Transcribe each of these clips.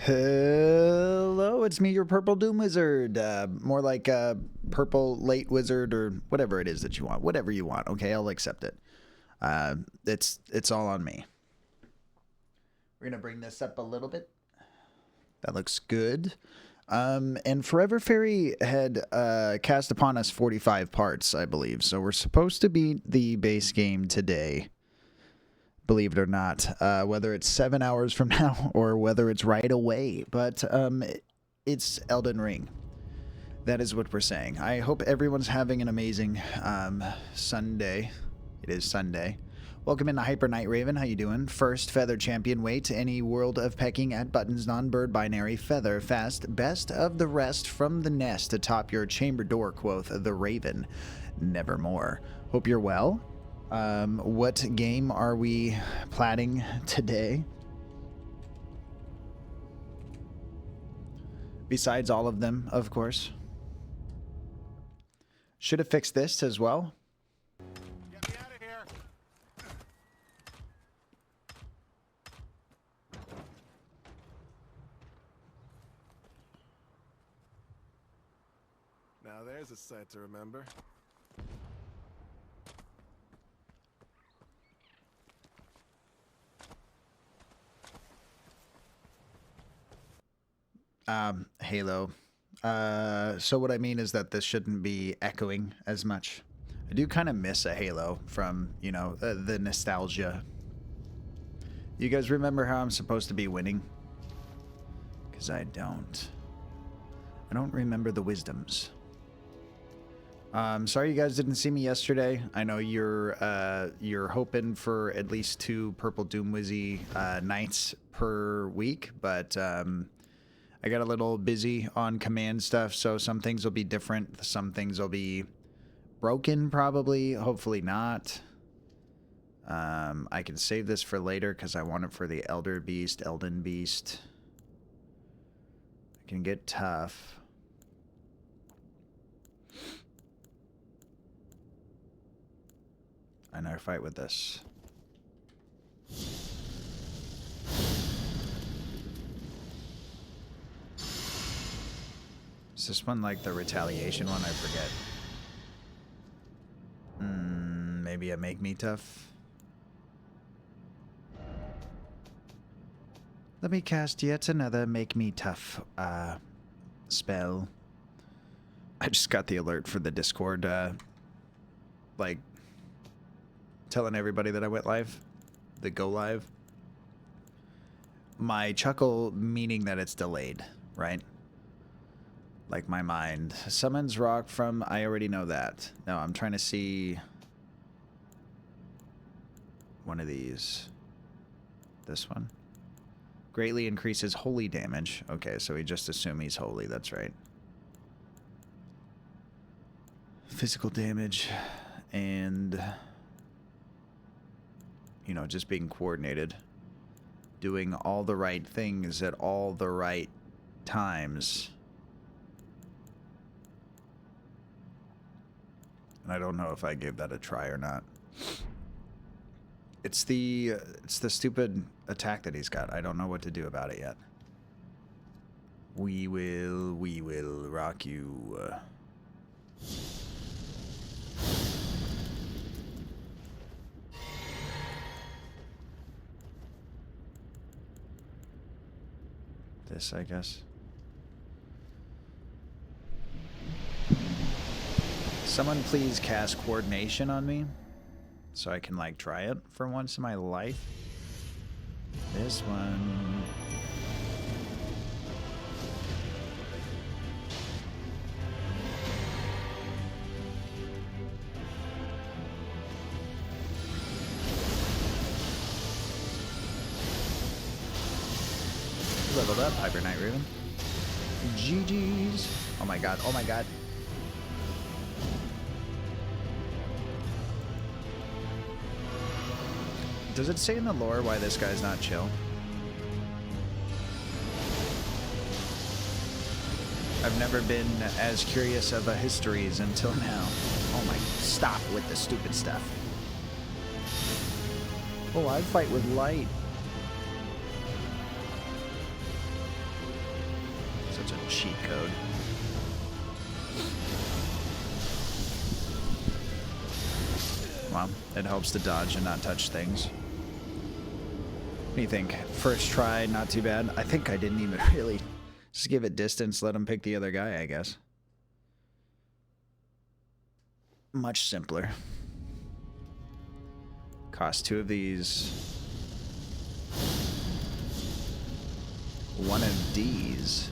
Hello, it's me, your Purple Doom Wizard. More like Purple Late Wizard or whatever it is that you want. Whatever you want, okay? I'll accept it. It's all on me. We're going to bring this up a little bit. That looks good. And Forever Fairy had cast upon us 45 parts, I believe. So we're supposed to beat the base game today. Believe it or not, whether it's 7 hours from now or whether it's right away. But it's Elden Ring. That is what we're saying. I hope everyone's having an amazing Sunday. It is Sunday. Welcome into Hyper Night Raven. How you doing? First Feather Champion weight to any world of pecking at buttons, non-bird binary, feather, fast, best of the rest from the nest atop your chamber door, quoth the Raven. Nevermore. Hope you're well. What game are we platting today? Besides all of them, of course. Should have fixed this as well. Get me out of here. Now there's a sight to remember. Halo. So what I mean is that this shouldn't be echoing as much. I do kind of miss a Halo from, you know, the nostalgia. You guys remember how I'm supposed to be winning? Because I don't. I don't remember the wisdoms. Sorry you guys didn't see me yesterday. I know you're hoping for at least 2 Purple Doom Wizzy nights per week, but I got a little busy on command stuff, so some things will be different. Some things will be broken, probably. Hopefully not. I can save this for later because I want it for the Elden Beast. It can get tough. I never fight with this. Is this one like the retaliation one? I forget. Maybe a Make Me Tough. Let me cast yet another Make Me Tough spell. I just got the alert for the Discord, like, telling everybody that I went live. The go live. My chuckle meaning that it's delayed, right? Like my mind. Summons rock from... I already know that. No, I'm trying to see... one of these. This one. Greatly increases holy damage. Okay, so we just assume he's holy. That's right. Physical damage. And... you know, just being coordinated. Doing all the right things at all the right times. And I don't know if I gave that a try or not. It's the stupid attack that he's got. I don't know what to do about it yet. We will rock you. This, I guess. Someone please cast coordination on me so I can like try it for once in my life. This one. Leveled up, Hyper Night Raven. GG's. Oh my god, oh my god. Does it say in the lore why this guy's not chill? I've never been as curious of a histories until now. Oh my, stop with the stupid stuff. Oh, I fight with light. Such a cheat code. Well, it helps to dodge and not touch things. What do you think? First try, not too bad. I think I didn't even really just give it distance, let him pick the other guy, I guess. Much simpler. Cost 2 of these. 1 of D's.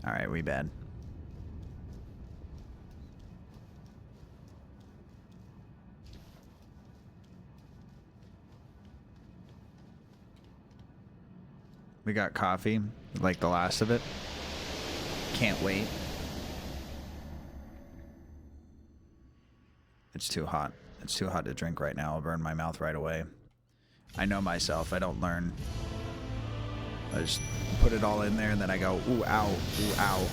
All right, we bad. We got coffee, like the last of it. Can't wait. It's too hot. It's too hot to drink right now. I'll burn my mouth right away. I know myself. I don't learn. I just put it all in there and then I go, ooh, ow, ooh, ow.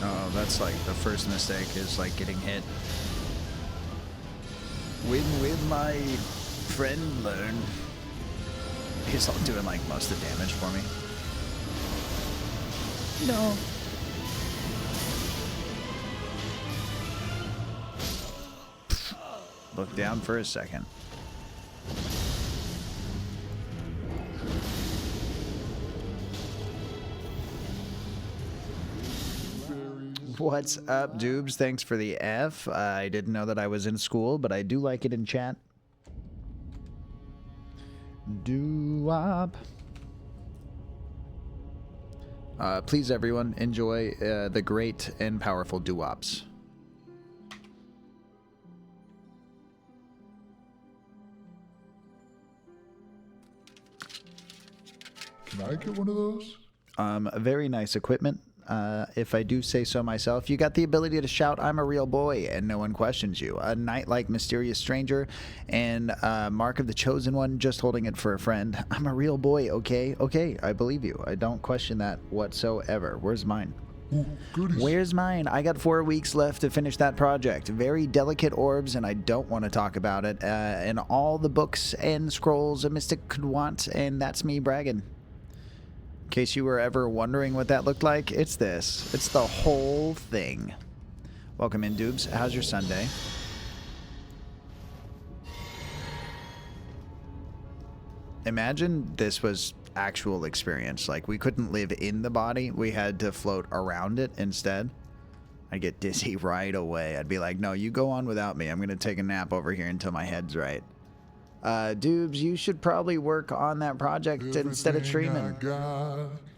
Oh, that's like the first mistake is like getting hit. When will my friend learn? He's all doing like most of the damage for me. No. Look down for a second. What's up, Doobs? Thanks for the F. I didn't know that I was in school, but I do like it in chat. Doo-wop. Please, everyone, enjoy the great and powerful doo-wops. Can I get one of those? Very nice equipment. If I do say so myself. You got the ability to shout, "I'm a real boy," and no one questions you. A knight-like mysterious stranger, and Mark of the Chosen One, just holding it for a friend. I'm a real boy, okay? Okay, I believe you. I don't question that whatsoever. Where's mine? Ooh, goodies. Where's mine? I got 4 weeks left to finish that project. Very delicate orbs, and I don't want to talk about it. And all the books and scrolls a mystic could want, and that's me bragging. In case you were ever wondering what that looked like, it's this. It's the whole thing. Welcome in, Doobs. How's your Sunday? Imagine this was actual experience. Like, we couldn't live in the body. We had to float around it instead. I'd get dizzy right away. I'd be like, no, you go on without me. I'm going to take a nap over here until my head's right. Doobs, you should probably work on that project instead of streaming.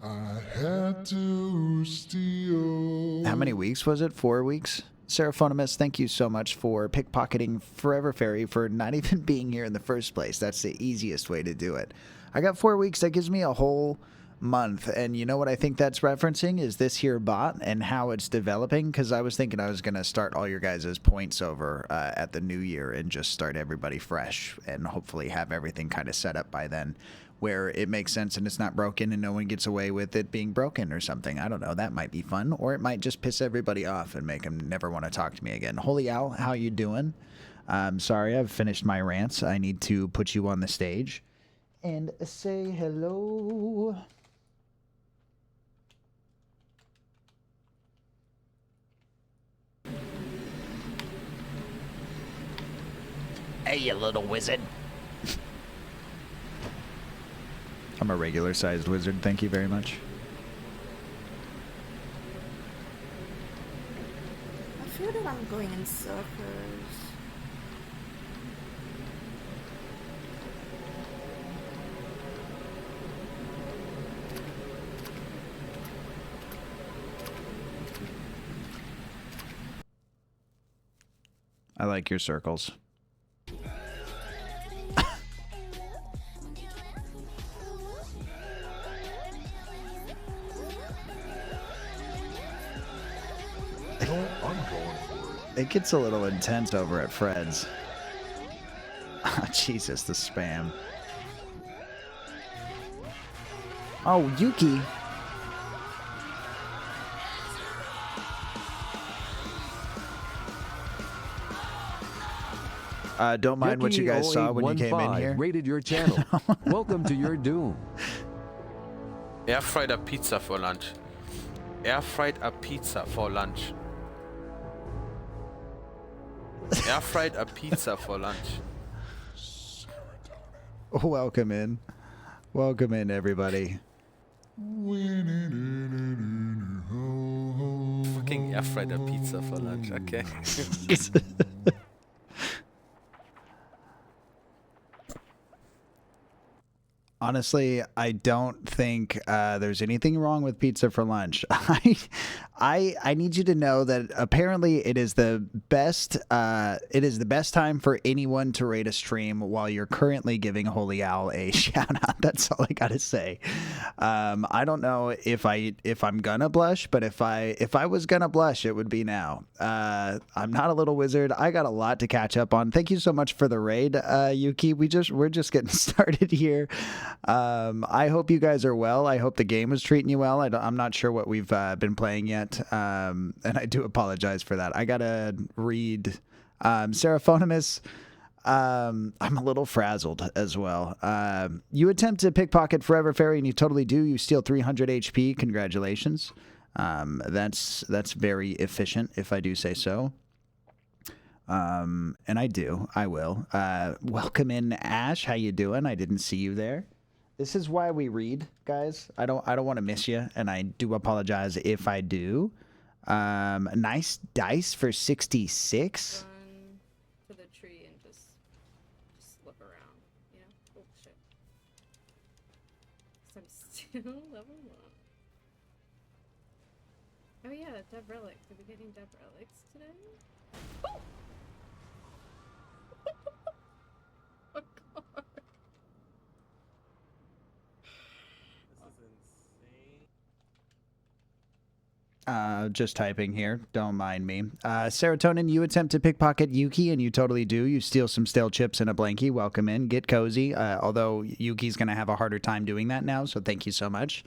I had to steal. How many weeks was it? 4 weeks? Seraphonimus, thank you so much for pickpocketing Forever Fairy for not even being here in the first place. That's the easiest way to do it. I got 4 weeks. That gives me a whole month. And you know what I think that's referencing is this here bot and how it's developing, because I was thinking I was going to start all your guys' points over at the new year and just start everybody fresh and hopefully have everything kind of set up by then where it makes sense and it's not broken and no one gets away with it being broken or something. I don't know. That might be fun, or it might just piss everybody off and make them never want to talk to me again. Holy Owl, how you doing? I'm sorry, I've finished my rants. I need to put you on the stage and say hello. Hey, you little wizard. I'm a regular-sized wizard, thank you very much. feel that I'm going in circles. I like your circles. You know what? I'm going for it. It gets a little intense over at Fred's. Oh, Jesus, the spam. Oh, Yuki. Don't mind what you guys saw when you came in here. Rated your channel. Welcome to your doom. Air fried a pizza for lunch. Air fried a pizza for lunch. Air fried a pizza for lunch. Welcome in. Welcome in, everybody. Fucking air fried a pizza for lunch. Okay. Honestly, I don't think there's anything wrong with pizza for lunch. I need you to know that apparently it is the best time for anyone to raid a stream while you're currently giving Holy Owl a shout out. That's all I gotta say. I don't know if I'm gonna blush, but if I was gonna blush, it would be now. I'm not a little wizard. I got a lot to catch up on. Thank you so much for the raid, Yuki. We're just getting started here. I hope you guys are well. I hope the game is treating you well. I'm not sure what we've been playing yet, and I do apologize for that. I gotta read Seraphonimus. I'm a little frazzled as well. You attempt to pickpocket Forever Fairy, and you totally do. You steal 300 HP. Congratulations. That's very efficient, if I do say so. And I do. I will. Welcome in, Ash. How you doing? I didn't see you there. This is why we read, guys. I don't want to miss you, and I do apologize if I do. Nice dice for 66. Run to the tree and just slip around, you know? Oh shit. 'Cause I'm still level 1. Oh yeah, Deb Relic. Are we getting Deb Relics today? Oh! Oh god. Just typing here. Don't mind me. Serotonin, you attempt to pickpocket Yuki, and you totally do. You steal some stale chips and a blankie. Welcome in. Get cozy. Although Yuki's going to have a harder time doing that now, so thank you so much.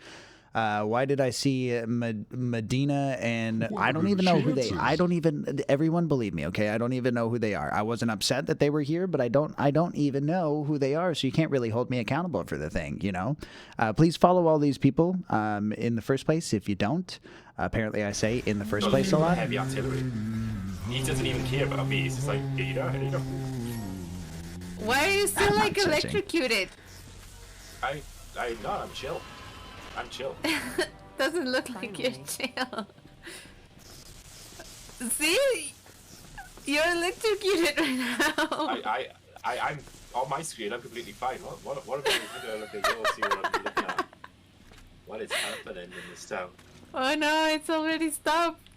Why did I see Medina and What I don't are even the know who they chances? I don't even everyone believe me, okay? I don't even know who they are. I wasn't upset that they were here, but I don't even know who they are, so you can't really hold me accountable for the thing, you know? Please follow all these people in the first place if you don't. Apparently I say in the first place a lot. Heavy artillery. He doesn't even care about me. He's just like, here you go, here you go. Why are you still I'm like not judging. electrocuted? I'm chill. I'm chill. Doesn't look like you're chill. See? You're electrocuted right now. I'm on my screen. I'm completely fine. What about you look at yours? See what I'm looking at? What is happening in this town? Oh no, it's already stopped.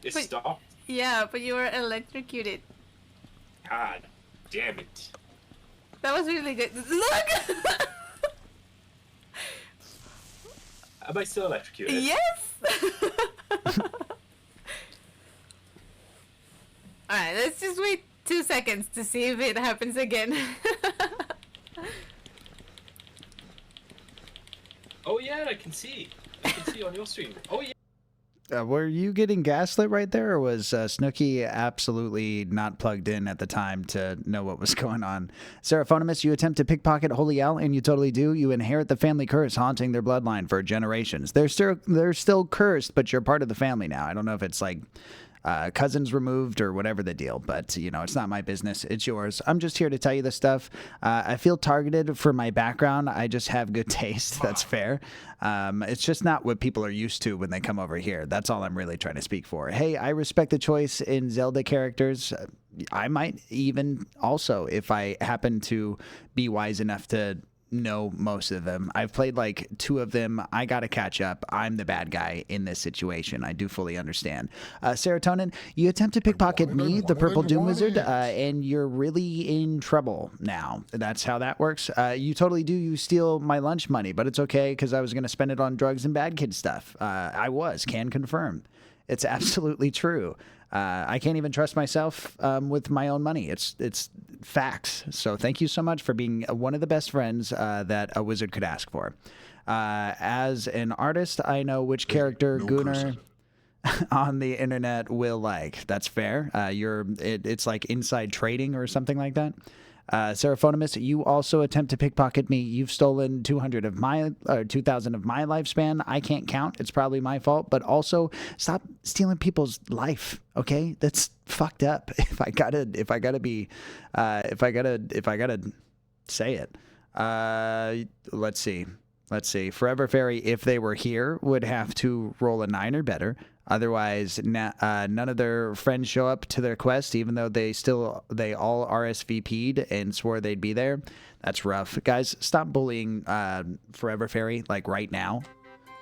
It's Wait. stopped. Yeah, but you were electrocuted. God damn it. That was really good. Look! Am I still electrocuted? Yes! Alright, let's just wait 2 seconds to see if it happens again. Oh yeah, I can see. I can see on your stream. Oh yeah. Were you getting gaslit right there, or was Snooky absolutely not plugged in at the time to know what was going on? Seraphonimus, you attempt to pickpocket Holy Owl, and you totally do. You inherit the family curse haunting their bloodline for generations. They're still cursed, but you're part of the family now. I don't know if it's like cousins removed or whatever the deal. But, you know, it's not my business. It's yours. I'm just here to tell you this stuff. I feel targeted for my background. I just have good taste. That's fair. It's just not what people are used to when they come over here. That's all I'm really trying to speak for. Hey, I respect the choice in Zelda characters. I might even also, if I happen to be wise enough to know most of them. I've played like 2 of them. I got to catch up. I'm the bad guy in this situation. I do fully understand. Serotonin, you attempt to pickpocket me, the Purple Doom Wizard, and you're really in trouble now. That's how that works. You totally do. You steal my lunch money, but it's okay because I was going to spend it on drugs and bad kid stuff. Can confirm. It's absolutely true. I can't even trust myself with my own money. It's facts. So thank you so much for being one of the best friends that a wizard could ask for. As an artist, I know which character Gunnar on the internet will like. That's fair. It's like inside trading or something like that. Seraphonimus, you also attempt to pickpocket me. You've stolen 2,000 of my lifespan. I can't count. It's probably my fault. But also, stop stealing people's life. Okay, that's fucked up. If I gotta say it. Let's see. Forever Fairy, if they were here, would have to roll a 9 or better. Otherwise, none of their friends show up to their quest, even though they all RSVP'd and swore they'd be there. That's rough. Guys, stop bullying Forever Fairy, like right now.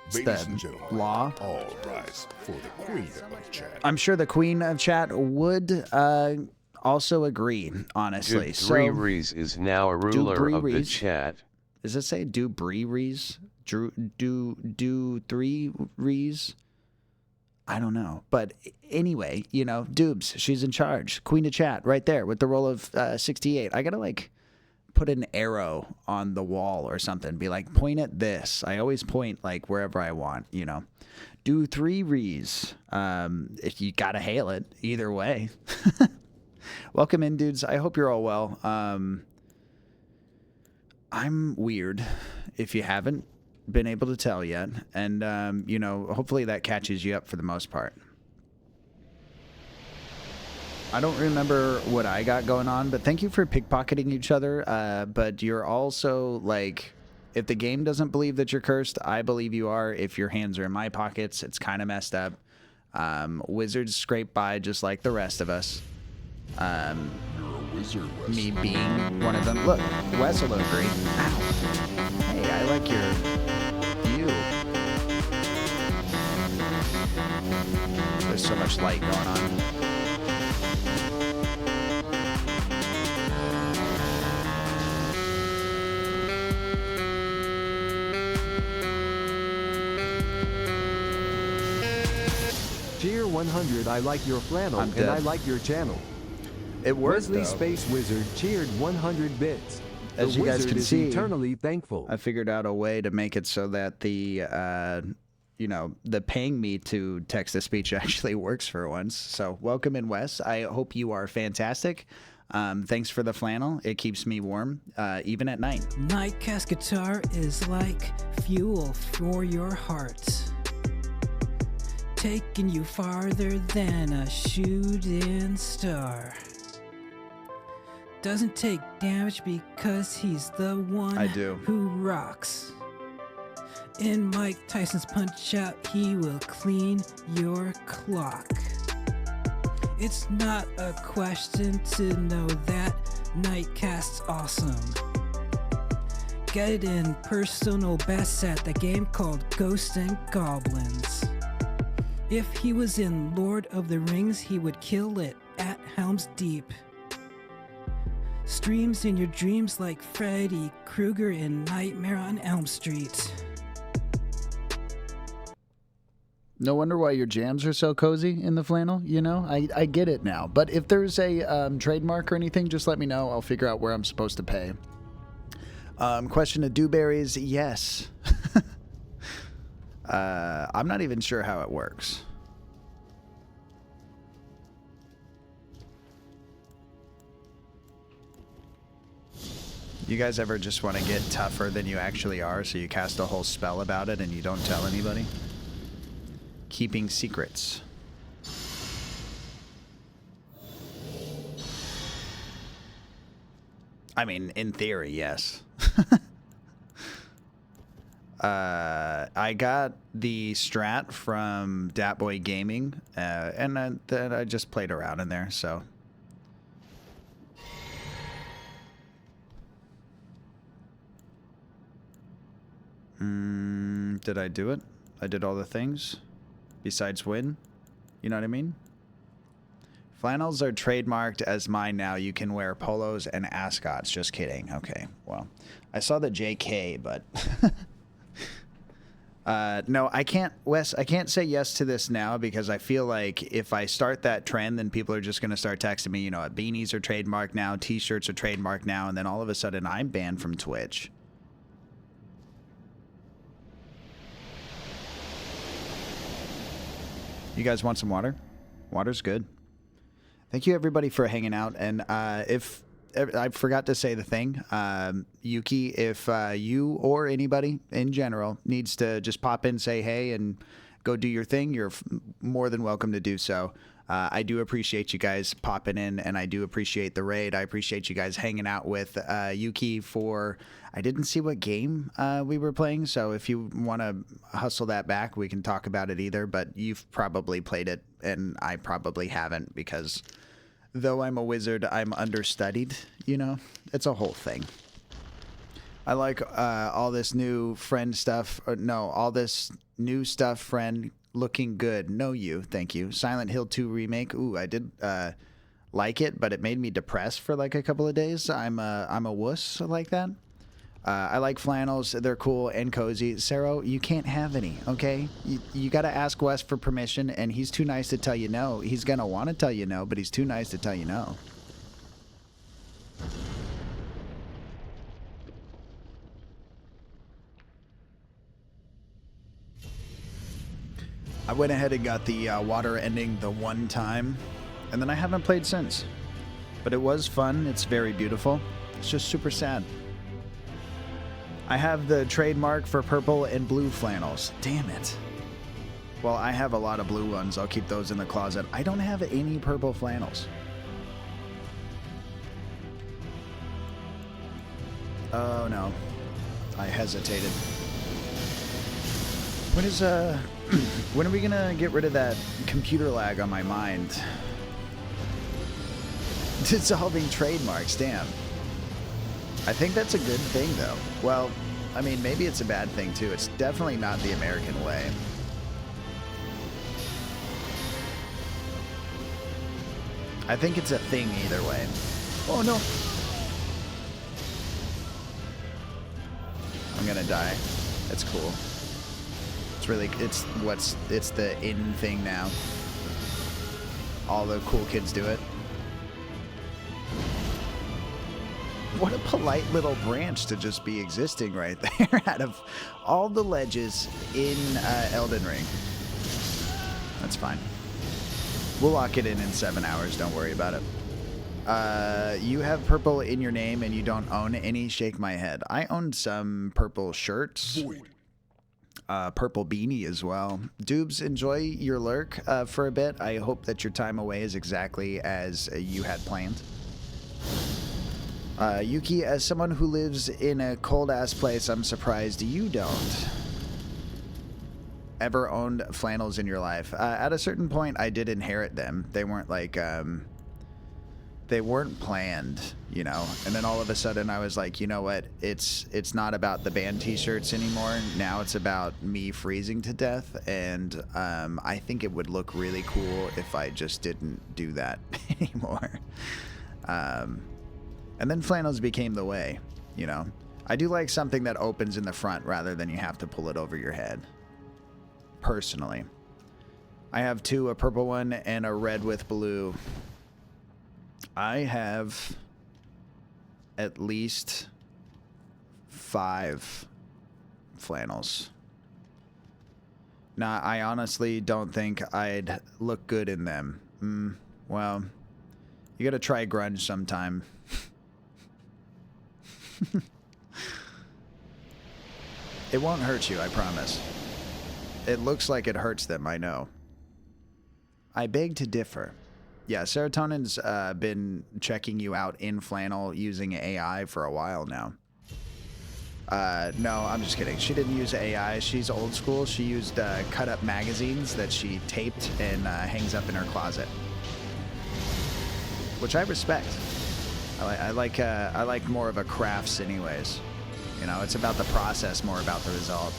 It's Ladies the and gentlemen, law. all rise for the Queen of Chat. I'm sure the Queen of Chat would also agree, honestly. Dude, Rees is now a ruler of the chat. Does it say do Bree Rees? Do 3 Rees? I don't know. But anyway, you know, Doobs, she's in charge. Queen of Chat right there with the roll of 68. I got to like put an arrow on the wall or something. Be like, point at this. I always point like wherever I want, you know. Do 3 Rees. If you got to hail it either way. Welcome in, dudes. I hope you're all well. I'm weird if you haven't been able to tell yet, and you know, hopefully that catches you up for the most part. I don't remember what I got going on, but thank you for pickpocketing each other. But you're also like, if the game doesn't believe that you're cursed, I believe you are. If your hands are in my pockets, it's kind of messed up. Wizards scrape by just like the rest of us. You're a wizard, Wes. Me being one of them. Look, Wes will agree. Ow. Hey, I like your view. There's so much light going on. Cheer 100, I like your flannel, I'm and dead. I like your channel. It worked, Wesley though. Space Wizard cheered 100 bits. As The you guys wizard can is see, eternally thankful. I figured out a way to make it so that the, you know, the paying me to text-to-speech actually works for once. So welcome in, Wes. I hope you are fantastic. Thanks for the flannel. It keeps me warm, even at night. Nightcast guitar is like fuel for your heart, taking you farther than a shooting star. Doesn't take damage because he's the one I do. who rocks. In Mike Tyson's Punch Out, he will clean your clock. It's not a question to know that Nightcast's awesome. Get it in personal best at the game called Ghosts and Goblins. If he was in Lord of the Rings, he would kill it at Helm's Deep. Streams in your dreams like Freddy Krueger in Nightmare on Elm Street. No wonder why your jams are so cozy in the flannel, you know? I get it now. But if there's a trademark or anything, just let me know. I'll figure out where I'm supposed to pay. Question of dewberries, yes. I'm not even sure how it works. You guys ever just want to get tougher than you actually are, so you cast a whole spell about it and you don't tell anybody? Keeping secrets. I mean, in theory, yes. I got the strat from Datboy Gaming, and then I just played around in there, so. Did I do it? I did all the things besides win. You know what I mean? Flannels are trademarked as mine now. You can wear polos and ascots. Just kidding. Okay, well, I saw the JK, but no, I can't, Wes, I can't say yes to this now because I feel like if I start that trend, then people are just going to start texting me, you know, beanies are trademarked now, t-shirts are trademarked now, and then all of a sudden I'm banned from Twitch. You guys want some water? Water's good. Thank you everybody for hanging out. And if I forgot to say the thing, Yuki, if you or anybody in general needs to just pop in, say hey, and go do your thing, you're more than welcome to do so. I do appreciate you guys popping in, and I do appreciate the raid. I appreciate you guys hanging out with Yuki for... I didn't see what game we were playing, so if you want to hustle that back, we can talk about it either, but you've probably played it, and I probably haven't, because though I'm a wizard, I'm understudied, you know? It's a whole thing. I like all this new friend stuff. No, all this new stuff, friend, looking good. No, you. Thank you. Silent Hill 2 remake. Ooh, I did like it, but it made me depressed for like a couple of days. I'm a wuss like that. I like flannels. They're cool and cozy. Sarah, you can't have any, okay? You got to ask Wes for permission, and he's too nice to tell you no. He's going to want to tell you no, but he's too nice to tell you no. I went ahead and got the water ending the one time, and then I haven't played since. But it was fun. It's very beautiful. It's just super sad. I have the trademark for purple and blue flannels. Damn it. Well, I have a lot of blue ones. I'll keep those in the closet. I don't have any purple flannels. Oh, no. I hesitated. When are we gonna get rid of that computer lag on my mind? Dissolving trademarks, damn. I think that's a good thing, though. Well, I mean, maybe it's a bad thing, too. It's definitely not the American way. I think it's a thing either way. Oh, no. I'm gonna die. That's cool. It's the in thing now. All the cool kids do it. What a polite little branch to just be existing right there out of all the ledges in Elden Ring. That's fine. We'll lock it in 7 hours. Don't worry about it. You have purple in your name and you don't own any? Shake my head. I owned some purple shirts. Purple beanie as well. Doobs, enjoy your lurk for a bit. I hope that your time away is exactly as you had planned. Yuki, as someone who lives in a cold-ass place, I'm surprised you don't. Ever owned flannels in your life? At a certain point, I did inherit them. They weren't like, they weren't planned, you know? And then all of a sudden, I was like, you know what? It's not about the band t-shirts anymore. Now it's about me freezing to death. And I think it would look really cool if I just didn't do that anymore. And then flannels became the way, you know. I do like something that opens in the front rather than you have to pull it over your head. Personally. I have two, a purple one and a red with blue. I have at least 5 flannels. Now, I honestly don't think I'd look good in them. Well, you gotta try grunge sometime. It won't hurt you, I promise. It looks like it hurts them, I know. I beg to differ. Yeah, serotonin's been checking you out in flannel using AI for a while now. No, I'm just kidding. She didn't use AI. She's old school. She used cut up magazines that she taped and hangs up in her closet, which I respect. I like more of a crafts anyways. You know, it's about the process, more about the result.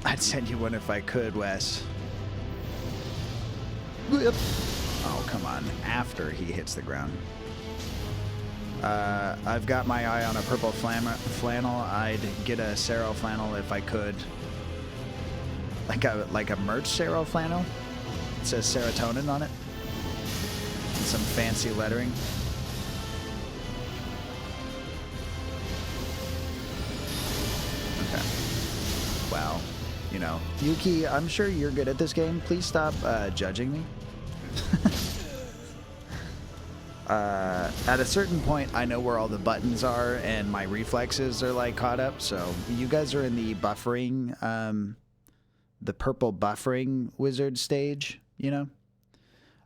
I'd send you one if I could, Wes. Oh, come on. After he hits the ground. I've got my eye on a purple flannel. I'd get a Cero flannel if I could. Like a merch Cero flannel. It says serotonin on it. And some fancy lettering. Okay. Well, you know, Yuki, I'm sure you're good at this game. Please stop judging me. At a certain point, I know where all the buttons are, and my reflexes are like caught up. So you guys are in the buffering, the purple buffering wizard stage. You know,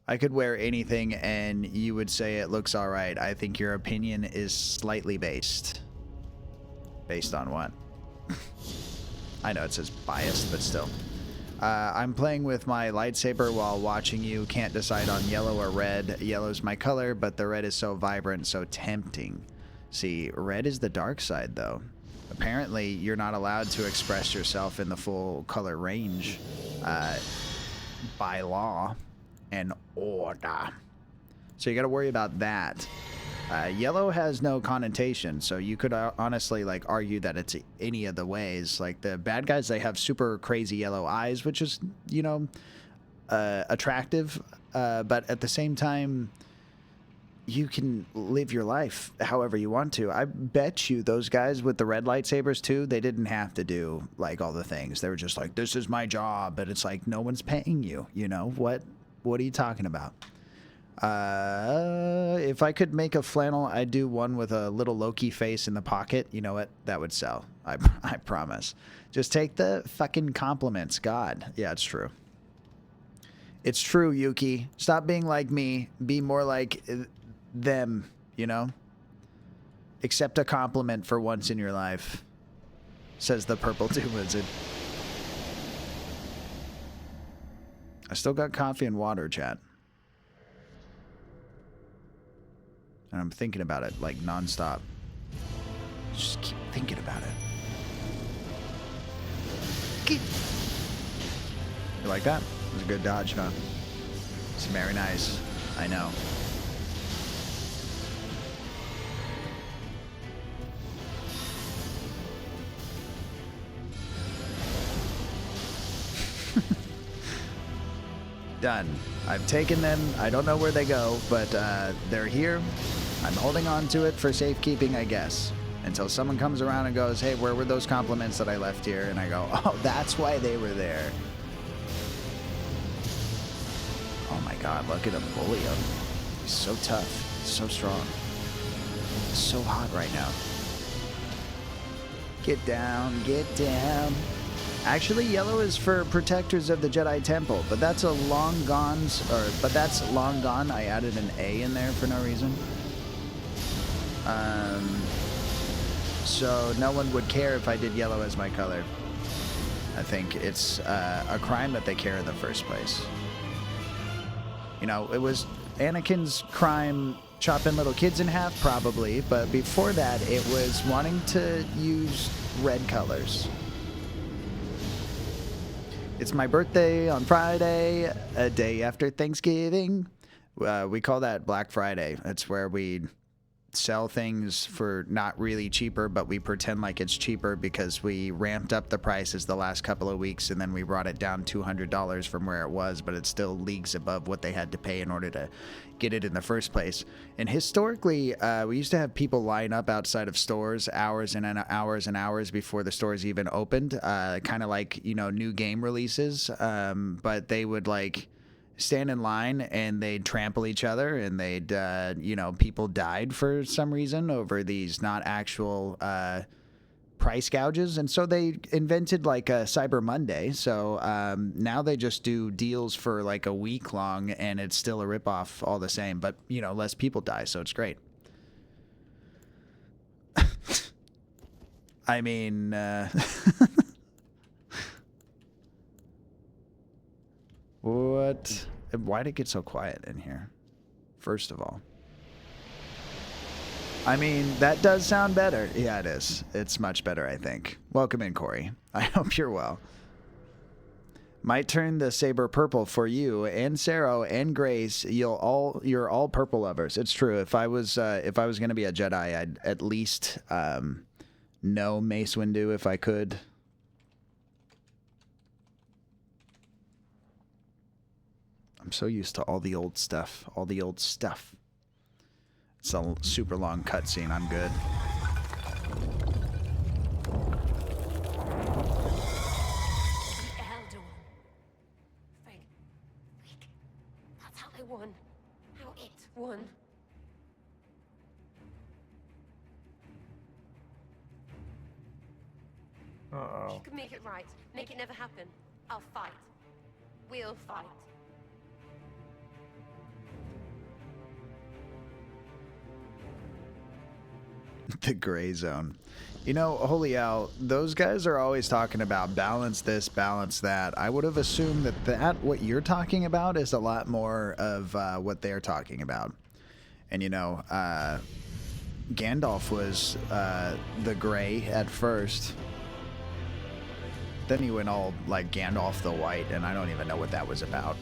I could wear anything, and you would say it looks all right. I think your opinion is slightly based. Based on what? I know it says biased, but still. I'm playing with my lightsaber while watching you. Can't decide on yellow or red. Yellow's my color, but the red is so vibrant, so tempting. See, red is the dark side, though. Apparently, you're not allowed to express yourself in the full color range by law and order. So you got to worry about that. Yellow has no connotation, so you could honestly like argue that it's any of the ways. Like the bad guys, they have super crazy yellow eyes, which is, you know, attractive. But at the same time, you can live your life however you want to. I bet you those guys with the red lightsabers too, they didn't have to do like all the things. They were just like, this is my job. But it's like, no one's paying you, you know? What are you talking about? If I could make a flannel, I'd do one with a little Loki face in the pocket. You know what? That would sell. I promise. Just take the fucking compliments. God. Yeah, it's true. It's true, Yuki. Stop being like me. Be more like them, you know? Accept a compliment for once in your life, says the Purple Doom Wizard. I still got coffee and water, chat. And I'm thinking about it, like, nonstop. Just keep thinking about it. You like that? It was a good dodge, huh? It's very nice. I know. Done. I've taken them. I don't know where they go, but they're here. I'm holding on to it for safekeeping, I guess, until someone comes around and goes, hey, where were those compliments that I left here? And I go, oh, that's why they were there. Oh my God, look at him bully him. He's so tough, so strong. It's so hot right now. Get down, get down. Actually, yellow is for protectors of the Jedi Temple, but that's a long gone, but that's long gone. I added an A in there for no reason. So no one would care if I did yellow as my color. I think it's a crime that they care in the first place. You know, it was Anakin's crime chopping little kids in half, probably, but before that, it was wanting to use red colors. It's my birthday on Friday, a day after Thanksgiving. We call that Black Friday. It's where we sell things for not really cheaper, but we pretend like it's cheaper because we ramped up the prices the last couple of weeks and then we brought it down $200 from where it was, but it's still leagues above what they had to pay in order to get it in the first place. And historically, we used to have people line up outside of stores hours and hours and hours before the stores even opened, kind of like, you know, new game releases, but they would like stand in line and they'd trample each other and they'd, you know, people died for some reason over these not actual price gouges, and so they invented like a Cyber Monday. So now they just do deals for like a week long, and it's still a ripoff all the same. But you know, less people die, so it's great. I mean, what? Why'd it get so quiet in here? First of all, I mean, that does sound better. Yeah, it is. It's much better, I think. Welcome in, Corey. I hope you're well. Might turn the saber purple for you and Sarah and Grace. You're all purple lovers. It's true. If I was gonna be a Jedi, I'd at least know Mace Windu if I could. I'm so used to all the old stuff. It's a super long cutscene. I'm good. The Elder One. Frank. That's how I won. How it won. Uh-oh. You can make it right. Make it never happen. I'll fight. We'll fight. The gray zone. You know, holy owl, those guys are always talking about balance this, balance that. I would have assumed that what you're talking about is a lot more of what they're talking about. And, you know, Gandalf was the gray at first. Then he went all, like, Gandalf the white, and I don't even know what that was about.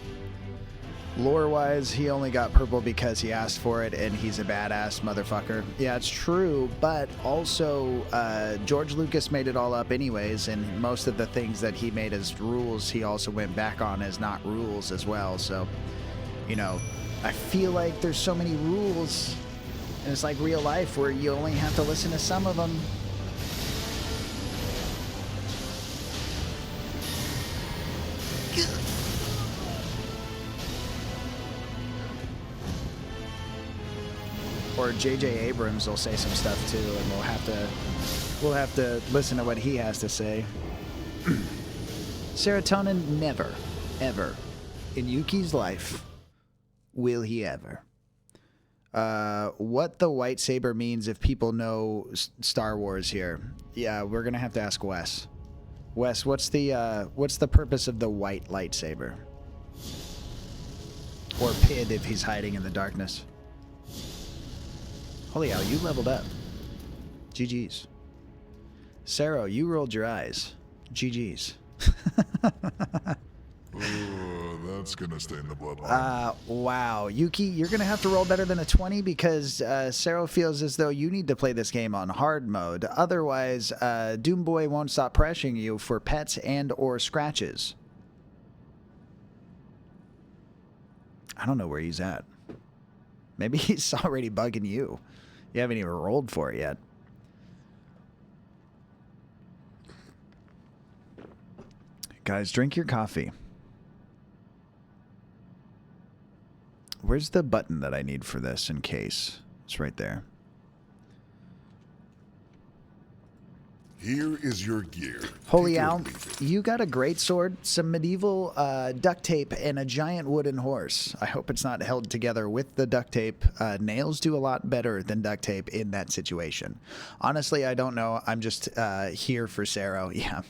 Lore-wise, he only got purple because he asked for it, and he's a badass motherfucker. Yeah, it's true, but also George Lucas made it all up anyways, and most of the things that he made as rules, he also went back on as not rules as well. So, you know, I feel like there's so many rules, and it's like real life where you only have to listen to some of them. Or J.J. Abrams will say some stuff too, and we'll have to listen to what he has to say. Serotonin never, ever, in Yuki's life, will he ever. What the white saber means, if people know Star Wars here. Yeah, we're gonna have to ask Wes. Wes, what's the purpose of the white lightsaber? Or Pid if he's hiding in the darkness. Holy hell, you leveled up. GG's. Sarah, you rolled your eyes. GG's. That's gonna stay in the bloodline. Wow. Yuki, you're gonna have to roll better than a 20 because Sarah feels as though you need to play this game on hard mode. Otherwise, Doomboy won't stop pressuring you for pets and or scratches. I don't know where he's at. Maybe he's already bugging you. You haven't even rolled for it yet. Guys, drink your coffee. Where's the button that I need for this in case? It's right there. Here is your gear. Holy Take it or owl, leave it. you got a great sword, some medieval duct tape, and a giant wooden horse. I hope it's not held together with the duct tape. Nails do a lot better than duct tape in that situation. Honestly, I don't know. I'm just here for Sarah. Yeah.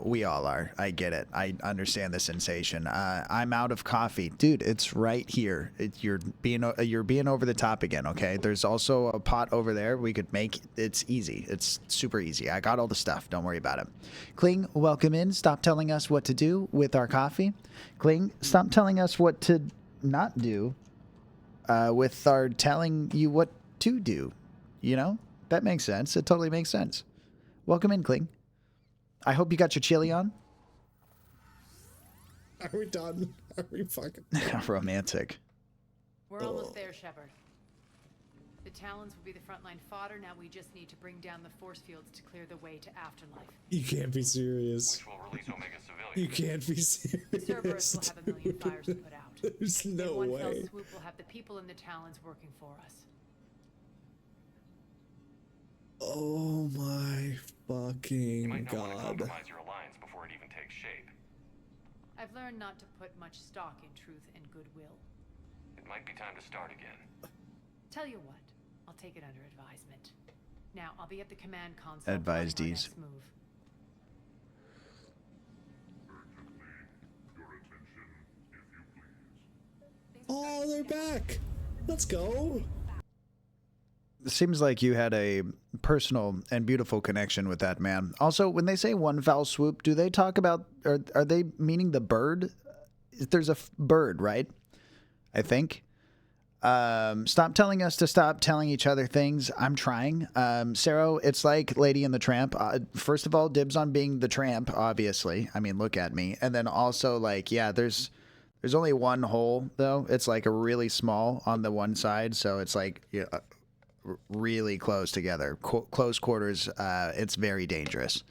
We all are. I get it. I understand the sensation. I'm out of coffee, dude. It's right here. You're being over the top again. Okay. There's also a pot over there. We could make. It's easy. It's super easy. I got all the stuff. Don't worry about it. Kling, welcome in. Stop telling us what to do with our coffee. Kling, stop telling us what to not do. With our telling you what to do. You know that makes sense. It totally makes sense. Welcome in, Kling. I hope you got your chili on. Are we done? Are we fucking romantic? We're almost there, Shepard. The Talons will be the frontline fodder. Now we just need to bring down the force fields to clear the way to Afterlife. You can't be serious. Which will release Omega civilians. You can't be serious. Cerberus will have a million fires to put out. There's no In one way. fell swoop, we'll have the people in the Talons working for us. Oh my fucking When to god. compromise your alliance before it even takes shape. I've learned not to put much stock in truth and goodwill. It might be time to start again. Tell you what, I'll take it under advisement. Now, I'll be at the command console. Advised planning our ease. next move. Oh, they're back. Let's go. It seems like you had a personal and beautiful connection with that man. Also, when they say one foul swoop, do they talk about, are they meaning the bird? There's a bird, right? I think. Stop telling us to stop telling each other things. I'm trying. Sarah, it's like Lady and the Tramp. First of all, dibs on being the tramp, obviously. I mean, look at me. And then also, like, yeah, there's only one hole, though. It's like a really small on the one side. So it's like really close together. Close quarters. It's very dangerous.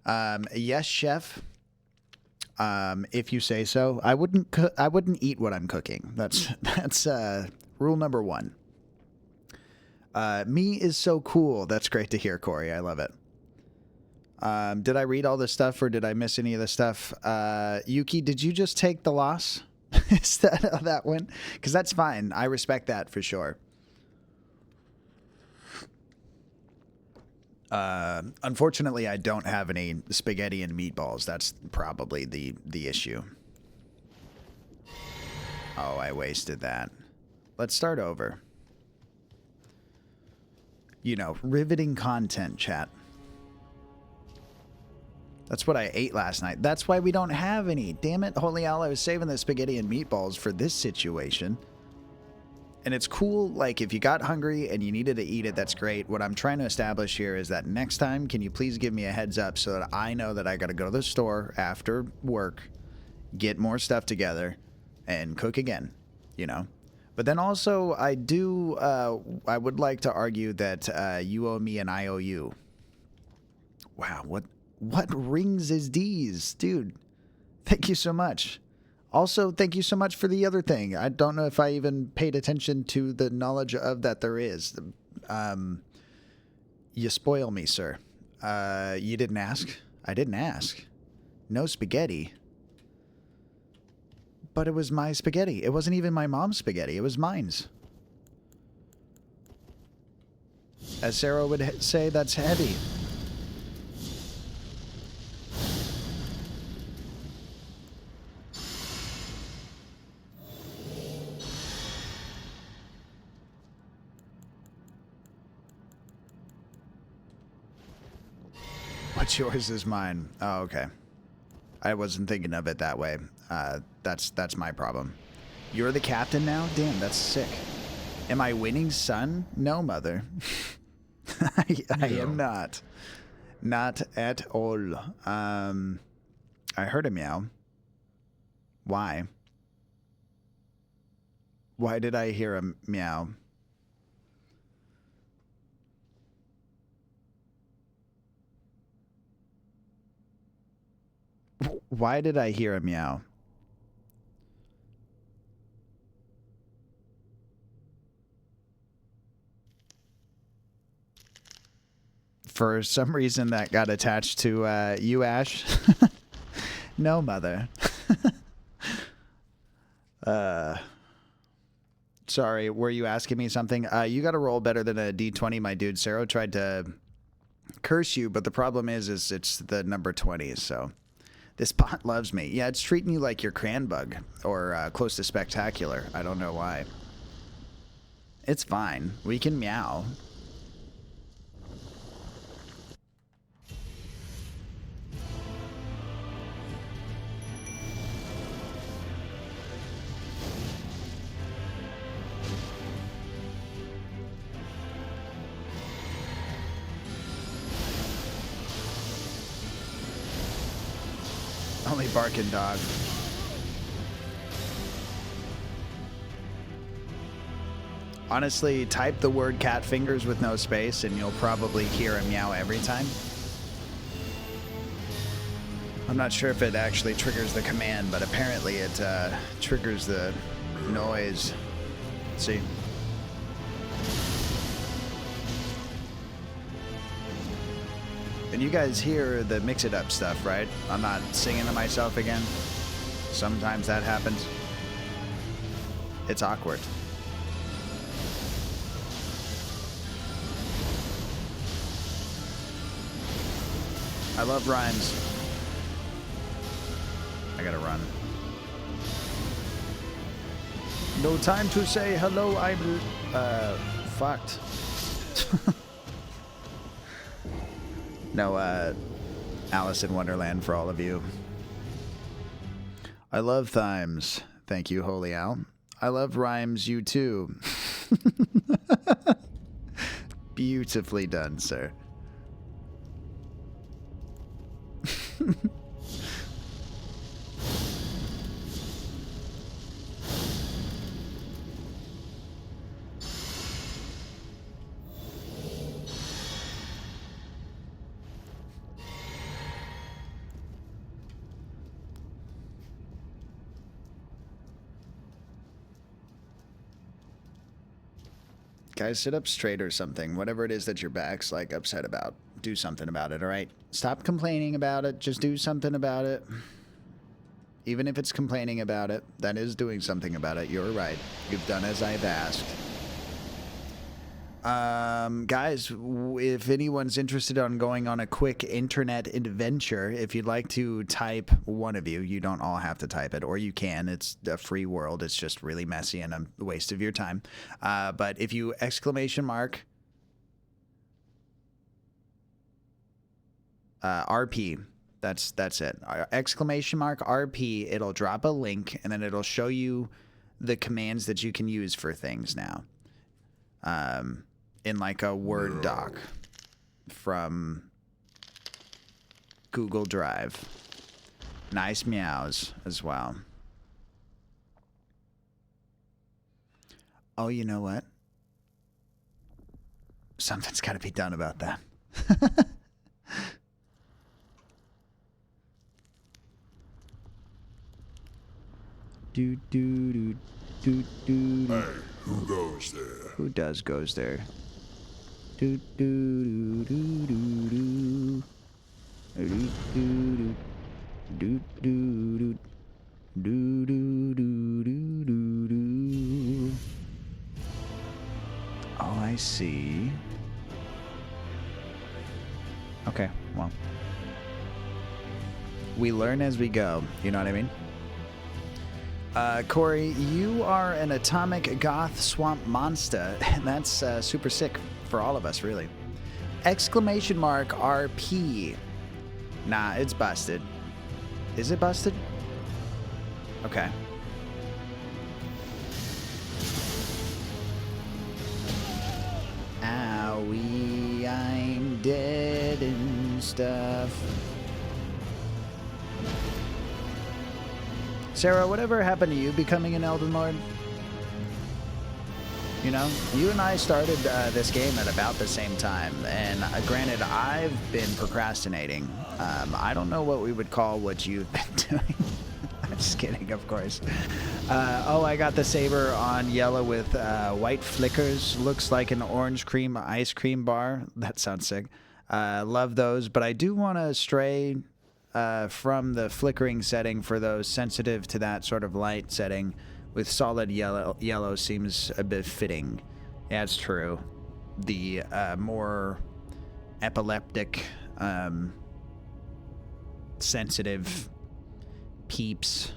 Yes, chef. If you say so. I wouldn't eat what I'm cooking. That's rule number 1. Me is so cool. That's great to hear, Corey. I love it. Did I read all this stuff or did I miss any of the stuff? Yuki, did you just take the loss? Is that how that went? Because that's fine. I respect that for sure. Unfortunately, I don't have any spaghetti and meatballs. That's probably the issue. Oh, I wasted that. Let's start over. You know, riveting content, chat. That's what I ate last night. That's why we don't have any. Damn it, Holy Owl, I was saving the spaghetti and meatballs for this situation. And it's cool, like, if you got hungry and you needed to eat it, that's great. What I'm trying to establish here is that next time, can you please give me a heads up so that I know that I got to go to the store after work, get more stuff together, and cook again, you know? But then also, I would like to argue that you owe me and I owe you. Wow, what rings is these? Dude, thank you so much. Also, thank you so much for the other thing. I don't know if I even paid attention to the knowledge of that there is. You spoil me, sir. You didn't ask? I didn't ask. No spaghetti. But it was my spaghetti. It wasn't even my mom's spaghetti. It was mine's. As Sarah would say, that's heavy. What's yours is mine. Oh, okay. I wasn't thinking of it that way. That's my problem. You're the captain now? Damn, that's sick. Am I winning, son? No, mother. I am not. Not at all. I heard a meow. Why? Why did I hear a meow? Why did I hear a meow? For some reason that got attached to you, Ash. No, mother. Sorry, were you asking me something? You got to roll better than a D20, my dude. Sarah tried to curse you, but the problem is it's the number 20, so... This bot loves me. Yeah, it's treating you like your cran bug or close to spectacular. I don't know why. It's fine. We can meow. Only barking dog. Honestly, type the word cat fingers with no space and you'll probably hear a meow every time. I'm not sure if it actually triggers the command, but apparently it triggers the noise. Let's see. And you guys hear the mix it up stuff, right? I'm not singing to myself again. Sometimes that happens. It's awkward. I love rhymes. I gotta run. No time to say hello, I'm fucked. No, Alice in Wonderland for all of you. I love Thymes. Thank you, Holy Al. I love rhymes, you too. Beautifully done, sir. Guys, sit up straight or something. Whatever it is that your back's like upset about, do something about it, all right? Stop complaining about it. Just do something about it. Even if it's complaining about it, that is doing something about it. You're right. You've done as I've asked. Guys, if anyone's interested on going on a quick internet adventure, if you'd like to type, one of you don't all have to type it, or you can. It's a free world. It's just really messy and a waste of your time. But if you exclamation mark RP, that's it. Exclamation mark RP, it'll drop a link, and then it'll show you the commands that you can use for things now. In like a Word doc from Google Drive. Nice meows as well. Oh, you know what? Something's got to be done about that. do do do do do. Hey, who goes there? Who goes there? Do do do do do do do do do do do do do do do. Oh, I see. Okay, well, we learn as we go. You know what I mean? Corey, you are an atomic goth swamp monster, and that's super sick for all of us, really. Exclamation mark RP. Nah, it's busted. Is it busted? Okay. Owie, I'm dead and stuff. Sarah, whatever happened to you becoming an Elden Lord? You know, you and I started this game at about the same time, and granted, I've been procrastinating. I don't know what we would call what you've been doing. I'm just kidding, of course. Oh, I got the saber on yellow with white flickers. Looks like an orange cream ice cream bar. That sounds sick. Love those, but I do want to stray from the flickering setting for those sensitive to that sort of light setting. With solid yellow seems a bit fitting. Yeah, it's true. The more epileptic, sensitive peeps.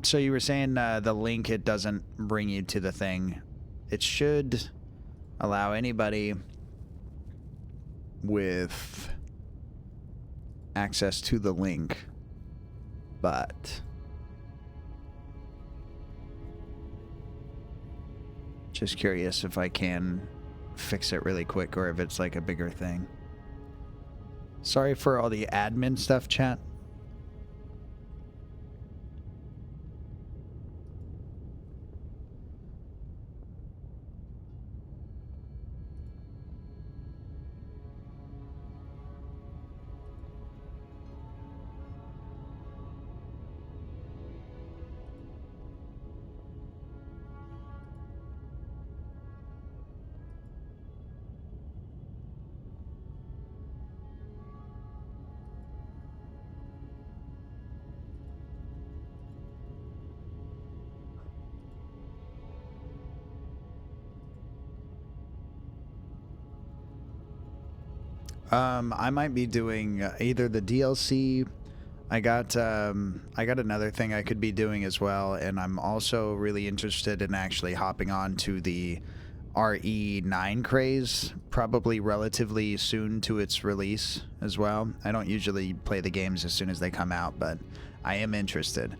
So you were saying the link, it doesn't bring you to the thing. It should allow anybody with access to the link, but just curious if I can fix it really quick or if it's like a bigger thing. Sorry for all the admin stuff, chat. I might be doing either the DLC. I got another thing I could be doing as well, and I'm also really interested in actually hopping on to the RE9 craze, probably relatively soon to its release as well. I don't usually play the games as soon as they come out, but I am interested.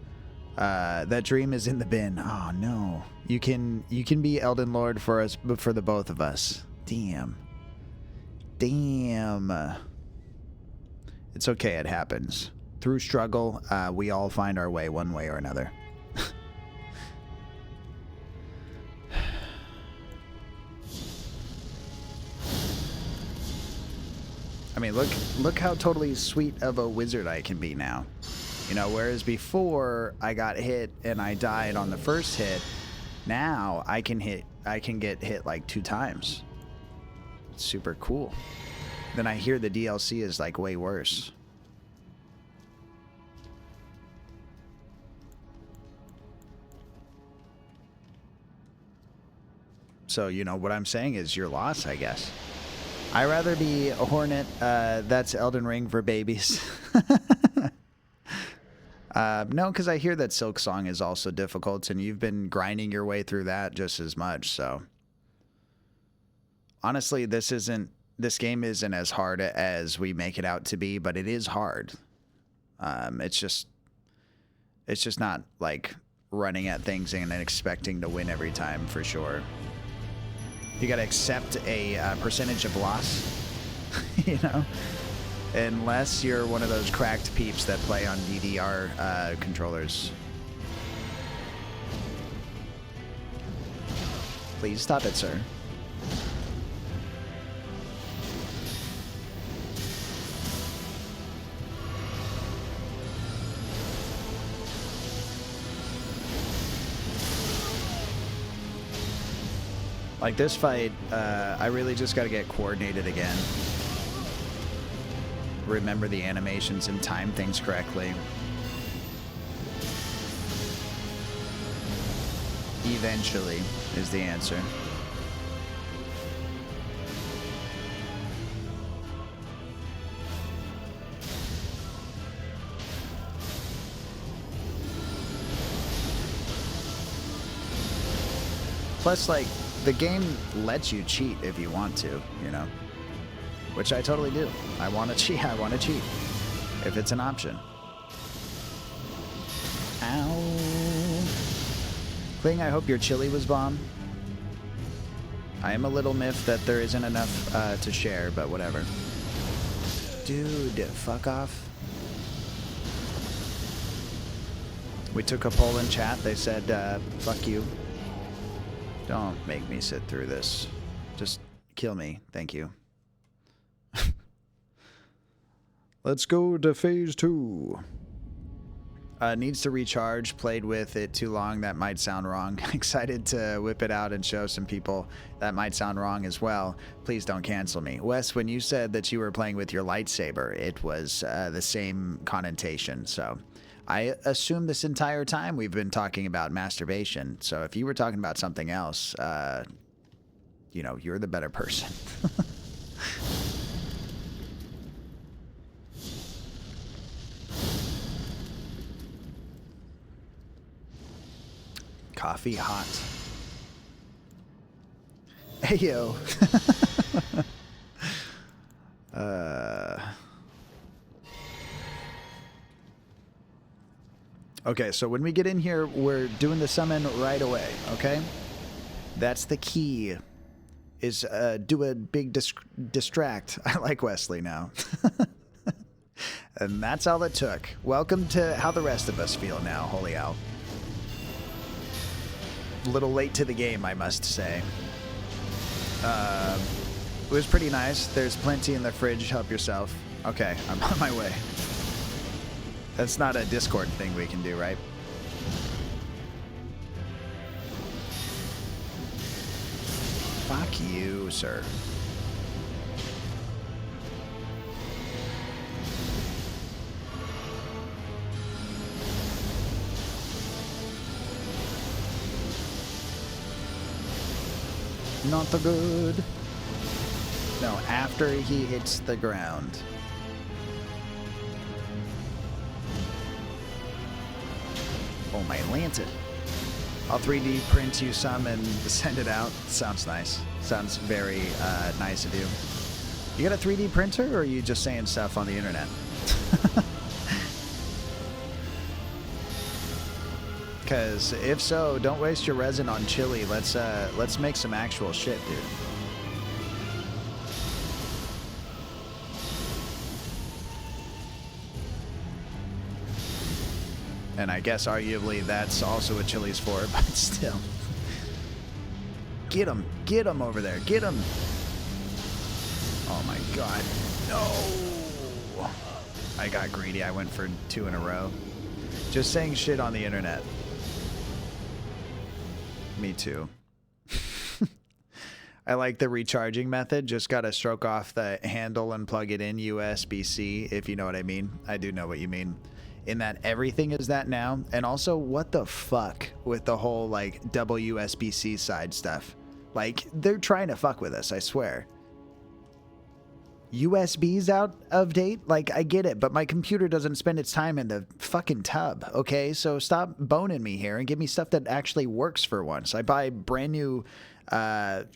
That dream is in the bin. Oh no. You can be Elden Lord for us, but for the both of us. Damn. It's okay, it happens. Through struggle, we all find our way one way or another. I mean, look how totally sweet of a wizard I can be now. You know, whereas before I got hit and I died on the first hit, now I can get hit like 2 times. It's super cool. Then I hear the DLC is like way worse. So, you know, what I'm saying is your loss, I guess. I'd rather be a Hornet. That's Elden Ring for babies. No, because I hear that Silk Song is also difficult, and you've been grinding your way through that just as much, so. Honestly, this game isn't as hard as we make it out to be, but it is hard. It's just not like running at things and expecting to win every time, for sure. You gotta accept a percentage of loss, you know? Unless you're one of those cracked peeps that play on DDR controllers. Please stop it, sir. Like this fight, I really just got to get coordinated again. Remember the animations and time things correctly. Eventually is the answer. Plus, like, the game lets you cheat if you want to, you know? Which I totally do. I want to cheat. I want to cheat. If it's an option. Ow. Kling, I hope your chili was bomb. I am a little miffed that there isn't enough to share, but whatever. Dude, fuck off. We took a poll in chat. They said, fuck you. Don't make me sit through this. Just kill me. Thank you. Let's go to phase 2. Needs to recharge. Played with it too long. That might sound wrong. Excited to whip it out and show some people. That might sound wrong as well. Please don't cancel me. Wes, when you said that you were playing with your lightsaber, it was the same connotation. So I assume this entire time we've been talking about masturbation. So if you were talking about something else, you know, you're the better person. Coffee hot. Hey, yo. Okay, so when we get in here, we're doing the summon right away, okay? That's the key, is do a big distract. I like Wesley now. And that's all it took. Welcome to how the rest of us feel now, Holy Owl. A little late to the game, I must say. It was pretty nice. There's plenty in the fridge. Help yourself. Okay, I'm on my way. That's not a Discord thing we can do, right? Fuck you, sir. Not the good. No, after he hits the ground. Oh, my lantern. I'll 3D print you some and send it out. Sounds nice. Sounds very nice of you. You got a 3D printer, or are you just saying stuff on the internet? Because if so, don't waste your resin on chili. Let's make some actual shit, dude. And I guess arguably that's also what chili's for, but still. Get him over there, get him. Oh my god, no. I got greedy, I went for 2 in a row. Just saying shit on the internet. Me too. I like the recharging method, just gotta stroke off the handle and plug it in USB-C, if you know what I mean. I do know what you mean. In that everything is that now. And also, what the fuck with the whole like WSBC side stuff? Like, they're trying to fuck with us, I swear. USB's out of date? Like, I get it, but my computer doesn't spend its time in the fucking tub, okay? So stop boning me here and give me stuff that actually works for once. I buy brand new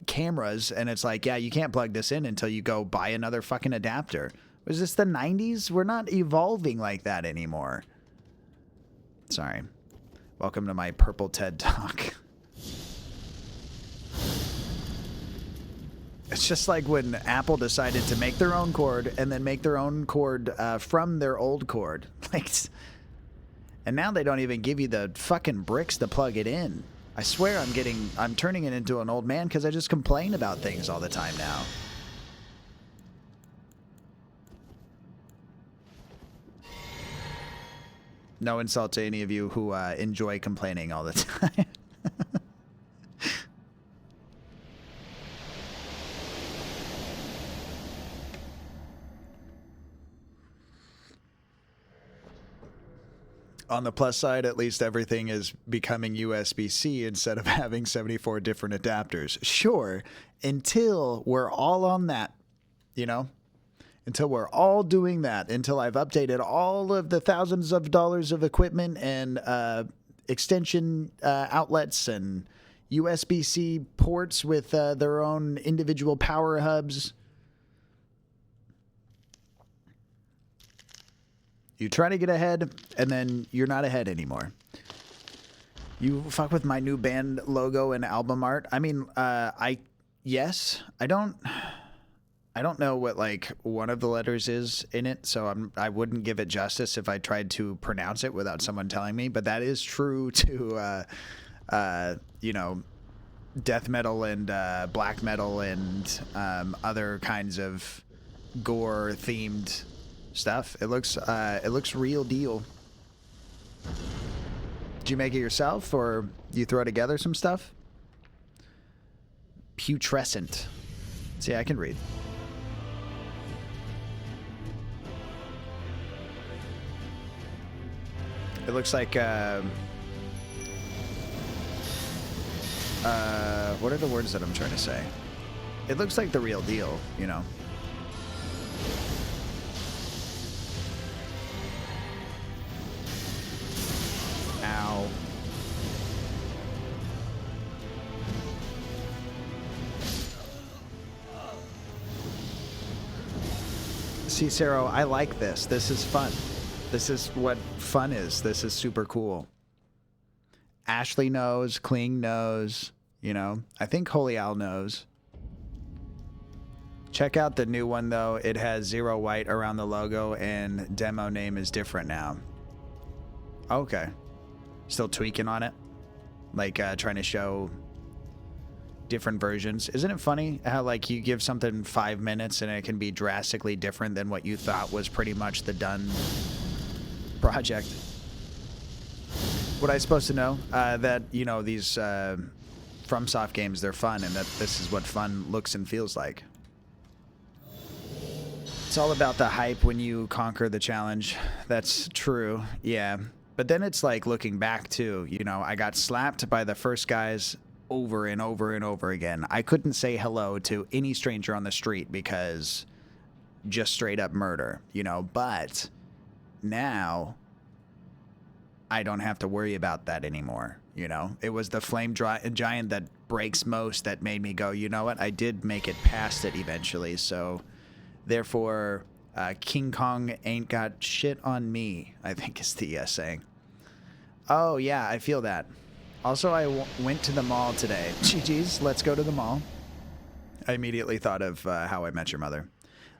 cameras, and it's like, yeah, you can't plug this in until you go buy another fucking adapter. Was this the 90s? We're not evolving like that anymore. Sorry. Welcome to my purple TED Talk. It's just like when Apple decided to make their own cord and then make their own cord from their old cord. Like, and now they don't even give you the fucking bricks to plug it in. I swear I'm turning it into an old man because I just complain about things all the time now. No insult to any of you who enjoy complaining all the time. On the plus side, at least everything is becoming USB-C instead of having 74 different adapters. Sure, until we're all on that, you know? Until we're all doing that, until I've updated all of the thousands of dollars of equipment and extension outlets and USB-C ports with their own individual power hubs. You try to get ahead, and then you're not ahead anymore. You fuck with my new band logo and album art. I mean, yes, I don't know what like one of the letters is in it, so I wouldn't give it justice if I tried to pronounce it without someone telling me. But that is true to, you know, death metal and black metal and other kinds of gore themed stuff. It looks real deal. Did you make it yourself, or you throw together some stuff? Putrescent. See, I can read. It looks like what are the words that I'm trying to say? It looks like the real deal, you know. Ow. Cicero, I like this. This is fun. This is what fun is. This is super cool. Ashley knows. Kling knows. You know, I think Holy Owl knows. Check out the new one, though. It has 0 white around the logo, and demo name is different now. Okay. Still tweaking on it. Like, trying to show different versions. Isn't it funny how, like, you give something 5 minutes and it can be drastically different than what you thought was pretty much the done project? What I supposed to know? That, you know, these FromSoft games, they're fun, and that this is what fun looks and feels like. It's all about the hype when you conquer the challenge. That's true, yeah. But then it's like looking back too, you know, I got slapped by the first guys over and over and over again. I couldn't say hello to any stranger on the street because just straight up murder, you know, but now I don't have to worry about that anymore, you know. It was the flame giant that breaks most that made me go, you know what, I did make it past it eventually, so therefore King Kong ain't got shit on me, I think is the saying. Oh yeah, I feel that. Also, I went to the mall today. GG's, let's go to the mall. I immediately thought of How I Met Your Mother.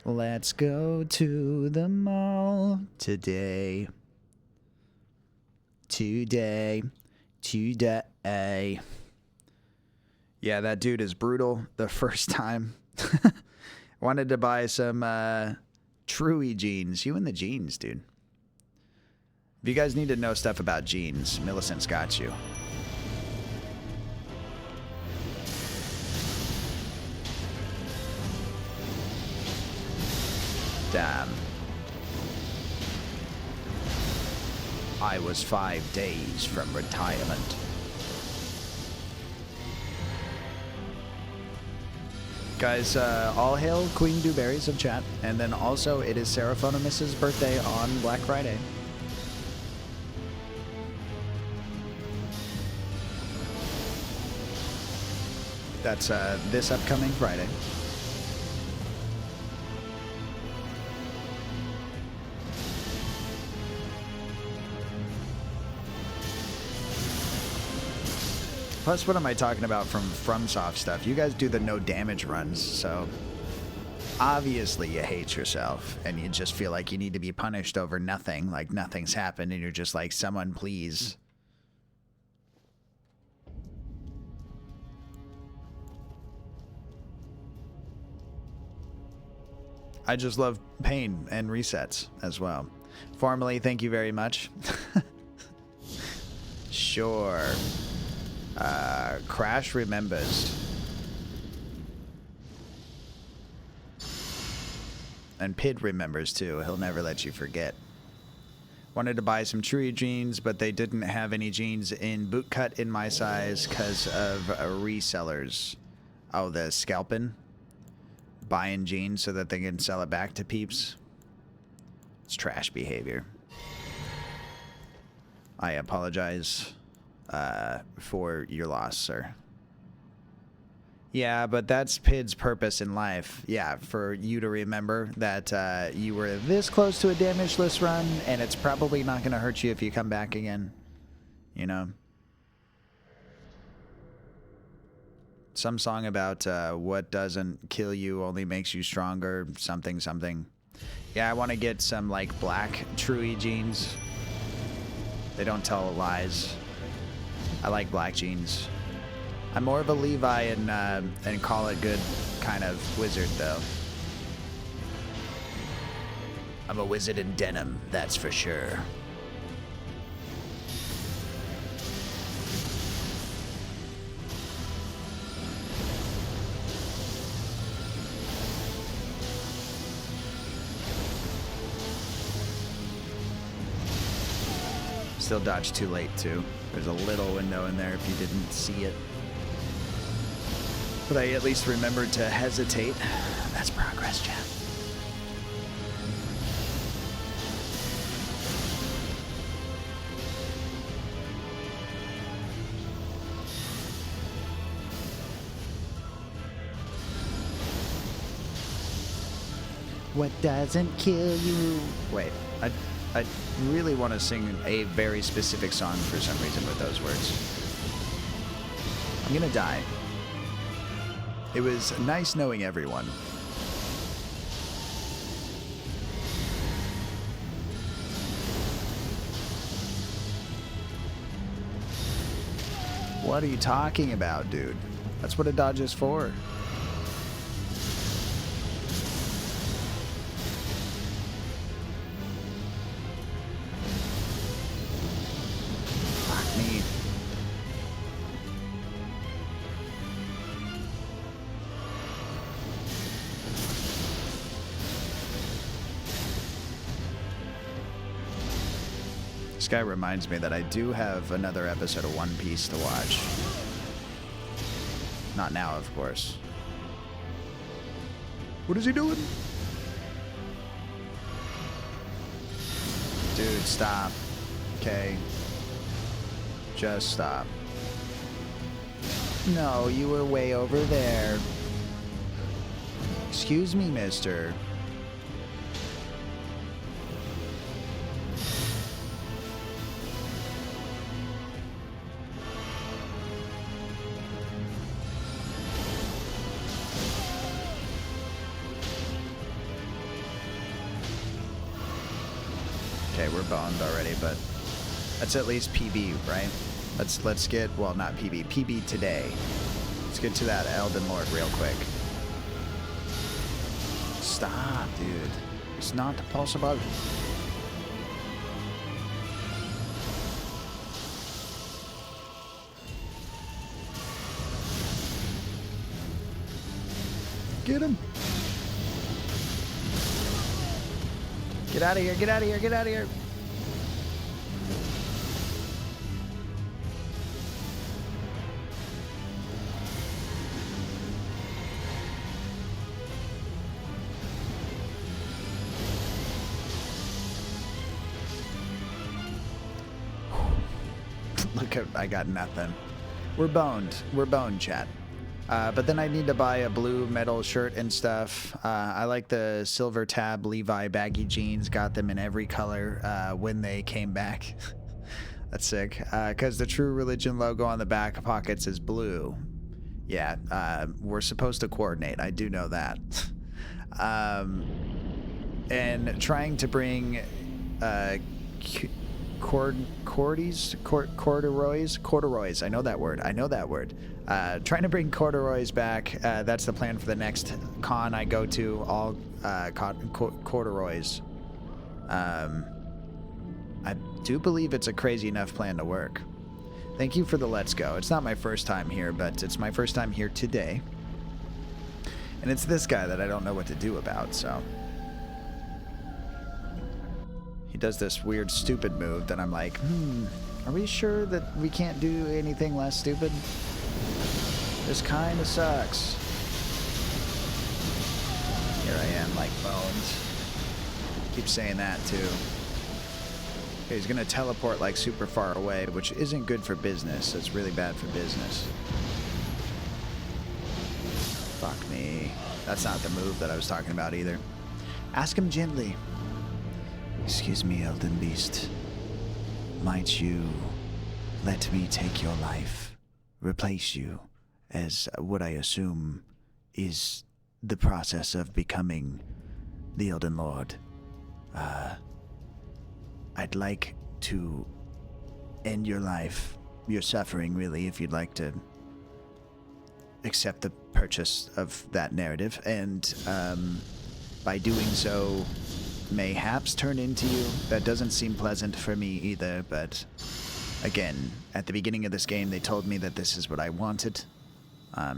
Let's go to the mall today. Today. Yeah, that dude is brutal the first time. Wanted to buy some Truey jeans. You and the jeans, dude. If you guys need to know stuff about jeans, Millicent's got you. Damn. I was 5 days from retirement. Guys, all hail Queen Dewberries of chat. And then also, it is Seraphonimus's birthday on Black Friday. That's this upcoming Friday. Plus, what am I talking about from FromSoft stuff? You guys do the no damage runs, so obviously you hate yourself and you just feel like you need to be punished over nothing, like nothing's happened, and you're just like, someone please. I just love pain and resets as well. Formally, thank you very much. Sure. Crash remembers. And Pid remembers too. He'll never let you forget. Wanted to buy some Truey jeans, but they didn't have any jeans in bootcut in my size because of resellers. Oh, the scalping? Buying jeans so that they can sell it back to peeps. It's trash behavior. I apologize for your loss, sir. Yeah, but that's Pid's purpose in life. Yeah, for you to remember that you were this close to a damageless run, and it's probably not going to hurt you if you come back again. You know? Some song about what doesn't kill you only makes you stronger, something, something. Yeah, I want to get some, like, black Truey jeans. They don't tell lies. I like black jeans. I'm more of a Levi and call it good kind of wizard, though. I'm a wizard in denim, that's for sure. Still dodged too late, too. There's a little window in there if you didn't see it. But I at least remembered to hesitate. That's progress, chat. What doesn't kill you? Wait, I really want to sing a very specific song for some reason with those words. I'm gonna die. It was nice knowing everyone. What are you talking about, dude? That's what a dodge is for. Fuck me. This guy reminds me that I do have another episode of One Piece to watch. Not now, of course. What is he doing? Dude, stop. Okay. Just stop. No, you were way over there. Excuse me, mister. Okay, we're boned already, but that's at least PB, right? Let's get, well, not PB, PB today. Let's get to that Elden Lord real quick. Stop, dude. It's not possible. Get him. Get out of here, get out of here, get out of here. Look at, I got nothing. We're boned. We're boned, chat. But then I need to buy a blue metal shirt and stuff. I like the silver tab Levi baggy jeans. Got them in every color when they came back. That's sick. Because the True Religion logo on the back pockets is blue. Yeah, we're supposed to coordinate. I do know that. And trying to bring corduroys. I know that word. Trying to bring corduroys back. That's the plan for the next con I go to. All corduroys. I do believe it's a crazy enough plan to work. Thank you for the let's go. It's not my first time here, but it's my first time here today. And it's this guy that I don't know what to do about, so. He does this weird stupid move that I'm like, are we sure that we can't do anything less stupid? This kind of sucks. Here I am, like bones. Keep saying that too. Okay, he's gonna teleport like super far away, which isn't good for business. It's really bad for business. Fuck me. That's not the move that I was talking about either. Ask him gently. Excuse me, Elden Beast. Might you let me take your life, replace you, as what I assume is the process of becoming the Elden Lord? I'd like to end your life, your suffering, really, if you'd like to accept the purchase of that narrative, and by doing so, mayhaps turn into you. That doesn't seem pleasant for me either, but again, at the beginning of this game, they told me that this is what I wanted,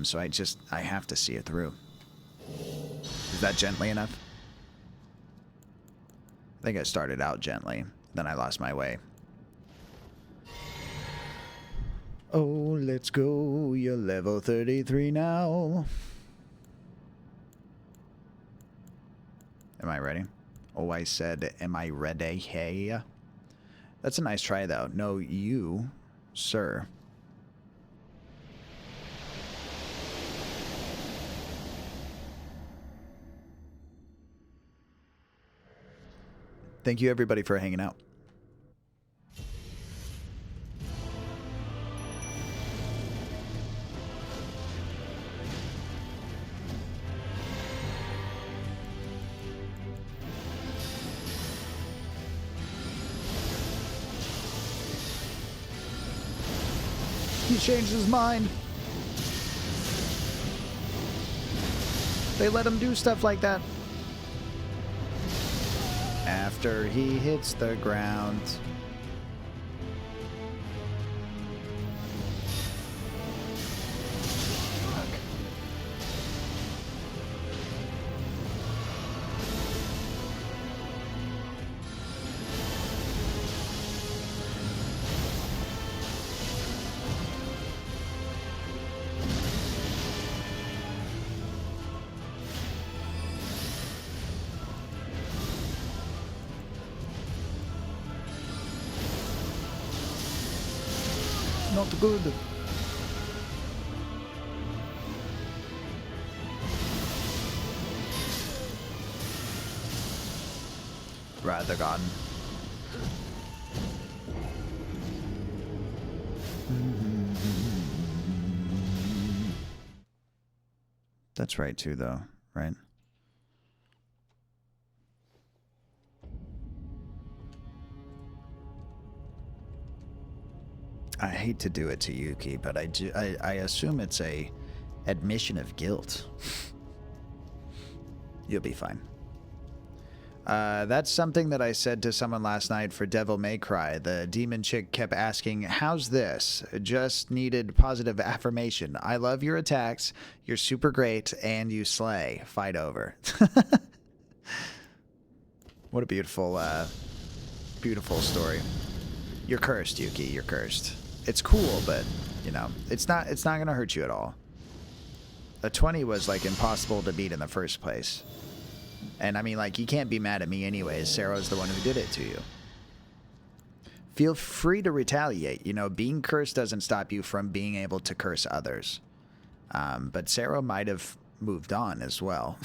so I have to see it through. Is that gently enough? I think I started out gently, then I lost my way. Oh, let's go. You're level 33 now. Am I ready? Oh, I said, am I ready? Hey. That's a nice try, though. No, you, sir. Thank you, everybody, for hanging out. He changed his mind. They let him do stuff like that. After he hits the ground. not good. Radagon. That's right too, though, right? I hate to do it to Yuki, but I assume it's a admission of guilt. You'll be fine. That's something that I said to someone last night for Devil May Cry. The demon chick kept asking, how's this? Just needed positive affirmation. I love your attacks. You're super great, and you slay. Fight over. What a beautiful, beautiful story. You're cursed, Yuki. You're cursed. It's cool, but, you know, it's not going to hurt you at all. A 20 was, like, impossible to beat in the first place. And, I mean, like, you can't be mad at me anyways. Sarah's the one who did it to you. Feel free to retaliate. You know, being cursed doesn't stop you from being able to curse others. But Sarah might have moved on as well.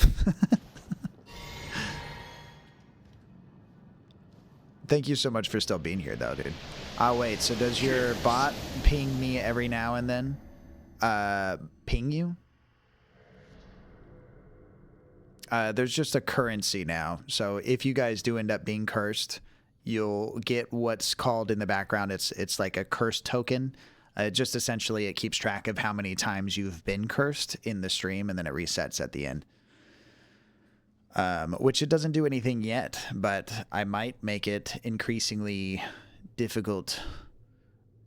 Thank you so much for still being here, though, dude. Oh, wait, so does your bot ping me every now and then? Ping you? There's just a currency now. So if you guys do end up being cursed, you'll get what's called in the background, it's like a curse token. Just essentially it keeps track of how many times you've been cursed in the stream, and then it resets at the end. Which it doesn't do anything yet, but I might make it increasingly difficult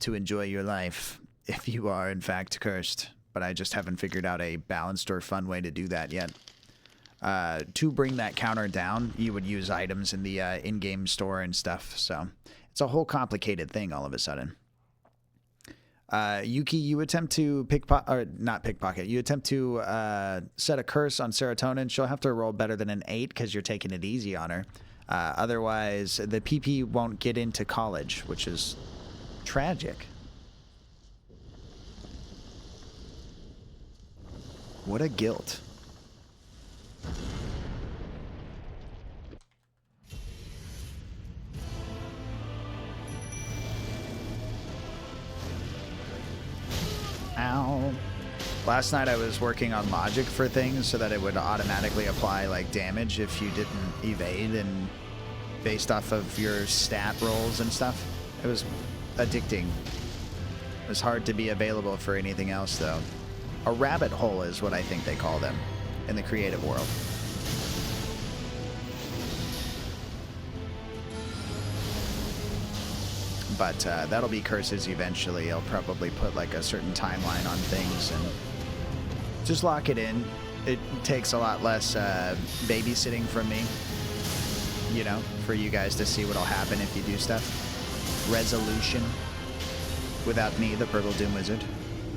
to enjoy your life if you are in fact cursed. But I just haven't figured out a balanced or fun way to do that yet. To bring that counter down, you would use items in the in-game store and stuff. So it's a whole complicated thing all of a sudden. Yuki, you attempt to pickpocket. You attempt to set a curse on Serotonin. She'll have to roll better than an 8 because you're taking it easy on her. Otherwise, the PP won't get into college, which is tragic. What a guilt. Ow. Last night I was working on logic for things so that it would automatically apply like damage if you didn't evade, and based off of your stat rolls and stuff. It was addicting. It was hard to be available for anything else though. A rabbit hole is what I think they call them in the creative world. But that'll be curses eventually. I'll probably put like a certain timeline on things and just lock it in. It takes a lot less babysitting from me, you know, for you guys to see what'll happen if you do stuff. Resolution without me, the Purple Doom Wizard.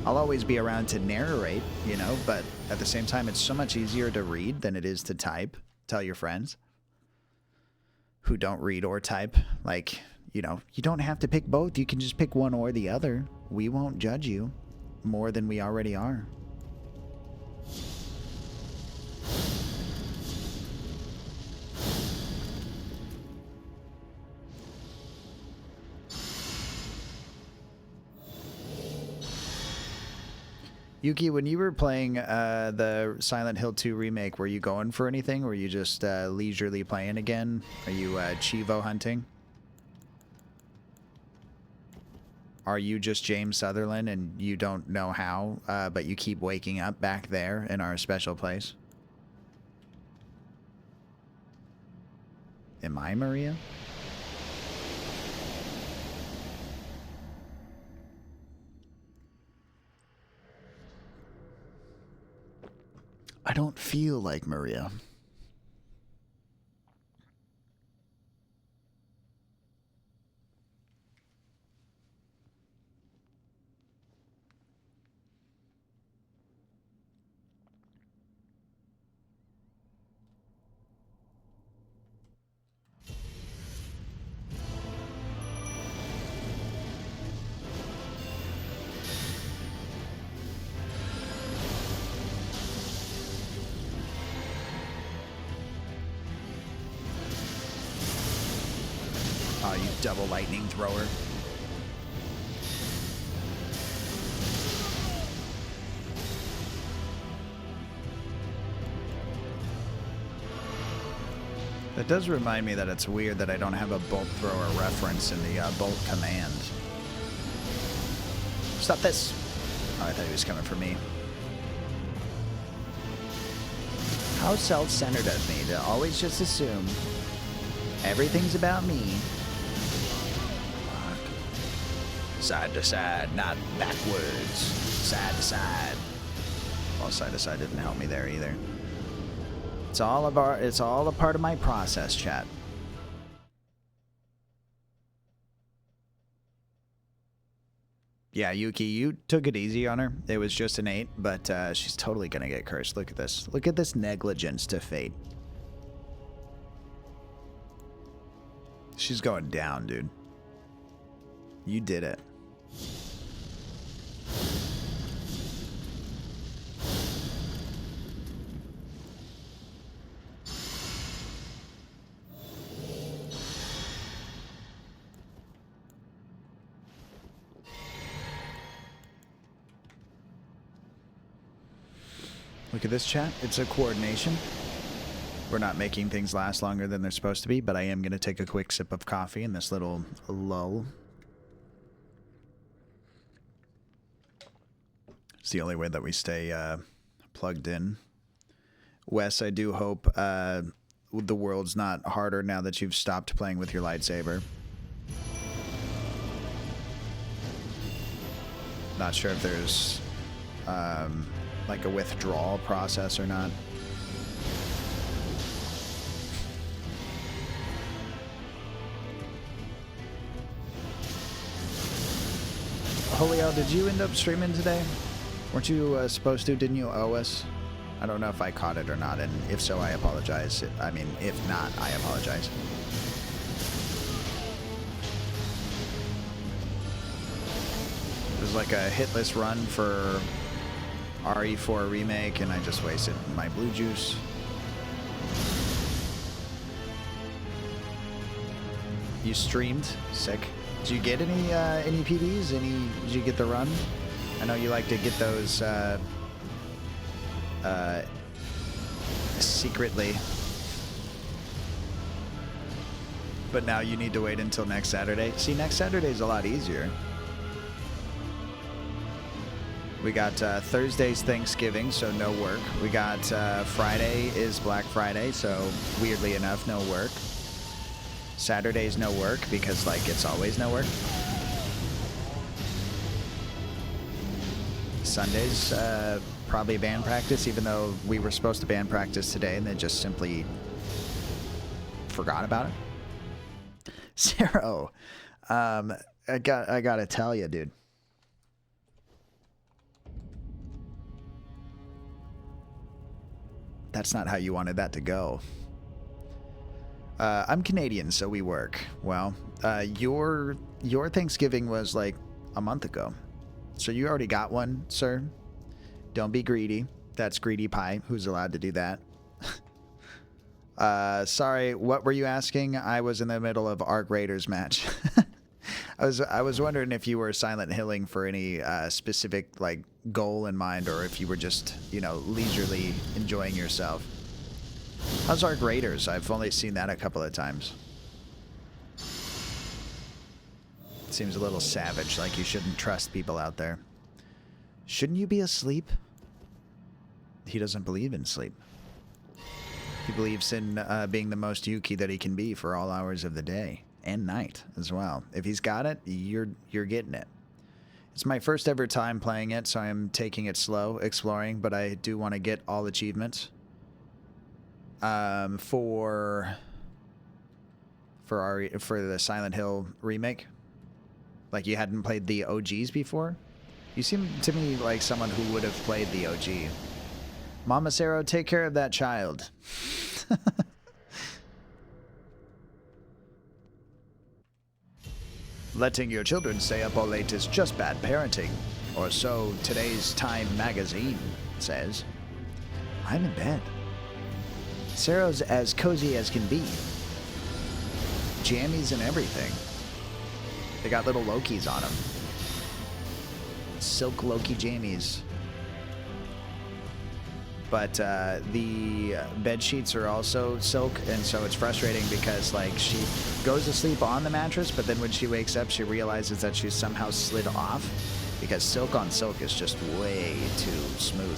I'll always be around to narrate, you know, but at the same time, it's so much easier to read than it is to type. Tell your friends who don't read or type, like, you know, you don't have to pick both. You can just pick one or the other. We won't judge you more than we already are. Yuki, when you were playing the Silent Hill 2 remake, were you going for anything? Or were you just leisurely playing again? Are you Chivo hunting? Are you just James Sutherland and you don't know how, but you keep waking up back there in our special place? Am I Maria? I don't feel like Maria. double lightning thrower. That does remind me that it's weird that I don't have a bolt thrower reference in the bolt command. Stop this! Oh, I thought he was coming for me. How self-centered of me to always just assume everything's about me. Fuck. Side to side, not backwards. Side to side. Well, side to side didn't help me there either. It's all a part of my process, chat. Yeah, Yuki, you took it easy on her. It was just an 8, but she's totally gonna get cursed. Look at this. Look at this negligence to fate. She's going down, dude. You did it. Look at this, chat. It's a coordination. We're not making things last longer than they're supposed to be, but I am going to take a quick sip of coffee in this little lull. It's the only way that we stay plugged in. Wes, I do hope the world's not harder now that you've stopped playing with your lightsaber. Not sure if there's like a withdrawal process or not. Julio, did you end up streaming today? Weren't you supposed to? Didn't you owe us? I don't know if I caught it or not, and if so, I apologize. I mean, if not, I apologize. It was like a hitless run for RE4 remake, and I just wasted my blue juice. You streamed? Sick. Did you get any PBs? Did you get the run? I know you like to get those secretly. But now you need to wait until next Saturday. See, next Saturday's a lot easier. We got Thursday's Thanksgiving, so no work. We got Friday is Black Friday, so weirdly enough, no work. Saturday's no work because, like, it's always no work. Sunday's probably band practice, even though we were supposed to band practice today, and they just simply forgot about it. Zero. I gotta tell you, dude. That's not how you wanted that to go. I'm Canadian, so we work. Well, your Thanksgiving was like a month ago. So you already got one, sir. Don't be greedy. That's Greedy Pie, who's allowed to do that. Sorry, what were you asking? I was in the middle of Arc Raiders match. I was wondering if you were Silent Hilling for any specific like goal in mind, or if you were just, you know, leisurely enjoying yourself. How's Arc Raiders? I've only seen that a couple of times. Seems a little savage, like you shouldn't trust people out there. Shouldn't you be asleep? He doesn't believe in sleep. He believes in being the most Yuki that he can be for all hours of the day and night as well. If he's got it, you're getting it. It's my first ever time playing it, so I'm taking it slow, exploring, but I do want to get all achievements. For the Silent Hill remake. Like you hadn't played the OGs before? You seem to me like someone who would have played the OG. Mama Cero, take care of that child. Letting your children stay up all late is just bad parenting. Or so today's Time magazine says. I'm in bed. Cero's as cozy as can be. Jammies and everything. They got little Lokis on them. Silk Loki jammies. But the bed sheets are also silk, and so it's frustrating because like she goes to sleep on the mattress, but then when she wakes up, she realizes that she's somehow slid off because silk on silk is just way too smooth.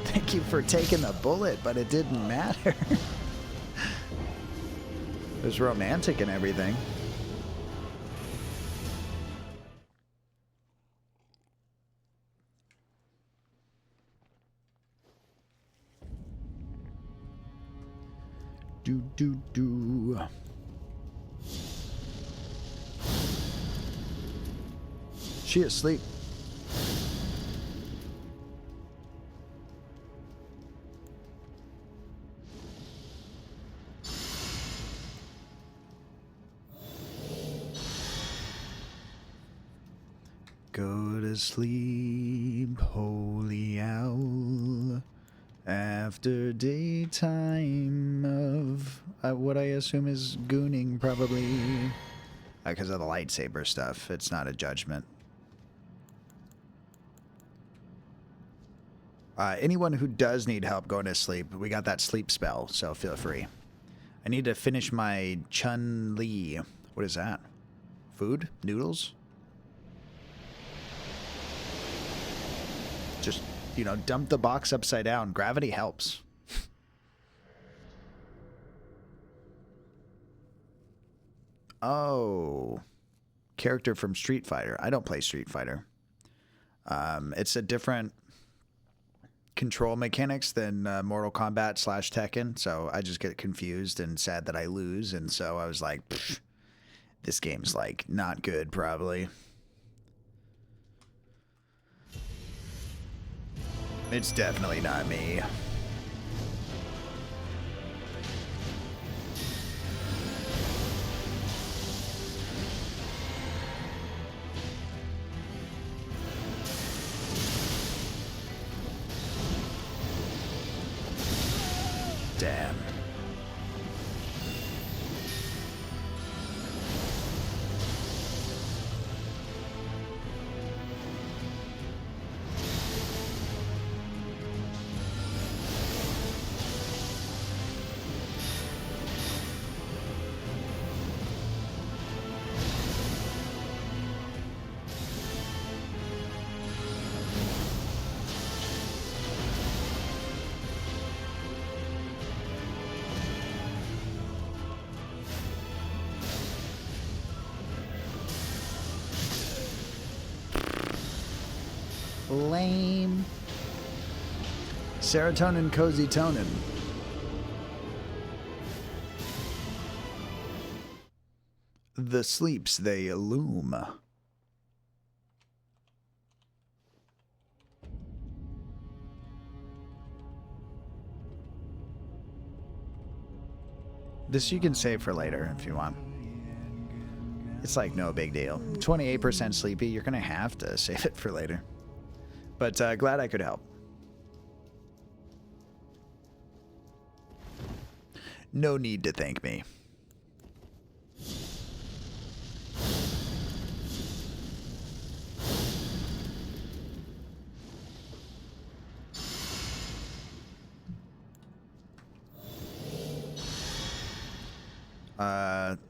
Thank you for taking the bullet, but it didn't matter. It was romantic and everything. Do. She asleep. Go to sleep, holy owl. After daytime of what I assume is gooning, probably because of the lightsaber stuff. It's not a judgment. Anyone who does need help going to sleep, we got that sleep spell, so feel free. I need to finish my Chun-Li. What is that? Food? Noodles? Just, you know, dump the box upside down. Gravity helps. Oh. Character from Street Fighter. I don't play Street Fighter. It's a different control mechanics than Mortal Kombat / Tekken, so I just get confused and sad that I lose, and so I was like, this game's like not good probably. It's definitely not me. Damn. Lame. Serotonin, cozy tonin. The sleeps they illume. This you can save for later if you want. It's like no big deal. 28% sleepy, you're gonna have to save it for later. But glad I could help. No need to thank me.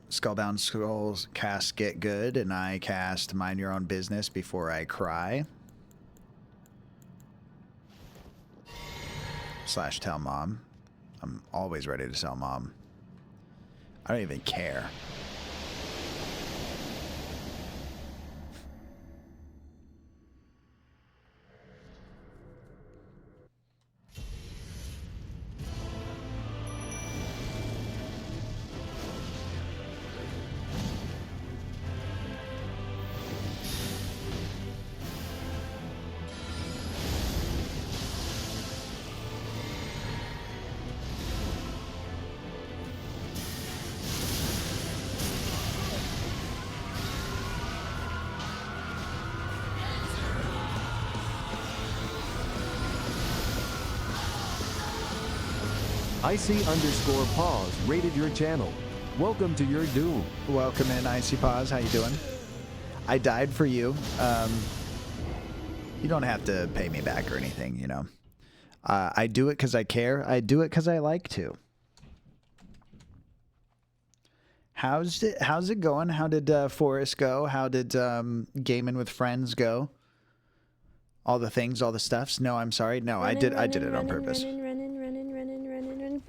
Skullbound Skulls cast Get Good, and I cast Mind Your Own Business Before I Cry. / tell mom. I'm always ready to tell mom. I don't even care. IC_pause rated your channel. Welcome to your doom. Welcome in, Icy Paws. How you doing? I died for you. You don't have to pay me back or anything, you know. I do it because I care. I do it because I like to. How's it going? How did Forrest go? How did gaming with friends go? All the things, all the stuffs. No, I'm sorry. No, I did it on purpose.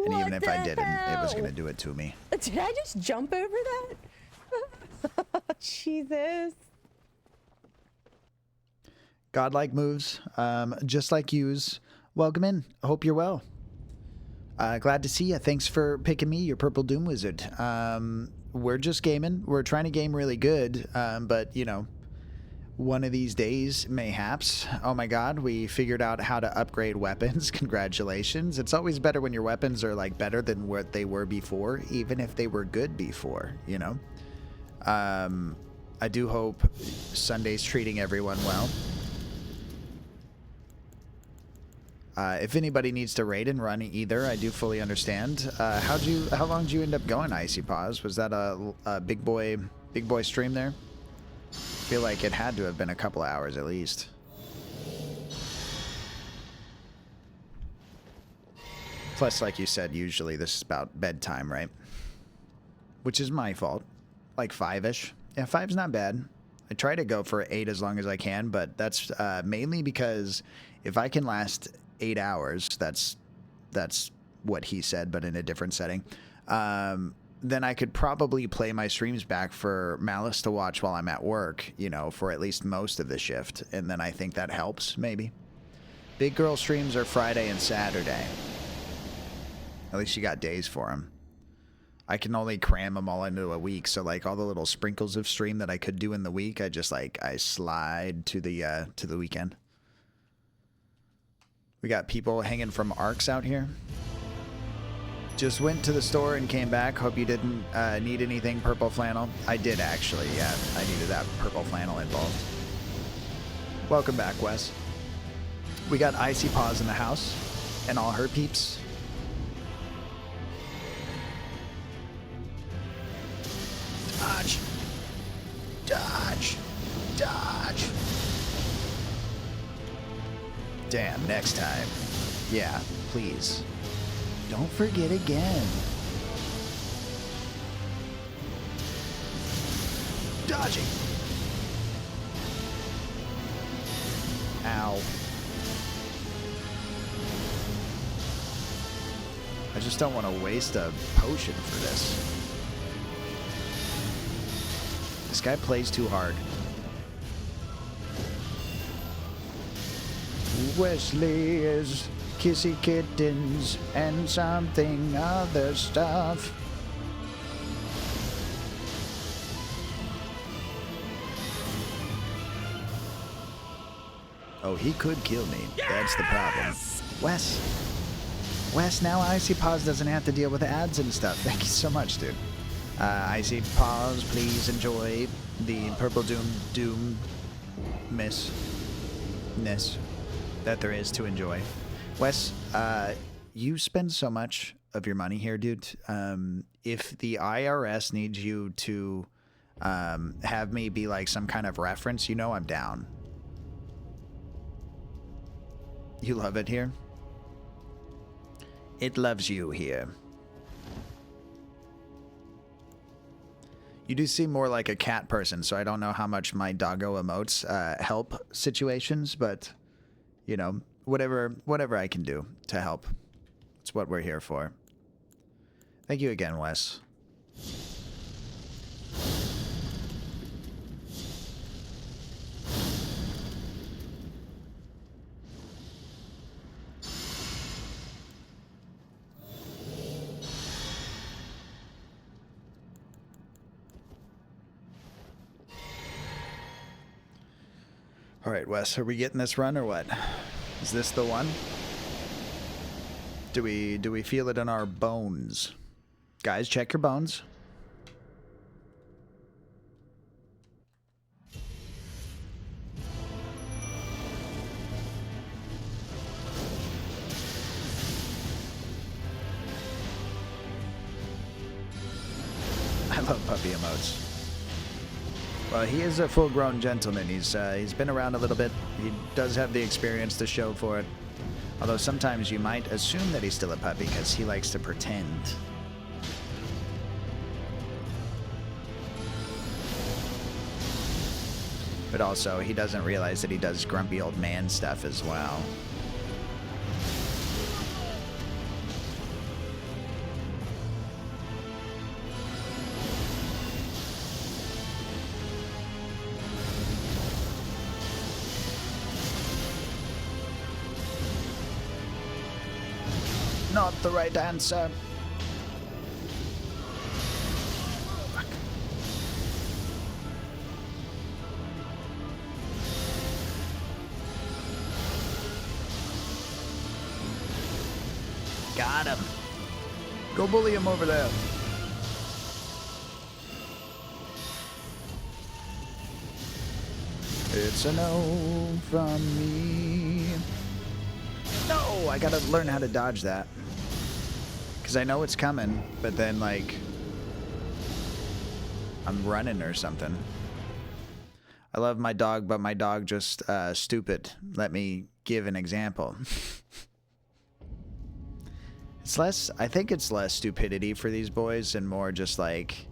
And even if I didn't, it was gonna do it to me. Did I just jump over that? Jesus. Godlike moves, just like yous. Welcome in. I hope you're well. Glad to see you. Thanks for picking me, your Purple Doom Wizard. We're just gaming. We're trying to game really good, but, you know, one of these days, mayhaps. Oh my god, we figured out how to upgrade weapons. Congratulations. It's always better when your weapons are, like, better than what they were before, even if they were good before, you know? I do hope Sunday's treating everyone well. If anybody needs to raid and run either, I do fully understand. How long did you end up going, Icy Paws? Was that a big boy stream there? I feel like it had to have been a couple of hours at least. Plus, like you said, usually this is about bedtime, right? Which is my fault. Like 5-ish. Yeah, 5's not bad. I try to go for 8 as long as I can, but that's mainly because if I can last 8 hours, that's what he said, but in a different setting, then I could probably play my streams back for Malice to watch while I'm at work, you know, for at least most of the shift, and then I think that helps, maybe. Big girl streams are Friday and Saturday. At least you got days for them. I can only cram them all into a week, so like all the little sprinkles of stream that I could do in the week, I just like I slide to the weekend. We got people hanging from arcs out here. Just went to the store and came back. Hope you didn't need anything purple flannel. I did actually, yeah. I needed that purple flannel involved. Welcome back, Wes. We got Icy Paws in the house and all her peeps. Dodge. Dodge. Dodge. Damn, next time. Yeah, please. Don't forget again. Dodging. Ow. I just don't want to waste a potion for this. This guy plays too hard. Wesley is kissy kittens and something other stuff. Oh, he could kill me. Yes! That's the problem. Wes, now Icy Paws doesn't have to deal with ads and stuff. Thank you so much, dude. Icy Paws, please enjoy the Purple Doom ness that there is to enjoy. Wes, you spend so much of your money here, dude. If the IRS needs you to have me be like some kind of reference, you know I'm down. You love it here? It loves you here. You do seem more like a cat person, so I don't know how much my doggo emotes help situations, but, you know, whatever I can do to help. It's what we're here for. Thank you again, Wes. All right, Wes, are we getting this run or what? Is this the one? Do we feel it in our bones? Guys, check your bones. love puppy emotes. Well, he is a full-grown gentleman. He's been around a little bit. He does have the experience to show for it. Although sometimes you might assume that he's still a puppy because he likes to pretend. But also, he doesn't realize that he does grumpy old man stuff as well. Not the right answer. Fuck. Got him. Go bully him over there. It's a no from me. No, I gotta learn how to dodge that. Because I know it's coming, but then, like, I'm running or something. I love my dog, but my dog just stupid. Let me give an example. It's less, I think it's less stupidity for these boys and more just like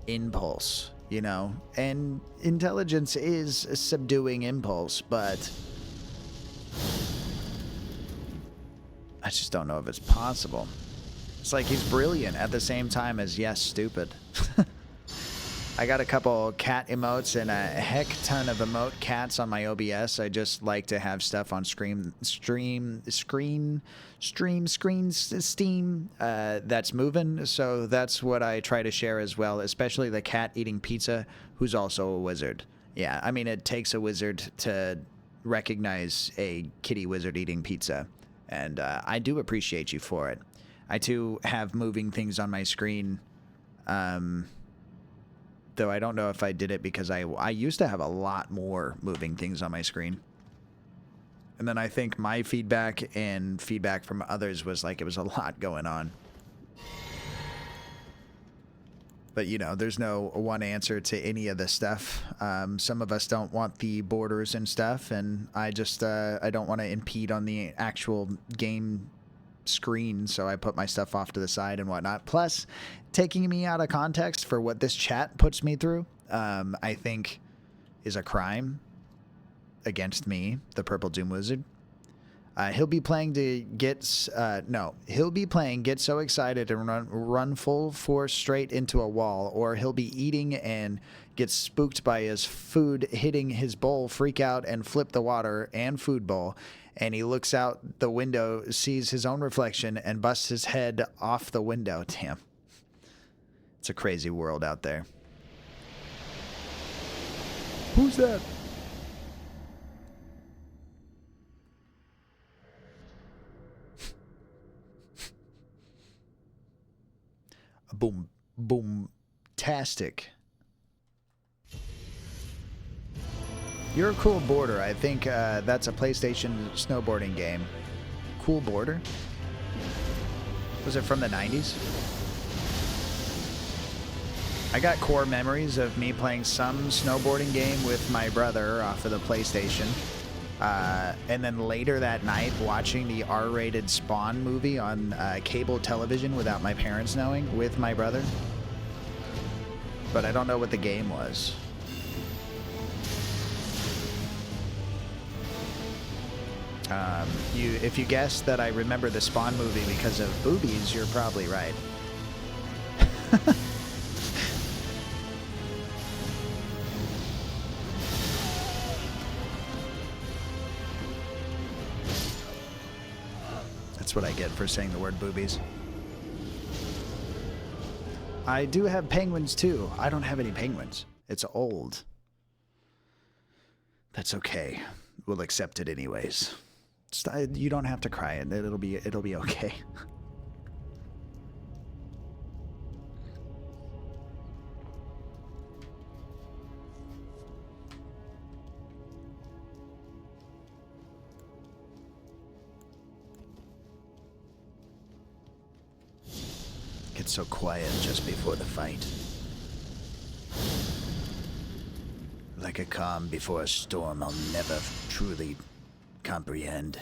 impulse, you know? And intelligence is a subduing impulse, but I just don't know if it's possible. It's like he's brilliant at the same time as, yes, stupid. I got a couple cat emotes and a heck ton of emote cats on my OBS. I just like to have stuff on Steam that's moving. So that's what I try to share as well, especially the cat eating pizza, who's also a wizard. Yeah, I mean, it takes a wizard to recognize a kitty wizard eating pizza. And I do appreciate you for it. I too have moving things on my screen. Though I don't know if I did it because I used to have a lot more moving things on my screen. And then I think my feedback and feedback from others was like it was a lot going on. But, you know, there's no one answer to any of this stuff. Some of us don't want the borders and stuff, and I just I don't want to impede on the actual game screen, so I put my stuff off to the side and whatnot. Plus, taking me out of context for what this chat puts me through, I think is a crime against me, the Purple Doom Wizard. He'll be playing to get he'll be playing get so excited and run full force straight into a wall, or he'll be eating and get spooked by his food hitting his bowl, freak out and flip the water and food bowl. And he looks out the window, sees his own reflection, and busts his head off the window. Damn. It's a crazy world out there. Who's that? Boom. Boom-tastic. You're a cool boarder. I think that's a PlayStation snowboarding game. Cool boarder? Was it from the 90s? I got core memories of me playing some snowboarding game with my brother off of the PlayStation. And then later that night watching the R-rated Spawn movie on cable television without my parents knowing with my brother. But I don't know what the game was. If you guess that I remember the Spawn movie because of boobies, you're probably right. That's what I get for saying the word boobies. I do have penguins too. I don't have any penguins. It's old. That's okay. We'll accept it anyways. You don't have to cry. It'll be okay. Gets so quiet just before the fight. Like a calm before a storm I'll never truly comprehend.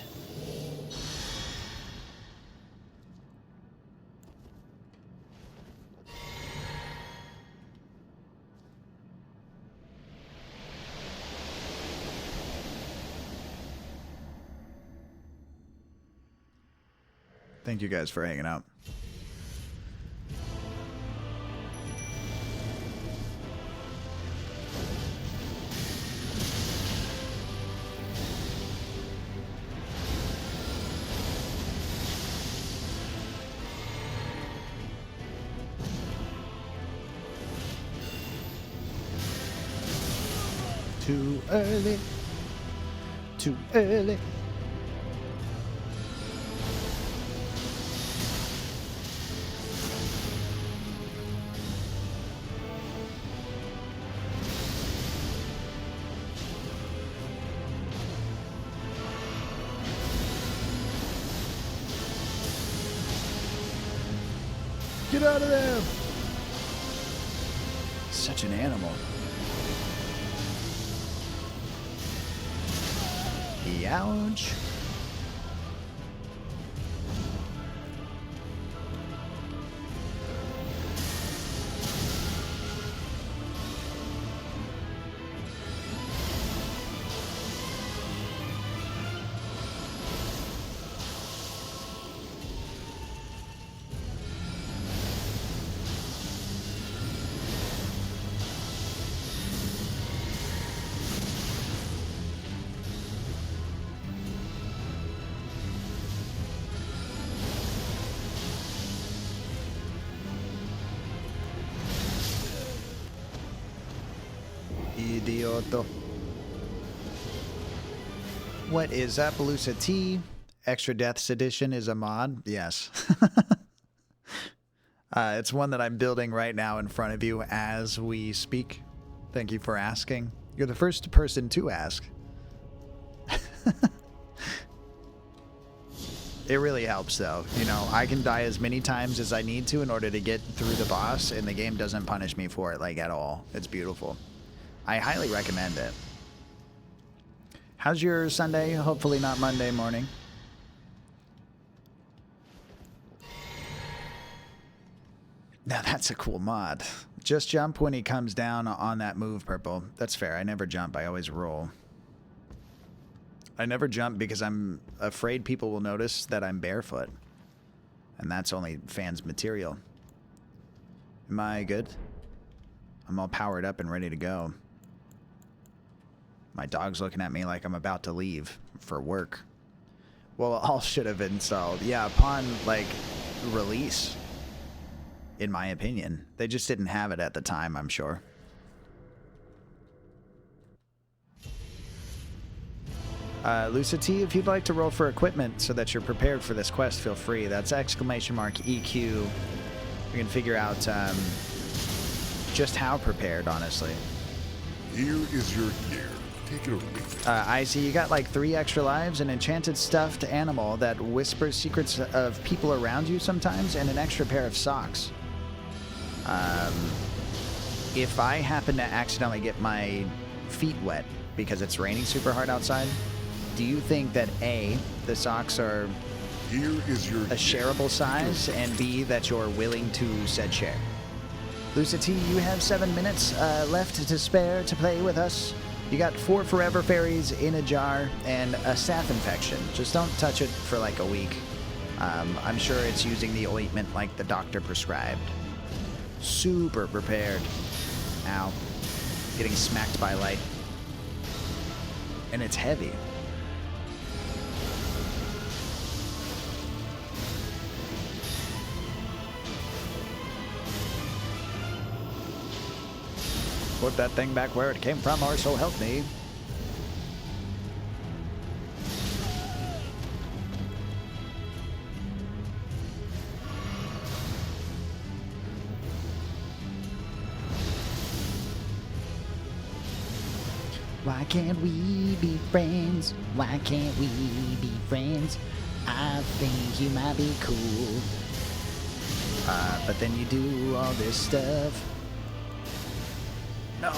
Thank you guys for hanging out. Too early. Too early. Get out of there! Such an animal. Ouch. Idioto. What is Appaloosa T? Extra Deaths Edition is a mod? Yes. It's one that I'm building right now in front of you as we speak. Thank you for asking. You're the first person to ask. It really helps though. You know, I can die as many times as I need to in order to get through the boss, and the game doesn't punish me for it, like, at all. It's beautiful. I highly recommend it. How's your Sunday? Hopefully not Monday morning. Now that's a cool mod. Just jump when he comes down on that move, Purple. That's fair. I never jump. I always roll. I never jump because I'm afraid people will notice that I'm barefoot. And that's only fans material. Am I good? I'm all powered up and ready to go. My dog's looking at me like I'm about to leave for work. Well, all should have installed. Yeah, upon, like, release, in my opinion. They just didn't have it at the time, I'm sure. Lucid T, if you'd like to roll for equipment so that you're prepared for this quest, feel free. That's !EQ. We can figure out just how prepared, honestly. Here is your gear. Take it or leave it. I see you got like 3 extra lives, an enchanted stuffed animal that whispers secrets of people around you sometimes, and an extra pair of socks. If I happen to accidentally get my feet wet because it's raining super hard outside, do you think that A, the socks are Here is your a shareable size, and B, that you're willing to said share? Lucid T, you have 7 minutes left to spare to play with us. You got 4 forever fairies in a jar and a staph infection. Just don't touch it for like a week. I'm sure it's using the ointment like the doctor prescribed. Super prepared. Ow. Getting smacked by light. And it's heavy. Put that thing back where it came from, or so help me. Why can't we be friends? Why can't we be friends? I think you might be cool. But then you do all this stuff. No.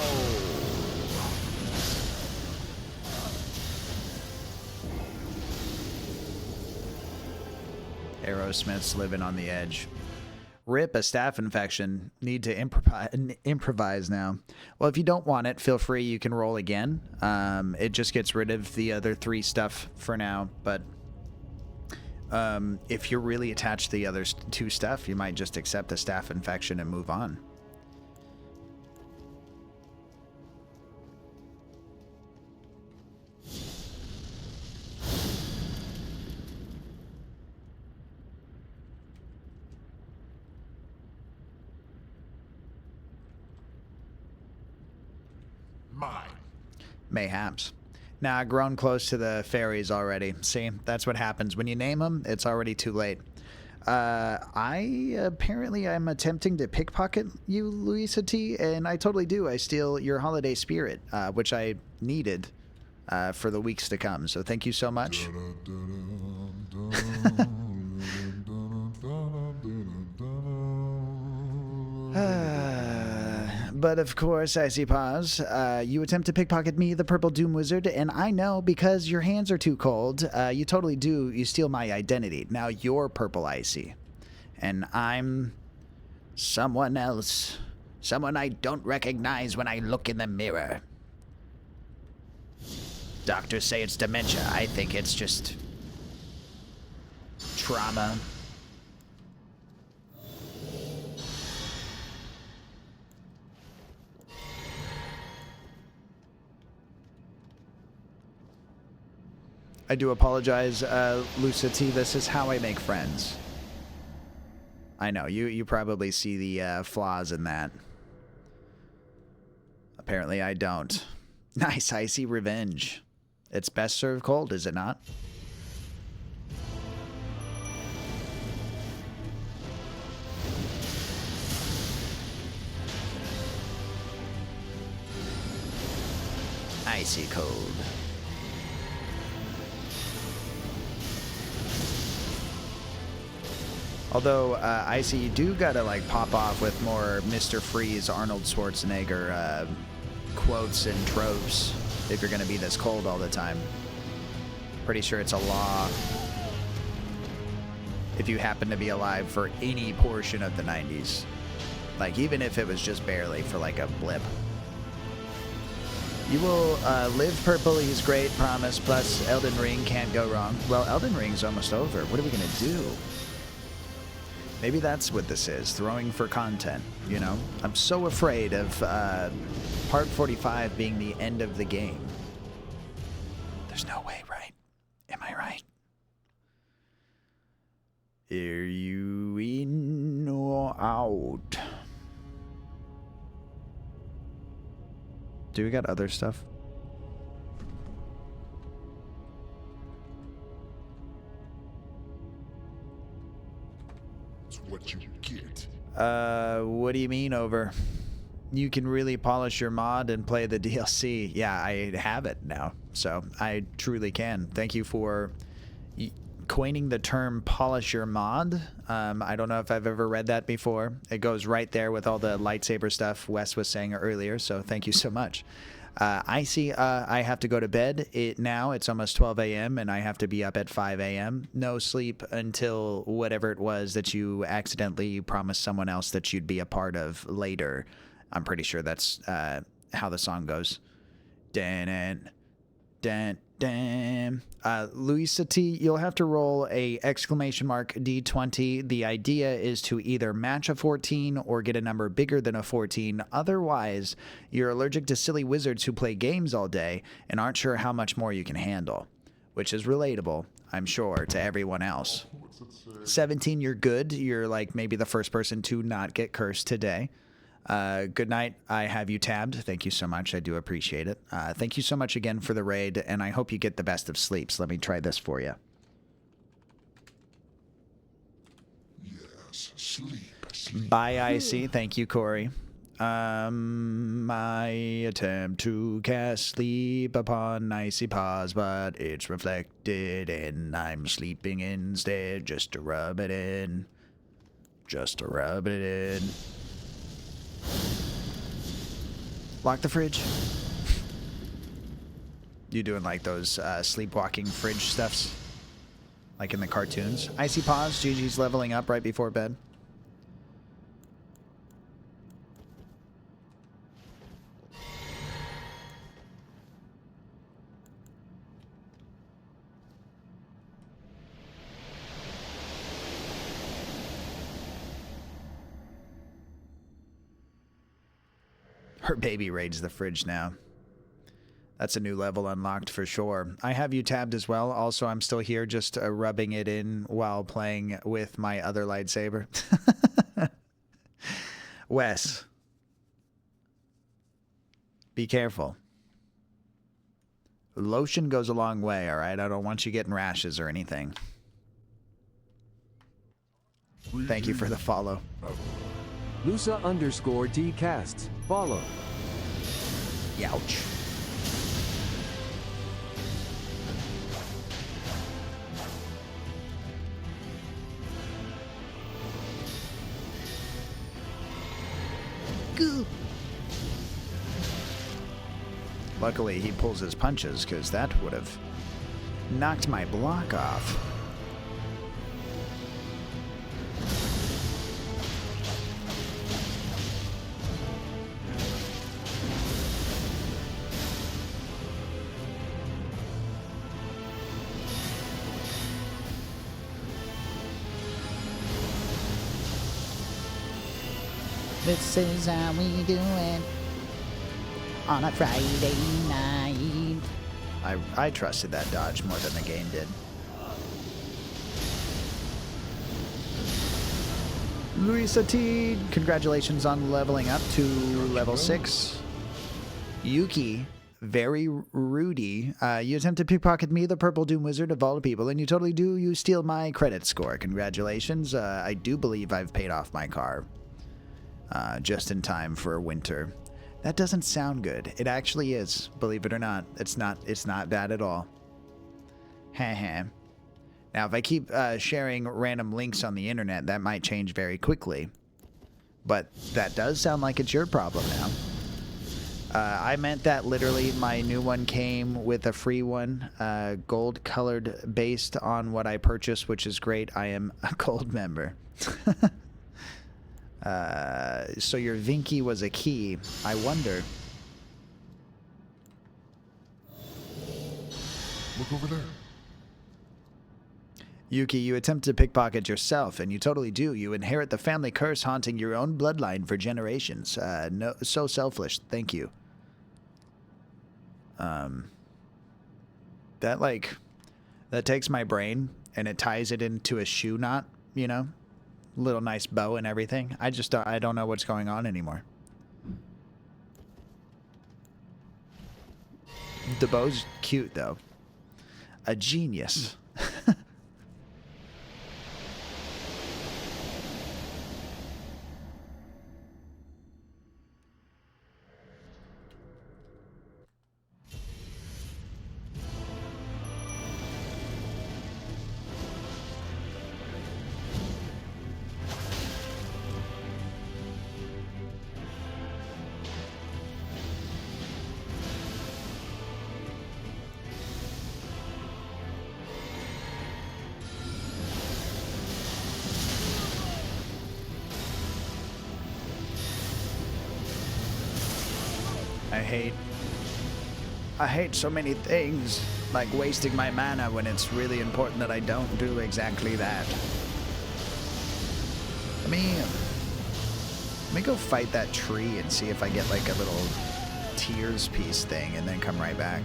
arrowsmiths living on the edge. Rip a staff infection. Need to improvise now. Well, if you don't want it, feel free. You can roll again. It just gets rid of the other 3 stuff for now. But if you're really attached to the other 2 stuff, you might just accept the staff infection and move on. Mine. Mayhaps. Nah, grown close to the fairies already. See, that's what happens. When you name them, it's already too late. I'm attempting to pickpocket you, Louisa T, and I totally do. I steal your holiday spirit, which I needed for the weeks to come. So thank you so much. But of course, Icy Paws, you attempt to pickpocket me, the Purple Doom Wizard, and I know because your hands are too cold, you totally do. You steal my identity. Now you're Purple Icy, and I'm someone else. Someone I don't recognize when I look in the mirror. Doctors say it's dementia. I think it's just trauma. I do apologize, Lucia T. This is how I make friends. I know, you probably see the flaws in that. Apparently I don't. Nice, icy revenge. It's best served cold, is it not? Icy cold. Although, Icy, you do gotta, like, pop off with more Mr. Freeze, Arnold Schwarzenegger quotes and tropes if you're gonna be this cold all the time. Pretty sure it's a law if you happen to be alive for any portion of the 90s. Like, even if it was just barely for, like, a blip. You will live purple, he's great, promise, plus Elden Ring can't go wrong. Well, Elden Ring's almost over. What are we gonna do? Maybe that's what this is, throwing for content, you know? I'm so afraid of part 45 being the end of the game. There's no way, right? Am I right? Are you in or out? Do we got other stuff? What you get. What do you mean over? You can really polish your mod and play the DLC. Yeah, I have it now, so I truly can. Thank you for coining the term polish your mod. I don't know if I've ever read that before. It goes right there with all the lightsaber stuff Wes was saying earlier, so thank you so much. I see I have to go to bed. Now it's almost 12 a.m. and I have to be up at 5 a.m. No sleep until whatever it was that you accidentally promised someone else that you'd be a part of later. I'm pretty sure that's how the song goes. Dan, dan, dan. Louisa T, you'll have to roll a exclamation mark D20. The idea is to either match a 14 or get a number bigger than a 14. Otherwise, you're allergic to silly wizards who play games all day and aren't sure how much more you can handle, which is relatable, I'm sure, to everyone else. 17, you're good. You're like maybe the first person to not get cursed today. Good night. I have you tabbed. Thank you so much. I do appreciate it. Thank you so much again for the raid, and I hope you get the best of sleeps. Let me try this for you. Yes, sleep. Bye, Icy. Thank you, Corey. My attempt to cast sleep upon Icy Paws, but it's reflected and I'm sleeping instead just to rub it in. Just to rub it in. Lock the fridge. You doing like those sleepwalking fridge stuffs? like in the cartoons. Icy Paws, GG's leveling up right before bed. Her baby raids the fridge now. That's a new level unlocked for sure. I have you tabbed as well. Also, I'm still here just rubbing it in while playing with my other lightsaber. Wes. Be careful. Lotion goes a long way, alright? I don't want you getting rashes or anything. Thank you for the follow. Lusa_T casts. Follow. Youch. Goo. Luckily, he pulls his punches, because that would have knocked my block off. This is how we do it on a Friday night. I trusted that dodge more than the game did. Luisa T, congratulations on leveling up to level 6. Yuki, very Rudy, you attempt to pickpocket me, the Purple Doom Wizard of all the people, and you totally do. You steal my credit score. Congratulations. I do believe I've paid off my car. Just in time for winter. That doesn't sound good. It actually is, believe it or not. It's not bad at all. Heh. Now, if I keep sharing random links on the internet, that might change very quickly. But that does sound like it's your problem now. I meant that literally my new one came with a free one, gold colored based on what I purchased, which is great. I am a gold member. So your Vinky was a key. I wonder. Look over there. Yuki, you attempt to pickpocket yourself, and you totally do. You inherit the family curse haunting your own bloodline for generations. No, so selfish. Thank you. That takes my brain and it ties it into a shoe knot, you know? Little nice bow and everything. I don't know what's going on anymore. The bow's cute though. A genius. I hate so many things, like wasting my mana when it's really important that I don't do exactly that. Let me go fight that tree and see if I get like a little tears piece thing and then come right back.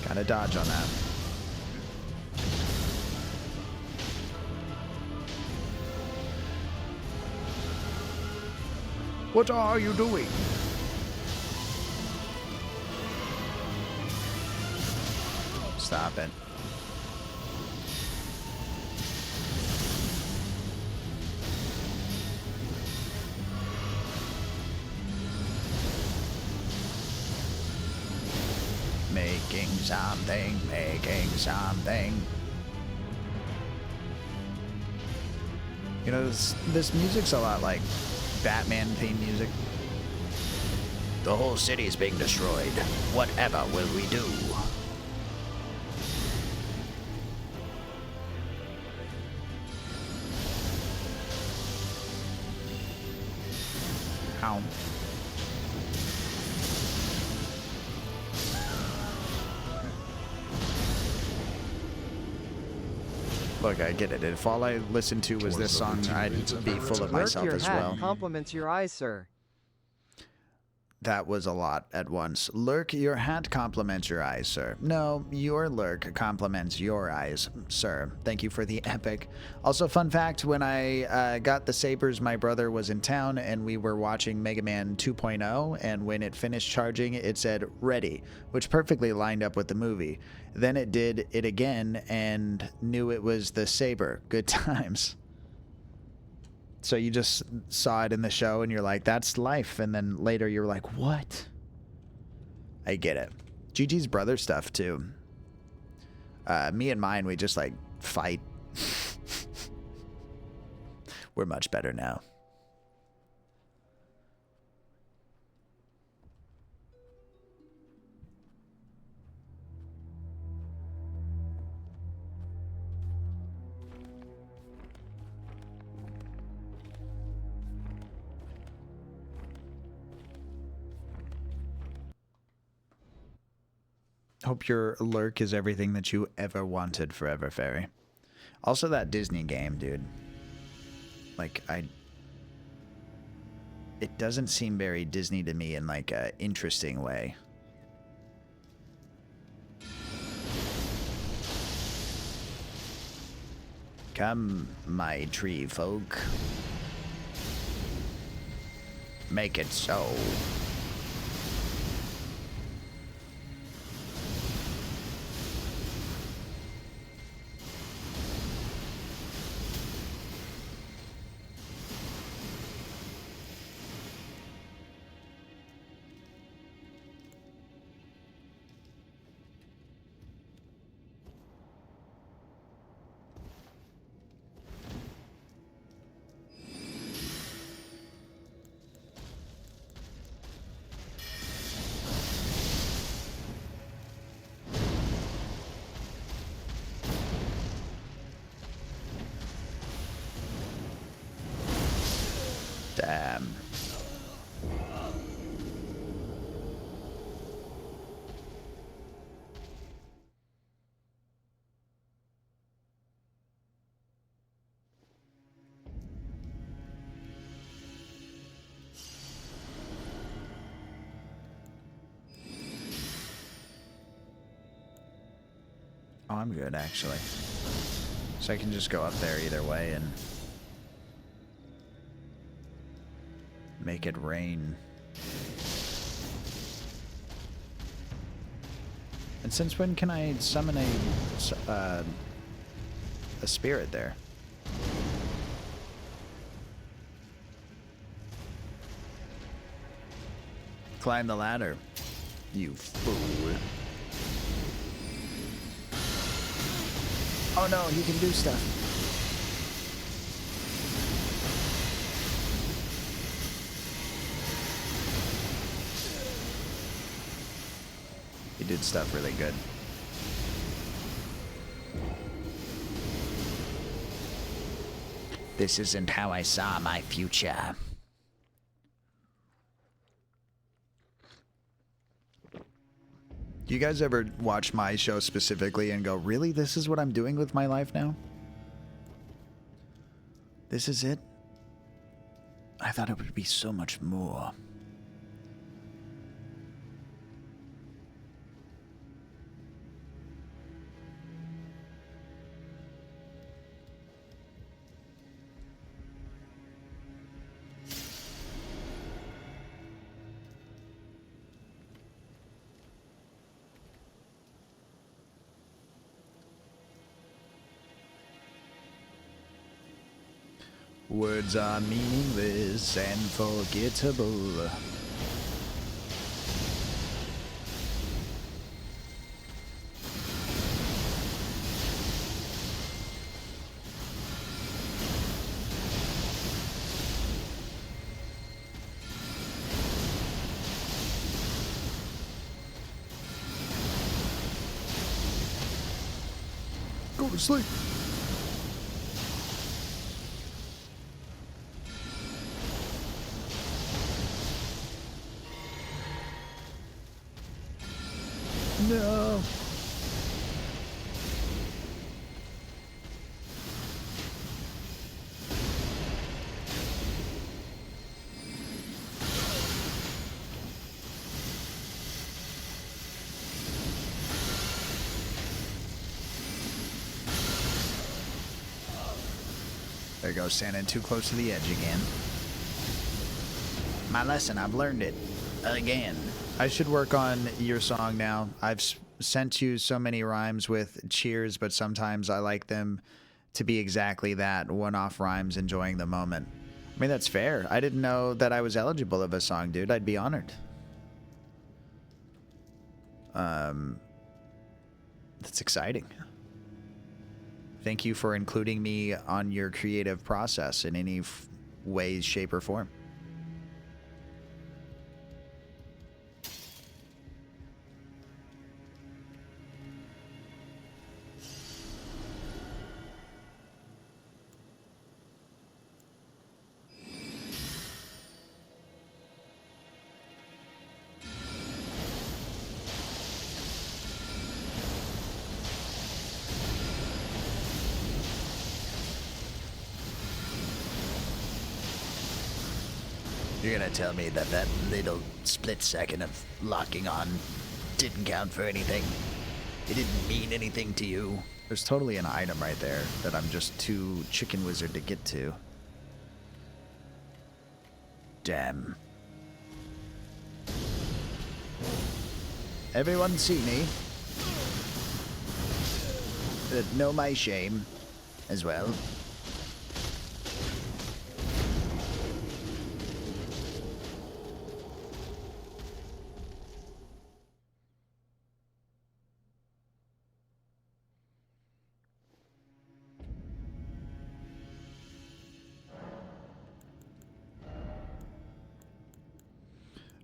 Gotta dodge on that. What are you doing? Stop it. Making something, making something. You know, this music's a lot like Batman theme music. The whole city is being destroyed. Whatever will we do? How? Look, I get it. If all I listened to was this song, I'd be full of myself as well. Compliments your eyes, sir. That was a lot at once. Lurk, your hat compliments your eyes, sir. No, your lurk compliments your eyes, sir. Thank you for the epic. Also, fun fact, when I got the sabers, my brother was in town and we were watching Mega Man 2.0, and when it finished charging, it said ready, which perfectly lined up with the movie. Then it did it again and knew it was the saber. Good times. So you just saw it in the show and you're like, that's life. And then later you're like, what? I get it. Gigi's brother stuff too. Me and mine, we just like fight. We're much better now. Hope your lurk is everything that you ever wanted, Forever Fairy. Also that Disney game, dude. Like, it doesn't seem very Disney to me in like a interesting way. Come, my tree folk. Make it so. Damn. Oh, I'm good, actually. So I can just go up there either way and make it rain. And since when can I summon a spirit there? Climb the ladder, you fool. Oh no, you can do stuff. He did stuff really good. This isn't how I saw my future. Do you guys ever watch my show specifically and go, really? This is what I'm doing with my life now? This is it? I thought it would be so much more. Words are meaningless and forgettable. Go to sleep. No. There goes standing too close to the edge again. My lesson, I've learned it. Again. I should work on your song now. I've sent you so many rhymes with cheers, but sometimes I like them to be exactly that, one-off rhymes, enjoying the moment. I mean, that's fair. I didn't know that I was eligible of a song, dude. I'd be honored. That's exciting. Thank you for including me on your creative process in any way, shape, or form. You're gonna tell me that that little split second of locking on didn't count for anything? It didn't mean anything to you? There's totally an item right there that I'm just too chicken wizard to get to. Damn. Everyone see me? Know my shame as well.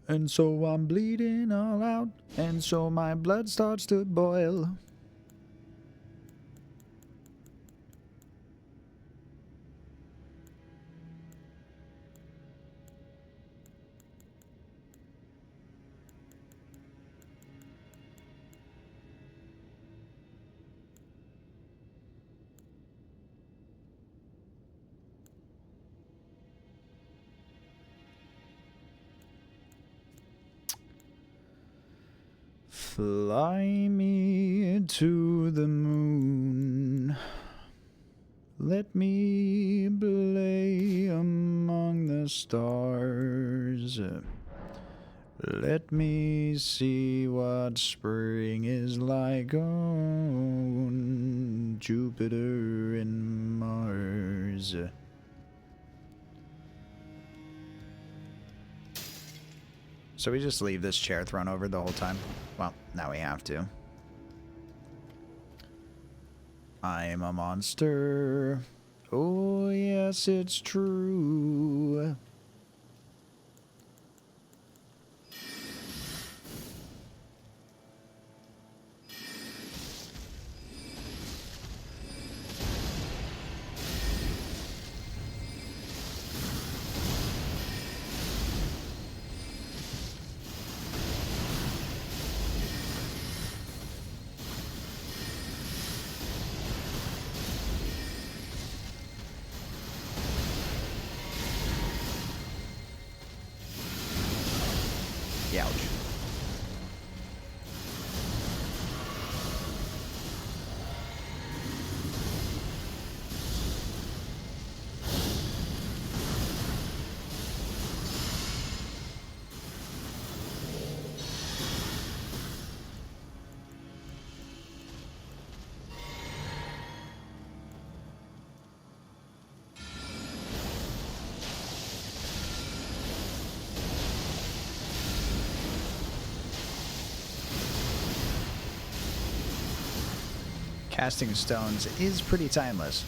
And so I'm bleeding all out, and so my blood starts to boil. Fly me to the moon. Let me play among the stars. Let me see what spring is like on Jupiter and Mars. So we just leave this chair thrown over the whole time? Well, now we have to. I'm a monster. Oh, yes, it's true. Ouch. Casting stones is pretty timeless.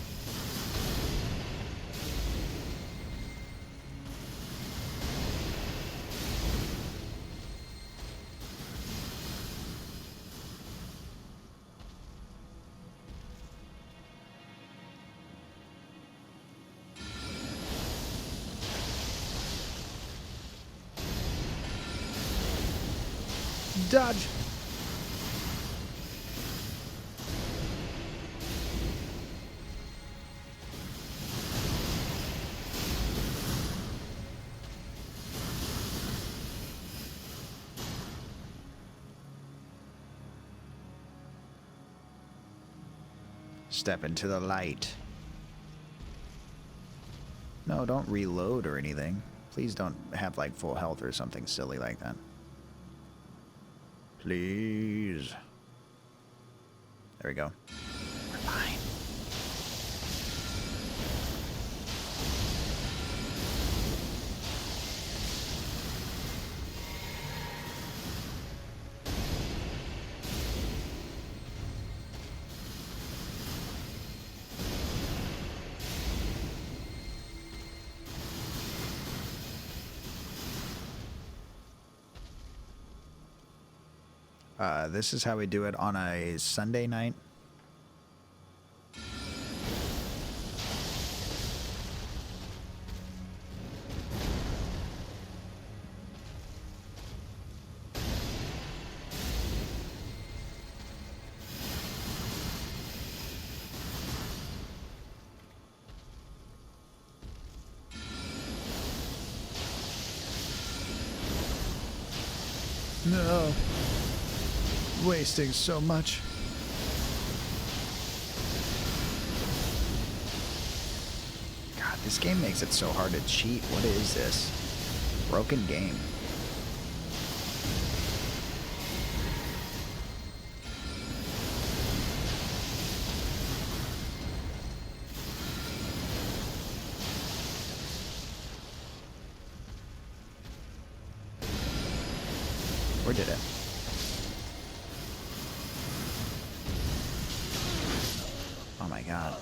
Dodge! Step into the light. No, don't reload or anything. Please don't have like full health or something silly like that. Please. There we go. We're fine. This is how we do it on a Sunday night. No. Wasting so much. God, this game makes it so hard to cheat. What is this? Broken game. Where did it? Oh my god.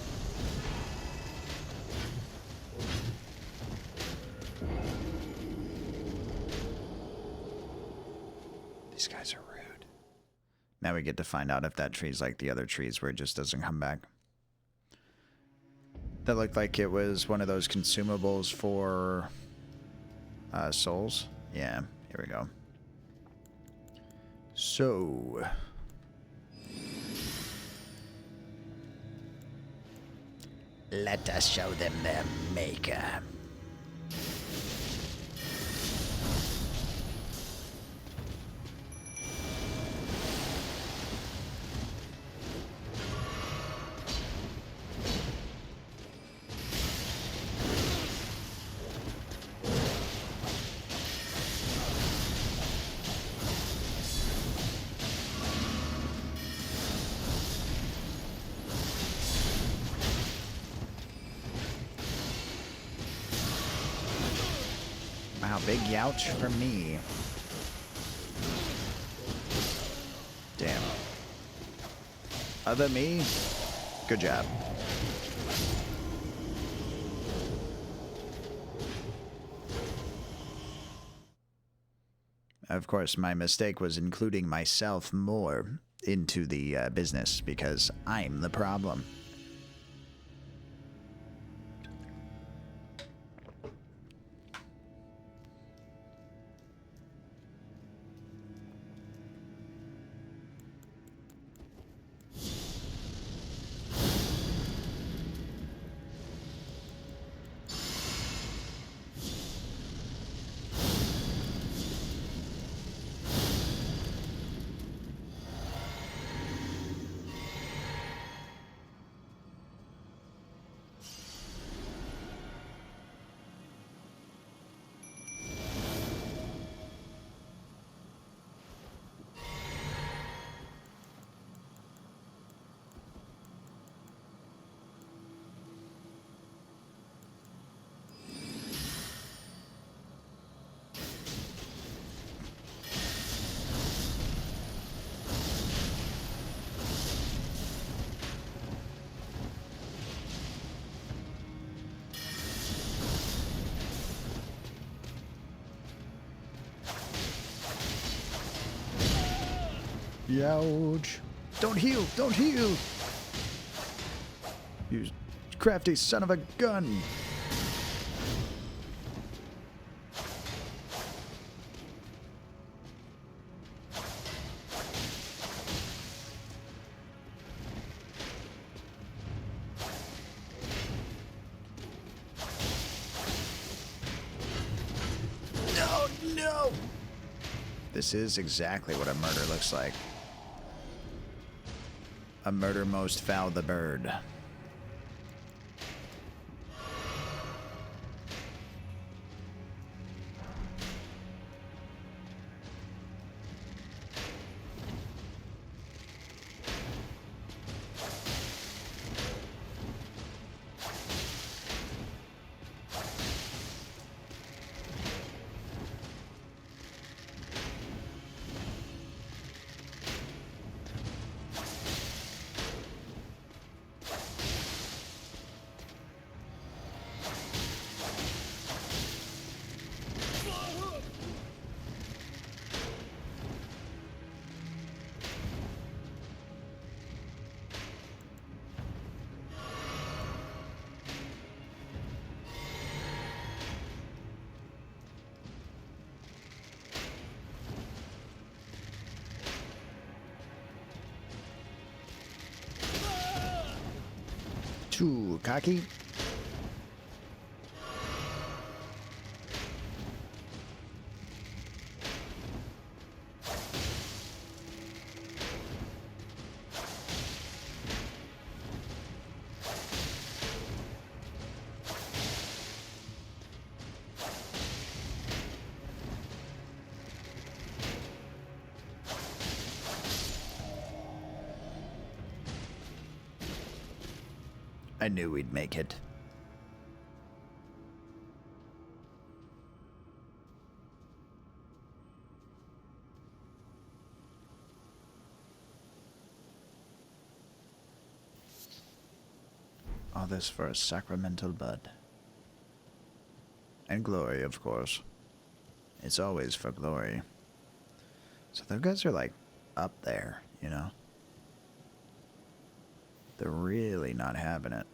These guys are rude. Now we get to find out if that tree's like the other trees where it just doesn't come back. That looked like it was one of those consumables for souls. Yeah, here we go. So... let us show them their maker. Wow, big youch for me. Damn. Other me, good job. Of course, my mistake was including myself more into the business because I'm the problem. Youch. Don't heal! Don't heal! You crafty son of a gun! No! This is exactly what a murder looks like. A murder most foul the bird. Too cocky. I knew we'd make it. All this for a sacramental bud. And glory, of course. It's always for glory. So those guys are like up there, you know? They're really not having it.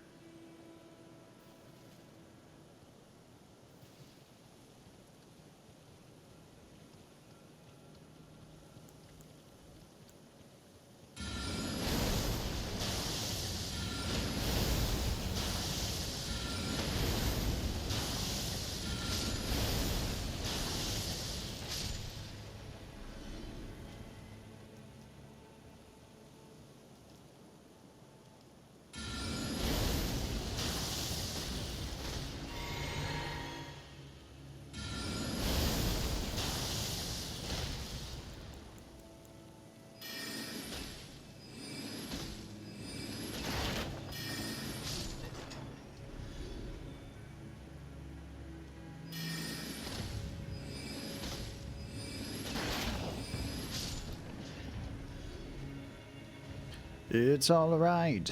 It's all right.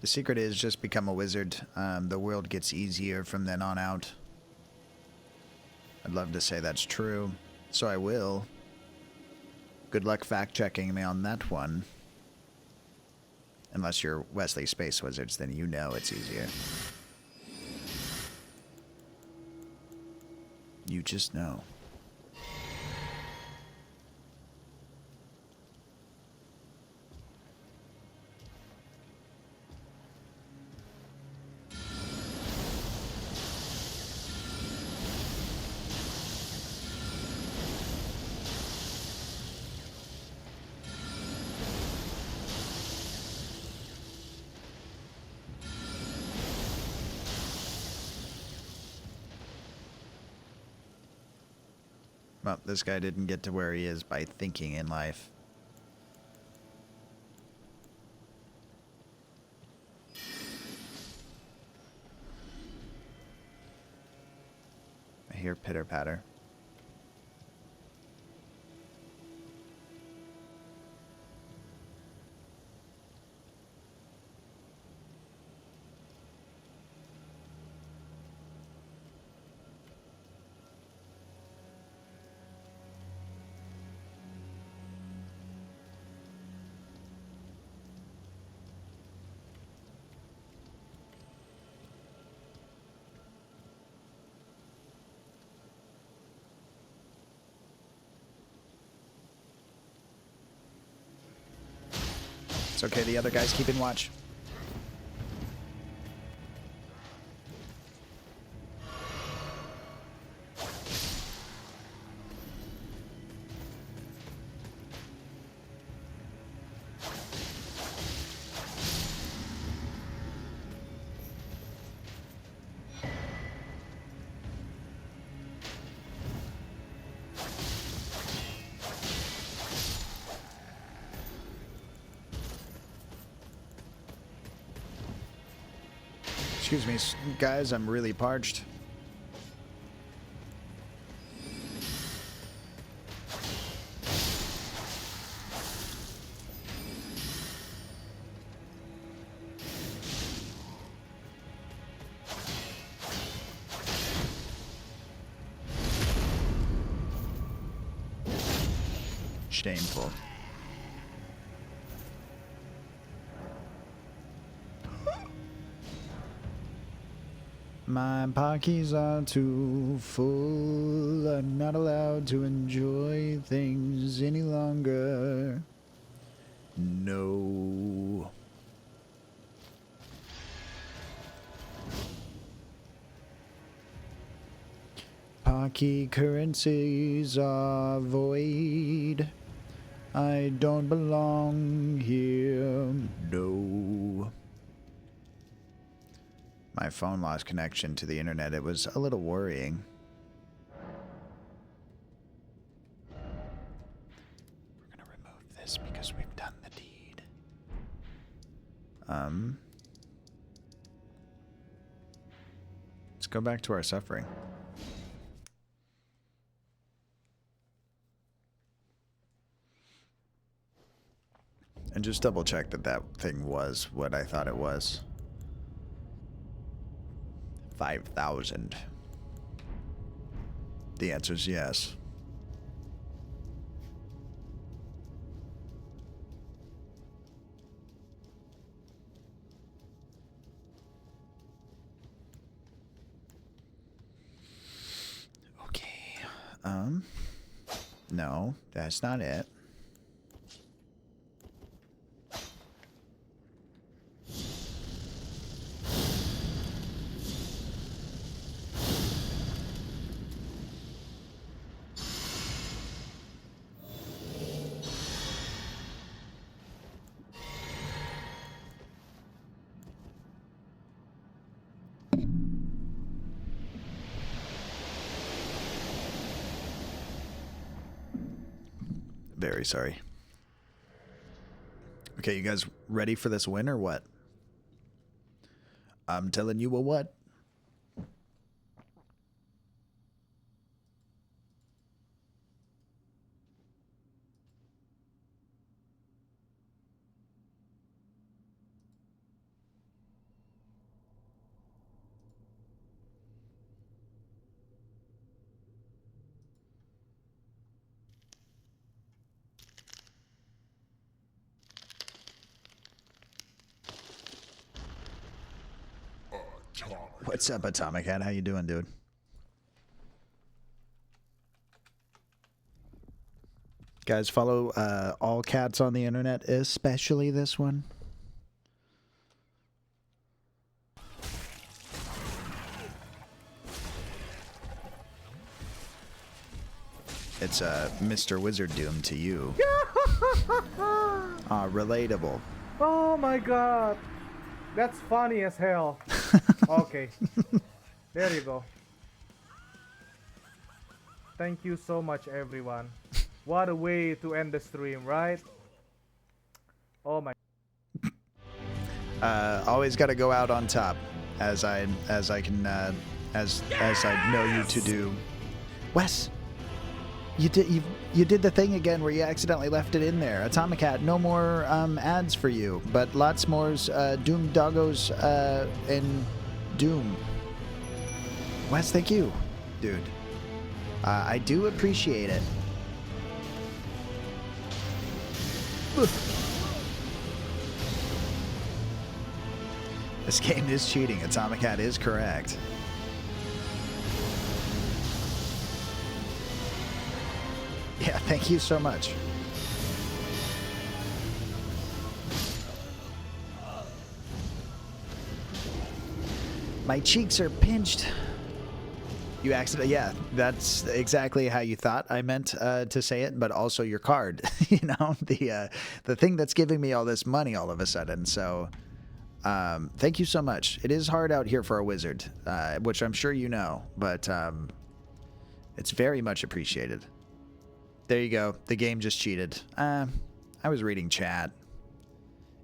The secret is just become a wizard. The world gets easier from then on out. I'd love to say that's true, so I will. Good luck fact-checking me on that one. Unless you're Wesley Space Wizards, then you know it's easier. You just know. Well, this guy didn't get to where he is by thinking in life. I hear pitter-patter. It's okay, the other guy's keeping watch. Excuse me, guys, I'm really parched. Shameful. My pockets are too full. I'm not allowed to enjoy things any longer. No. Pocky currencies are void. I don't belong here. No. My phone lost connection to the internet. It was a little worrying. We're gonna remove this because we've done the deed. Let's go back to our suffering. And just double check that that thing was what I thought it was. 5,000. The answer is yes. Okay. No, that's not it. Very sorry. Okay, you guys ready for this win or what? I'm telling you a what? What's up, Atomic Hat? How you doing, dude? Guys, follow all cats on the internet, especially this one. It's Mr. Wizard Doom to you. Relatable. Oh my god. That's funny as hell. Okay. There you go. Thank you so much, everyone. What a way to end the stream, right? Oh my. Always got to go out on top, as I can as I know you to do. Wes, you did the thing again where you accidentally left it in there. Atomic Hat, no more ads for you, but lots more Doom Doggos and Doom. Wes, thank you, dude. I do appreciate it. This game is cheating. Atomic Hat is correct. Yeah, thank you so much. My cheeks are pinched. You accidentally, yeah, that's exactly how you thought I meant to say it, but also your card, you know, the thing that's giving me all this money all of a sudden. So, thank you so much. It is hard out here for a wizard, which I'm sure you know, but it's very much appreciated. There you go. The game just cheated. I was reading chat.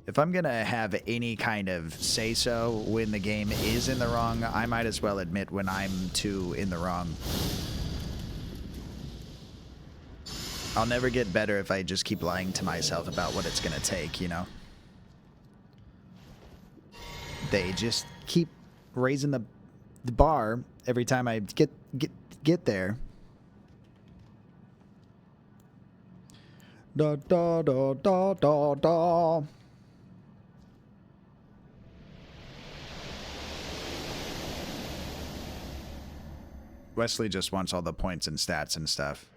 If I'm gonna have any kind of say-so when the game is in the wrong, I might as well admit when I'm too in the wrong. I'll never get better if I just keep lying to myself about what it's gonna take, you know? They just keep raising the bar every time I get there. Da da da da da da. Wesley just wants all the points and stats and stuff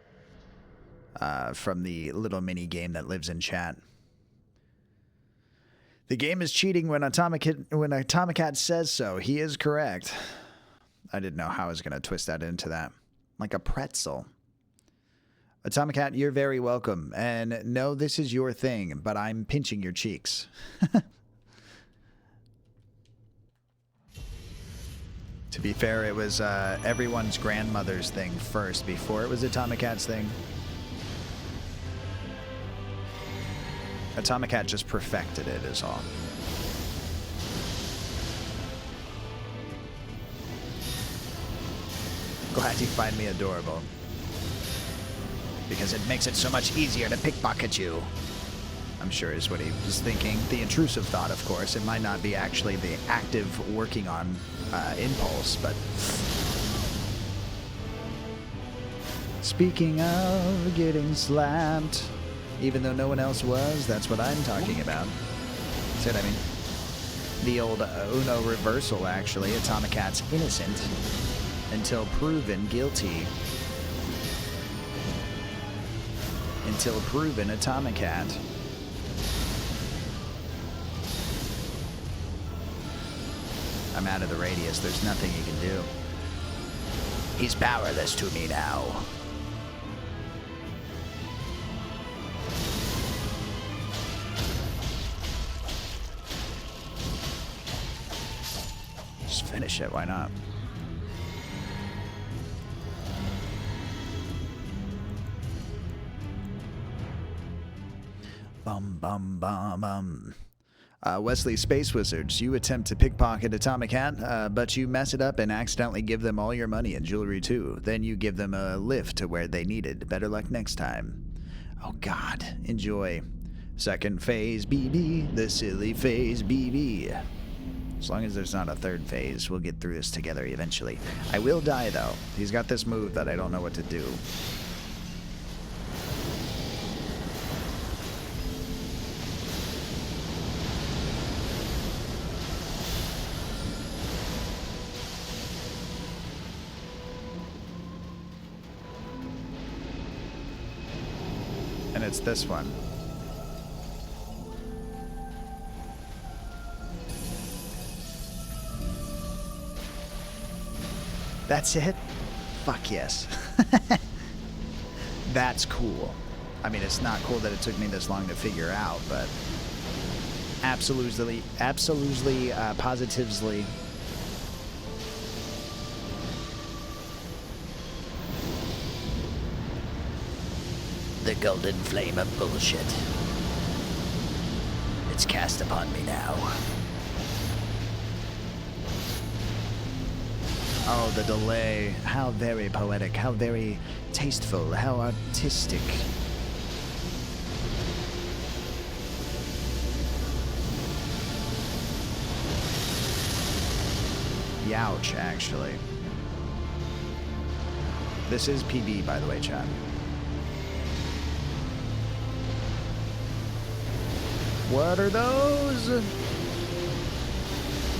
from the little mini game that lives in chat. The game is cheating when Atomicat says so. He is correct. I didn't know how I was going to twist that into that. Like a pretzel. Atomicat, you're very welcome. And no, this is your thing, but I'm pinching your cheeks. To be fair, it was everyone's grandmother's thing first before it was Atomicat's thing. Atomicat just perfected it is all. Glad you find me adorable. Because it makes it so much easier to pickpocket you. I'm sure is what he was thinking. The intrusive thought, of course. It might not be actually the active working on impulse, but... Speaking of getting slapped, even though no one else was, that's what I'm talking about. See what I mean? The old Uno reversal, actually. Atomicat's innocent until proven guilty. Until proven Atomicat. I'm out of the radius. There's nothing he can do. He's powerless to me now. Just finish it. Why not? Bum, bum, bum, bum. Wesley, Space Wizards, you attempt to pickpocket Atomicat, but you mess it up and accidentally give them all your money and jewelry too. Then you give them a lift to where they needed. Better luck next time. Oh God, enjoy. Second phase, BB, the silly phase, BB. As long as there's not a third phase, we'll get through this together eventually. I will die though. He's got this move that I don't know what to do. And it's this one. That's it? Fuck yes. That's cool. I mean, it's not cool that it took me this long to figure out, but absolutely, positively. The golden flame of bullshit. It's cast upon me now. Oh, the delay. How very poetic. How very tasteful. How artistic. Youch, actually. This is PB, by the way, chat. What are those?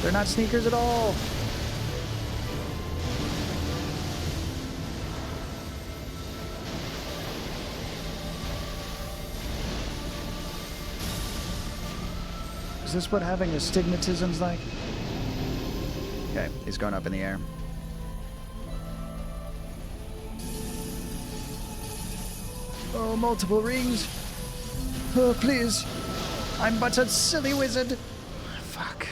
They're not sneakers at all. Is this what having astigmatism's like? Okay, he's going up in the air. Oh, multiple rings. Oh, please. I'm but a silly wizard. Fuck.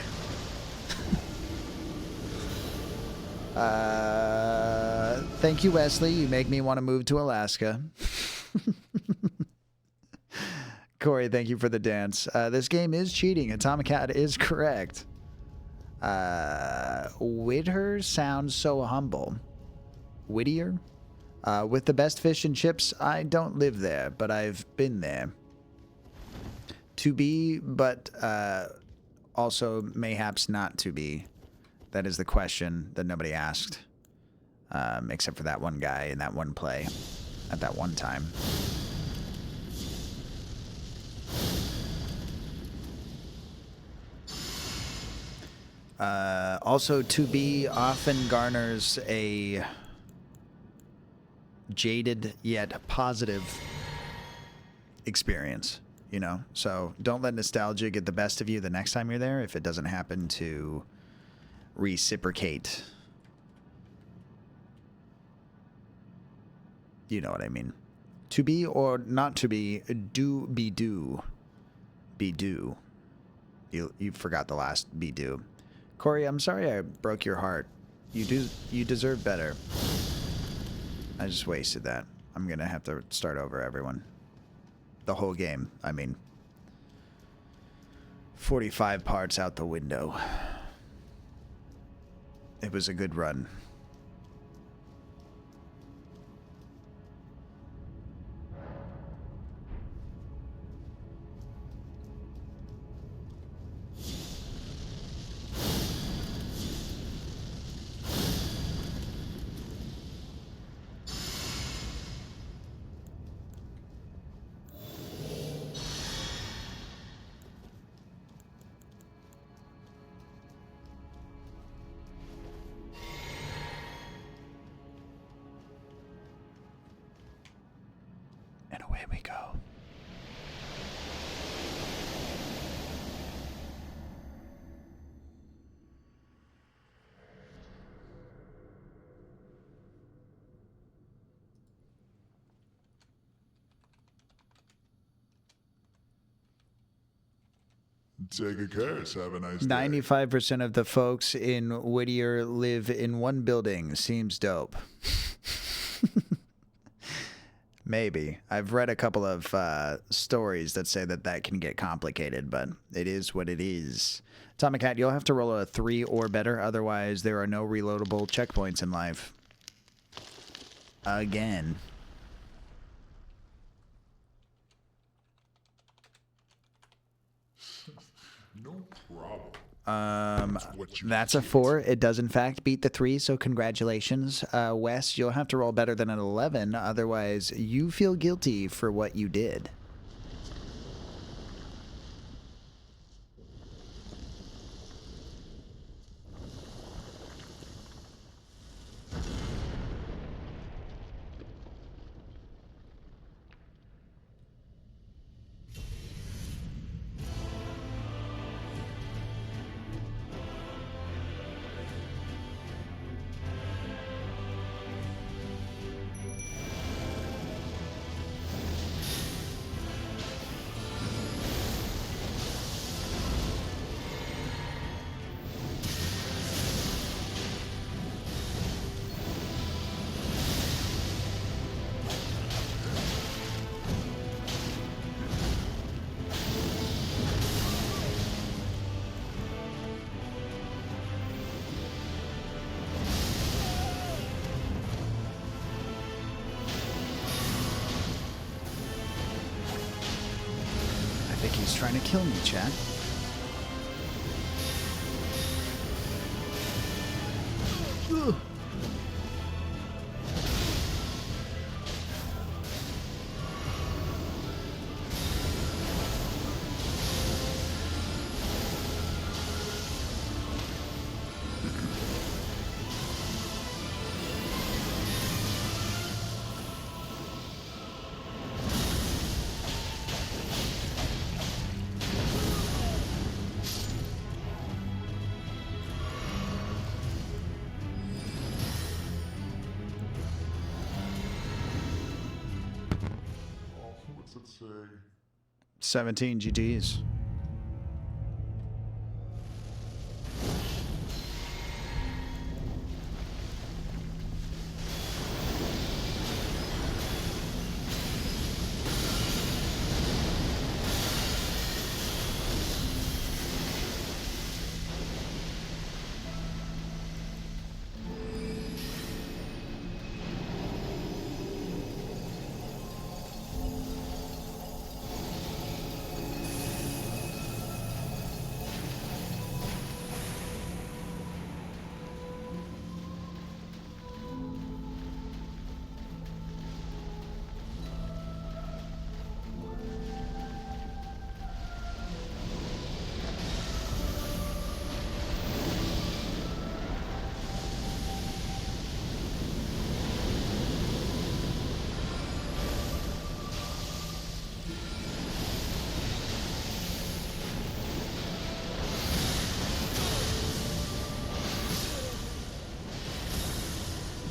Thank you, Wesley. You make me want to move to Alaska. Corey, thank you for the dance. This game is cheating. Atomic Cat is correct. Whitter sounds so humble. Whittier? With the best fish and chips, I don't live there, but I've been there. To be, but also mayhaps not to be. That is the question that nobody asked. Except for that one guy in that one play at that one time. Also, to be often garners a jaded yet positive experience, you know? So don't let nostalgia get the best of you the next time you're there if it doesn't happen to reciprocate. You know what I mean. To be or not to be, do be do. Be do. You forgot the last be do. Corey, I'm sorry I broke your heart. You deserve better. I just wasted that. I'm gonna have to start over, everyone. The whole game, I mean. 45 parts out the window. It was a good run. And away we go. Take a curse. Have a nice day. 95% of the folks in Whittier live in one building. Seems dope. Maybe. I've read a couple of stories that say that can get complicated, but it is what it is. Atomic Cat, you'll have to roll a 3 or better, otherwise there are no reloadable checkpoints in life. Again. No problem. That's a 4. It does in fact beat the 3, so congratulations. Wes, you'll have to roll better than an 11, otherwise you feel guilty for what you did. I think he's trying to kill me, chat. Ugh. What's it say? 17 GTs.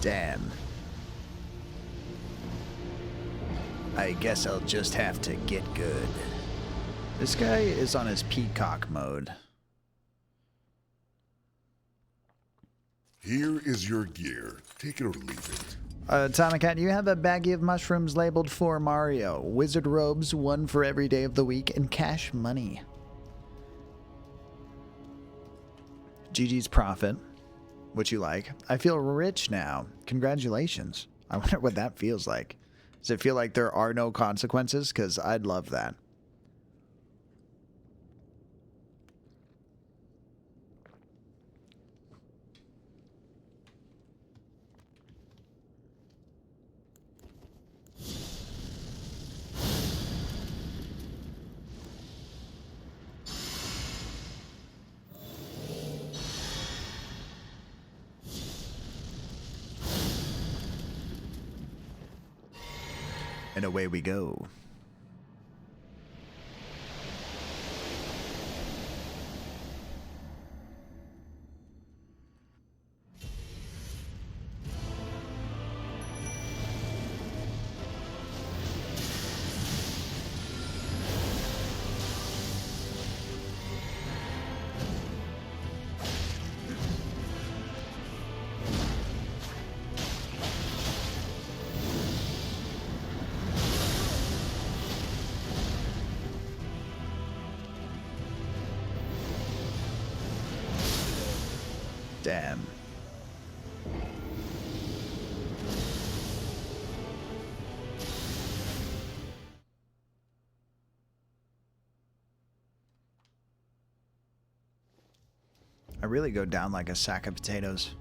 Damn. I guess I'll just have to get good. This guy is on his peacock mode. Here is your gear. Take it or leave it. Tomacat, you have a baggie of mushrooms labeled for Mario. Wizard robes, one for every day of the week, and cash money. GG's profit. What you like? I feel rich now. Congratulations. I wonder what that feels like. Does it feel like there are no consequences? Because I'd love that. And away we go. Damn. I really go down like a sack of potatoes.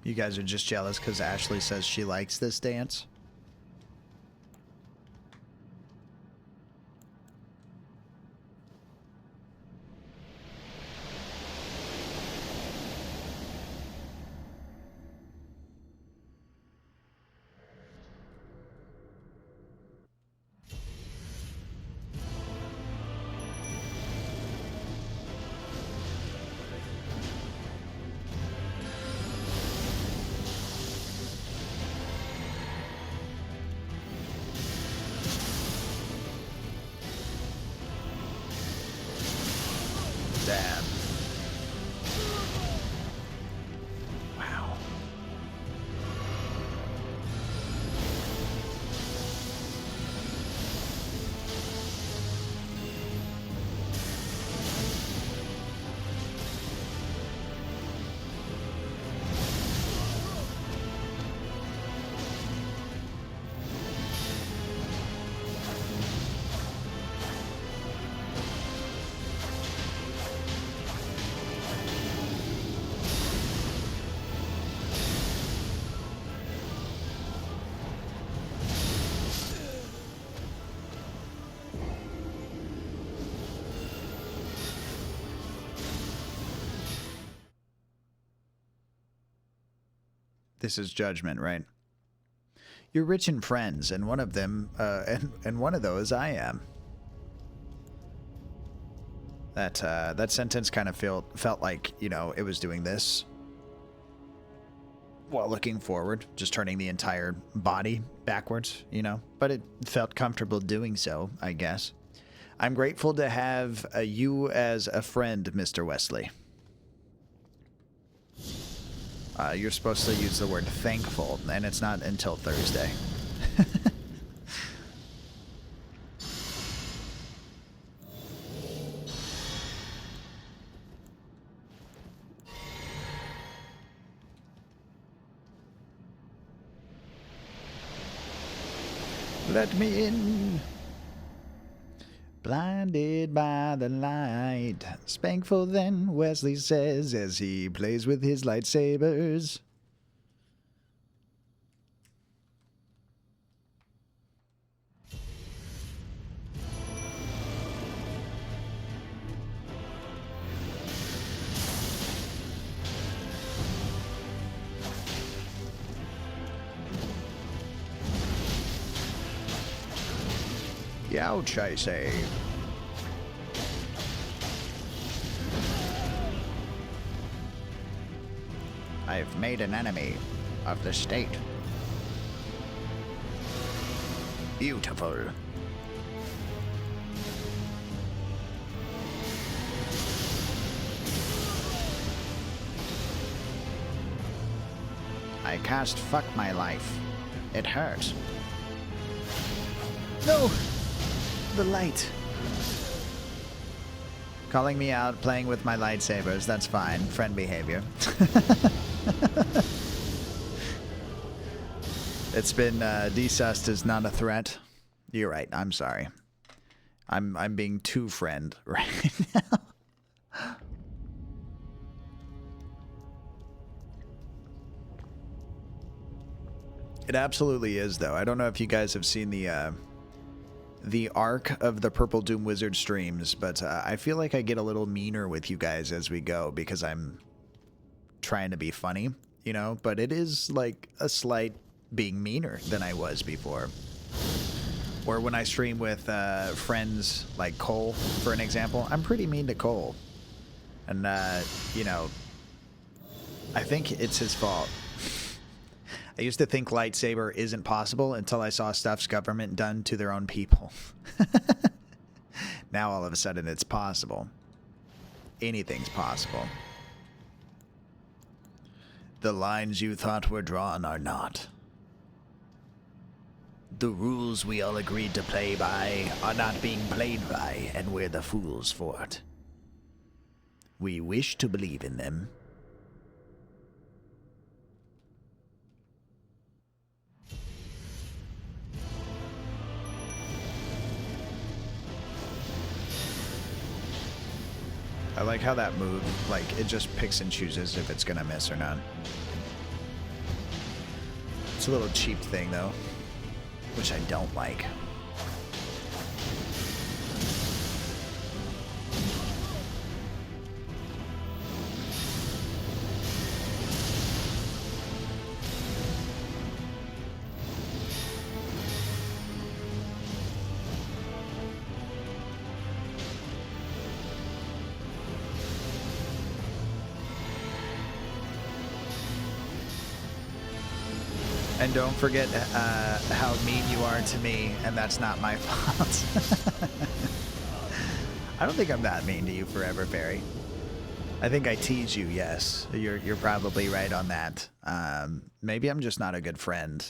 You guys are just jealous because Ashley says she likes this dance? Damn. Wow. This is judgment, right? You're rich in friends, and one of them, and one of those I am. That sentence kind of felt like, you know, it was doing this while looking forward, just turning the entire body backwards, you know. But it felt comfortable doing so, I guess. I'm grateful to have you as a friend, Mr. Wesley. You're supposed to use the word thankful, and it's not until Thursday. Let me in. Blinded by the light. Spankful then, Wesley says as he plays with his lightsabers. Ouch, I say. I've made an enemy of the state. Beautiful. I cast fuck my life. It hurts. No! The light. Calling me out, playing with my lightsabers, that's fine. Friend behavior. It's been desussed as not a threat. You're right, I'm sorry. I'm being too friend right now. It absolutely is, though. I don't know if you guys have seen the arc of the Purple Doom Wizard streams, but I feel like I get a little meaner with you guys as we go because I'm trying to be funny, you know? But it is like a slight being meaner than I was before. Or when I stream with friends like Cole, for an example, I'm pretty mean to Cole. And, you know, I think it's his fault. I used to think lightsaber isn't possible until I saw stuff's government done to their own people. Now all of a sudden it's possible. Anything's possible. The lines you thought were drawn are not. The rules we all agreed to play by are not being played by, and we're the fools for it. We wish to believe in them. I like how that move, like, it just picks and chooses if it's gonna miss or not. It's a little cheap thing, though, which I don't like. And don't forget how mean you are to me, and that's not my fault. I don't think I'm that mean to you forever, Barry. I think I tease you, yes. You're probably right on that. Maybe I'm just not a good friend.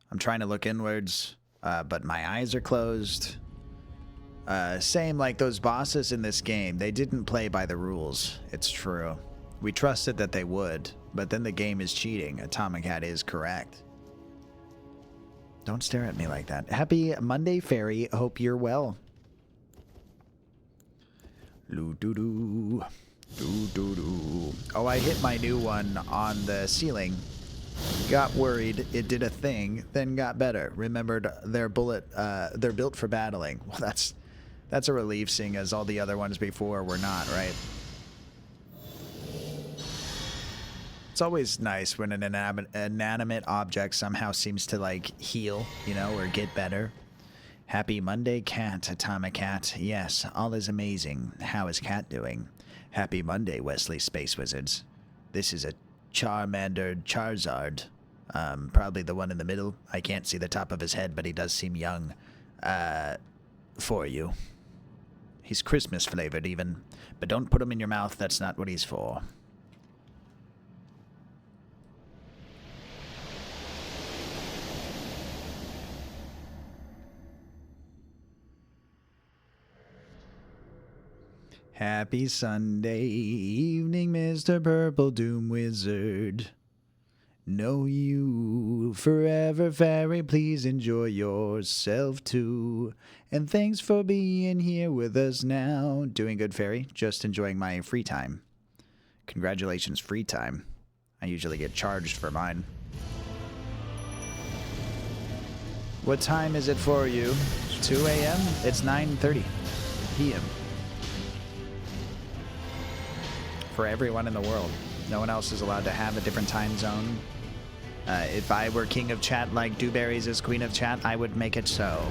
I'm trying to look inwards, but my eyes are closed. Same like those bosses in this game. They didn't play by the rules. It's true. We trusted that they would, but then the game is cheating. Atomic Hat is correct. Don't stare at me like that. Happy Monday, Fairy. Hope you're well. Loo-doo-doo. Doo-doo-doo. Oh, I hit my new one on the ceiling. Got worried. It did a thing, then got better. Remembered they're built for battling. Well, that's a relief, seeing as all the other ones before were not, right? It's always nice when an inanimate object somehow seems to, like, heal, you know, or get better. Happy Monday, Cat, Atomic Cat. Yes, all is amazing. How is Cat doing? Happy Monday, Wesley Space Wizards. This is a Charmander Charizard. Probably the one in the middle. I can't see the top of his head, but he does seem young. For you. He's Christmas flavored even. But don't put him in your mouth, that's not what he's for. Happy Sunday evening, Mr. Purple Doom Wizard. Know you forever, Fairy. Please enjoy yourself too. And thanks for being here with us now. Doing good, Fairy. Just enjoying my free time. Congratulations, free time. I usually get charged for mine. What time is it for you? 2 a.m.? It's 9:30 p.m. for everyone in the world. No one else is allowed to have a different time zone. If I were king of chat like Dewberries is queen of chat, I would make it so.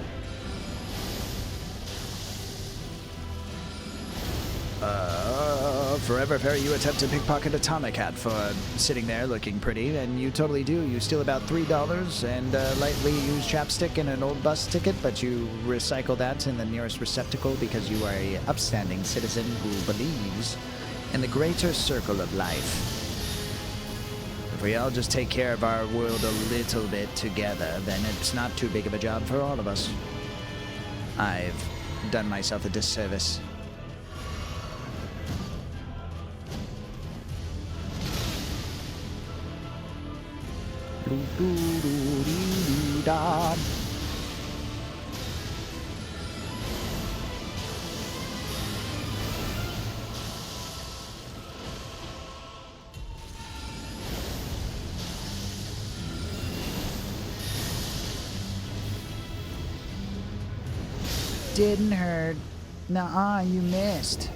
Well, forever fair, you attempt to pickpocket a Tomacat for sitting there looking pretty, and you totally do. You steal about $3 and lightly use chapstick and an old bus ticket, but you recycle that in the nearest receptacle because you are a upstanding citizen who believes in the greater circle of life. If we all just take care of our world a little bit together, then it's not too big of a job for all of us. I've done myself a disservice. Didn't hurt. Nuh-uh, you missed.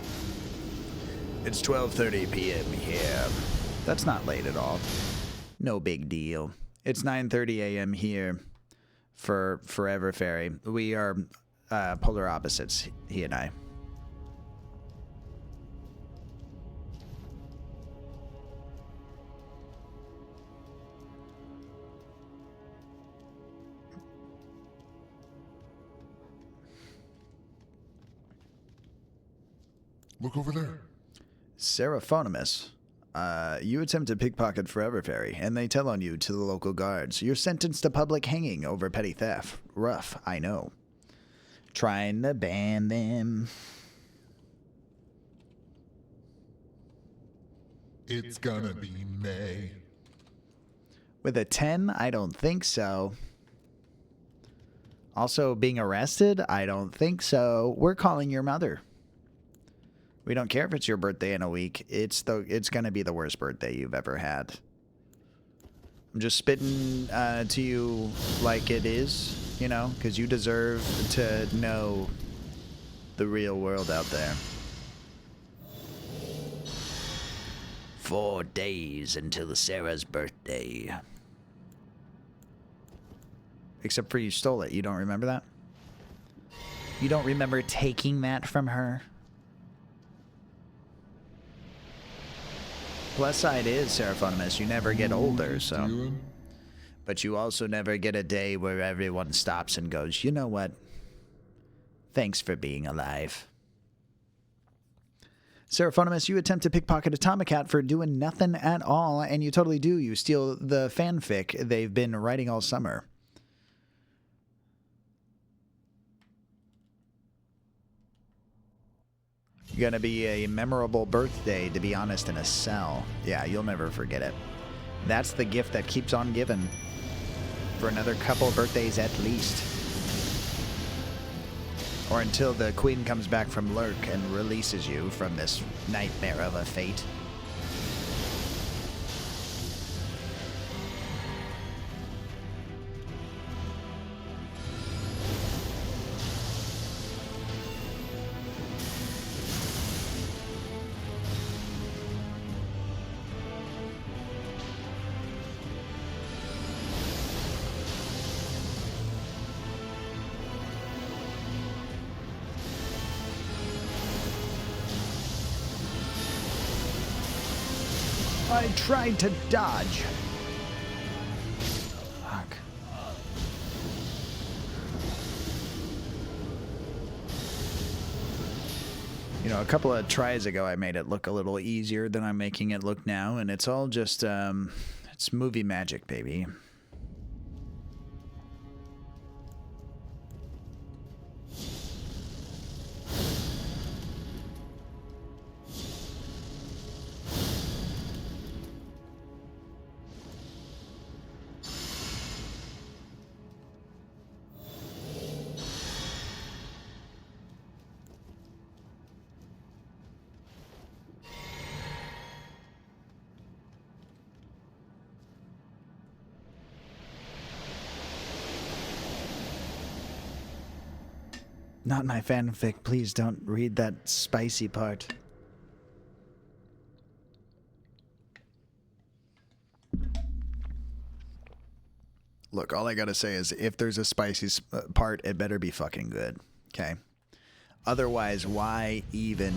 It's 12:30 p.m. here. That's not late at all. No big deal. It's 9:30 a.m. here for Forever Fairy. We are polar opposites, he and I. Look over there. Seraphonimus. You attempt to pickpocket Forever Fairy, and they tell on you to the local guards. You're sentenced to public hanging over petty theft. Rough, I know. Trying to ban them. It's gonna be May. With a 10, I don't think so. Also, being arrested, I don't think so. We're calling your mother. We don't care if it's your birthday in a week. It's gonna be the worst birthday you've ever had. I'm just spitting to you like it is, you know, because you deserve to know the real world out there. 4 days until Sarah's birthday. Except for you stole it. You don't remember that? You don't remember taking that from her? Plus side is, Seraphonimus, you never get older, so... But you also never get a day where everyone stops and goes, you know what? Thanks for being alive. Seraphonimus, you attempt to pickpocket a Tomacat for doing nothing at all, and you totally do. You steal the fanfic they've been writing all summer. Gonna be a memorable birthday, to be honest, in a cell. Yeah, you'll never forget it. That's the gift that keeps on giving. For another couple birthdays at least. Or until the queen comes back from Lurk and releases you from this nightmare of a fate. I tried to dodge. Fuck. You know, a couple of tries ago, I made it look a little easier than I'm making it look now, and it's all just, it's movie magic, baby. Not my fanfic. Please don't read that spicy part. Look, all I gotta say is if there's a spicy part, it better be fucking good. Okay? Otherwise, why even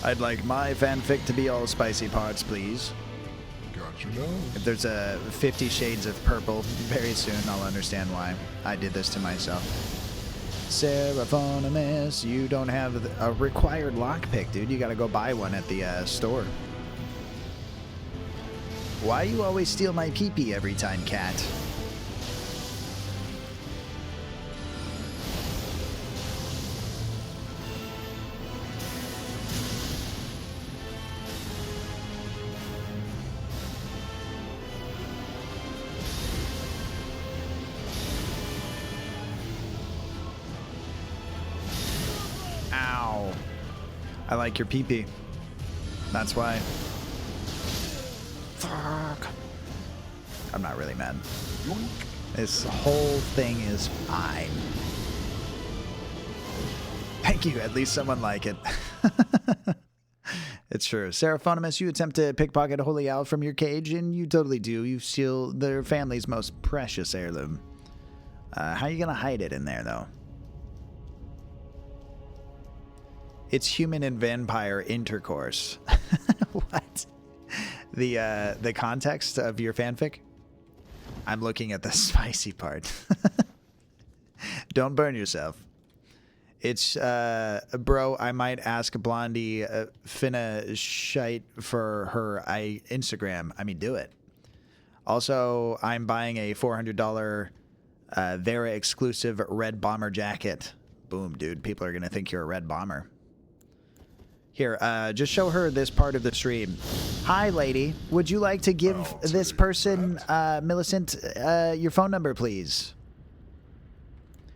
I'd like my fanfic to be all spicy parts, please. Gotcha now. If there's a 50 Shades of Purple, very soon I'll understand why I did this to myself. Seraphonimus, you don't have a required lockpick, dude. You gotta go buy one at the store. Why you always steal my pee-pee every time, cat? Ow. I like your pee-pee. That's why. Fuck. I'm not really mad. This whole thing is fine. Thank you. At least someone like it. It's true. Seraphonimus, you attempt to pickpocket a holy owl from your cage, and you totally do. You steal their family's most precious heirloom. How are you going to hide it in there, though? It's human and vampire intercourse. What? The context of your fanfic? I'm looking at the spicy part. Don't burn yourself. It's, bro, I might ask Blondie finna shite for her Instagram. I mean, do it. Also, I'm buying a $400 Vera exclusive red bomber jacket. Boom, dude. People are going to think you're a red bomber. Here, just show her this part of the stream. Hi, lady. Would you like to give this person, Millicent, your phone number, please?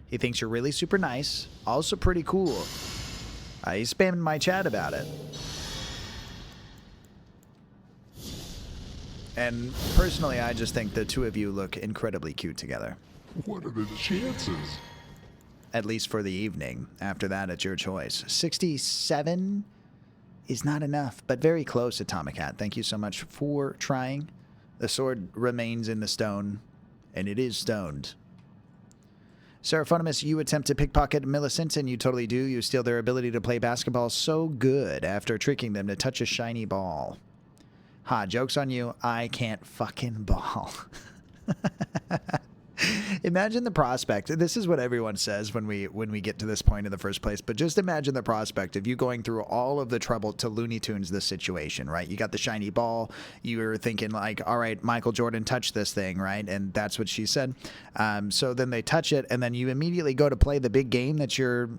He thinks you're really super nice. Also pretty cool. He's spamming my chat about it. And personally, I just think the two of you look incredibly cute together. What are the chances? At least for the evening. After that, it's your choice. 67 is not enough, but very close, Atomic Hat. Thank you so much for trying. The sword remains in the stone, and it is stoned. Seraphonimus, you attempt to pickpocket Millicent, and you totally do. You steal their ability to play basketball so good after tricking them to touch a shiny ball. Ha, joke's on you. I can't fucking ball. Imagine the prospect. This is what everyone says when we get to this point in the first place, but just imagine the prospect of you going through all of the trouble to Looney Tunes this situation, right? You got the shiny ball. You're thinking like, all right, Michael Jordan touched this thing, right? And that's what she said. So then they touch it, and then you immediately go to play the big game that you're,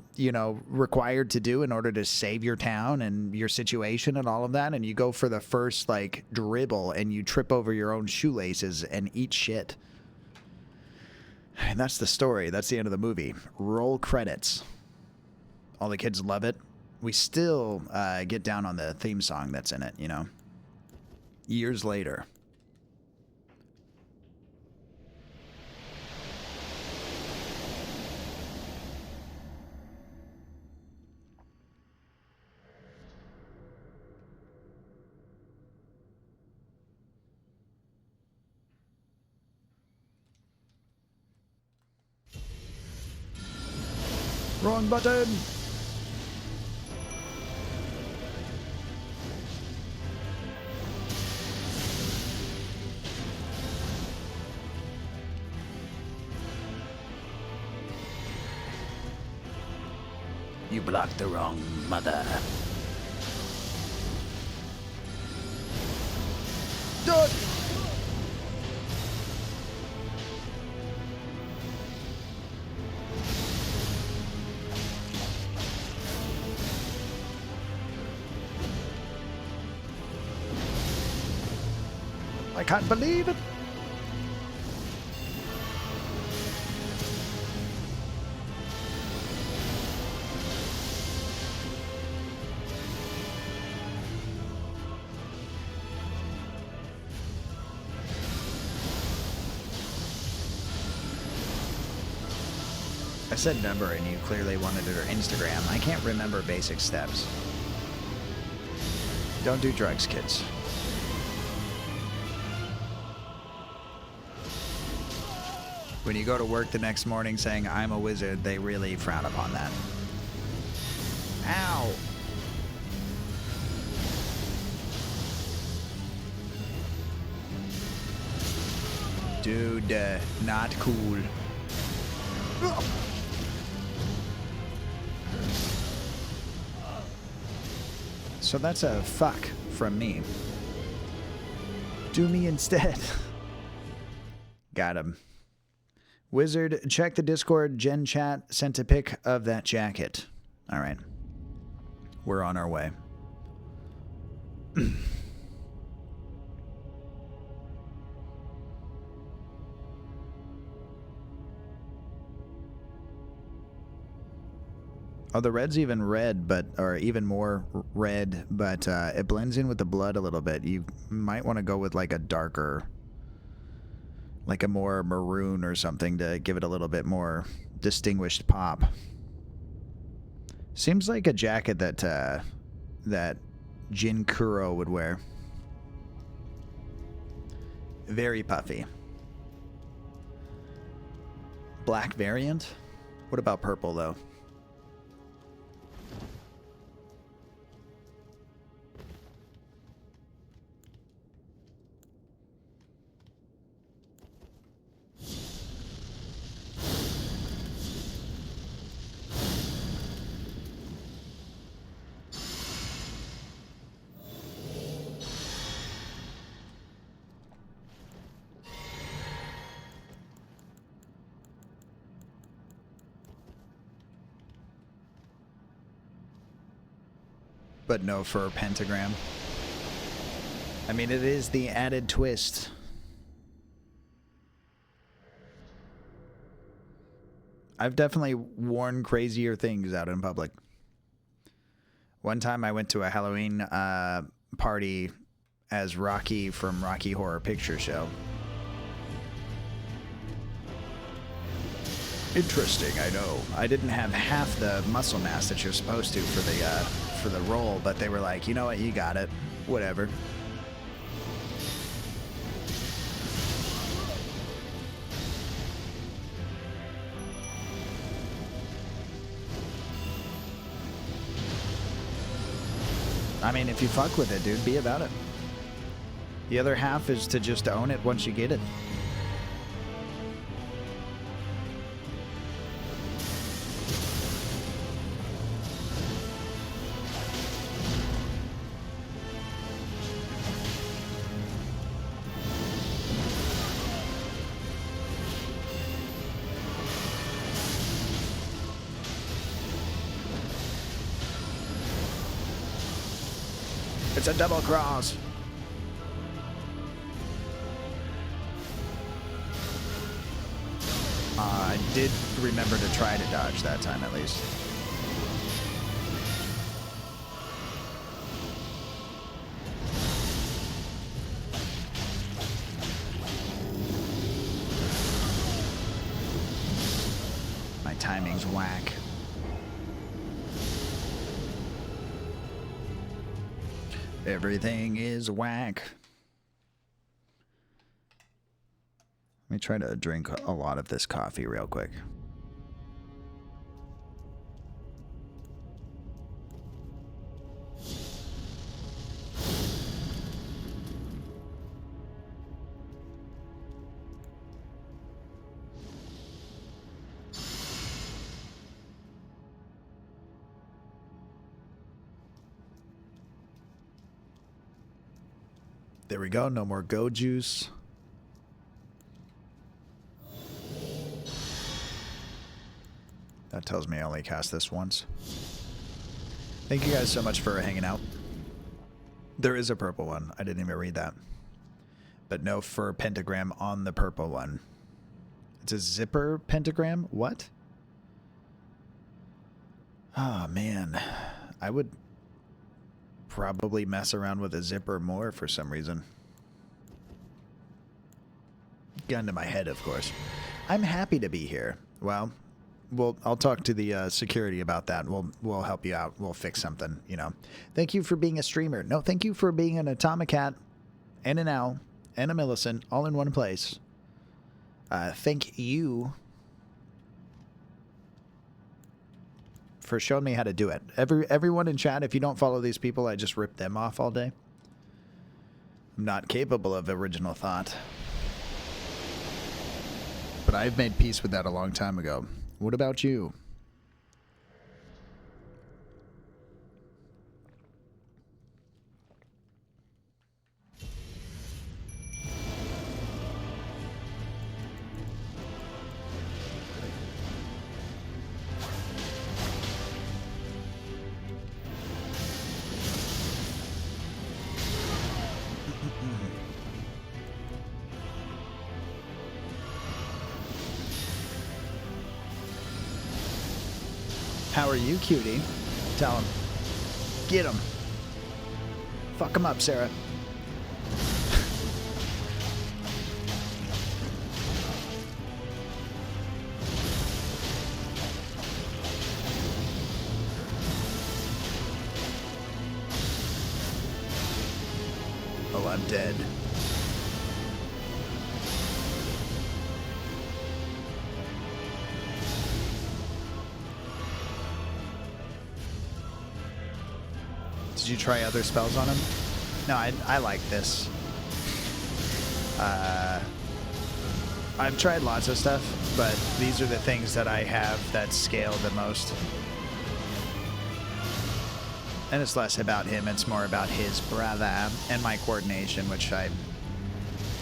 required to do in order to save your town and your situation and all of that. And you go for the first like dribble, and you trip over your own shoelaces and eat shit. And that's the story. That's the end of the movie. Roll credits. All the kids love it. We still get down on the theme song that's in it, years later. Wrong button! You blocked the wrong mother. Done! I can't believe it. I said number and you clearly wanted it or Instagram. I can't remember basic steps. Don't do drugs, kids. When you go to work the next morning saying, I'm a wizard, they really frown upon that. Ow! Dude, not cool. So that's a fuck from me. Do me instead. Got him. Wizard, check the Discord. Gen Chat sent a pic of that jacket. All right. We're on our way. Oh, the red's even red, or even more red, but it blends in with the blood a little bit. You might want to go with like a darker, like a more maroon or something to give it a little bit more distinguished pop. Seems like a jacket that that Jin Kuro would wear. Very puffy. Black variant? What about purple though? But no for pentagram. I mean, it is the added twist. I've definitely worn crazier things out in public. One time I went to a Halloween party as Rocky from Rocky Horror Picture Show. Interesting, I know. I didn't have half the muscle mass that you're supposed to for the role, but they were like, you know what, you got it. Whatever. I mean, if you fuck with it, dude, be about it. The other half is to just own it once you get it. It's a double cross. I did remember to try to dodge that time at least. My timing's whack. Everything is whack. Let me try to drink a lot of this coffee real quick. There we go. No more go juice. That tells me I only cast this once. Thank you guys so much for hanging out. There is a purple one. I didn't even read that. But no fur pentagram on the purple one. It's a zipper pentagram? What? Oh, man. I would probably mess around with a zipper more for some reason. Gun to my head, of course. I'm happy to be here. Well, I'll talk to the security about that. We'll help you out. We'll fix something, you know. Thank you for being a streamer. No, thank you for being an Atomicat and an Owl and a Millicent all in one place. Thank you for showing me how to do it. Everyone in chat, if you don't follow these people, I just rip them off all day. I'm not capable of original thought. but I've made peace with that a long time ago. What about you? How are you, cutie? Tell him. Get him. Fuck him up, Sarah. Oh, I'm dead. Did you try other spells on him? No, I like this. I've tried lots of stuff, but these are the things that I have that scale the most. And it's less about him, it's more about his brother and my coordination, which I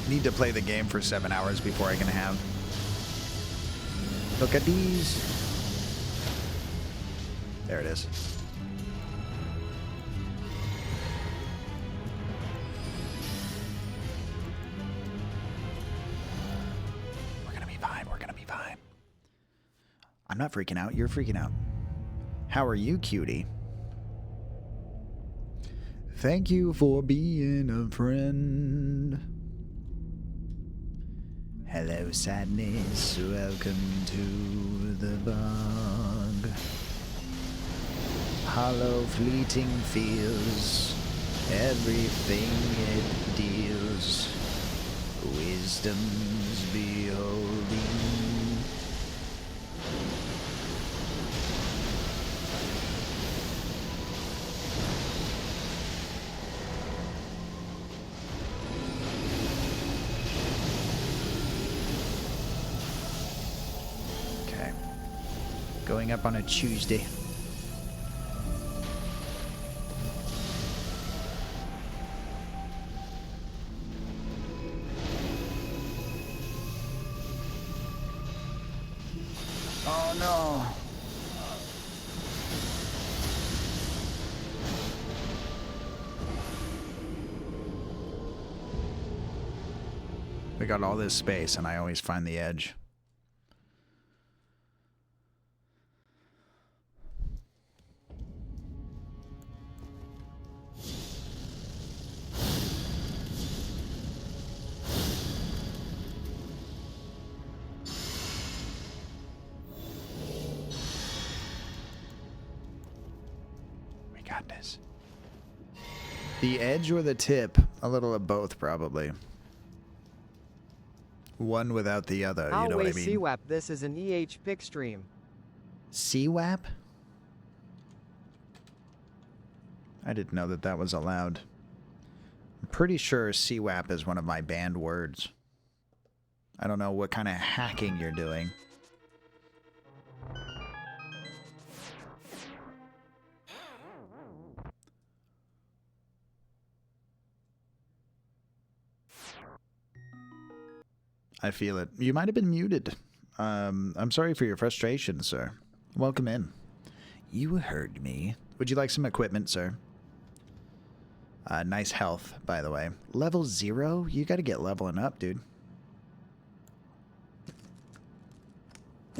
need to play the game for 7 hours before I can have. Look at these. There it is. I'm not freaking out. You're freaking out. How are you, cutie? Thank you for being a friend. Hello, sadness. Welcome to the bog. Hollow, fleeting feels. Everything it deals. Wisdom's beholding. Going up on a Tuesday. Oh no. We got all this space and I always find the edge. The edge or the tip? A little of both, probably. One without the other, you know what I mean? CWAP, this is an EH pick stream. CWAP? I didn't know that that was allowed. I'm pretty sure CWAP is one of my banned words. I don't know what kind of hacking you're doing. I feel it. You might have been muted. I'm sorry for your frustration, sir. Welcome in. You heard me. Would you like some equipment, sir? Nice health, by the way. Level 0? You gotta get leveling up, dude.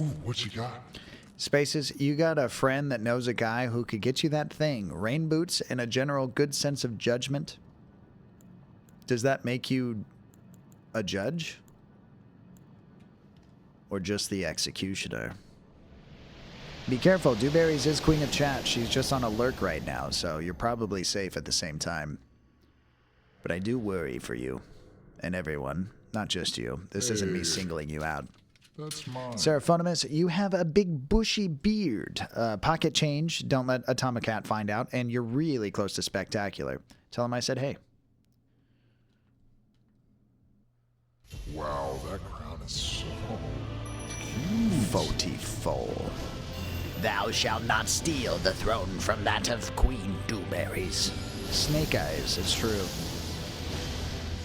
Ooh, what you got? Spaces, you got a friend that knows a guy who could get you that thing. Rain boots and a general good sense of judgment. Does that make you a judge? Or just the executioner? Be careful, Dewberry's is queen of chat. She's just on a lurk right now, so you're probably safe at the same time. But I do worry for you. And everyone. Not just you. This isn't me singling you out. That's mine. Seraphonimus, you have a big bushy beard. Pocket change, don't let Atomic Cat find out, and you're really close to spectacular. Tell him I said hey. Wow, that crown is so pt44. Thou shalt not steal the throne from that of Queen Dewberries. Snake Eyes, it's true.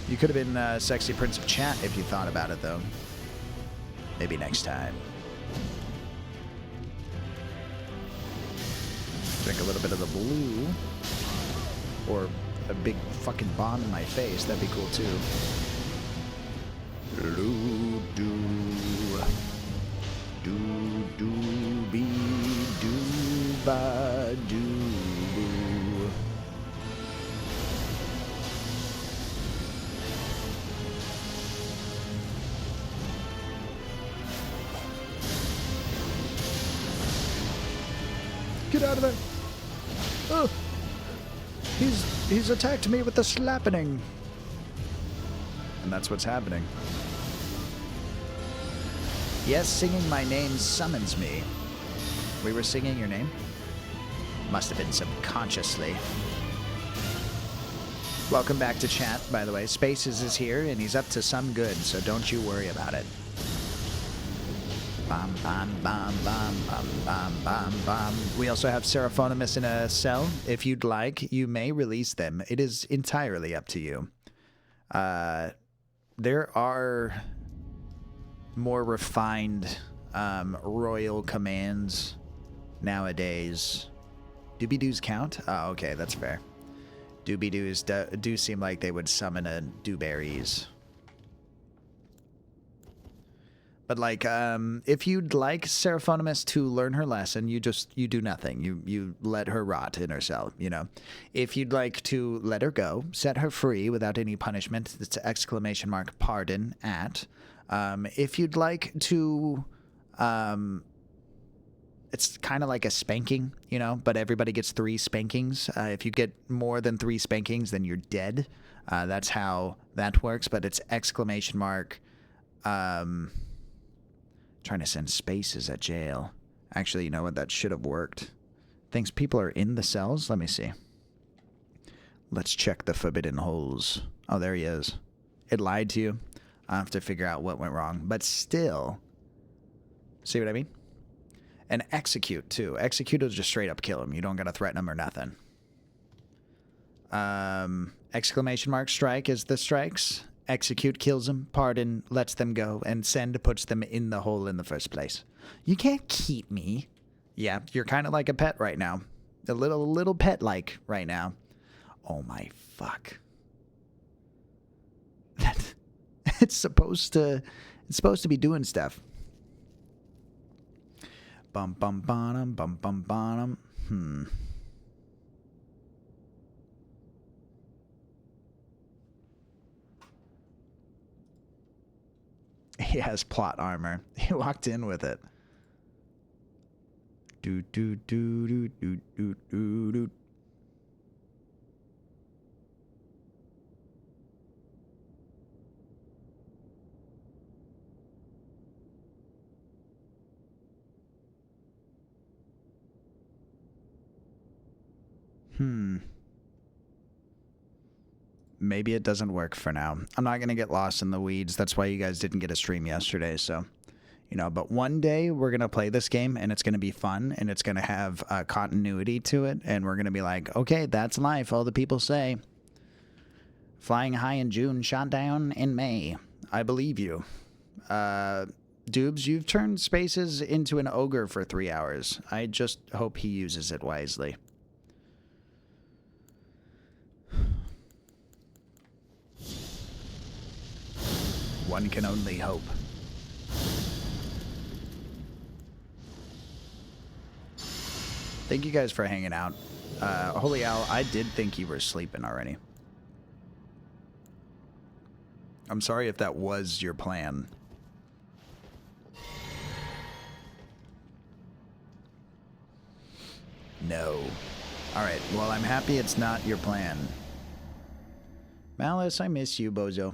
You could have been Sexy Prince of Chat if you thought about it, though. Maybe next time. Drink a little bit of the blue. Or a big fucking bomb in my face. That'd be cool, too. Do-do-be-do-ba-do-boo. Get out of there! Oh! He's attacked me with the slappening. And that's what's happening. Yes, singing my name summons me. We were singing your name? Must have been subconsciously. Welcome back to chat, by the way. Spaces is here, and he's up to some good, so don't you worry about it. Bam, bam, bam, bam, bam, bam, bam, bam. We also have Seraphonimus in a cell. If you'd like, you may release them. It is entirely up to you. There are more refined royal commands nowadays. Doobie-doos count? Oh, okay, that's fair. Doobie-doos do seem like they would summon a Dewberries. But like, if you'd like Seraphonimus to learn her lesson, you do nothing. You let her rot in her cell, you know. If you'd like to let her go, set her free without any punishment, it's !pardon at. If you'd like to, it's kind of like a spanking, you know, but everybody gets 3 spankings. If you get more than 3 spankings, then you're dead. That's how that works, but it's ! Trying to send spaces at jail. Actually, you know what? That should have worked. Thinks people are in the cells? Let me see. Let's check the forbidden holes. Oh, there he is. It lied to you. I have to figure out what went wrong. But still. See what I mean? And execute, too. Execute will just straight up kill him. You don't gotta threaten him or nothing. ! Strike is the strikes. Execute kills them, pardon lets them go, and send puts them in the hole in the first place. You can't keep me. Yeah, you're kind of like a pet right now. A little pet-like right now. Oh my fuck. It's supposed to be doing stuff. Bum bum bottom, bum bum bottom. He has plot armor. He walked in with it. Do do do do do do do do. Maybe it doesn't work for now. I'm not going to get lost in the weeds. That's why you guys didn't get a stream yesterday. So, you know, but one day we're going to play this game and it's going to be fun and it's going to have continuity to it. And we're going to be like, okay, that's life. All the people say. Flying high in June, shot down in May. I believe you. Dubes, you've turned Spaces into an ogre for 3 hours. I just hope he uses it wisely. One can only hope. Thank you guys for hanging out. Holy Al, I did think you were sleeping already. I'm sorry if that was your plan. No. Alright, well, I'm happy it's not your plan. Malice, I miss you, bozo.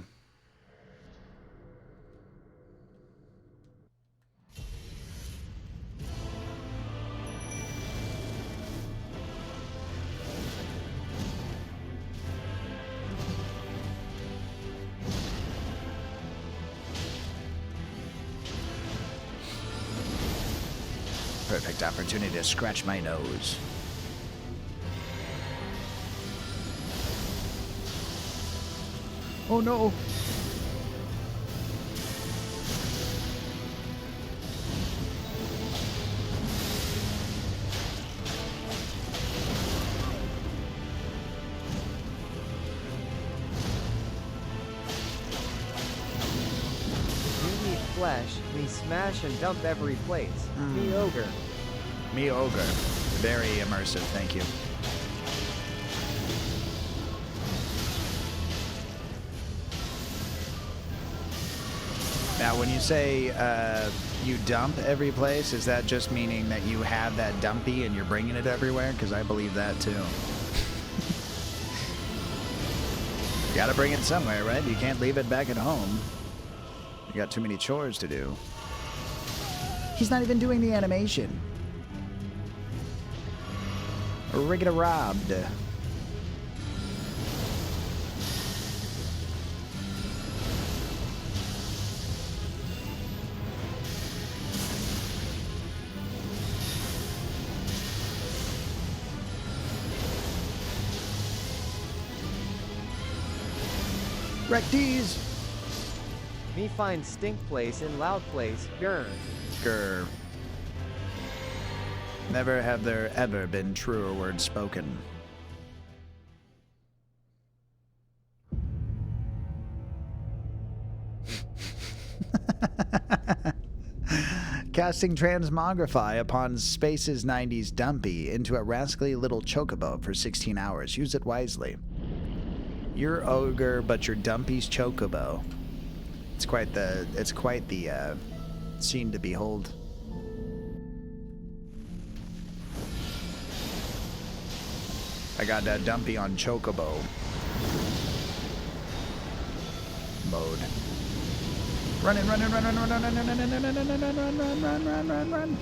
perfect opportunity to scratch my nose. Oh no! You need flesh, me smash and dump every place. Me ogre. Me ogre. Very immersive, thank you. Now, when you say you dump every place, is that just meaning that you have that dumpy and you're bringing it everywhere? Because I believe that too. You gotta bring it somewhere, right? You can't leave it back at home. You got too many chores to do. He's not even doing the animation. Rigged robbed. Wreck these. Me find stink place in loud place. Grr. Grr. Never have there ever been truer words spoken. Casting transmogrify upon Space's 90s Dumpy into a rascally little chocobo for 16 hours. Use it wisely. You're ogre, but you're Dumpy's chocobo. It's quite the scene to behold. I got that Dumpy on chocobo mode. Run.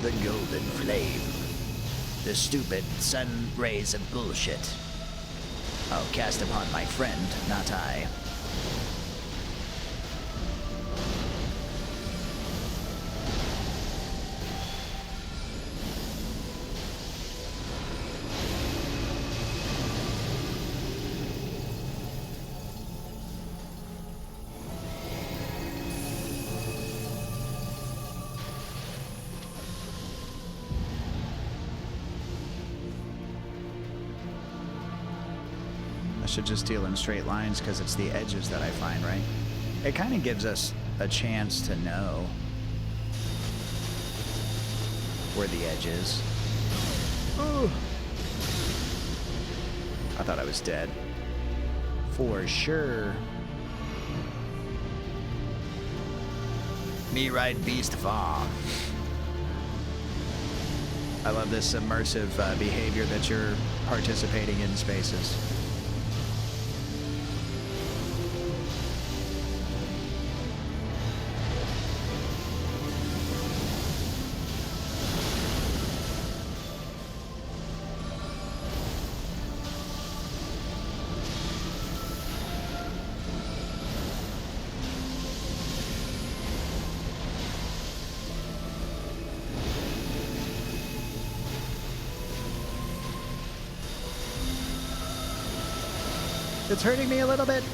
The golden flame. The stupid sun rays of bullshit. I'll cast upon my friend, not I. Should just deal in straight lines because it's the edges that I find, right? It kind of gives us a chance to know where the edge is. Ooh. I thought I was dead. For sure. Me ride beast far. I love this immersive behavior that you're participating in, Spaces. It's hurting me a little bit.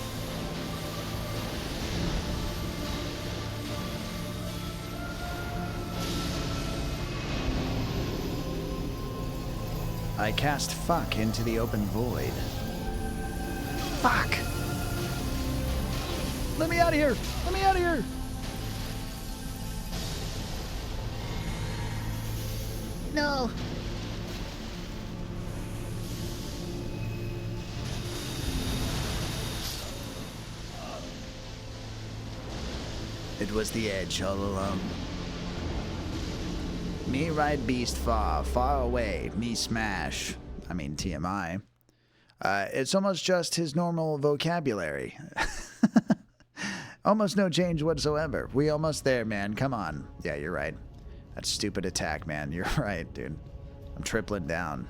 I cast fuck into the open void. Fuck! Let me out of here! Let me out of here! No! It was the edge all along. Me ride beast far, far away. Me smash. I mean TMI. It's almost just his normal vocabulary. Almost no change whatsoever. We almost there, man. Come on. Yeah, you're right. That stupid attack, man. You're right, dude. I'm tripling down.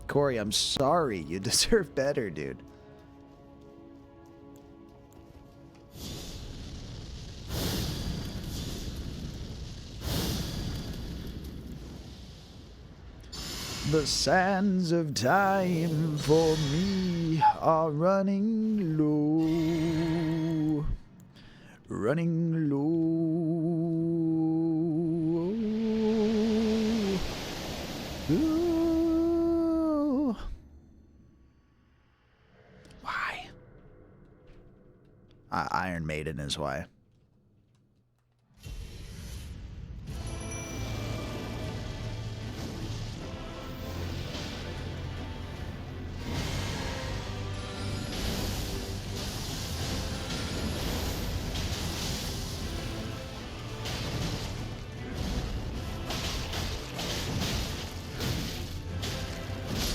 Corey, I'm sorry. You deserve better, dude. The sands of time for me are running low. Running low. Ooh. Why? Iron Maiden is why.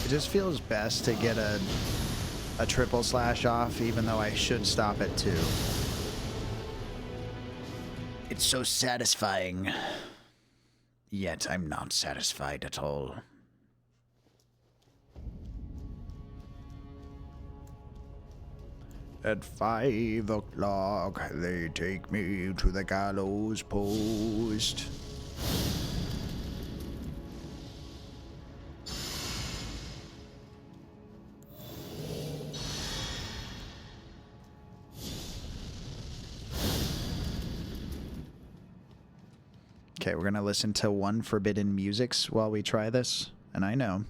It just feels best to get a triple slash off, even though I should stop at 2. It's so satisfying. Yet I'm not satisfied at all. At 5 o'clock, they take me to the gallows post. Okay, we're going to listen to one forbidden musics while we try this. And I know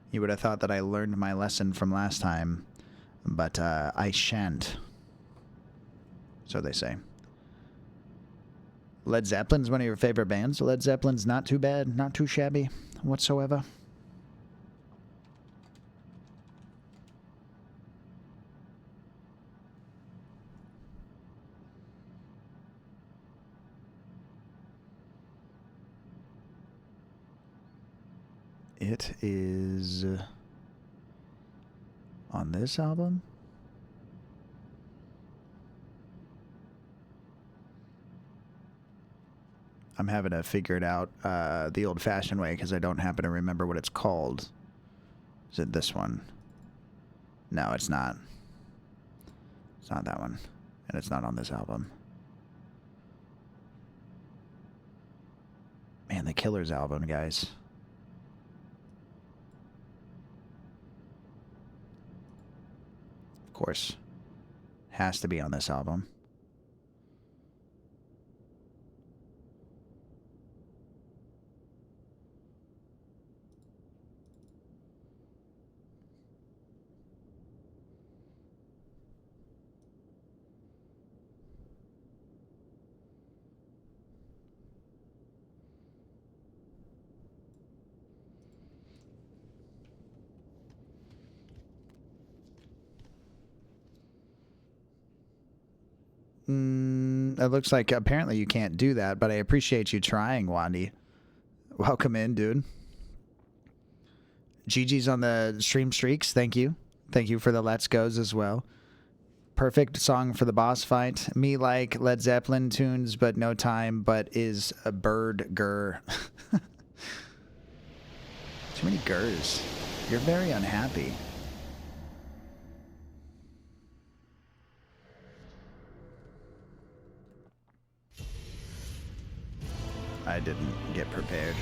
you would have thought that I learned my lesson from last time, but I shan't. So they say. Led Zeppelin's one of your favorite bands. Led Zeppelin's not too bad, not too shabby whatsoever. It is on this album. I'm having to figure it out the old-fashioned way because I don't happen to remember what it's called. Is it this one? No, it's not. It's not that one. And it's not on this album. Man, the Killers album, guys. Of course. Has to be on this album. It looks like apparently you can't do that, but I appreciate you trying, Wandy. Welcome in, dude. GG's on the stream streaks. Thank you. Thank you for the Let's Goes as well. Perfect song for the boss fight. Me like Led Zeppelin tunes, but no time, but is a bird gur. Too many gurs. You're very unhappy. I didn't get prepared.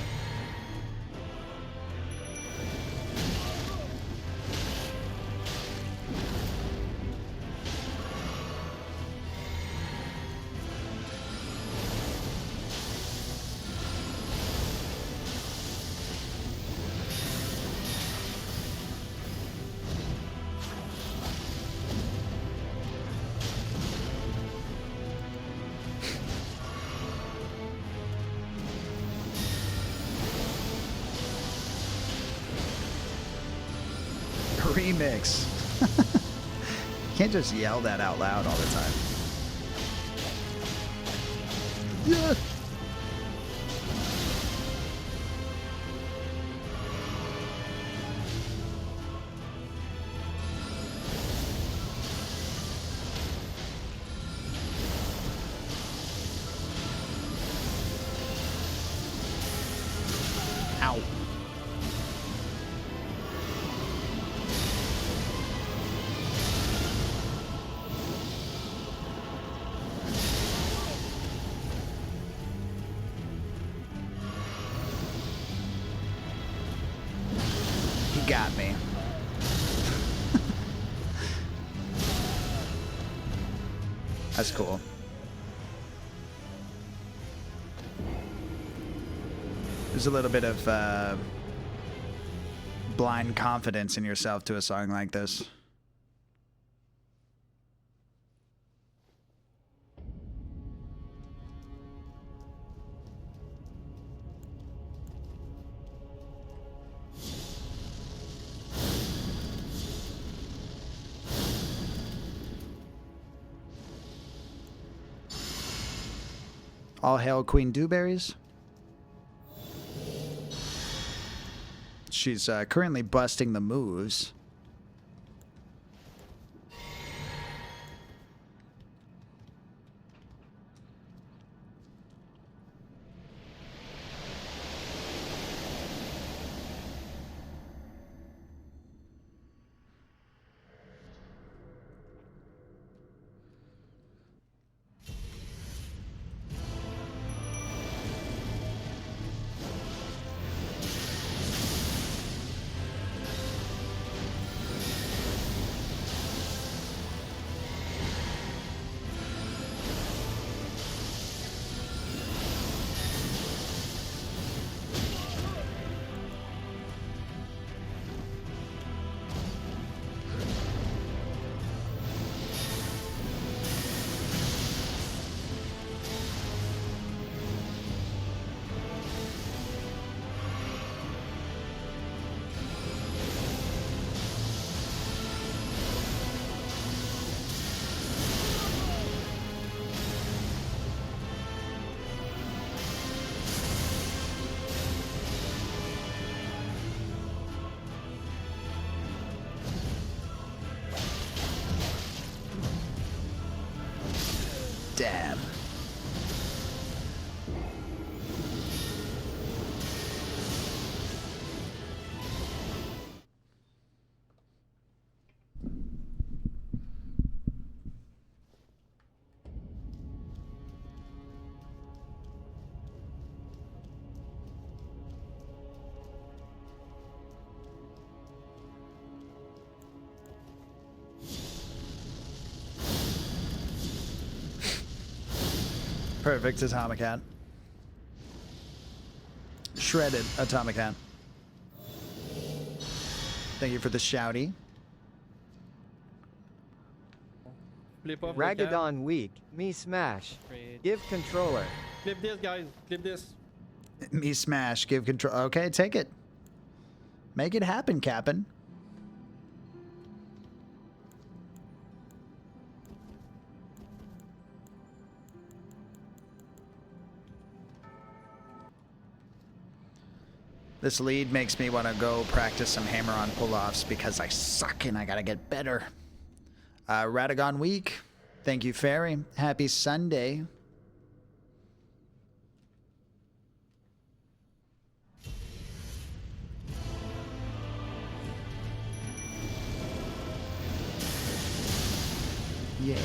Remix. You can't just yell that out loud all the time. Yeah. Ow. got me. That's cool. There's a little bit of blind confidence in yourself to a song like this. All hail Queen Dewberries. She's currently busting the moves. Damn. Perfect Atomicat. Shredded Atomicat. Thank you for the shouty. Ragadon weak. Me smash. Give controller. Clip this, guys. Clip this. Me smash. Give control. Okay, take it. Make it happen, Cap'n. This lead makes me want to go practice some hammer-on pull-offs because I suck and I gotta get better. Radagon Week. Thank you, Fairy. Happy Sunday. Yeah.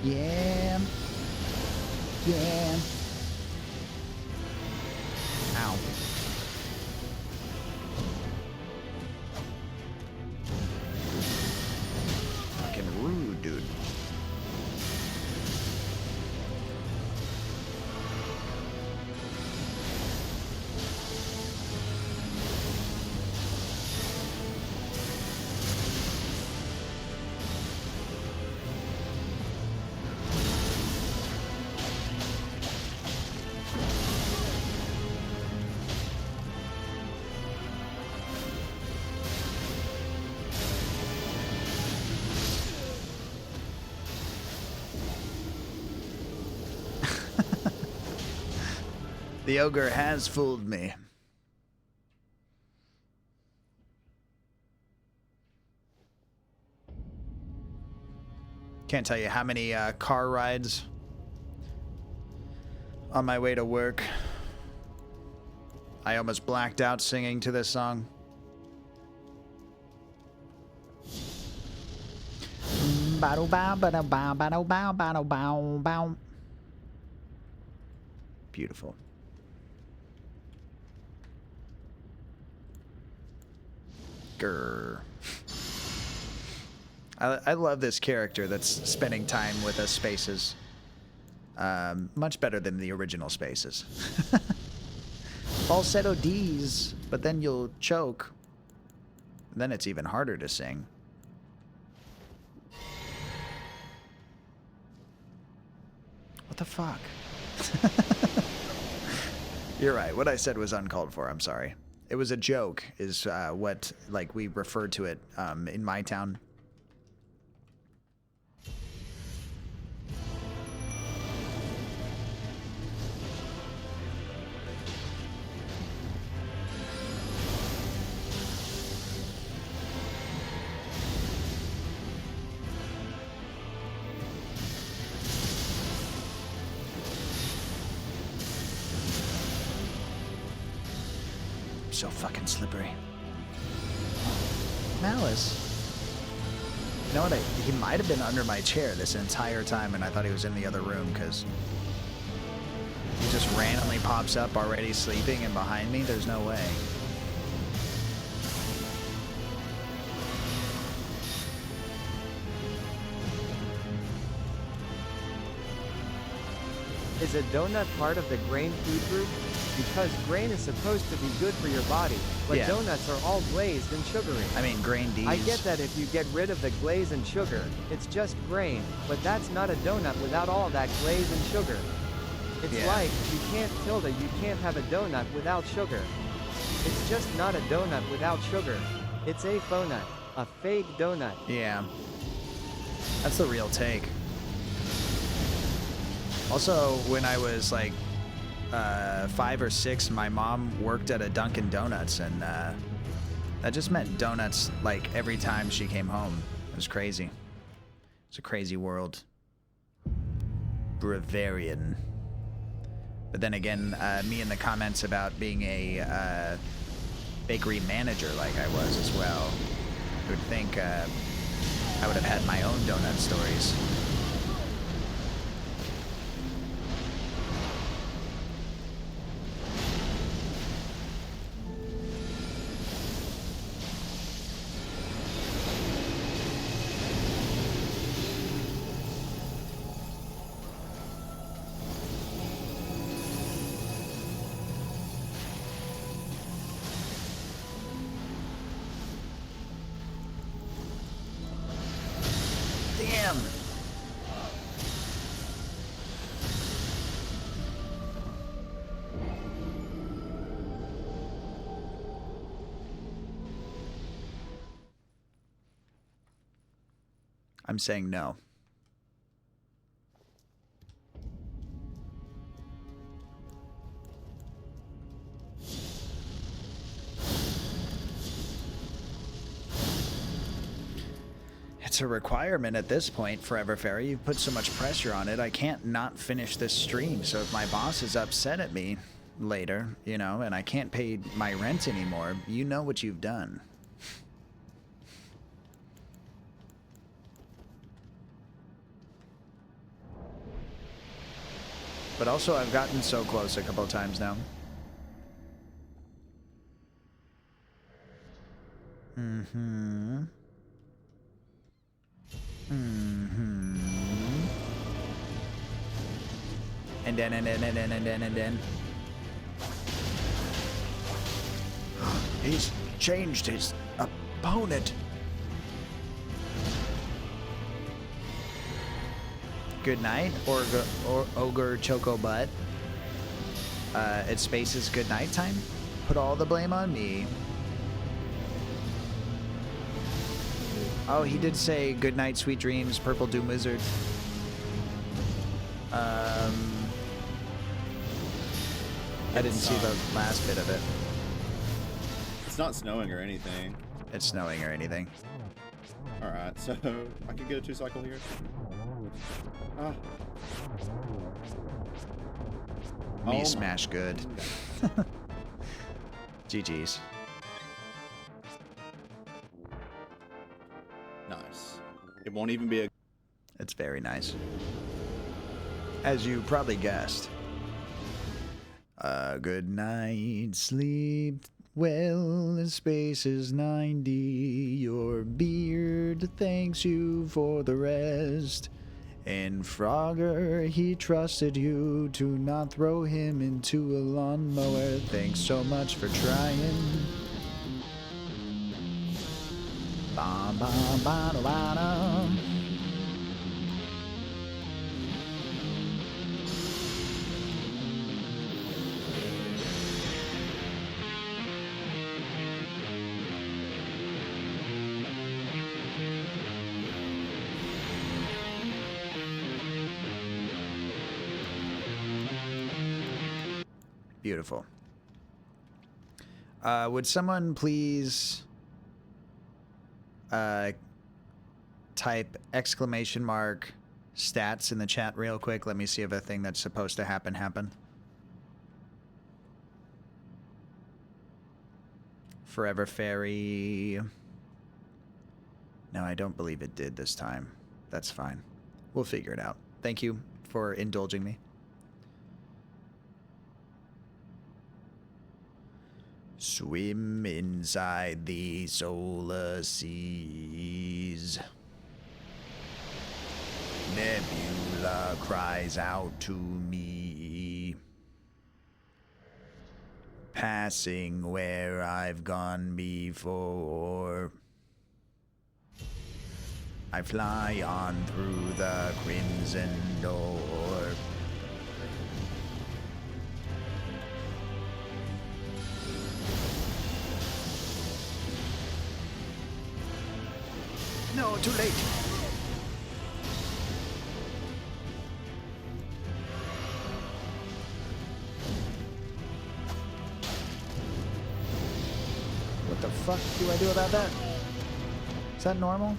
Yeah. Yeah. Ow. Fucking rude, dude. The ogre has fooled me. Can't tell you how many car rides on my way to work I almost blacked out singing to this song. Beautiful. Grr. I love this character that's spending time with us Spaces. Much better than the original Spaces. Falsetto D's, but then you'll choke. Then it's even harder to sing. What the fuck? You're right. What I said was uncalled for. I'm sorry. It was a joke, is what like we referred to it in my town. So fucking slippery. Malice. You know what? He might have been under my chair this entire time, and I thought he was in the other room because he just randomly pops up already sleeping and behind me. There's no way. Is a donut part of the grain food group? Because grain is supposed to be good for your body, but Yeah. donuts are all glazed and sugary. I mean, grain D's. I get that if you get rid of the glaze and sugar, it's just grain, but that's not a donut without all that glaze and sugar. It's Yeah. like, you can't have a donut without sugar. It's just not a donut without sugar. It's a faux nut, a fake donut. Yeah. That's the real take. Also, when I was like 5 or 6, my mom worked at a Dunkin' Donuts, and that just meant donuts like every time she came home. It was crazy. It's a crazy world. Bavarian. But then again, me in the comments about being a bakery manager like I was as well, I would think I would have had my own donut stories. Damn. I'm saying no. It's a requirement at this point, Forever Fairy. You've put so much pressure on it. I can't not finish this stream. So if my boss is upset at me later, you know, and I can't pay my rent anymore, you know what you've done. But also, I've gotten so close a couple of times now. Mm-hmm. Mm-hmm. And then. He's changed his opponent. Good night, or Ogre Choco Butt. It's Space's good night time. Put all the blame on me. Oh, he did say good night, sweet dreams, Purple Doom Wizard. I didn't see the last bit of it. It's not snowing or anything. It's snowing or anything. Alright, so I can get a 2-cycle here. Ah. Me smash good. GG's. Nice. It won't even be a... It's very nice. As you probably guessed. Good night, sleep Well, the space is 90. Your beard thanks you for the rest. And Frogger, he trusted you to not throw him into a lawnmower. Thanks so much for trying. Ba ba ba da ba da. Beautiful. Would someone please type exclamation mark stats in the chat real quick? Let me see if a thing that's supposed to happen. Forever Fairy. No, I don't believe it did this time. That's fine. We'll figure it out. Thank you for indulging me. Swim inside the solar seas. Nebula cries out to me. Passing where I've gone before. I fly on through the crimson door. No, too late. What the fuck do I do about that? Is that normal?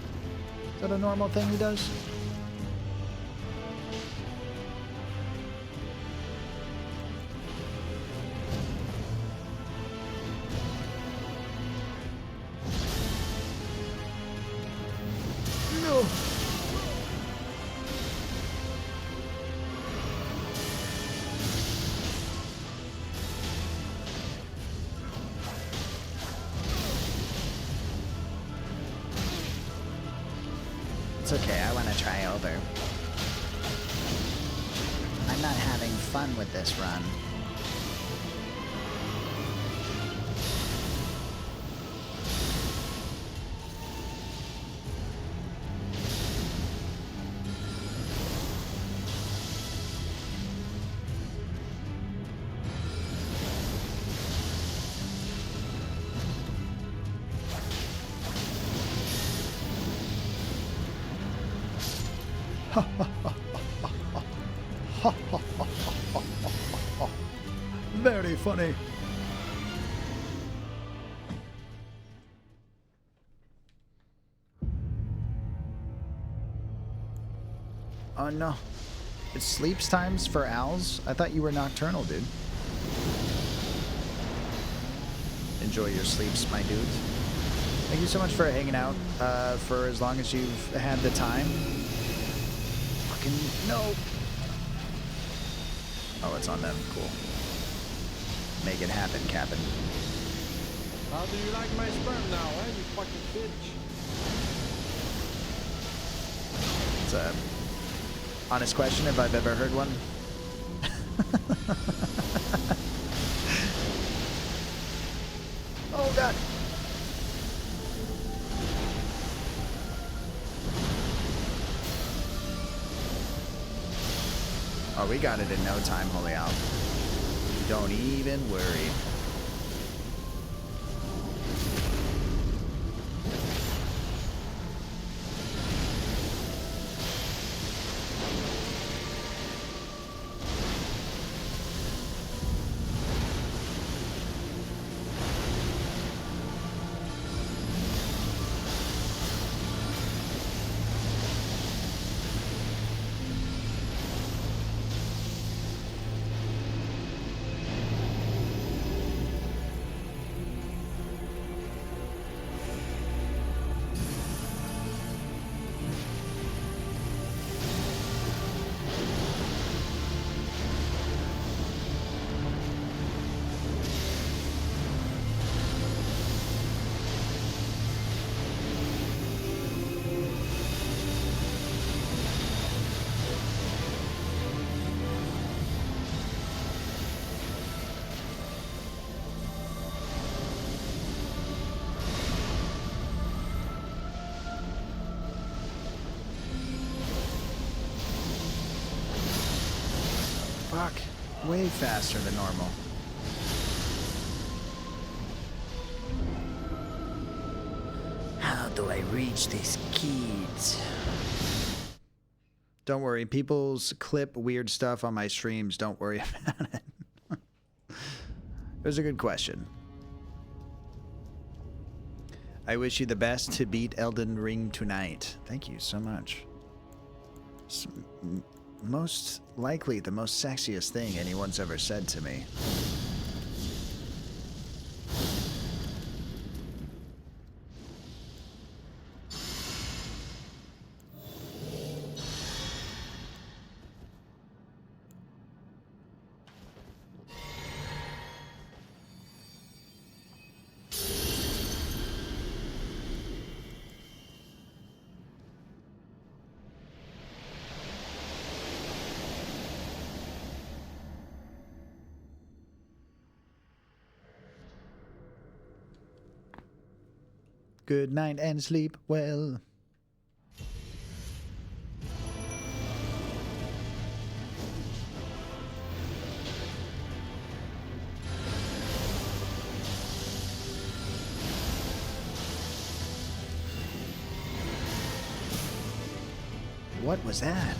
Is that a normal thing he does? No. It's okay, I want to try over. I'm not having fun with this run. Very funny. Oh no. It's sleeps times for owls? I thought you were nocturnal, dude. Enjoy your sleeps, my dude. Thank you so much for hanging out for as long as you've had the time. Fucking no. Oh, it's on them. Cool. Make it happen, Captain. How do you like my sperm now, eh, you fucking bitch? It's a honest question if I've ever heard one. Oh, God. Oh, we got it in no time, Holy Owl. Don't even worry. Fuck. Way faster than normal. How do I reach these kids? Don't worry, people's clip weird stuff on my streams. Don't worry about it. It was a good question. I wish you the best to beat Elden Ring tonight. Thank you so much. Most likely the most sexiest thing anyone's ever said to me. Good night and sleep well. What was that?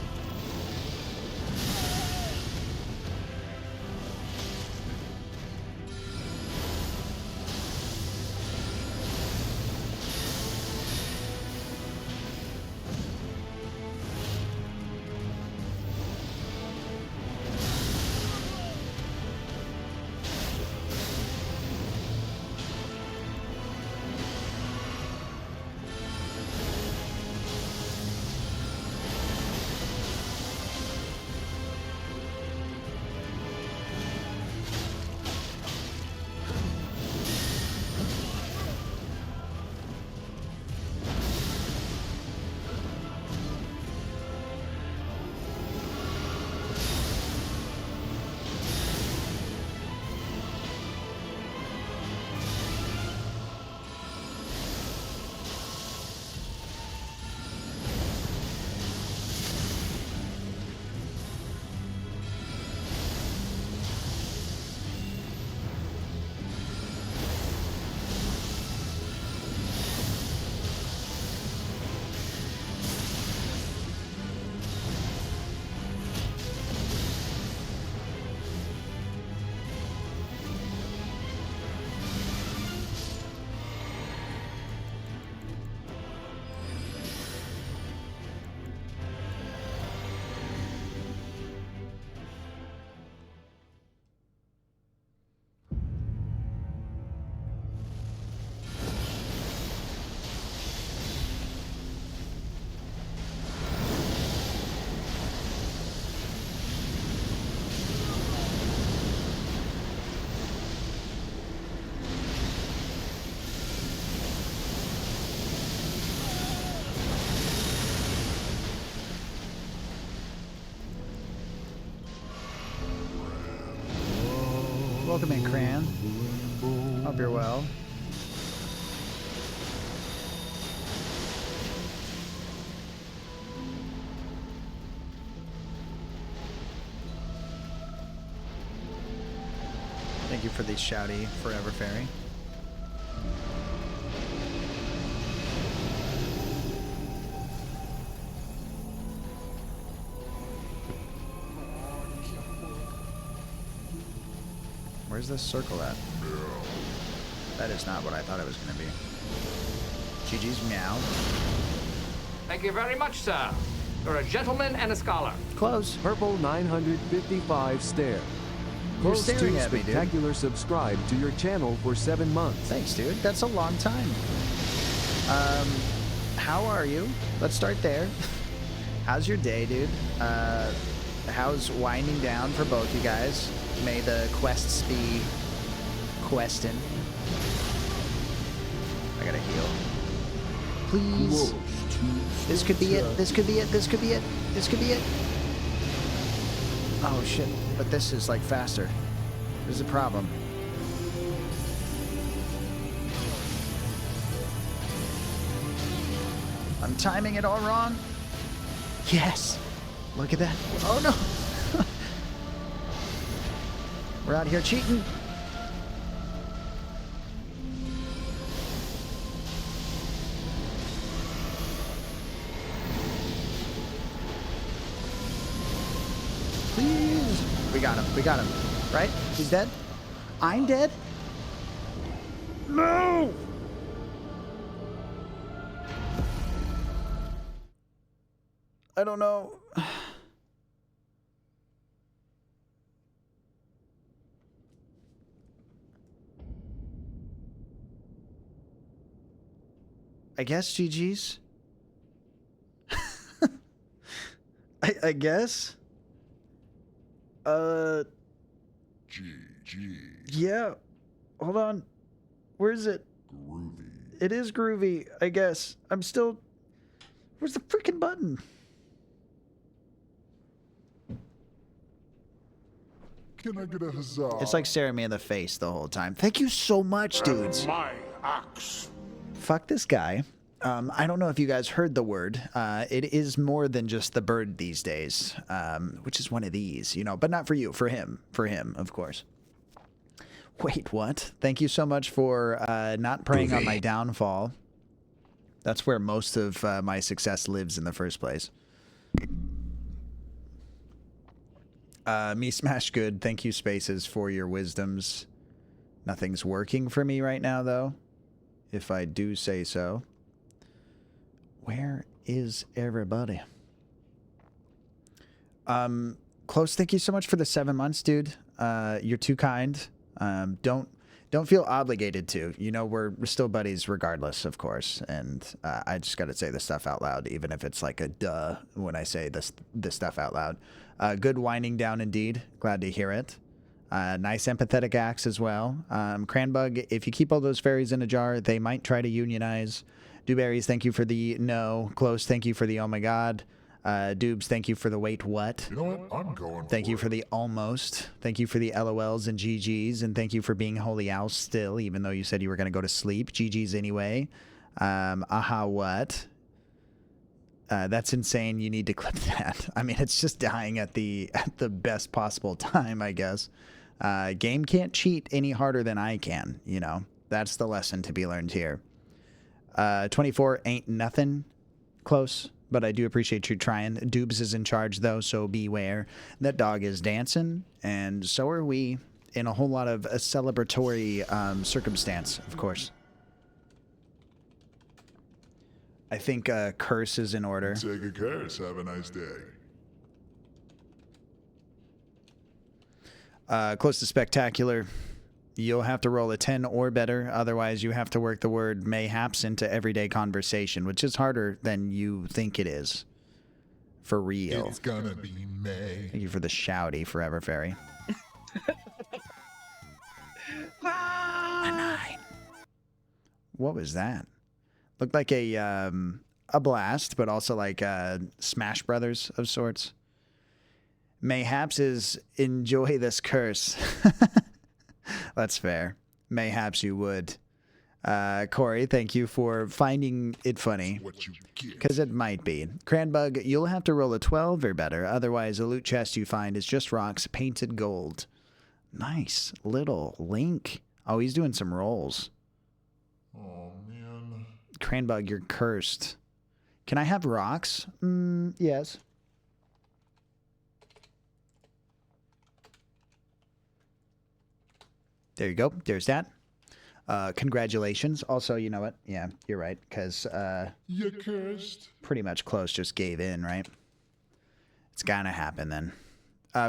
Welcome in, Cran. Hope you're well. Thank you for the shouty Forever Fairy. Where's this circle at? That is not what I thought it was going to be. GG's meow. Thank you very much, sir. You're a gentleman and a scholar. Close. Purple 955 stare. You're Close staring to at me, dude. spectacular subscribe to your channel for 7 months. Thanks, dude. That's a long time. How are you? Let's start there. How's your day, dude? How's winding down for both you guys? May the quests be questing. I gotta heal. Please. This could be it. This could be it. This could be it. This could be it. Oh shit. But this is like faster. There's a problem. I'm timing it all wrong. Yes. Look at that. Oh no. We're out here cheating. Please. We got him. We got him. Right? He's dead? I'm dead? No! I don't know. I guess GG's. I guess. GG. Yeah. Hold on. Where is it? Groovy. It is groovy, I guess. I'm still... Where's the freaking button? Can I get a huzzah? It's like staring me in the face the whole time. Thank you so much, dudes. My axe. Fuck this guy. I don't know if you guys heard the word. It is more than just the bird these days, which is one of these, you know, but not for you, for him, of course. Wait, what? Thank you so much for not preying on my downfall. That's where most of my success lives in the first place. Me Smash Good, thank you, Spaces, for your wisdoms. Nothing's working for me right now, though, if I do say so. Where is everybody? Close, thank you so much for the 7 months, dude. You're too kind. Don't feel obligated to. You know, we're still buddies regardless, of course. And I just got to say this stuff out loud, even if it's like a duh when I say this stuff out loud. Good winding down indeed. Glad to hear it. Nice empathetic acts as well. Cranbug, if you keep all those fairies in a jar, they might try to unionize. Dewberries, thank you for the no. Close, thank you for the oh my god. Dubes, thank you for the wait what. You know what? I'm going Thank you for the almost. Thank you for the LOLs and GGs. And thank you for being holy owl still, even though you said you were going to go to sleep. GGs anyway. Aha, what? That's insane. You need to clip that. I mean, it's just dying at the best possible time, I guess. Game can't cheat any harder than I can, you know. That's the lesson to be learned here. 24 ain't nothing. Close. But I do appreciate you trying. Dubes is in charge, though, so beware. That dog is dancing, and so are we, in a whole lot of a celebratory circumstance, of course. I think curse is in order. Take a curse. Have a nice day. Close to spectacular. You'll have to roll a 10 or better. Otherwise, you have to work the word mayhaps into everyday conversation, which is harder than you think it is. For real. It's gonna be May. Thank you for the shouty, Forever Fairy. A 9. What was that? Looked like a blast, but also like Smash Brothers of sorts. Mayhaps is enjoy this curse. That's fair. Mayhaps you would. Corey, thank you for finding it funny. Because it might be. Cranbug, you'll have to roll a 12 or better. Otherwise, a loot chest you find is just rocks painted gold. Nice little Link. Oh, he's doing some rolls. Oh, man. Cranbug, you're cursed. Can I have rocks? Yes. There you go. There's that. Congratulations. Also, you know what? Yeah, you're right. Because you cursed. Pretty much Close just gave in, right? It's gonna happen then.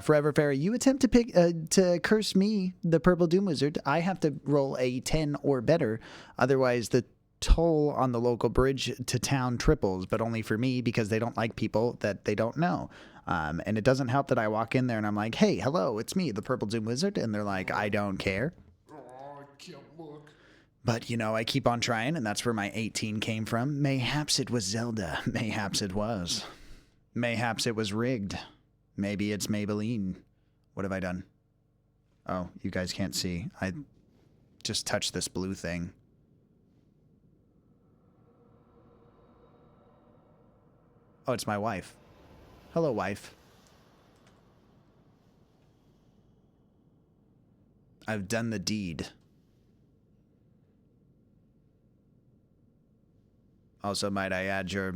Forever Fairy, you attempt to pick to curse me, the Purple Doom Wizard. I have to roll a 10 or better. Otherwise, the toll on the local bridge to town triples, but only for me because they don't like people that they don't know. And it doesn't help that I walk in there and I'm like, hey, hello, it's me, the Purple Doom Wizard. And they're like, I don't care. Oh, I can't look. But, you know, I keep on trying, and that's where my 18 came from. Mayhaps it was Zelda. Mayhaps it was. Mayhaps it was rigged. Maybe it's Maybelline. What have I done? Oh, you guys can't see. I just touched this blue thing. Oh, it's my wife. Hello, wife. I've done the deed. Also, might I add, your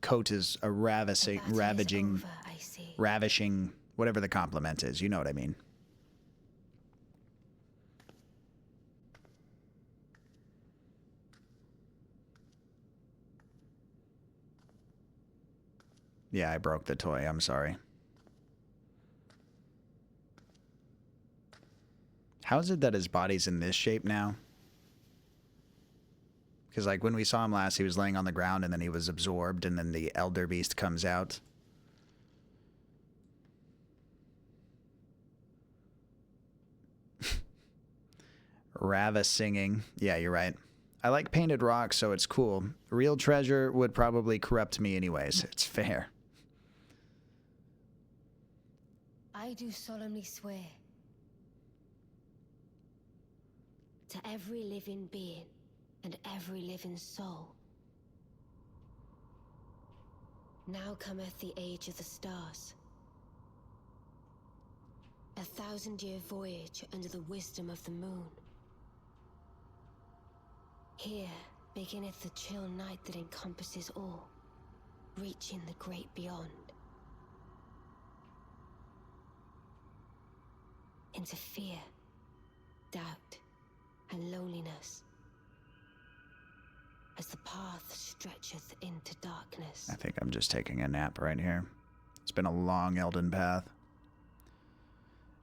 coat is a ravishing, whatever the compliment is. You know what I mean. Yeah, I broke the toy. I'm sorry. How is it that his body's in this shape now? Because, like, when we saw him last, he was laying on the ground, and then he was absorbed, and then the Elder Beast comes out. Rava singing. Yeah, you're right. I like painted rocks, so it's cool. Real treasure would probably corrupt me anyways. It's fair. I do solemnly swear to every living being and every living soul. Now cometh the age of the stars. 1,000-year voyage under the wisdom of the moon. Here beginneth the chill night that encompasses all, reaching the great beyond. Into fear, doubt, and loneliness, as the path stretcheth into darkness. I think I'm just taking a nap right here. It's been a long Elden path.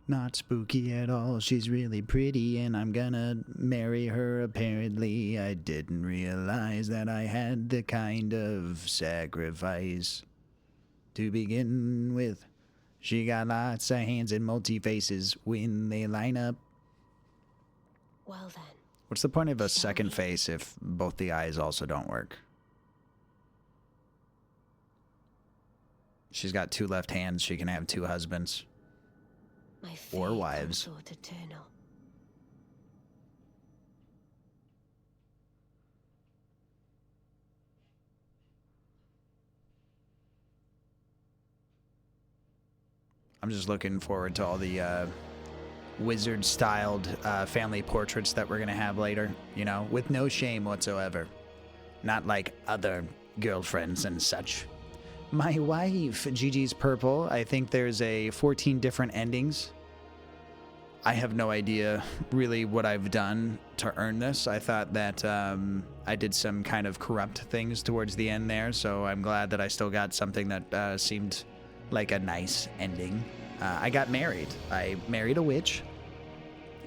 Not spooky at all, she's really pretty, and I'm gonna marry her apparently. I didn't realize that I had the kind of sacrifice to begin with. She got lots of hands and multi-faces when they line up. Well then. What's the point of a second face if both the eyes also don't work? She's got 2 left hands, she can have 2 husbands. Or wives. Eternal. I'm just looking forward to all the wizard-styled family portraits that we're going to have later, you know, with no shame whatsoever. Not like other girlfriends and such. My wife, Gigi's purple, I think there's 14 different endings. I have no idea really what I've done to earn this. I thought that I did some kind of corrupt things towards the end there, so I'm glad that I still got something that seemed like a nice ending. I got married. I married a witch,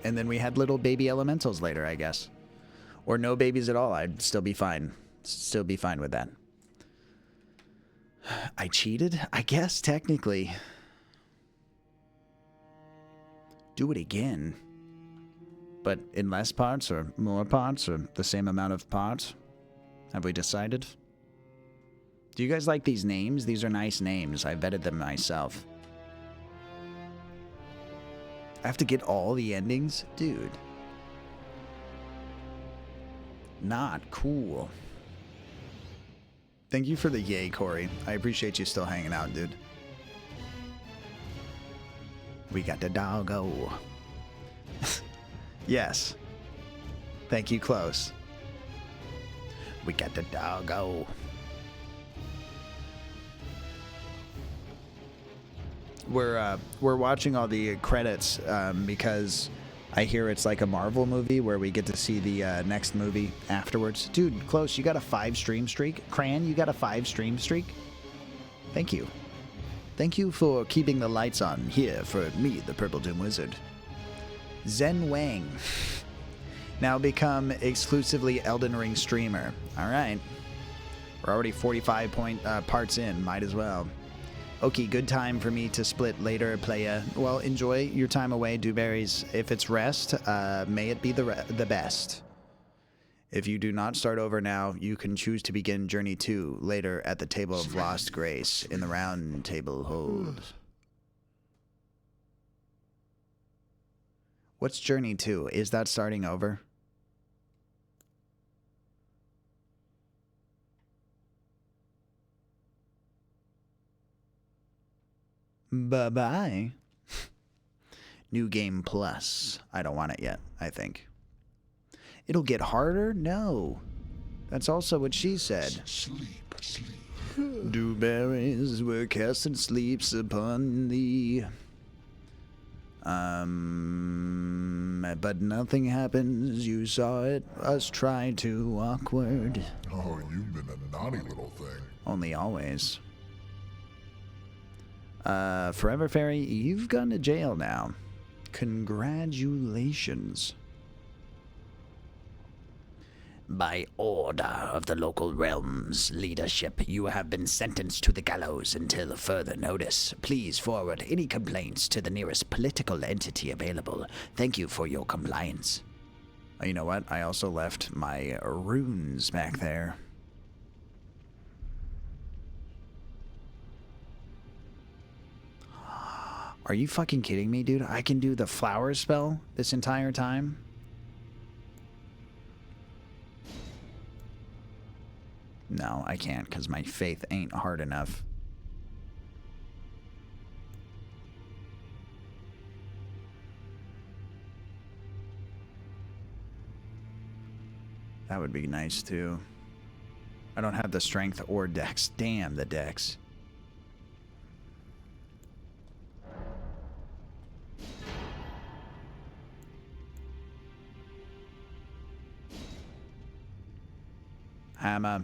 and then we had little baby elementals later, I guess. Or no babies at all. I'd still be fine. Still be fine with that. I cheated, I guess, technically. Do it again. But in less parts or more parts or the same amount of parts? Have we decided? Do you guys like these names? These are nice names. I vetted them myself. I have to get all the endings? Dude. Not cool. Thank you for the yay, Corey. I appreciate you still hanging out, dude. We got the doggo. Yes. Thank you, Close. We got the doggo. We're watching all the credits because I hear it's like a Marvel movie where we get to see the next movie afterwards. Dude, Close, you got a 5 stream streak? Cran, you got a 5 stream streak? Thank you. Thank you for keeping the lights on here for me, the Purple Doom Wizard. Zen Wang. Now become exclusively Elden Ring streamer. Alright. We're already 45 parts in. Might as well. Okay, good time for me to split later, playa. Well, enjoy your time away, Dewberries. If it's rest, may it be the best. If you do not start over now, you can choose to begin Journey 2 later at the Table of Lost Grace in the Round Table Hold. What's Journey 2? Is that starting over? Bye-bye. New game plus. I don't want it yet, I think. It'll get harder? No. That's also what she said. Sleep, sleep. Dewberries were casting sleeps upon thee. But nothing happens. You saw it. Us try to awkward. Oh, you've been a naughty little thing. Only always. Forever Fairy, you've gone to jail now. Congratulations. By order of the local realm's leadership, you have been sentenced to the gallows until further notice. Please forward any complaints to the nearest political entity available. Thank you for your compliance. Oh, you know what? I also left my runes back there. Are you fucking kidding me, dude? I can do the flower spell this entire time? No, I can't, because my faith ain't hard enough. That would be nice, too. I don't have the strength or dex. Damn the dex. Hammer.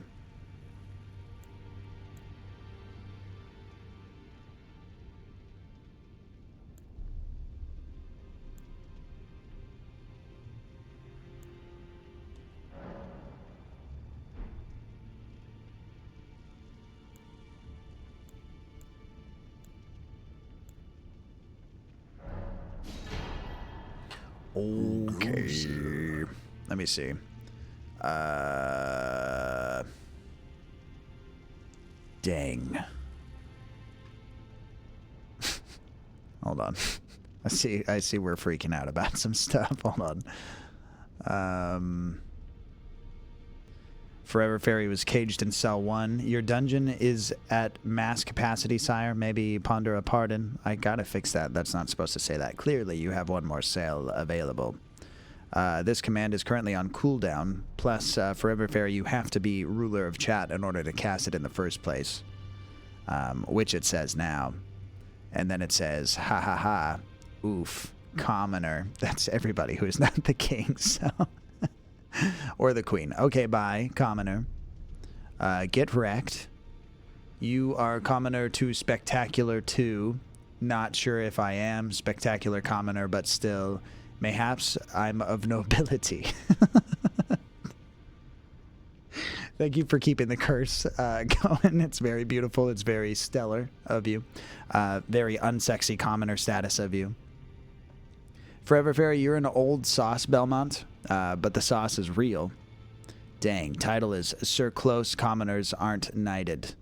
Okay. Let me see. Dang. Hold on. I see we're freaking out about some stuff. Hold on. Forever Fairy was caged in cell 1. Your dungeon is at mass capacity, sire. Maybe ponder a pardon. I gotta fix that. That's not supposed to say that. Clearly, you have one more cell available. This command is currently on cooldown. Plus, Forever Fairy, you have to be ruler of chat in order to cast it in the first place. Which it says now. And then it says, ha ha ha, oof, commoner. That's everybody who is not the king, so... or the queen. Okay, bye, commoner. Get wrecked. You are commoner to spectacular 2. Not sure if I am spectacular commoner, but still, mayhaps I'm of nobility. Thank you for keeping the curse going. It's very beautiful. It's very stellar of you. Very unsexy commoner status of you. Forever Fairy, you're an old sauce, Belmont, but the sauce is real. Dang, title is Sir Close Commoners Aren't Knighted.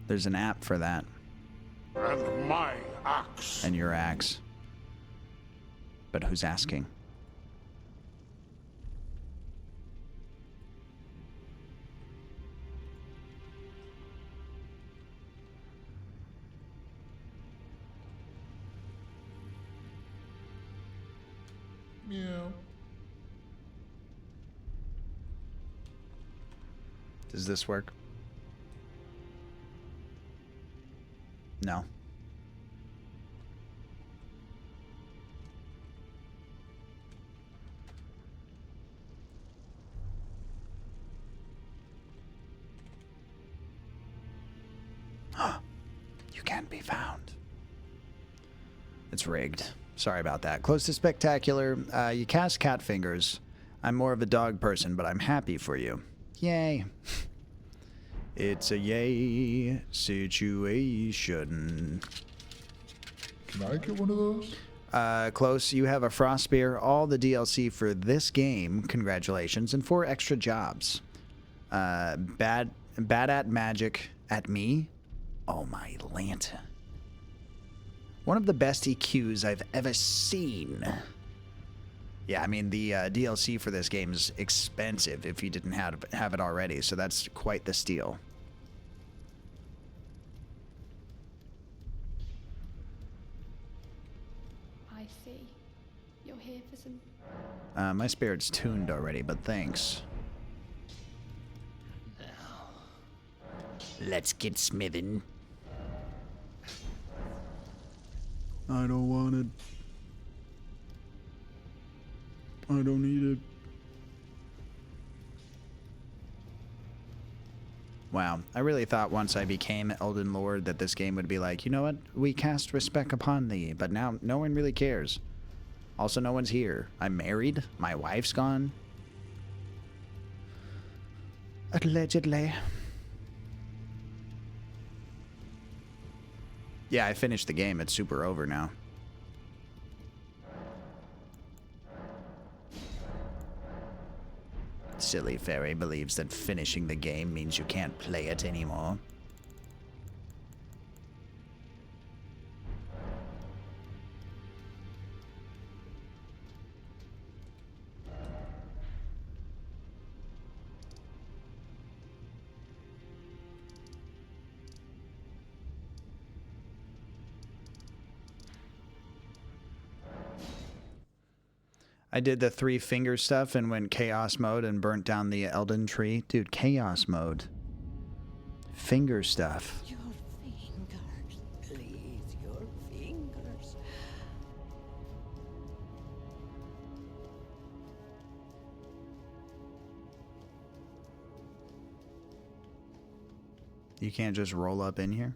There's an app for that. And my axe. And your axe. But who's asking? Meow. Does this work? No. You can't be found. It's rigged. Sorry about that. Close to spectacular. You cast cat fingers. I'm more of a dog person, but I'm happy for you. Yay. It's a yay situation. Can I get one of those? Close, you have a frost spear, all the DLC for this game, congratulations, and 4 extra jobs. Bad at magic at me. Oh my Lanta. One of the best EQs I've ever seen. Yeah, I mean, the DLC for this game is expensive if you didn't have it already, so that's quite the steal. I see. You're here for some... My spirit's tuned already, but thanks. Let's get smithing. I don't want it. I don't need it. Wow, I really thought once I became Elden Lord that this game would be like, you know what, we cast respect upon thee, but now no one really cares. Also, no one's here. I'm married, my wife's gone. Allegedly. Yeah, I finished the game, it's super over now. Silly fairy believes that finishing the game means you can't play it anymore. I did the 3-finger stuff and went chaos mode and burnt down the Elden tree. Dude, chaos mode. Finger stuff. Your fingers, please, your fingers. You can't just roll up in here?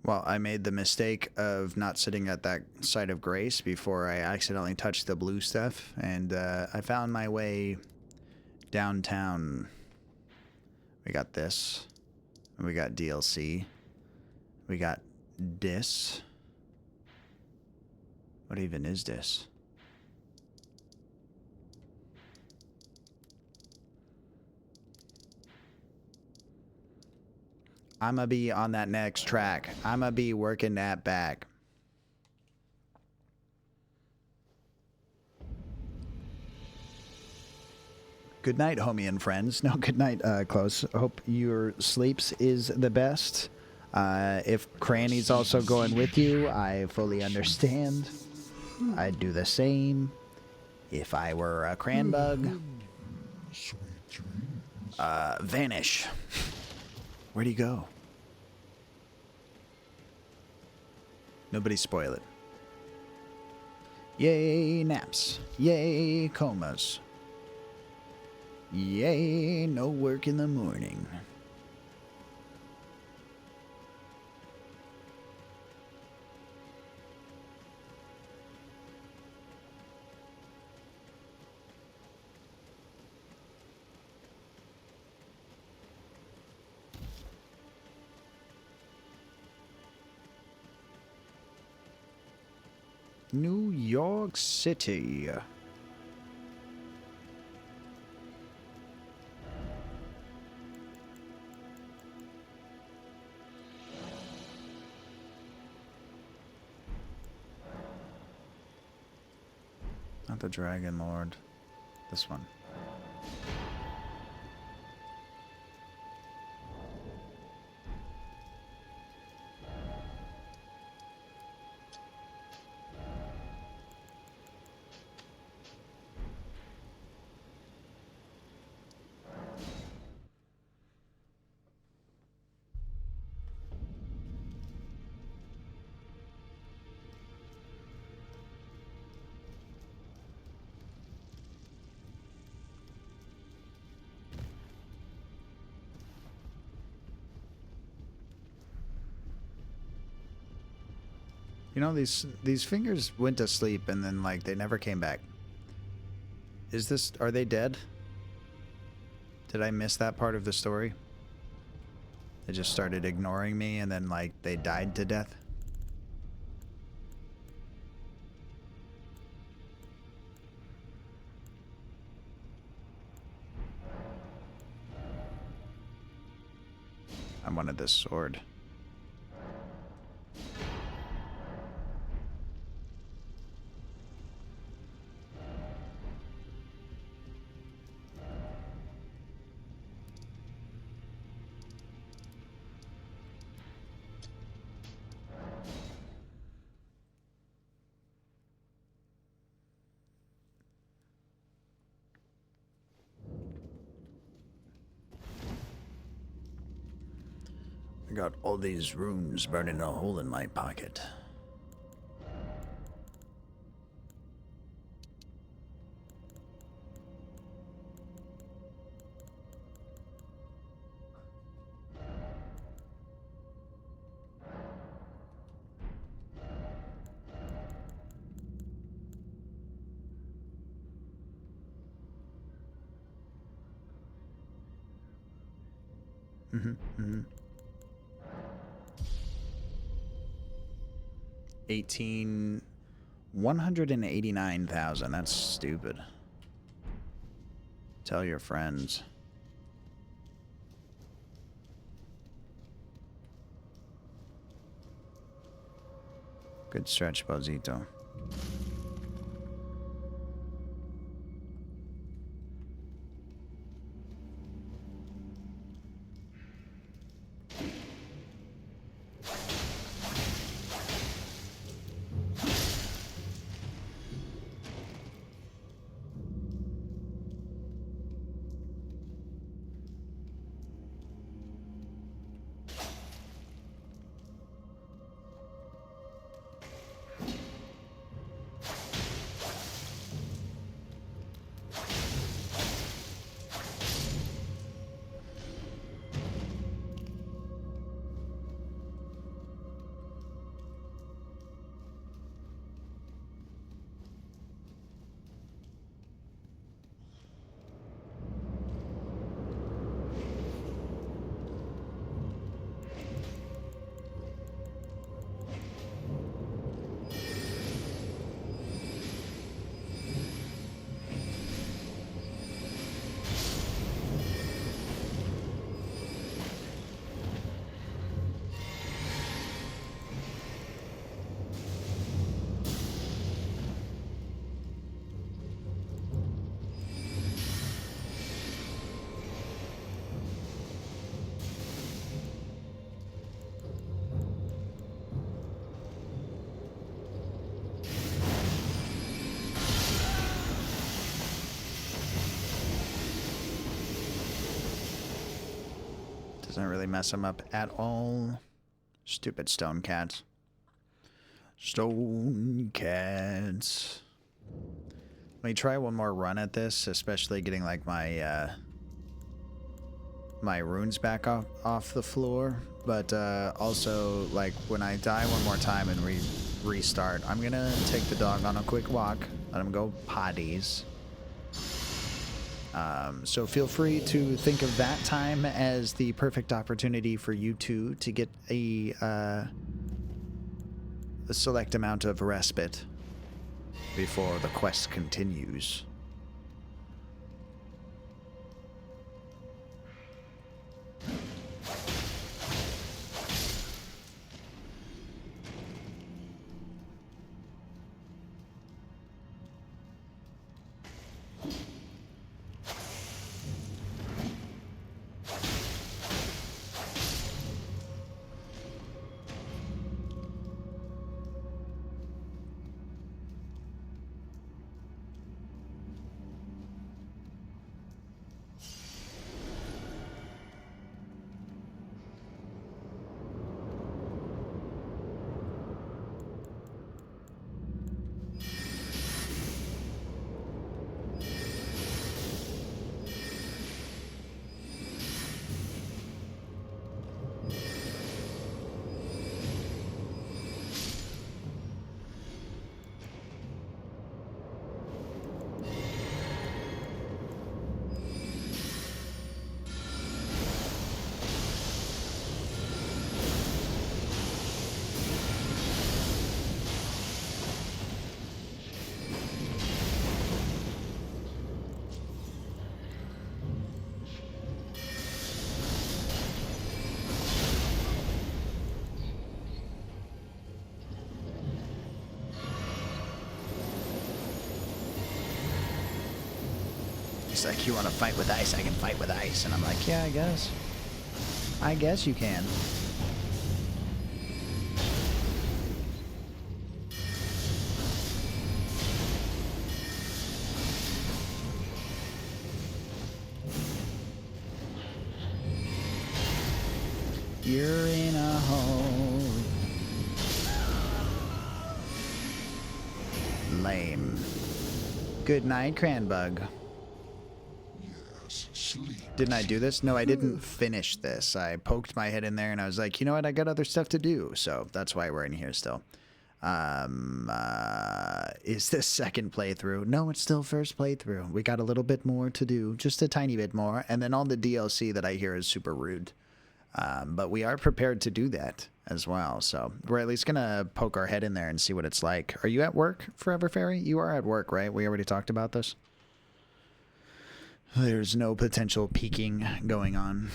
Well, I made the mistake of not sitting at that site of grace before I accidentally touched the blue stuff, and I found my way downtown. We got this. We got DLC. We got this. What even is this? I'ma be on that next track. I'ma be working that back. Good night, homie and friends. No, good night, Close. Hope your sleeps is the best. If Cranny's also going with you, I fully understand. I'd do the same if I were a Cranbug. Vanish. Where'd he go? Nobody spoil it. Yay, naps. Yay, comas. Yay, no work in the morning. New York City. Not the Dragon Lord. This one. You know, these fingers went to sleep and then, like, they never came back. Are they dead? Did I miss that part of the story? They just started ignoring me and then, like, they died to death? I wanted this sword. I got all these runes burning a hole in my pocket. Mm-hmm. 189,000. That's stupid. Tell your friends. Good stretch, Bozito. Doesn't really mess them up at all. Stupid stone cats. Stone cats. Let me try one more run at this, especially getting like my my runes back off the floor. But also, like, when I die one more time and restart, I'm gonna take the dog on a quick walk. Let him go potties. So feel free to think of that time as the perfect opportunity for you two to get a select amount of respite before the quest continues. He's like, you want to fight with ice? I can fight with ice. And I'm like, yeah, I guess. I guess you can. You're in a hole. Lame. Good night, Cranbug. Didn't I do this? No, I didn't finish this. I poked my head in there and I was like, you know what? I got other stuff to do. So that's why we're in here still. Is this second playthrough? No, it's still first playthrough. We got a little bit more to do. Just a tiny bit more. And then all the DLC that I hear is super rude. But we are prepared to do that as well. So we're at least going to poke our head in there and see what it's like. Are you at work, Forever Fairy? You are at work, right? We already talked about this. There's no potential peeking going on.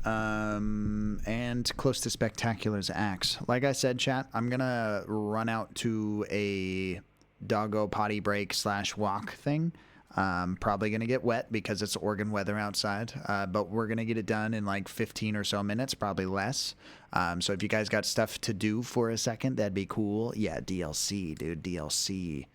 And close to Spectacular's axe. Like I said, chat, I'm going to run out to a doggo potty break / walk thing. Probably going to get wet because it's Oregon weather outside, but we're going to get it done in like 15 or so minutes, probably less. So if you guys got stuff to do for a second, that'd be cool. Yeah, DLC, dude, DLC.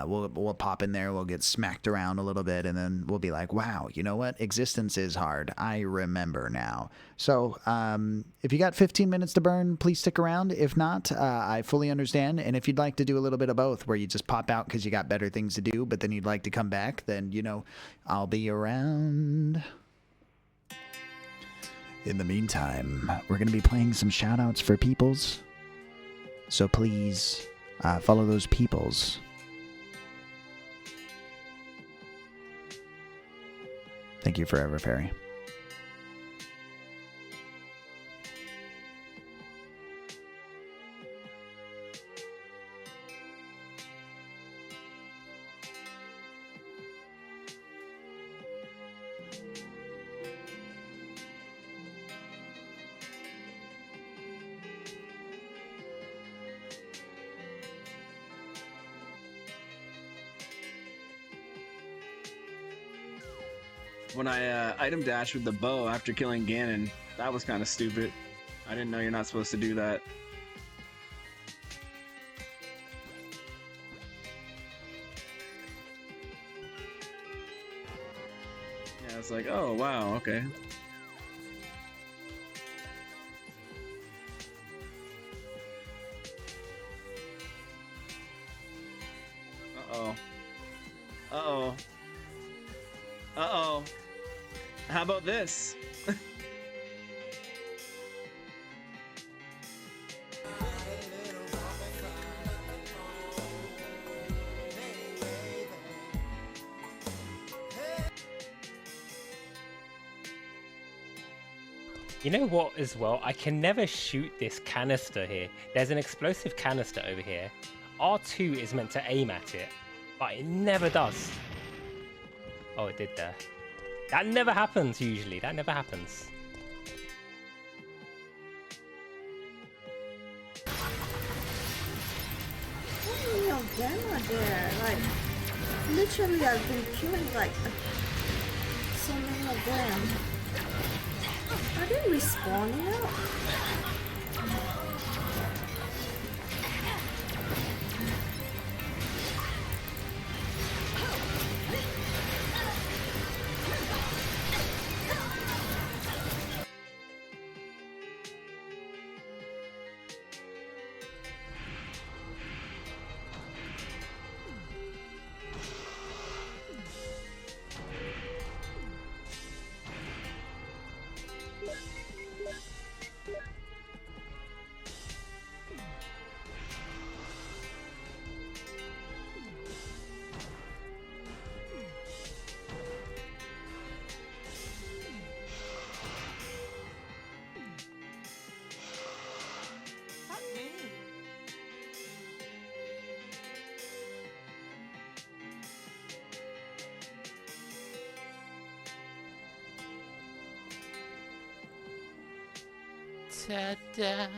We'll pop in there, we'll get smacked around a little bit, and then we'll be like, wow, you know what? Existence is hard. I remember now. So if you got 15 minutes to burn, please stick around. If not, I fully understand. And if you'd like to do a little bit of both, where you just pop out because you got better things to do, but then you'd like to come back, then, you know, I'll be around. In the meantime, we're going to be playing some shout-outs for peoples. So please follow those peoples. Thank you, Forever Fairy. When I item dash with the bow after killing Ganon, that was kind of stupid. I didn't know you're not supposed to do that. Yeah, it's like, oh wow, okay. Uh-oh. Uh-oh. Uh-oh. How about this? You know what as well? I can never shoot this canister here. There's an explosive canister over here. R2 is meant to aim at it, but it never does. Oh, it did there. That never happens usually. That never happens. No gamma there. Like, literally, I've been killing like so many of them. Are they respawning now? Ta-da.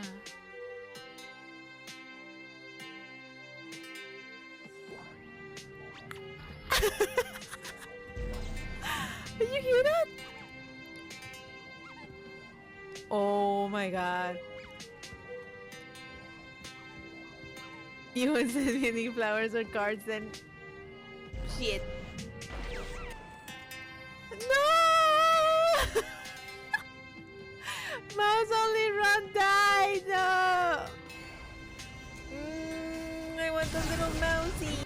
Oh my god. You would send me any flowers or cards then. Shit. No! Mouse only run died! No! I want the little mousey.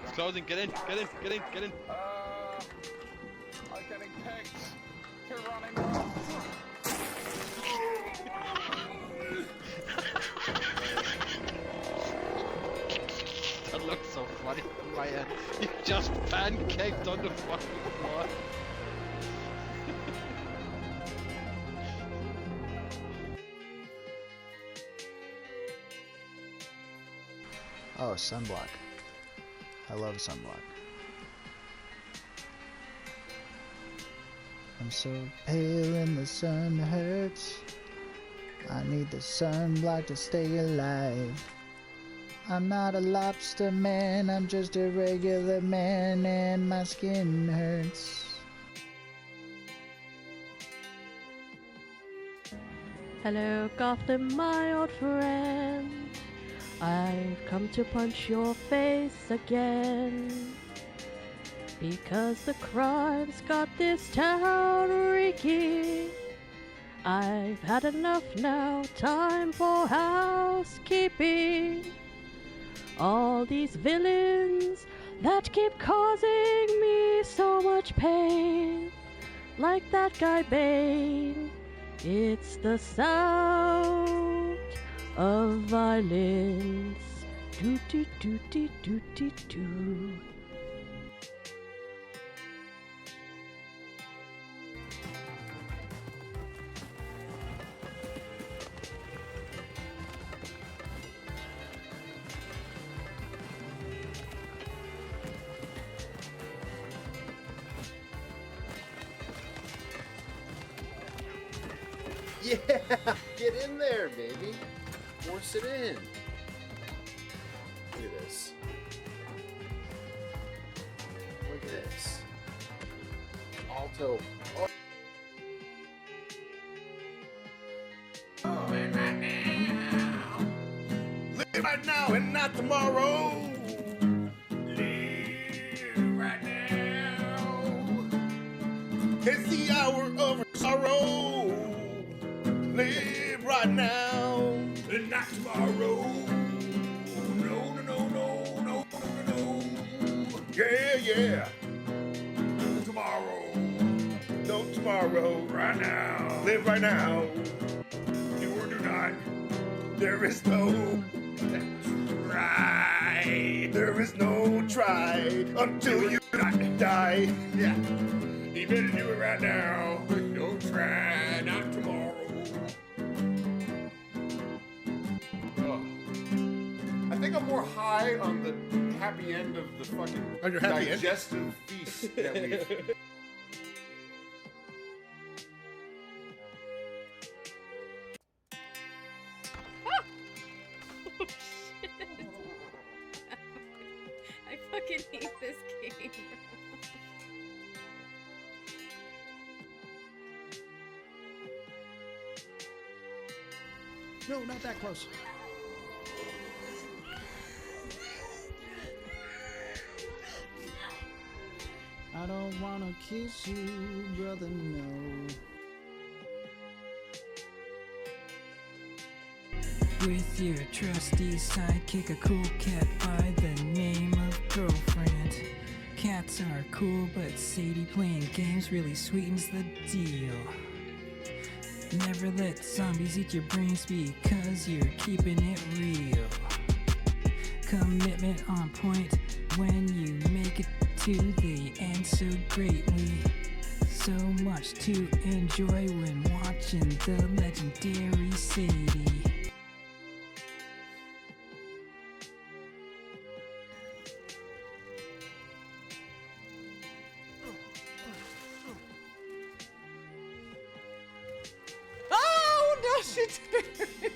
It's closing. Get in. Get in. Get in. Get in. I'm getting picked. You're running. That looks so funny in my head. You just pancaked on the fucking floor. Oh, sunblock. I love sunblock. I'm so pale and the sun hurts. I need the sunblock to stay alive. I'm not a lobster man, I'm just a regular man and my skin hurts. Hello, Gotham, my old friend. I've come to punch your face again. Because the crime's got this town reeking. I've had enough now, time for housekeeping. All these villains that keep causing me so much pain. Like that guy Bane. It's the sound of violence. Do do do do do do do. Yeah, get in there, baby. Force it in. Look at this. Look at this. Alto. Oh. Live right now and not tomorrow. Live right now. It's the hour of sorrow. Live right now and not tomorrow. No, no, no, no, no, no, no. Yeah, yeah. Tomorrow. No tomorrow. Right now. Live right now. Do or do not. There is no try. There is no try until you die. Yeah. You better do it right now. Don't try, not tomorrow. Oh. I think I'm more high on the happy end of the fucking On your happy digestive feast that we've. Oh, shit. I fucking hate this game. No, not that close. I don't wanna kiss you, brother, no. With your trusty sidekick, a cool cat by the name of Girlfriend. Cats are cool, but Sadie playing games really sweetens the deal. Never let zombies eat your brains because you're keeping it real. Commitment on point when you make it to the end so greatly. So much to enjoy when watching the legendary Sadie. Oh no, she did.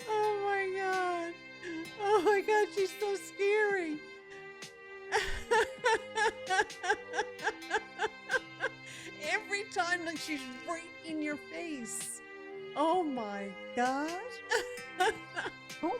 Oh my god. Oh my god, she's so scary. Every time, like she's right in your face. Oh my god. Oh my.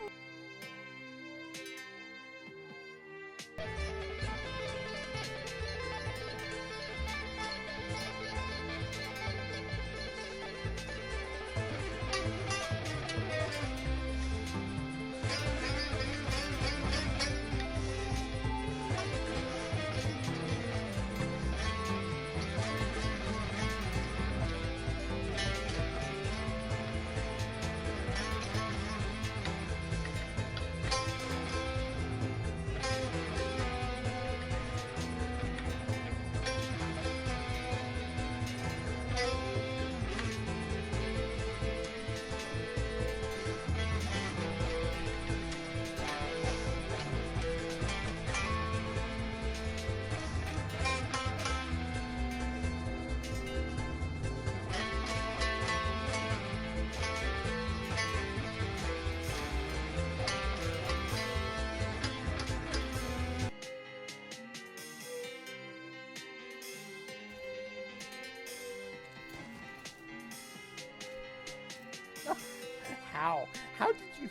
How? How did you?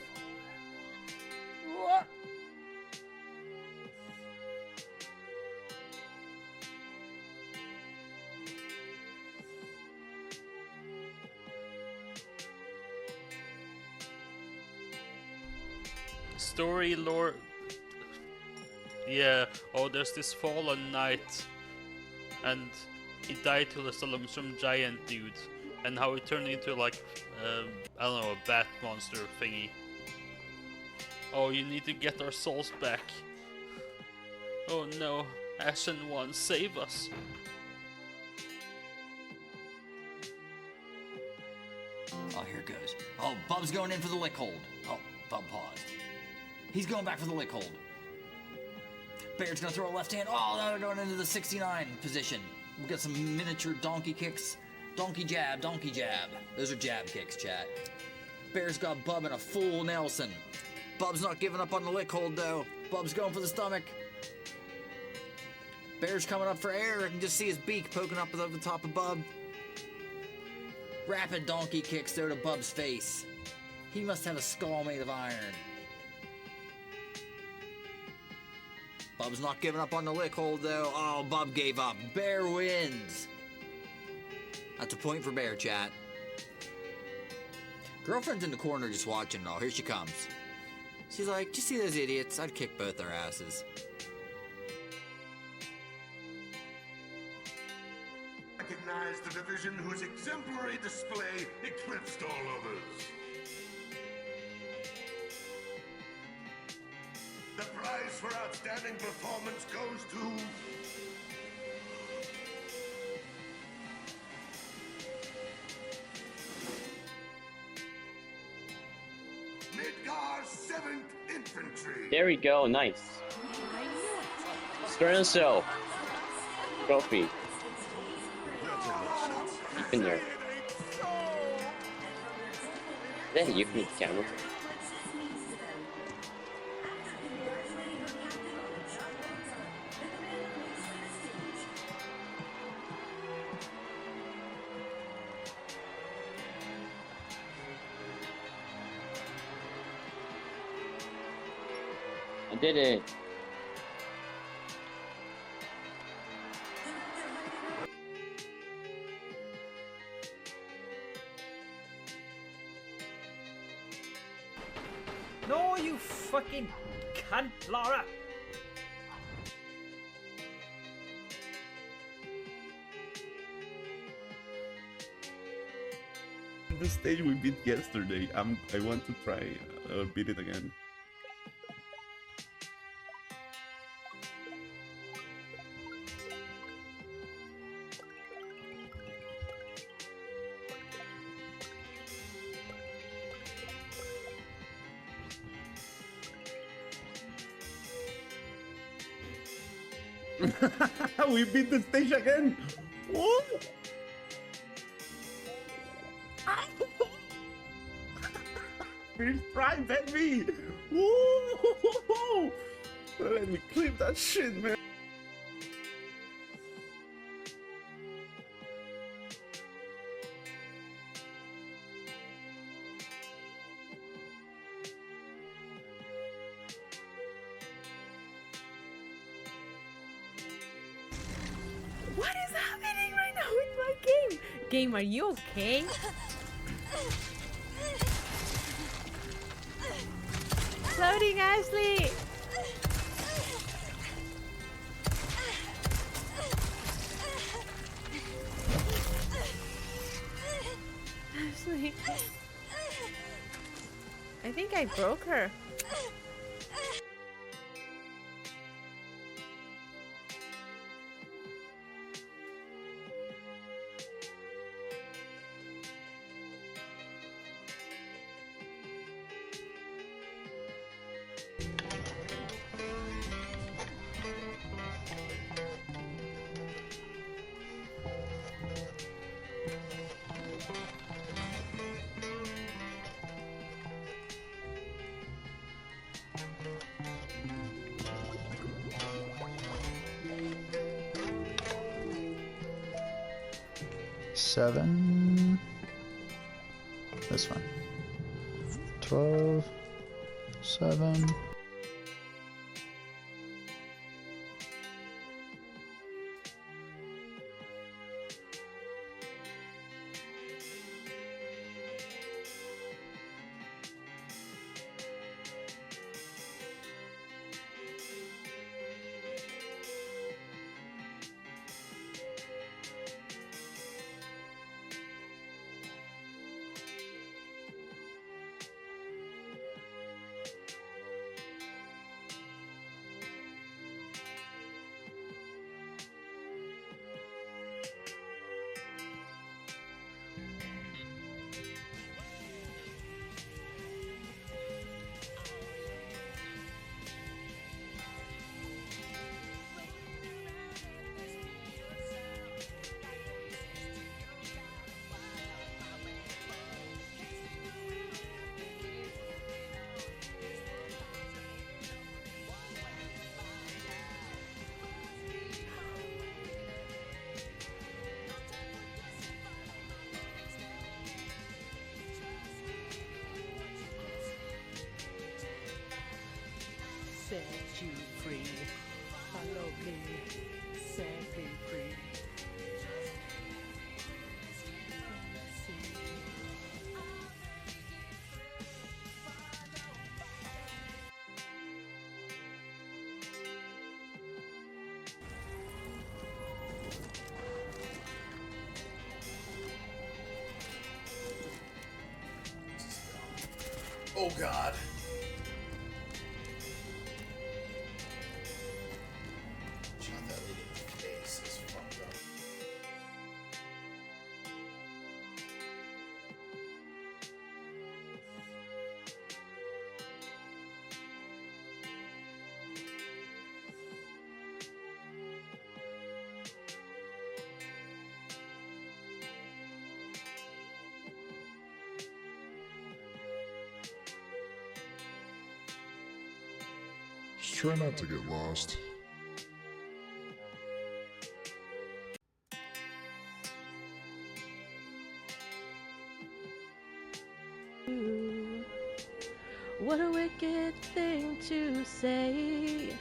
What? Story lore. Yeah, oh, there's this fallen knight, and he died to some giant dude, and how he turned into like, I don't know, a bat monster thingy. Oh, you need to get our souls back. Oh no, Ashen One, save us. Oh, here it goes. Oh, Bub's going in for the lick hold. Oh, Bub paused. He's going back for the lick hold. Baird's gonna throw a left hand. Oh, now they're going into the 69 position. We've got some miniature donkey kicks. Donkey jab, donkey jab. Those are jab kicks, chat. Bear's got Bub in a full Nelson. Bub's not giving up on the lick hold, though. Bub's going for the stomach. Bear's coming up for air. I can just see his beak poking up over the top of Bub. Rapid donkey kicks, though, to Bub's face. He must have a skull made of iron. Bub's not giving up on the lick hold, though. Oh, Bub gave up. Bear wins. That's a point for Bear, chat. Girlfriend's in the corner just watching. Oh, here she comes. She's like, "Do you see those idiots? I'd kick both their asses." Recognize the division whose exemplary display eclipsed all others. The prize for outstanding performance goes to... Midgar 7th Infantry. There we go, nice. Sternso. Trophy. Keep in there. There, you can eat camera. I did it. No, you fucking cunt, Laura! The stage we beat yesterday, I want to try beat it again. We beat the stage again! Whoa! pt45, baby! Woo! Let me clip that shit, man. What is happening right now with my game? Game, are you okay? Floating Ashley! Ashley. I think I broke her. Seven. This one. 12. 7. Set you free. Follow me. Set me free. Oh God. Shot that lady in the face. It's fucked up. Just try not to get lost. What a wicked thing to say.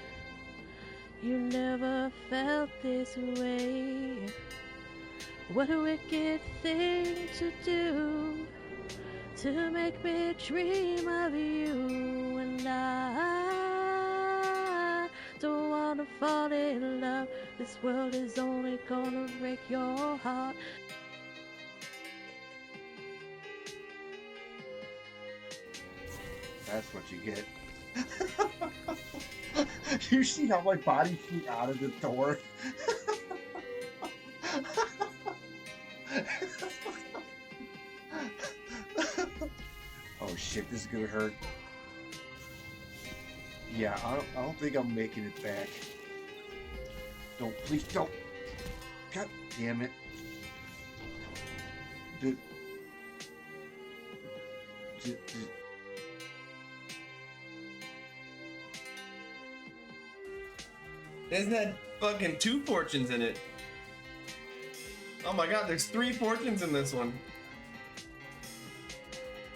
You never felt this way. What a wicked thing to do, to make me dream of you. And I don't wanna fall in love. This world is only gonna break your heart. That's what you get. You see how my body flew out of the door? Oh shit, this is gonna hurt. Yeah, I don't think I'm making it back. Don't, please don't. God damn it. It's had fucking 2 fortunes in it. Oh my god, there's 3 fortunes in this one.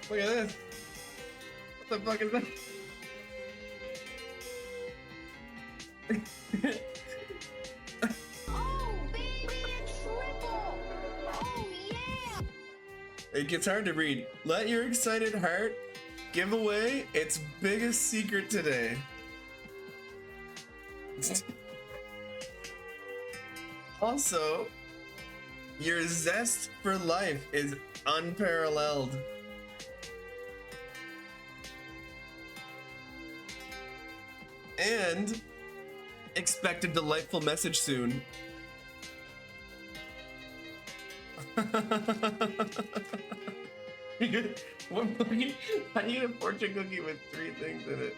Look at this. What the fuck is that? It gets hard to read. Let your excited heart give away its biggest secret today. Also, your zest for life is unparalleled. And expect a delightful message soon. What fucking, how do you get a fortune cookie with 3 things in it?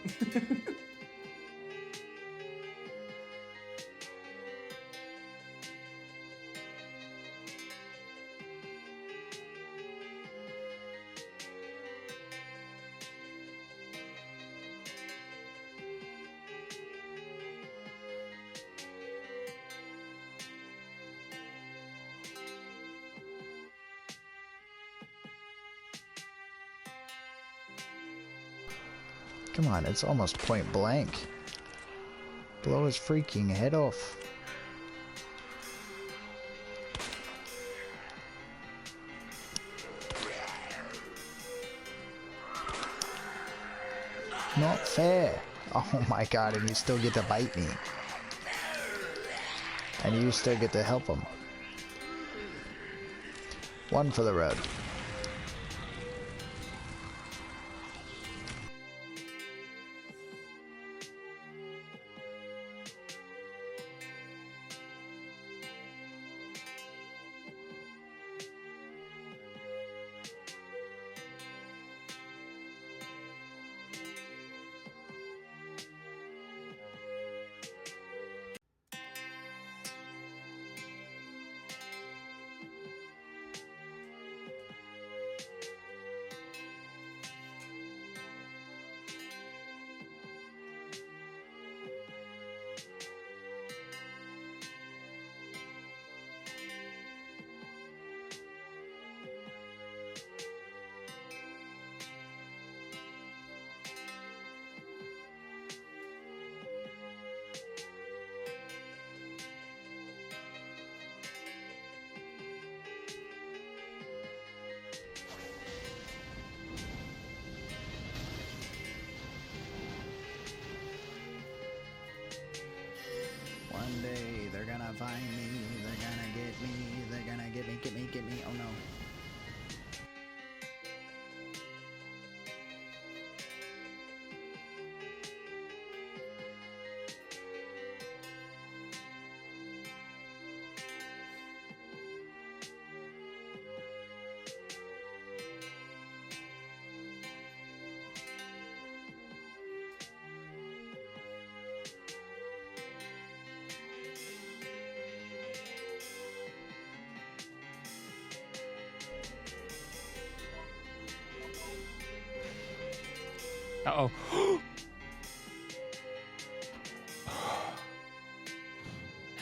Come on, it's almost point blank. Blow his freaking head off. Not fair. Oh my god, and you still get to bite me. And you still get to help him. One for the road. One day they're gonna find me, they're gonna get me, they're gonna get me, oh no. Uh-oh.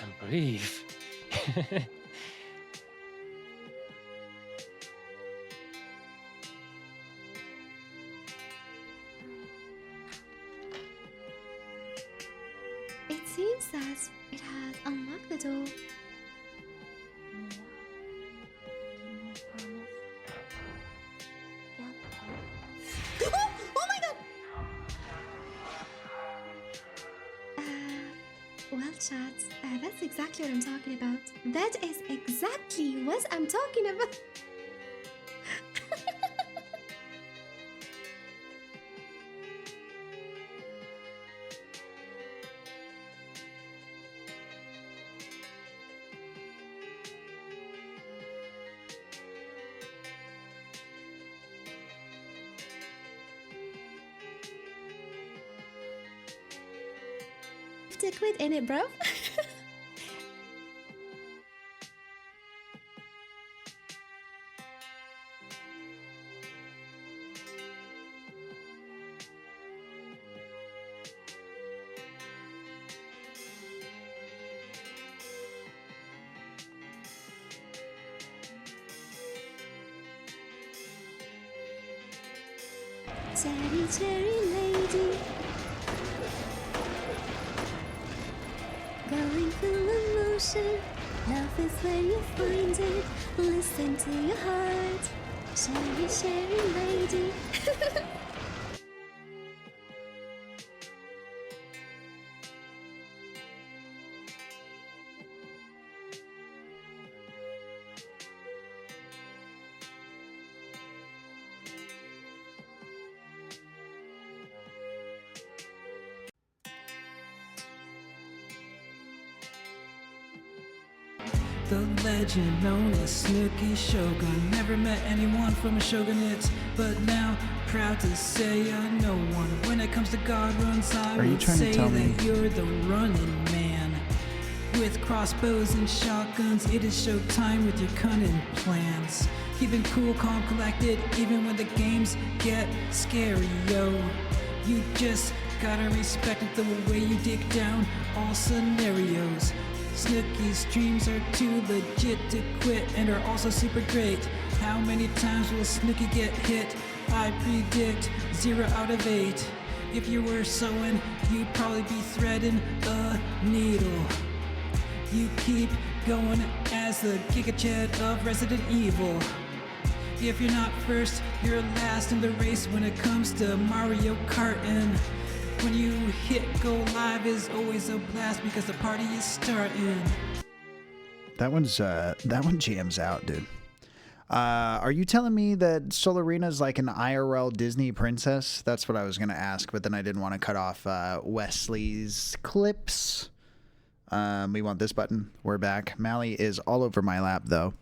And breathe. It seems that it has unlocked the door. Oh my god! Well, chat, that's exactly what I'm talking about. That is exactly what I'm talking about. To quit in it, bro. Cherry, cherry lady. Going through emotion. Love is where you find it. Listen to your heart. Cherry, cherry lady. The legend known as Snooky Shogun. Never met anyone from a shogunate, but now proud to say I know one. When it comes to God runs, I Are you would trying to say tell that me- you're the running man. With crossbows and shotguns, it is showtime with your cunning plans. Keeping cool, calm, collected, even when the games get scary, yo. You just gotta respect it the way you dig down all scenarios. Snooky's dreams are too legit to quit and are also super great. How many times will Snooky get hit? I predict 0 out of 8. If you were sewing, you'd probably be threading a needle. You keep going as the Giga Chad of Resident Evil. If you're not first, you're last in the race when it comes to Mario Karting. When you hit go live is always a blast because the party is starting. That one jams out, dude. Are you telling me that Solarina's like an IRL Disney princess? That's what I was gonna ask, but then I didn't want to cut off Wesley's clips. We want this button. We're back. Mally is all over my lap though.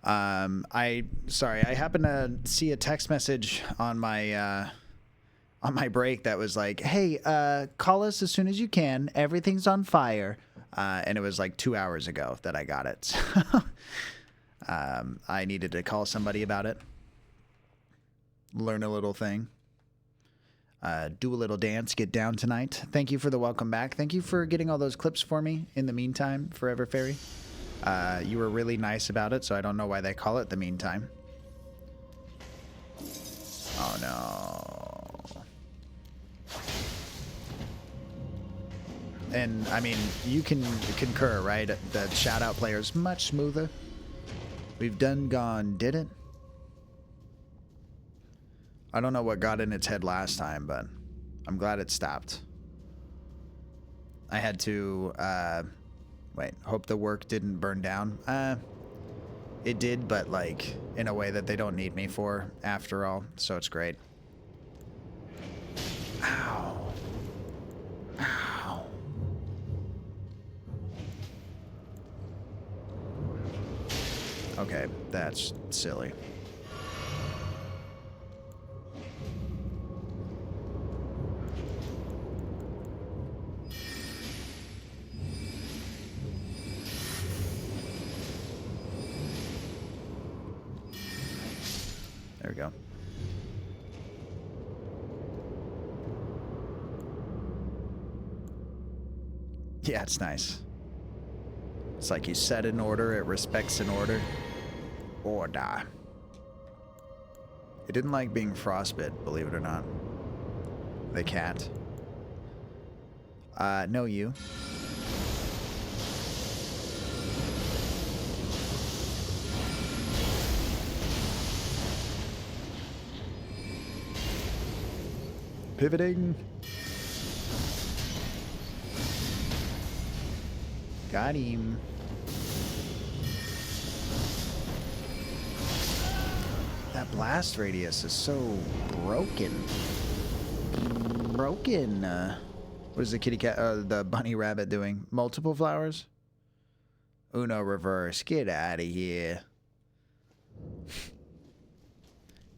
I happened to see a text message on my break that was like, hey, call us as soon as you can. Everything's on fire. And it was like 2 hours ago that I got it. I needed to call somebody about it. Learn a little thing. Do a little dance. Get down tonight. Thank you for the welcome back. Thank you for getting all those clips for me in the meantime, Forever Fairy. You were really nice about it, so I don't know why they call it the meantime. Oh, no. And, I mean, you can concur, right? The shout-out player is much smoother. We've did it? I don't know what got in its head last time, but I'm glad it stopped. I had to, hope the work didn't burn down. It did, but, like, in a way that they don't need me for, after all, so it's great. Ow. Ow. Okay, that's silly. There we go. Yeah, it's nice. It's like you set an order, it respects an order. Order. It didn't like being frostbit, believe it or not. The cat. No, you. Pivoting. Got him. That blast radius is so broken. Broken. What is the kitty cat, the bunny rabbit doing? Multiple flowers? Uno reverse. Get out of here.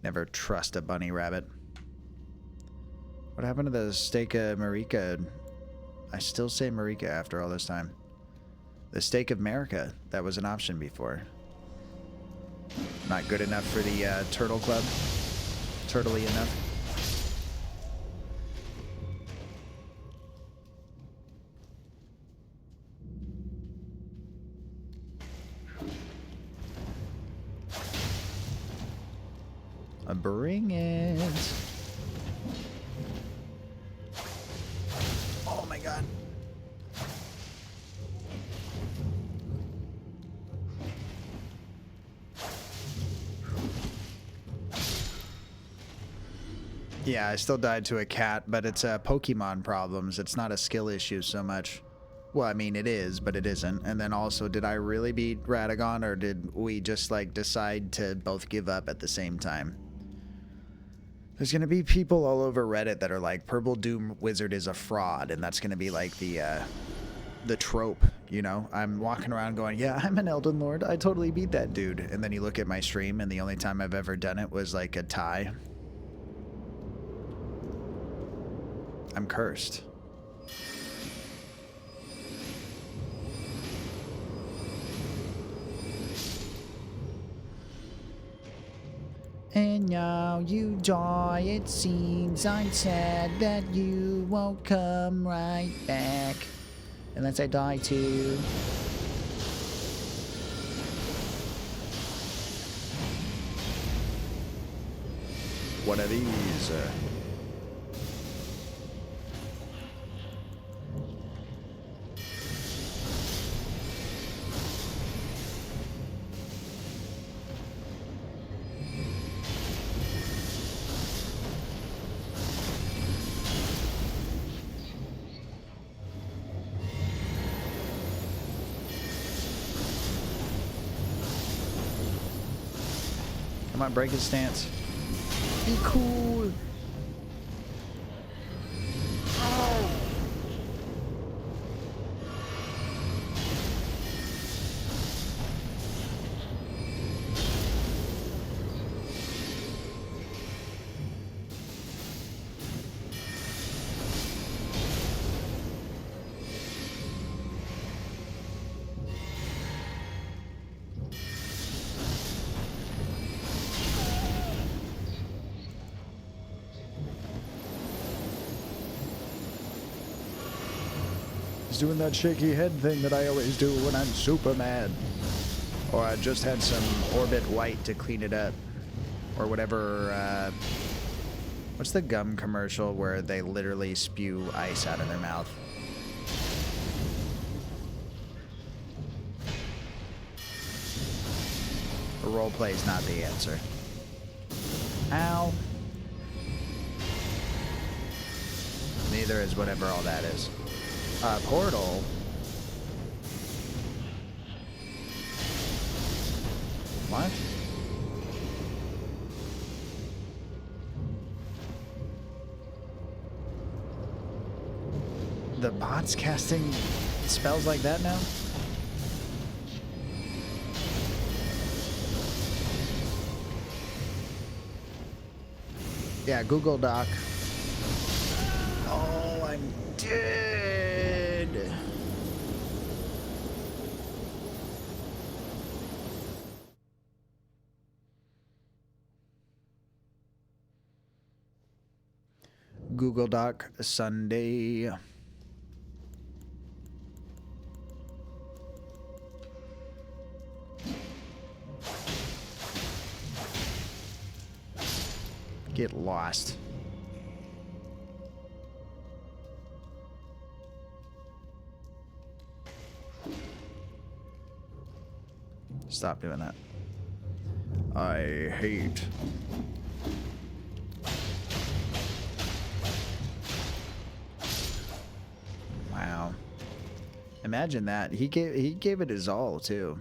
Never trust a bunny rabbit. What happened to the steak of Marika? I still say Marika after all this time. The steak of America. That was an option before. Not good enough for the Turtle Club. Turtley enough. Bring it. Yeah, I still died to a cat, but it's Pokemon problems. It's not a skill issue so much. Well, I mean, it is, but it isn't. And then also, did I really beat Radagon, or did we just, like, decide to both give up at the same time? There's going to be people all over Reddit that are like, Purple Doom Wizard is a fraud, and that's going to be, like, the trope, you know? I'm walking around going, yeah, I'm an Elden Lord. I totally beat that dude. And then you look at my stream, and the only time I've ever done it was, like, a tie. I'm cursed. And now you die, it seems. I'm sad that you won't come right back. Unless I die too. What are these? Come on, break his stance. Be cool. Oh. He's doing that shaky head thing that I always do when I'm super mad. Or I just had some Orbit White to clean it up. Or whatever, what's the gum commercial where they literally spew ice out of their mouth? A roleplay is not the answer. Ow. Neither is whatever all that is. Portal. What? The bot's casting spells like that now? Yeah, Google Doc. Oh, I'm dead. Google Doc Sunday. Get lost. Stop doing that. I hate. Wow. Imagine that. He gave it his all too.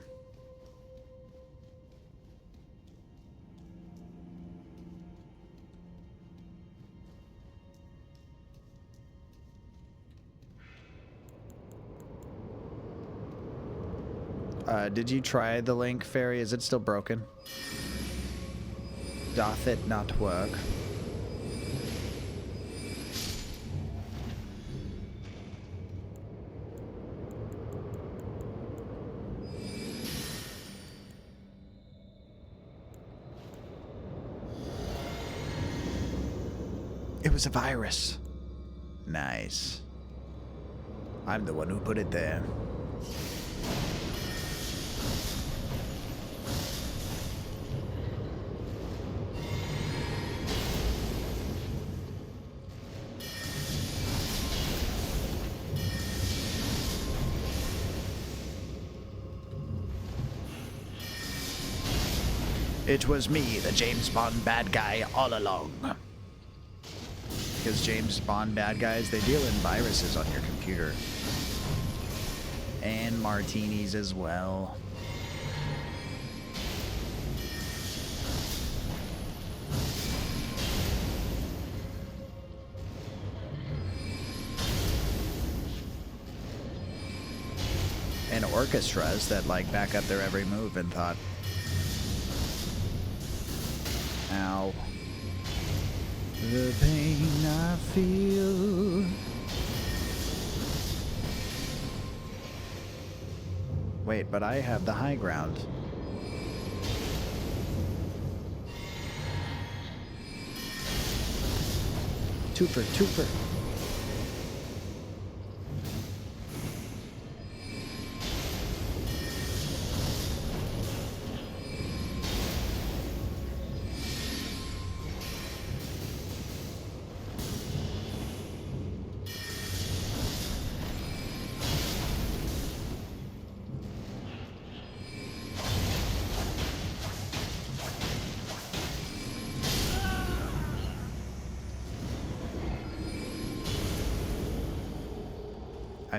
Did you try the link, Fairy? Is it still broken? Doth it not work? It was a virus. Nice. I'm the one who put it there. It was me, the James Bond bad guy, all along. Because James Bond bad guys, they deal in viruses on your computer. And martinis as well. And orchestras that like back up their every move and thought, ow. The pain I feel. Wait, but I have the high ground. Twofer.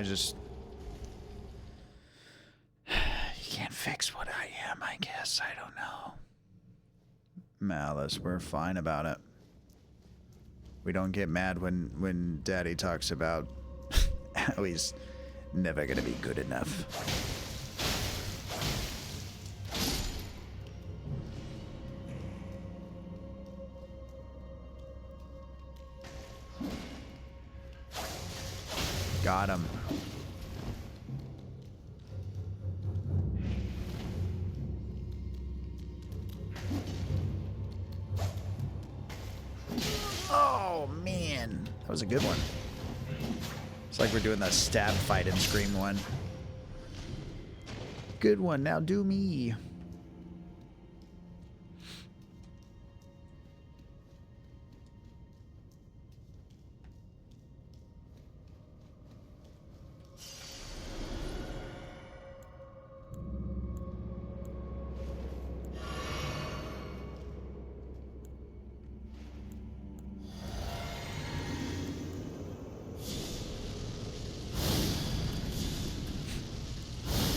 You can't fix what I am, I guess. I don't know. Malice, we're fine about it. We don't get mad when Daddy talks about how he's never gonna be good enough. Got him. Oh, man. That was a good one. It's like we're doing the stab fight in Scream 1. Good one. Now do me.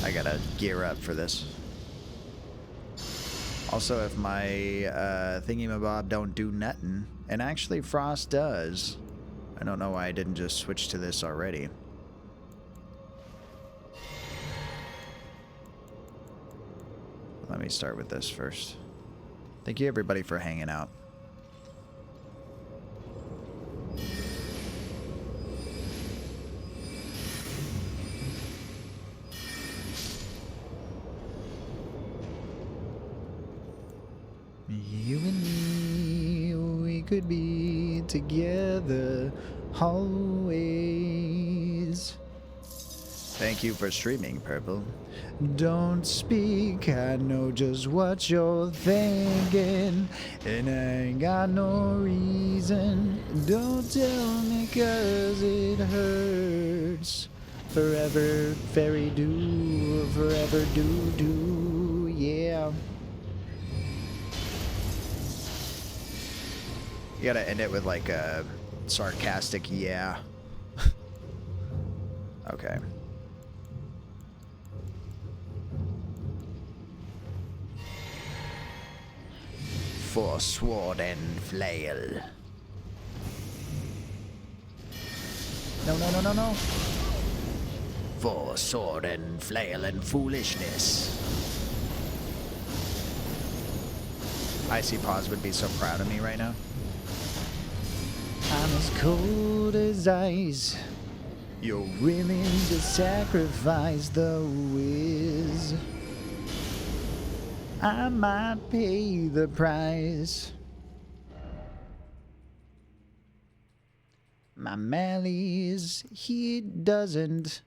I gotta gear up for this. Also, if my thingy-mabob don't do nothing, and actually Frost does, I don't know why I didn't just switch to this already. Let me start with this first. Thank you everybody for hanging out. You and me, we could be together always. Thank you for streaming, Purple. Don't speak, I know just what you're thinking, and I ain't got no reason. Don't tell me 'cause it hurts. Forever, fairy do, forever do, yeah. You gotta end it with like a sarcastic yeah. Okay. For sword and flail. No. For sword and flail and foolishness. Icy Paws would be so proud of me right now. I'm as cold as ice. You're willing to sacrifice the whiz. I might pay the price. My Mally's, he doesn't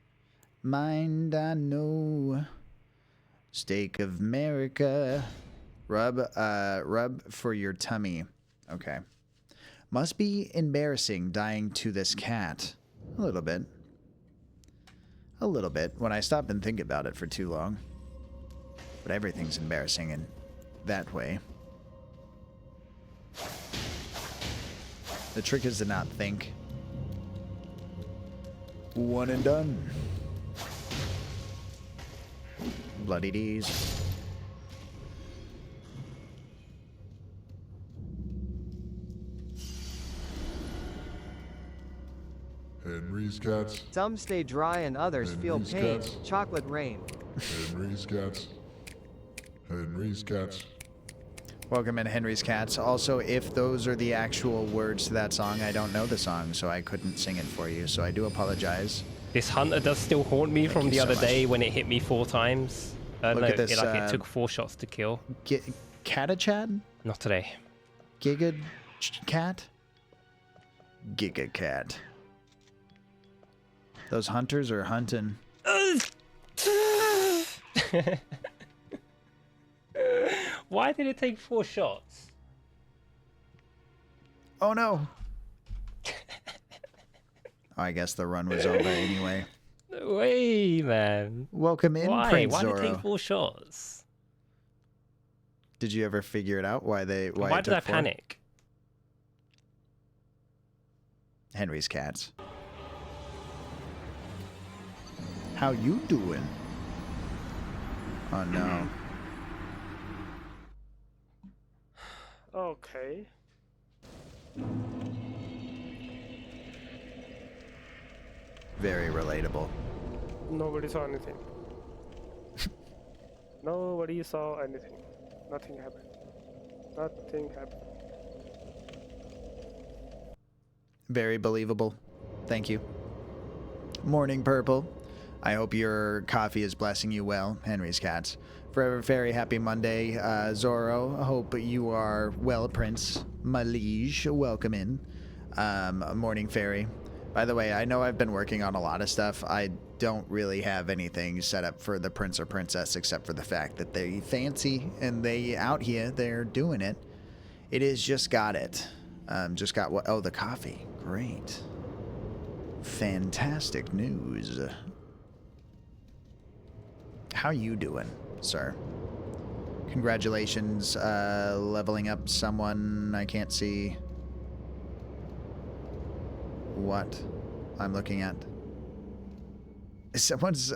mind, I know. Steak of America. Rub for your tummy. Okay. Must be embarrassing dying to this cat. A little bit. A little bit, when I stop and think about it for too long. But everything's embarrassing in that way. The trick is to not think. One and done. Bloody D's. Henry's cats. Some stay dry and others feel Henry's pain. cats. Chocolate rain. Henry's cats. Henry's cats. Welcome in Henry's Cats. Also, if those are the actual words to that song, I don't know the song, so I couldn't sing it for you. So I do apologize. This hunter does still haunt me from the other day when it hit me 4 times. Look No, at this, it took 4 shots to kill. Catachad? Not today. Giga Cat? Giga Cat. Those hunters are hunting. Why did it take 4 shots? Oh no. I guess the run was over anyway. No way, man. Welcome in, Why? Prince Why did Zoro. it take 4 shots? Did you ever figure it out why they Why it did I took 4? panic? Henry's Cats. How you doing? Oh no. Okay. Very relatable. Nobody saw anything. Nobody saw anything. Nothing happened. Nothing happened. Very believable. Thank you. Morning, Purple. I hope your coffee is blessing you well, Henry's Cats. Forever Fairy, happy Monday. Zoro, I hope you are well, Prince. Malige, welcome in. Morning Fairy. By the way, I know I've been working on a lot of stuff. I don't really have anything set up for the Prince or Princess except for the fact that they fancy and they out here, they're doing it. It is just got it. Just got what? Oh, the coffee. Great. Fantastic news. How you doing, sir? Congratulations, leveling up someone I can't see what I'm looking at. Is someone's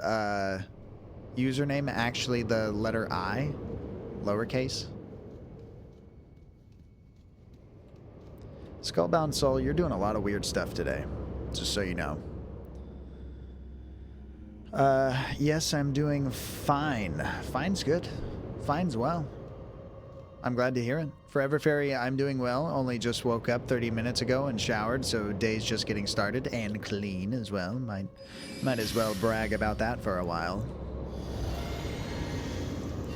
username actually the letter I, lowercase? Skullbound Soul, you're doing a lot of weird stuff today, just so you know. Yes, I'm doing fine. Fine's good. Fine's well. I'm glad to hear it. Forever Fairy, I'm doing well. Only just woke up 30 minutes ago and showered, so day's just getting started and clean as well. Might as well brag about that for a while.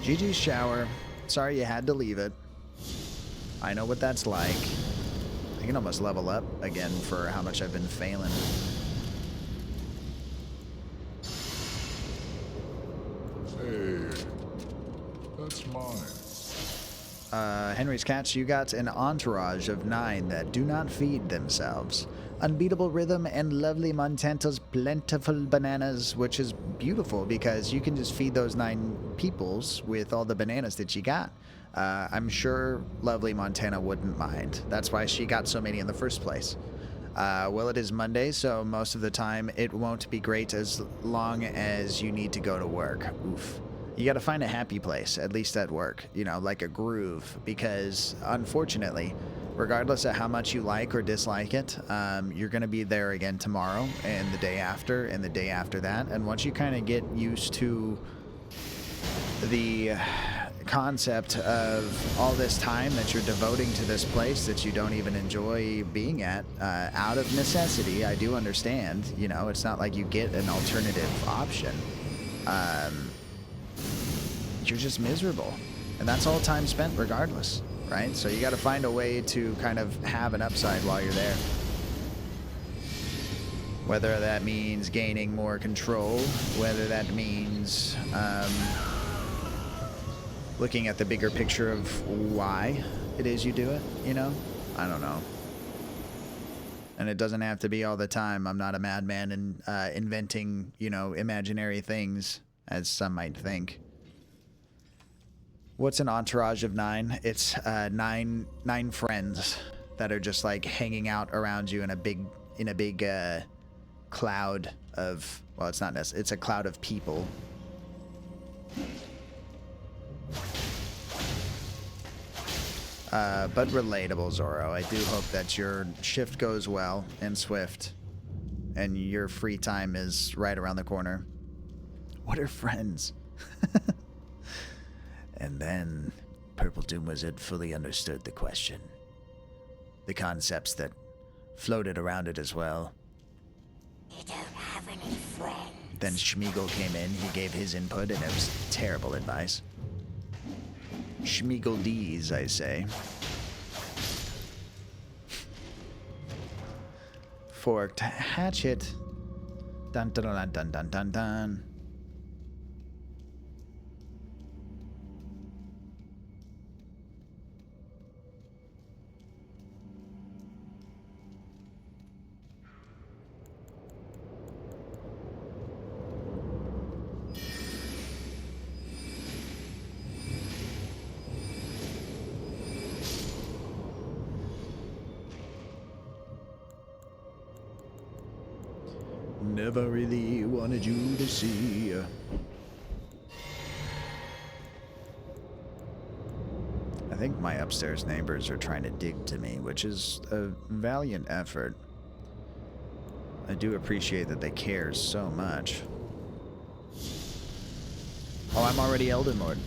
GG's shower. Sorry you had to leave it. I know what that's like. I can almost level up again for how much I've been failing. Hey, that's mine. Henry's Cats, you got an entourage of 9 that do not feed themselves. Unbeatable rhythm and lovely Montanta's plentiful bananas, which is beautiful because you can just feed those 9 peoples with all the bananas that you got. I'm sure lovely Montana wouldn't mind. That's why she got so many in the first place. Well, it is Monday, so most of the time it won't be great as long as you need to go to work. Oof. You got to find a happy place, at least at work, you know, like a groove, because unfortunately, regardless of how much you like or dislike it, you're going to be there again tomorrow and the day after and the day after that. And once you kind of get used to the concept of all this time that you're devoting to this place that you don't even enjoy being at, out of necessity, I do understand, you know, it's not like you get an alternative option. You're just miserable, and that's all time spent regardless, right? So you got to find a way to kind of have an upside while you're there, whether that means gaining more control, whether that means looking at the bigger picture of why it is you do it, you know? I don't know. And it doesn't have to be all the time. I'm not a madman and inventing, you know, imaginary things, as some might think. What's an entourage of 9? It's nine friends that are just like hanging out around you in a big cloud of, well, it's not necessarily, it's a cloud of people. But relatable, Zoro. I do hope that your shift goes well and swift, and your free time is right around the corner. What are friends? And then Purple Doom Wizard fully understood the question. The concepts that floated around it as well. You don't have any friends. Then Schmeagol came in, he gave his input, and it was terrible advice. Schmeagol D's, I say. Forked hatchet. Dun dun dun dun dun dun dun. Never really wanted you to see. I think my upstairs neighbors are trying to dig to me, which is a valiant effort. I do appreciate that they care so much. Oh, I'm already Elden Lord.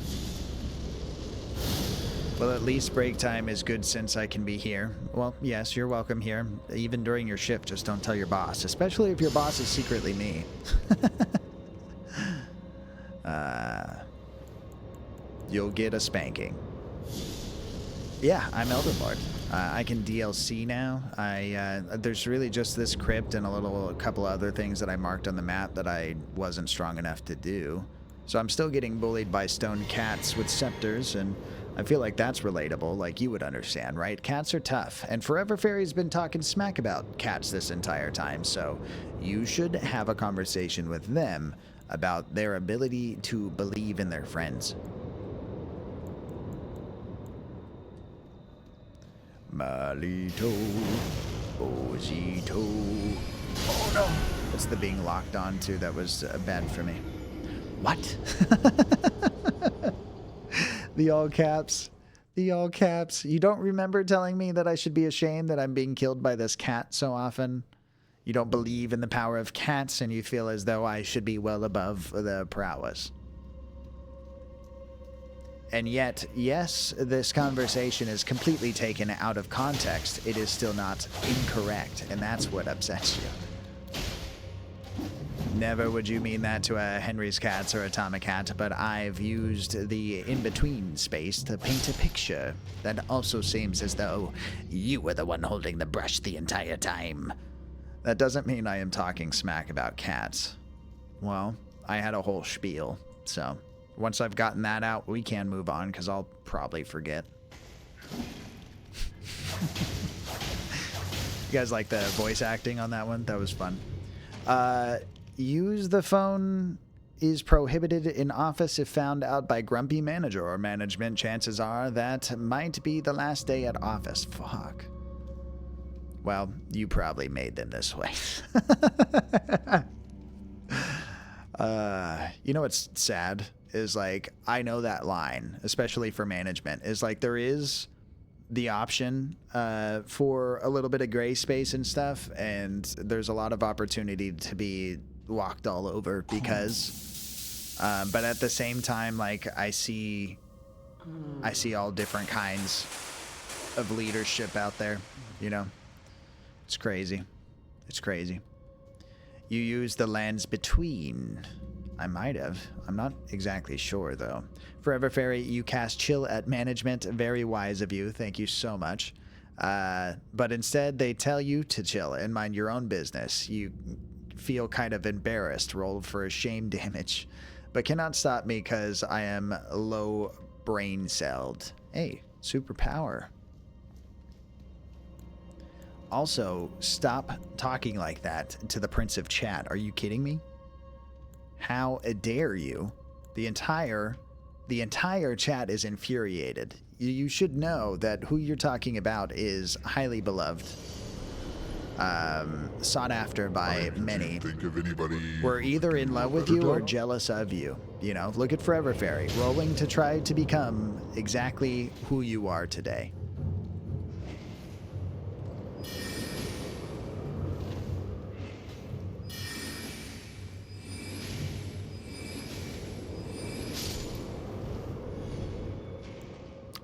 Well, at least break time is good since I can be here. Well, yes, you're welcome here. Even during your shift, just don't tell your boss. Especially if your boss is secretly me. You'll get a spanking. Yeah, I'm Elden Lord. I can DLC now. There's really just this crypt and a couple other things that I marked on the map that I wasn't strong enough to do. So I'm still getting bullied by stone cats with scepters, and I feel like that's relatable, like you would understand, right? Cats are tough, and Forever Fairy's been talking smack about cats this entire time, so you should have a conversation with them about their ability to believe in their friends. Malito, Ozito. Oh no! That's the being locked on to that was bad for me. What? The all caps. The all caps. You don't remember telling me that I should be ashamed that I'm being killed by this cat so often? You don't believe in the power of cats, and you feel as though I should be well above the prowess. And yet, yes, this conversation is completely taken out of context. It is still not incorrect, and that's what upsets you. Never would you mean that to a Henry's Cats or a Tomacat, but I've used the in-between space to paint a picture that also seems as though you were the one holding the brush the entire time. That doesn't mean I am talking smack about cats. Well, I had a whole spiel, so once I've gotten that out, we can move on, because I'll probably forget. You guys like the voice acting on that one? That was fun. Use the phone is prohibited in office if found out by grumpy manager or management. Chances are that might be the last day at office. Fuck. Well, you probably made them this way. You know what's sad is, like, I know that line, especially for management, is like there is the option for a little bit of gray space and stuff, and there's a lot of opportunity to be walked all over because but at the same time, like, I see all different kinds of leadership out there, you know. It's crazy. It's crazy. You use the lands between. I might have. I'm not exactly sure, though. Forever Fairy, you cast chill at management. Very wise of you. Thank you so much. But instead, they tell you to chill and mind your own business. You feel kind of embarrassed. Roll for a shame damage. But cannot stop me because I am low brain-celled. Hey, superpower. Also, stop talking like that to the Prince of Chat. Are you kidding me? How dare you? The entire chat is infuriated. you should know that who you're talking about is highly beloved, sought after by many. Think of anybody We're either in love with you or jealous of you. You know, look at Forever Fairy, rolling to try to become exactly who you are today.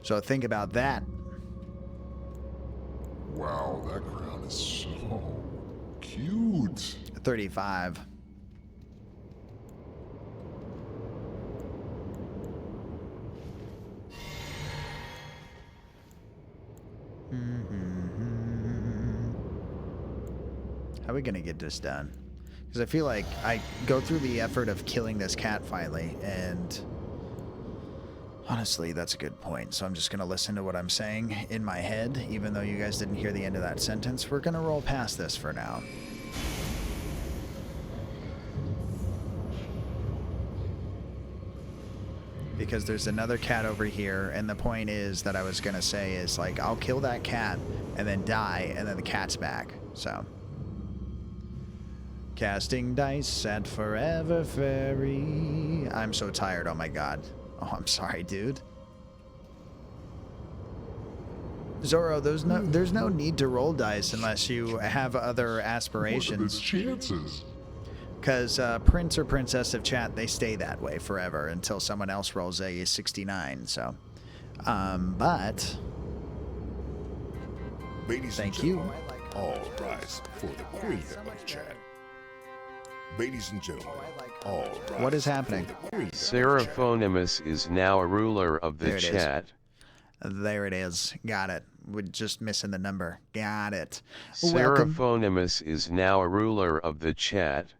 So think about that. Wow, that crown is so cute. 35. How are we gonna get this done? Because I feel like I go through the effort of killing this cat finally, and honestly, that's a good point. So I'm just going to listen to what I'm saying in my head, even though you guys didn't hear the end of that sentence. We're going to roll past this for now. Because there's another cat over here, and the point is that I was going to say is, like, I'll kill that cat and then die, and then the cat's back. So, casting dice at Forever Fairy. I'm so tired, oh my god. Oh, I'm sorry, dude. Zoro, there's no need to roll dice unless you have other aspirations. What are the chances? Because Prince or Princess of Chat, they stay that way forever until someone else rolls a 69. So, but Ladies thank and you. gentlemen, all rise for the queen of chat. Ladies and gentlemen, all rise. What is happening? Seraphonimus is now a ruler of the There it is. chat. There it is. Got it. We're just missing the number. Got it. Welcome. Seraphonimus is now a ruler of the chat.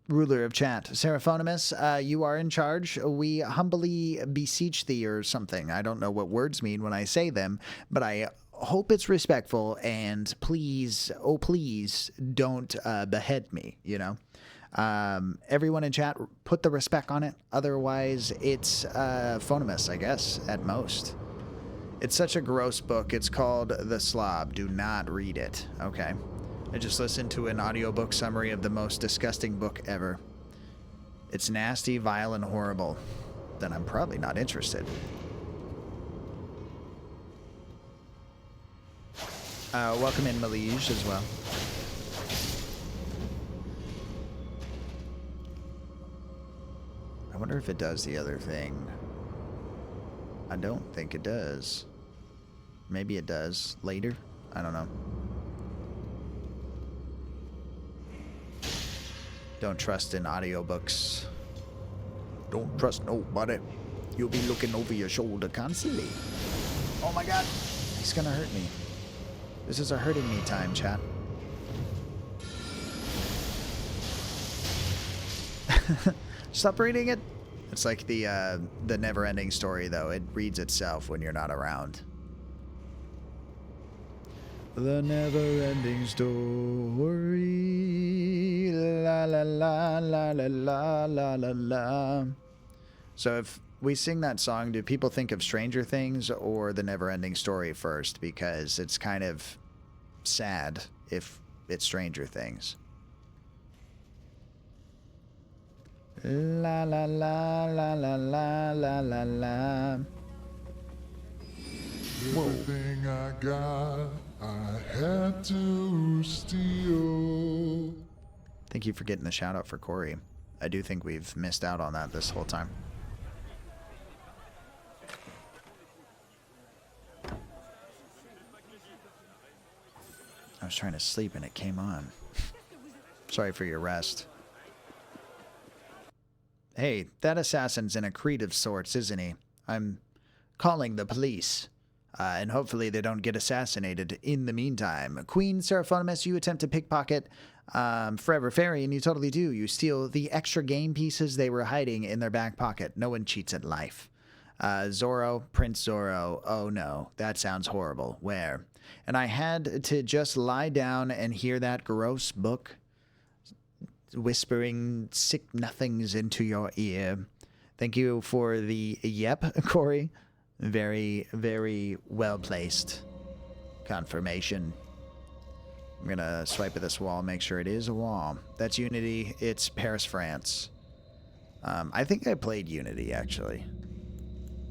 Ruler of chat. Seraphonimus, you are in charge. We humbly beseech thee or something. I don't know what words mean when I say them, but I hope it's respectful, and please, oh please, don't behead me, you know? Everyone in chat, put the respect on it. Otherwise, it's Phonimus, I guess, at most. It's such a gross book. It's called The Slob. Do not read it. Okay. I just listened to an audiobook summary of the most disgusting book ever. It's nasty, vile, and horrible. Then I'm probably not interested. Welcome in, Malige, as well. I wonder if it does the other thing. I don't think it does. Maybe it does later. I don't know. Don't trust in audiobooks. Don't trust nobody. You'll be looking over your shoulder constantly. Oh my god. He's gonna hurt me. This is a hurting me time, chat. Stop reading it. It's like the never-ending story, though. It reads itself when you're not around. The never-ending story. La la la la la la la la la. So if we sing that song, do people think of Stranger Things or the never-ending story first? Because it's kind of sad if it's Stranger Things. La la la la la la la la la. Everything I got, I had to steal. Thank you for getting the shout out for Corey. I do think we've missed out on that this whole time. I was trying to sleep and it came on. Sorry for your rest. Hey, that assassin's in a creed of sorts, isn't he? I'm calling the police. And hopefully they don't get assassinated in the meantime. Queen Seraphonimus, you attempt to pickpocket Forever Fairy, and you totally do. You steal the extra game pieces they were hiding in their back pocket. No one cheats at life. Zoro, Prince Zoro. Oh no, that sounds horrible. Where? And I had to just lie down and hear that gross book whispering sick nothings into your ear. Thank you for the yep, Corey. Very, very well placed confirmation. I'm gonna swipe at this wall, make sure it is a wall. That's Unity. It's Paris, France. I think I played Unity, actually.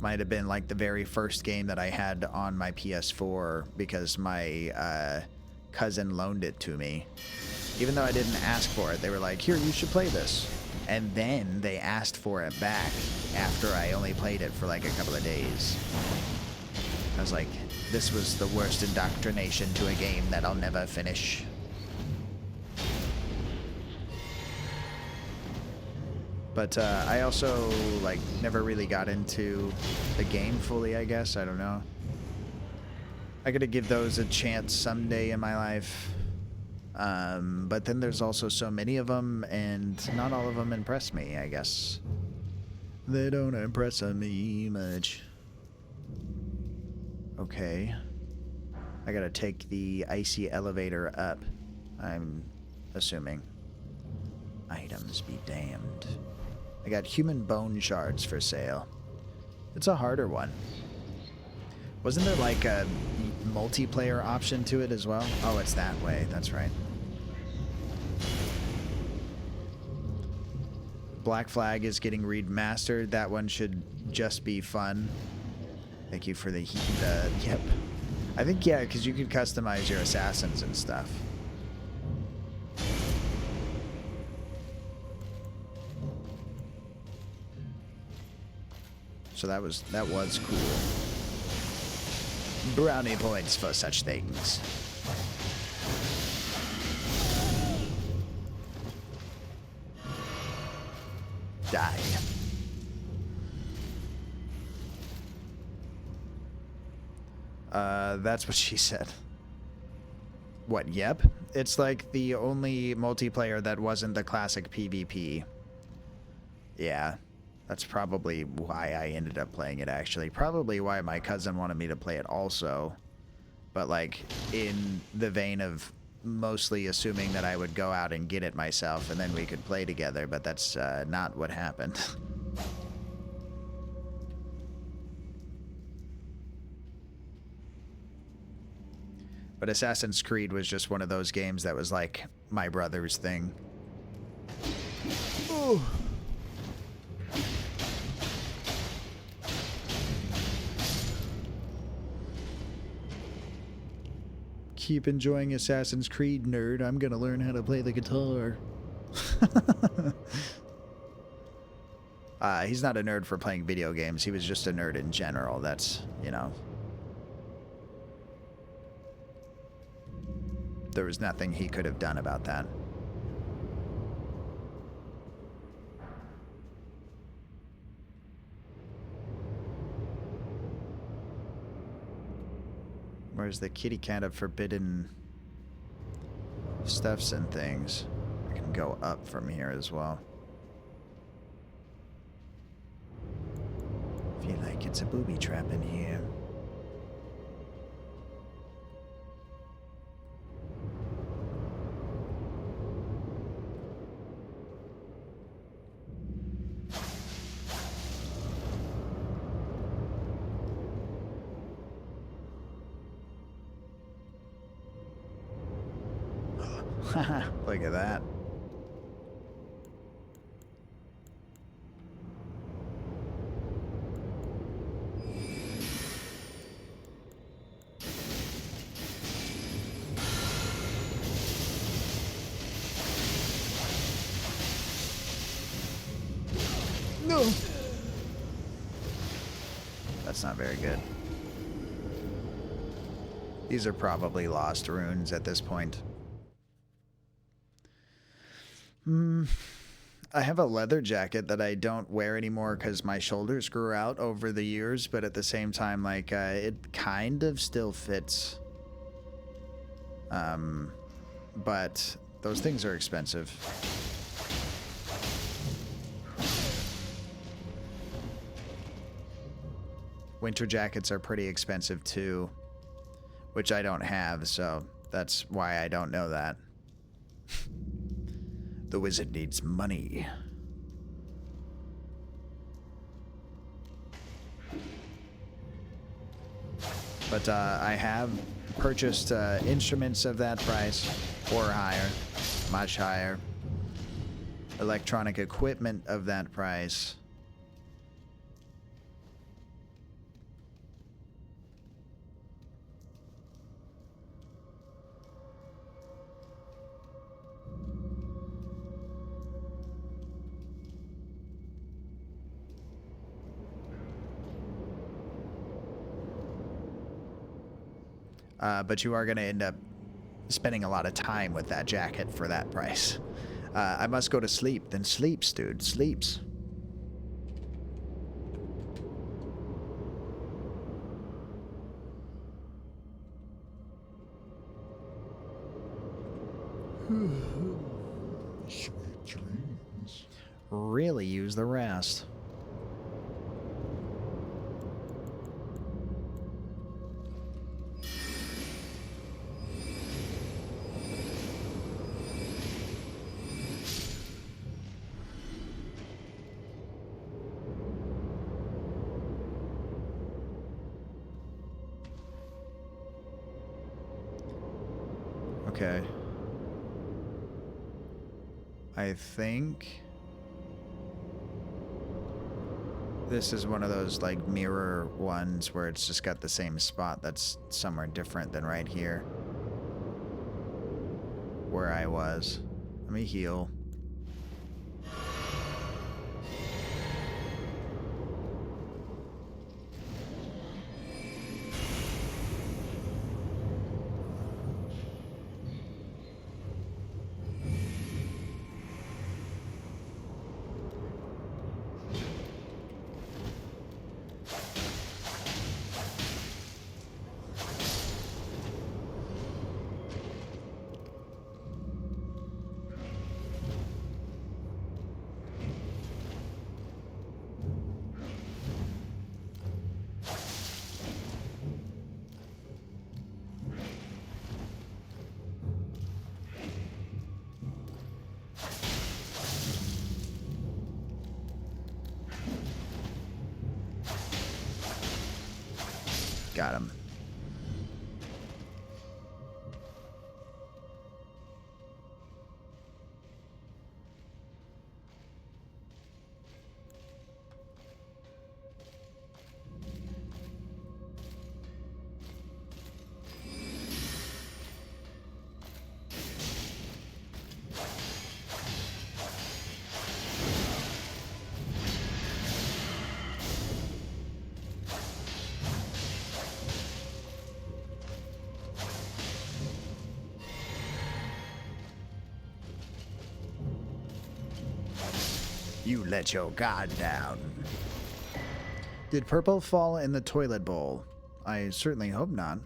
Might have been like the very first game that I had on my PS4 because my cousin loaned it to me. Even though I didn't ask for it, they were like, here, you should play this. And then they asked for it back after I only played it for like a couple of days. I was like, this was the worst indoctrination to a game that I'll never finish. But I also like never really got into the game fully, I guess. I don't know. I gotta give those a chance someday in my life. But then there's also so many of them, and not all of them impress me, I guess. They don't impress me much. Okay. I gotta take the icy elevator up, I'm assuming. Items be damned. I got human bone shards for sale. It's a harder one. Wasn't there like a multiplayer option to it as well? Oh, it's that way. That's right. Black Flag is getting remastered. That one should just be fun. Thank you for the heat. Yep. I think, yeah, because you could customize your assassins and stuff. So that was cool. Brownie points for such things. Die. That's what she said. What, yep? It's like the only multiplayer that wasn't the classic PvP. Yeah. That's probably why I ended up playing it, actually. Probably why my cousin wanted me to play it also. But, like, in the vein of mostly assuming that I would go out and get it myself and then we could play together, but that's not what happened. But Assassin's Creed was just one of those games that was, like, my brother's thing. Ooh. Keep enjoying Assassin's Creed, nerd. I'm gonna learn how to play the guitar. He's not a nerd for playing video games. He was just a nerd in general. That's, you know. There was nothing he could have done about that. Where's the kitty cat of forbidden stuffs and things? I can go up from here as well. Feel like it's a booby trap in here. Look at that. No. That's not very good. These are probably lost runes at this point. I have a leather jacket that I don't wear anymore because my shoulders grew out over the years, but at the same time, like, it kind of still fits. But those things are expensive. Winter jackets are pretty expensive too, which I don't have, so that's why I don't know that. The wizard needs money. But I have purchased instruments of that price or higher, much higher. Electronic equipment of that price. But you are going to end up spending a lot of time with that jacket for that price. I must go to sleep. Then sleeps, dude. Sleeps. Sweet dreams. Really use the rest. Okay. I think this is one of those like mirror ones where it's just got the same spot that's somewhere different than right here where I was. Let me heal. Got him. You let your guard down. Did purple fall in the toilet bowl? I certainly hope not.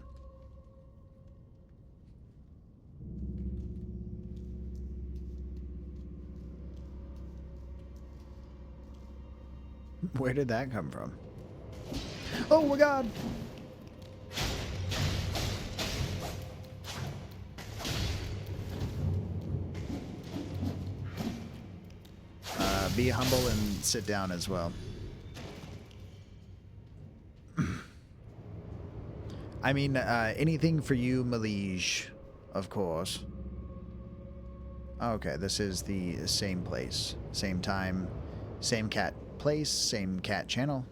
Where did that come from? Oh my god! Be humble and sit down as well. I mean, anything for you, Malige, of course. Okay, this is the same place, same time, same cat place, same cat channel.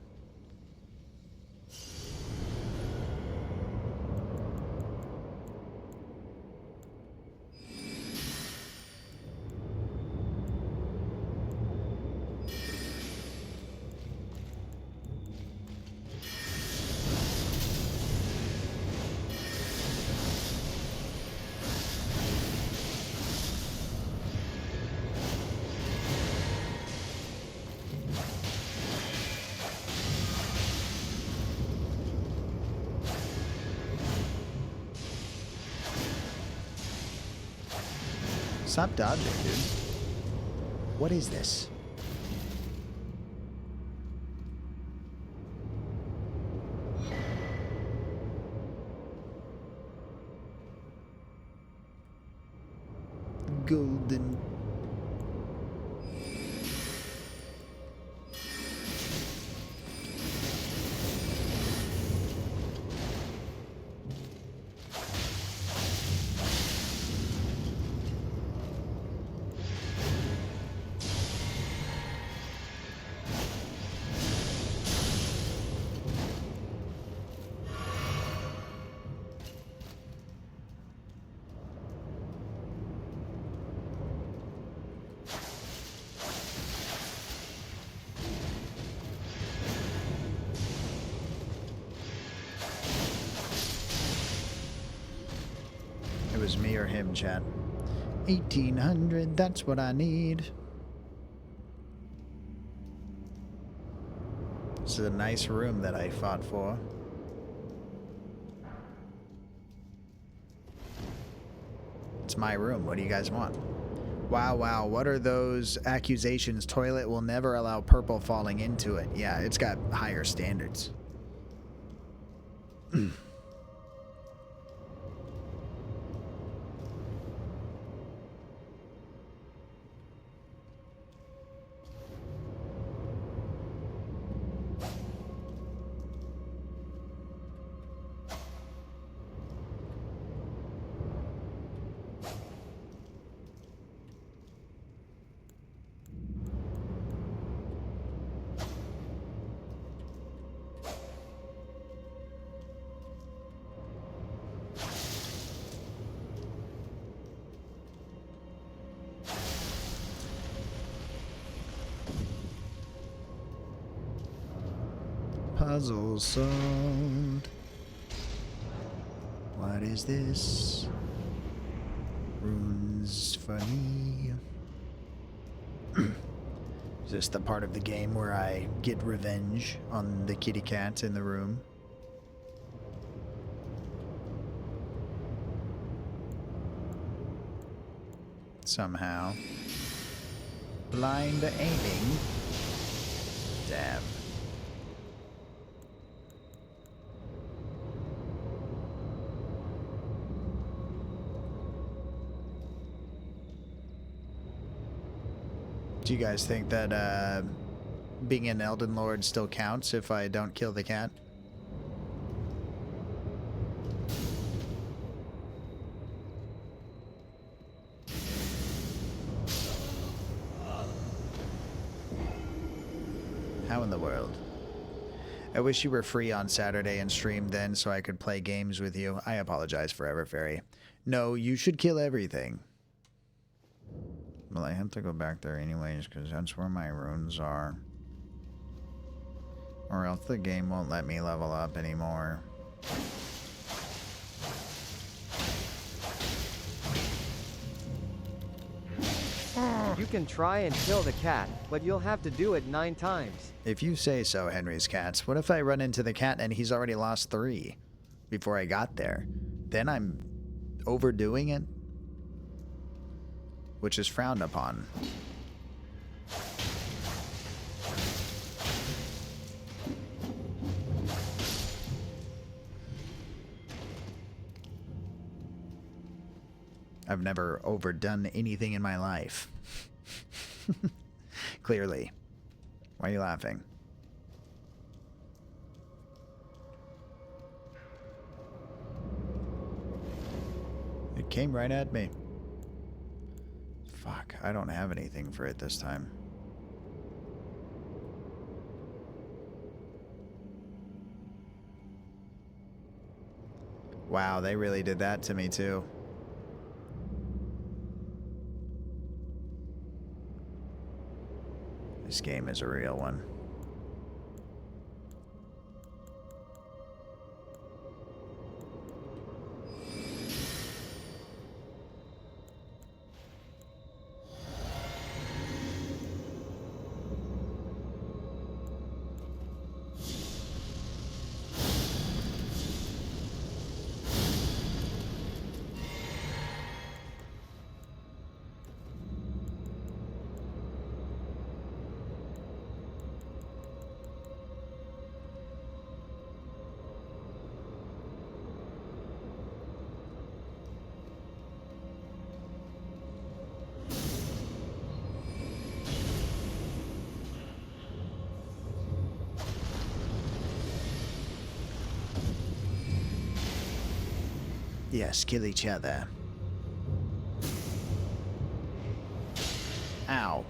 Stop dodging, dude. What is this? Golden. was me or him, chat. 1800, that's what I need. This is a nice room that I fought for. It's my room. What do you guys want? Wow, wow. What are those accusations? Toilet will never allow purple falling into it. Yeah, it's got higher standards. Puzzle solved. What is this? Runes for me. Is this the part of the game where I get revenge on the kitty cat in the room? Somehow. Blind aiming. Damn. Do you guys think that being an Elden Lord still counts if I don't kill the cat? How in the world? I wish you were free on Saturday and streamed then so I could play games with you. I apologize, Forever Fairy. No, you should kill everything. Well, I have to go back there anyways, because that's where my runes are. Or else the game won't let me level up anymore. You can try and kill the cat, but you'll have to do it 9 times. If you say so, Henry's Cats. What if I run into the cat and he's already lost 3 before I got there? Then I'm overdoing it? Which is frowned upon. I've never overdone anything in my life. Clearly. Why are you laughing? It came right at me. Fuck, I don't have anything for it this time. Wow, they really did that to me too. This game is a real one. Yes, kill each other. Ow.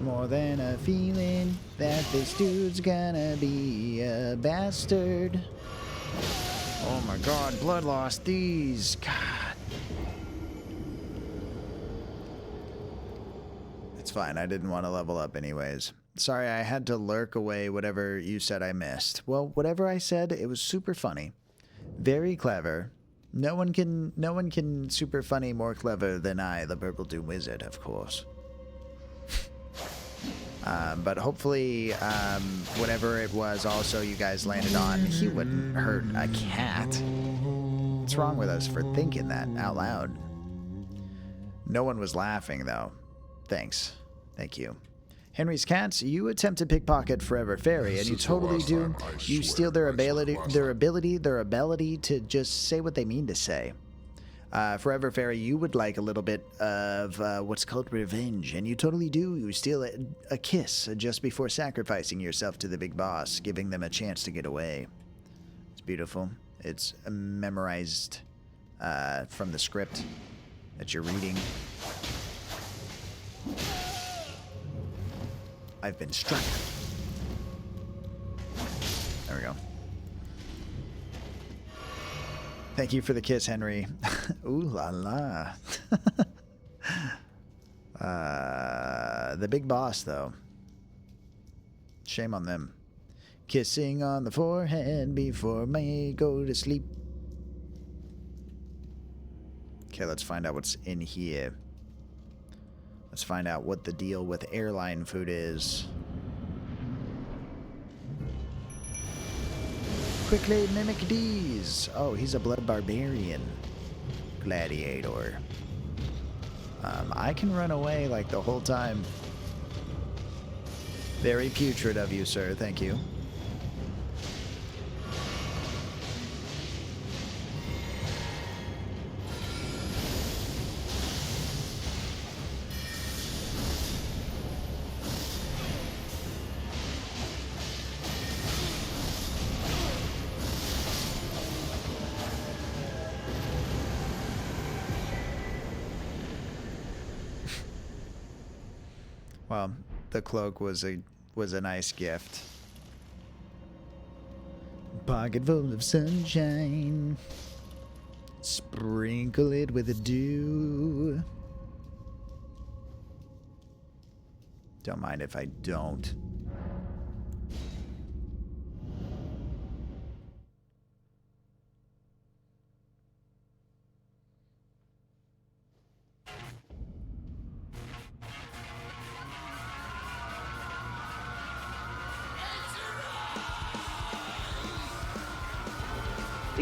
More than a feeling that this dude's gonna be a bastard. Oh my god, blood loss, these. God. fine. I didn't want to level up anyways. Sorry, I had to lurk away whatever you said I missed. Well, whatever I said, it was super funny. Very clever. No one can super funny more clever than I, the Purple Doom Wizard, of course. But hopefully, whatever it was also you guys landed on, he wouldn't hurt a cat. What's wrong with us for thinking that out loud? No one was laughing, though. Thanks. Thank you. Henry's cats, you attempt to pickpocket Forever Fairy, and you totally do. You steal their ability to just say what they mean to say. Forever Fairy, you would like a little bit of what's called revenge, and you totally do. You steal a kiss just before sacrificing yourself to the big boss, giving them a chance to get away. It's beautiful. It's memorized from the script that you're reading. I've been struck. There we go. Thank you for the kiss, Henry. Ooh la la. The big boss, though. Shame on them. Kissing on the forehead before I go to sleep. Okay, let's find out what's in here. Let's find out what the deal with airline food is. Quickly mimic these. Oh, he's a blood barbarian. Gladiator. I can run away like the whole time. Very putrid of you, sir. Thank you. Well, the cloak was a nice gift. Pocket full of sunshine. Sprinkle it with a dew. Don't mind if I don't.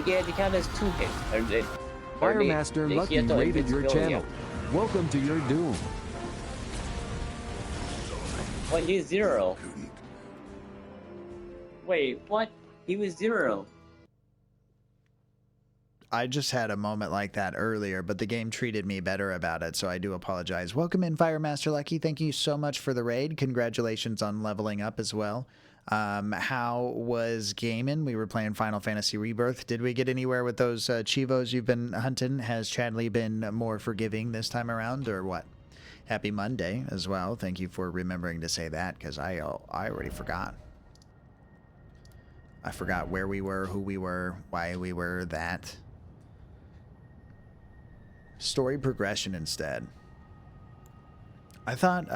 Yeah, the count has 2 hits. Firemaster Lucky rated your channel. Welcome to your doom. What? He's 0. Wait, what? He was 0. I just had a moment like that earlier, but the game treated me better about it, so I do apologize. Welcome in, Firemaster Lucky. Thank you so much for the raid. Congratulations on leveling up as well. How was gaming? We were playing Final Fantasy Rebirth. Did we get anywhere with those Chivos you've been hunting? Has Chadley been more forgiving this time around, or what? Happy Monday as well. Thank you for remembering to say that, because I already forgot. I forgot where we were, who we were, why we were that. Story progression instead. I thought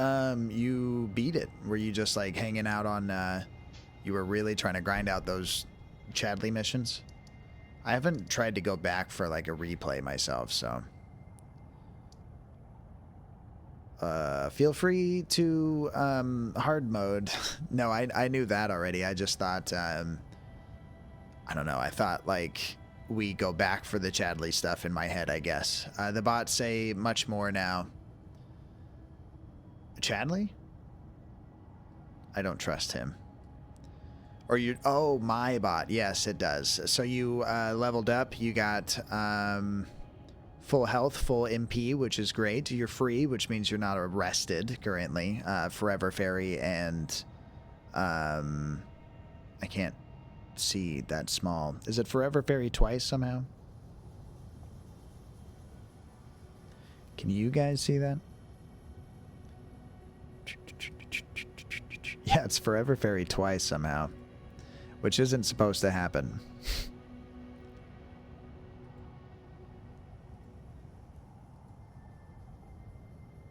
you beat it. Were you just like hanging out on you were really trying to grind out those Chadley missions? I haven't tried to go back for like a replay myself, so feel free to hard mode. No, I knew that already. I just thought I don't know. I thought like we go back for the Chadley stuff in my head, I guess. The bots say much more now. Chadley? I don't trust him. Or you... Oh, my bot. Yes, it does. So you leveled up. You got full health, full MP, which is great. You're free, which means you're not arrested currently. Forever Fairy and... I can't see that small. Is it Forever Fairy twice somehow? Can you guys see that? Yeah, it's Forever Fairy twice somehow, which isn't supposed to happen.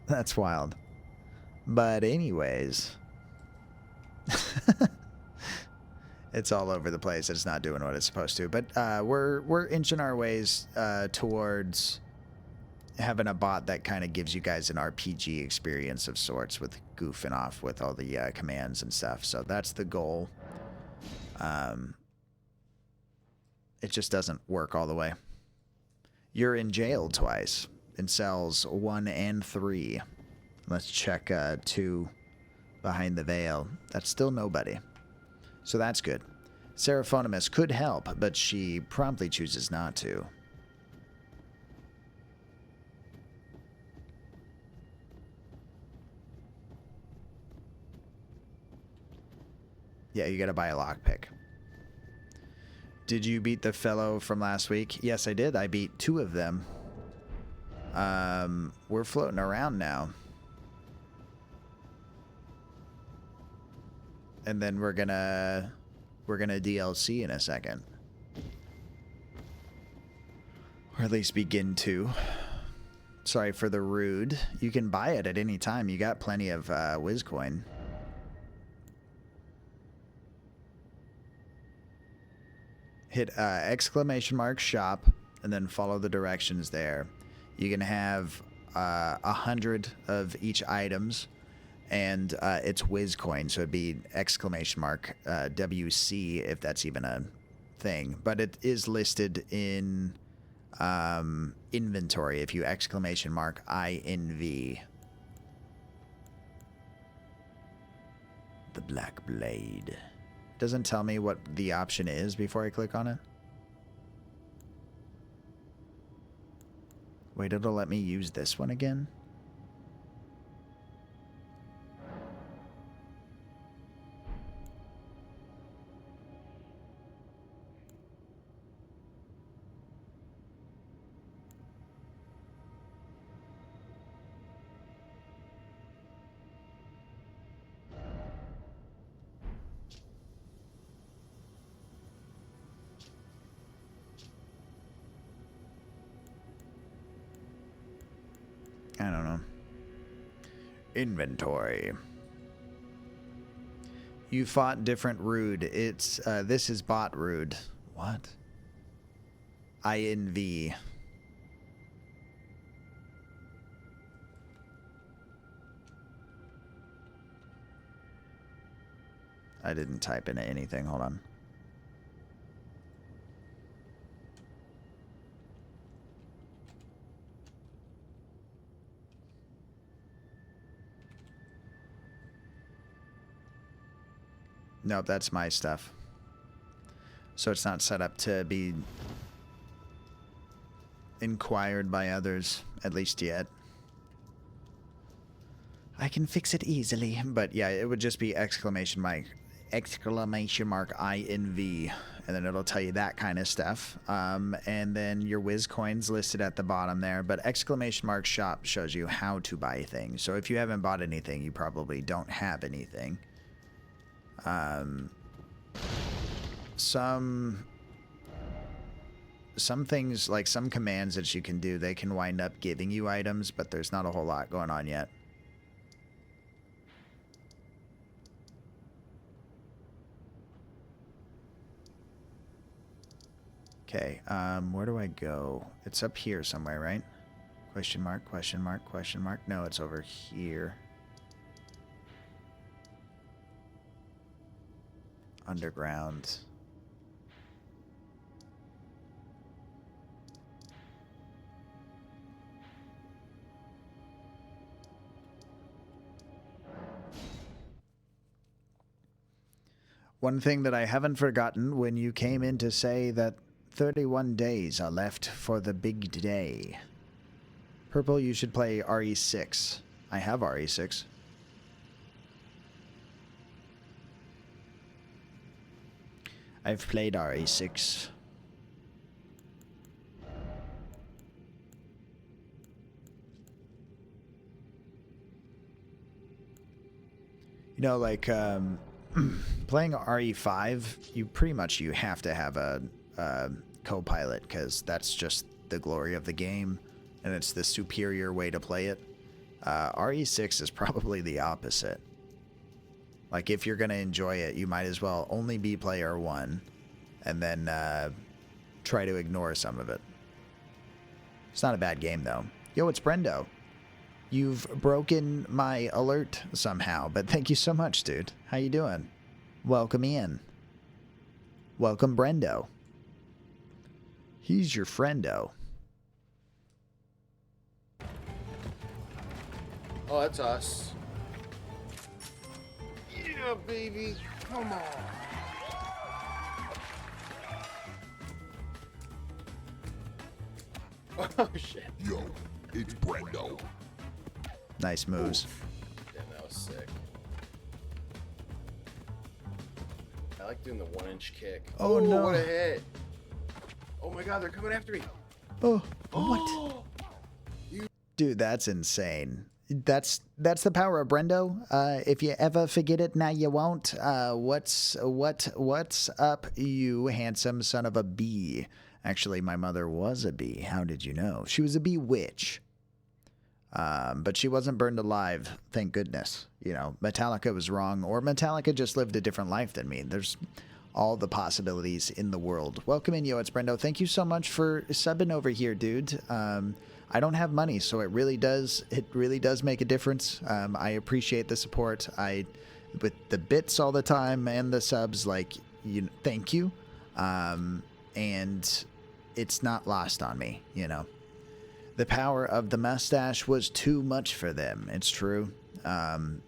That's wild. But anyways, it's all over the place. It's not doing what it's supposed to. But we're inching our ways towards having a bot that kind of gives you guys an RPG experience of sorts, with goofing off with all the commands and stuff. So that's the goal. It just doesn't work all the way. You're in jail twice, in cells 1 and 3. Let's check 2 behind the veil. That's still nobody. So that's good. Seraphonimus could help, but she promptly chooses not to. Yeah, you gotta buy a lockpick. Did you beat the fellow from last week? Yes, I did. I beat 2 of them. We're floating around now. And then we're gonna DLC in a second. Or at least begin to. Sorry for the rude. You can buy it at any time. You got plenty of Wizcoin. Hit ! shop and then follow the directions there. You can have 100 of each items, and it's Wizcoin, so it'd be ! WC if that's even a thing. But it is listed in inventory if you ! INV. The Black Blade. Doesn't tell me what the option is before I click on it. Wait, it'll let me use this one again? I don't know. Inventory. You fought different Rude. It's this is bot Rude. What? INV. I didn't type in anything. Hold on. Nope, that's my stuff. So it's not set up to be inquired by others, at least yet. I can fix it easily, but yeah, it would just be ! INV, and then it'll tell you that kind of stuff. And then your Wizcoin's listed at the bottom there, but ! shop shows you how to buy things. So if you haven't bought anything, you probably don't have anything. Some things, like some commands that you can do, they can wind up giving you items, but there's not a whole lot going on yet. Okay, where do I go? It's up here somewhere, right? Question mark, question mark, question mark. No, it's over here. Underground. One thing that I haven't forgotten when you came in to say that 31 days are left for the big day. Purple, you should play RE6. I have RE6. I've played RE6. You know, like, playing RE5, you have to have a co-pilot, because that's just the glory of the game, and it's the superior way to play it. RE6 is probably the opposite. Like, if you're going to enjoy it, you might as well only be player 1 and then try to ignore some of it. It's not a bad game, though. Yo, it's Brendo. You've broken my alert somehow, but thank you so much, dude. How you doing? Welcome in. Welcome, Brendo. He's your friendo. Oh, that's us. Yeah, baby. Come on. Oh, shit. Yo, it's Brendo. Nice moves. Damn, that was sick. I like doing the 1-inch kick. Oh, no. What a hit. Oh my god, they're coming after me. Oh, what? Dude, that's insane. That's the power of Brendo. If you ever forget it, now you won't. What's up, you handsome son of a bee? Actually, my mother was a bee. How did you know? She was a bee witch. But she wasn't burned alive, thank goodness. You know, Metallica was wrong, or Metallica just lived a different life than me. There's all the possibilities in the world. Welcome in, yo, it's Brendo. Thank you so much for subbing over here, dude. I don't have money, so it really does make a difference. I appreciate the support. With the bits all the time and the subs, like, thank you. And it's not lost on me, you know. The power of the mustache was too much for them. It's true.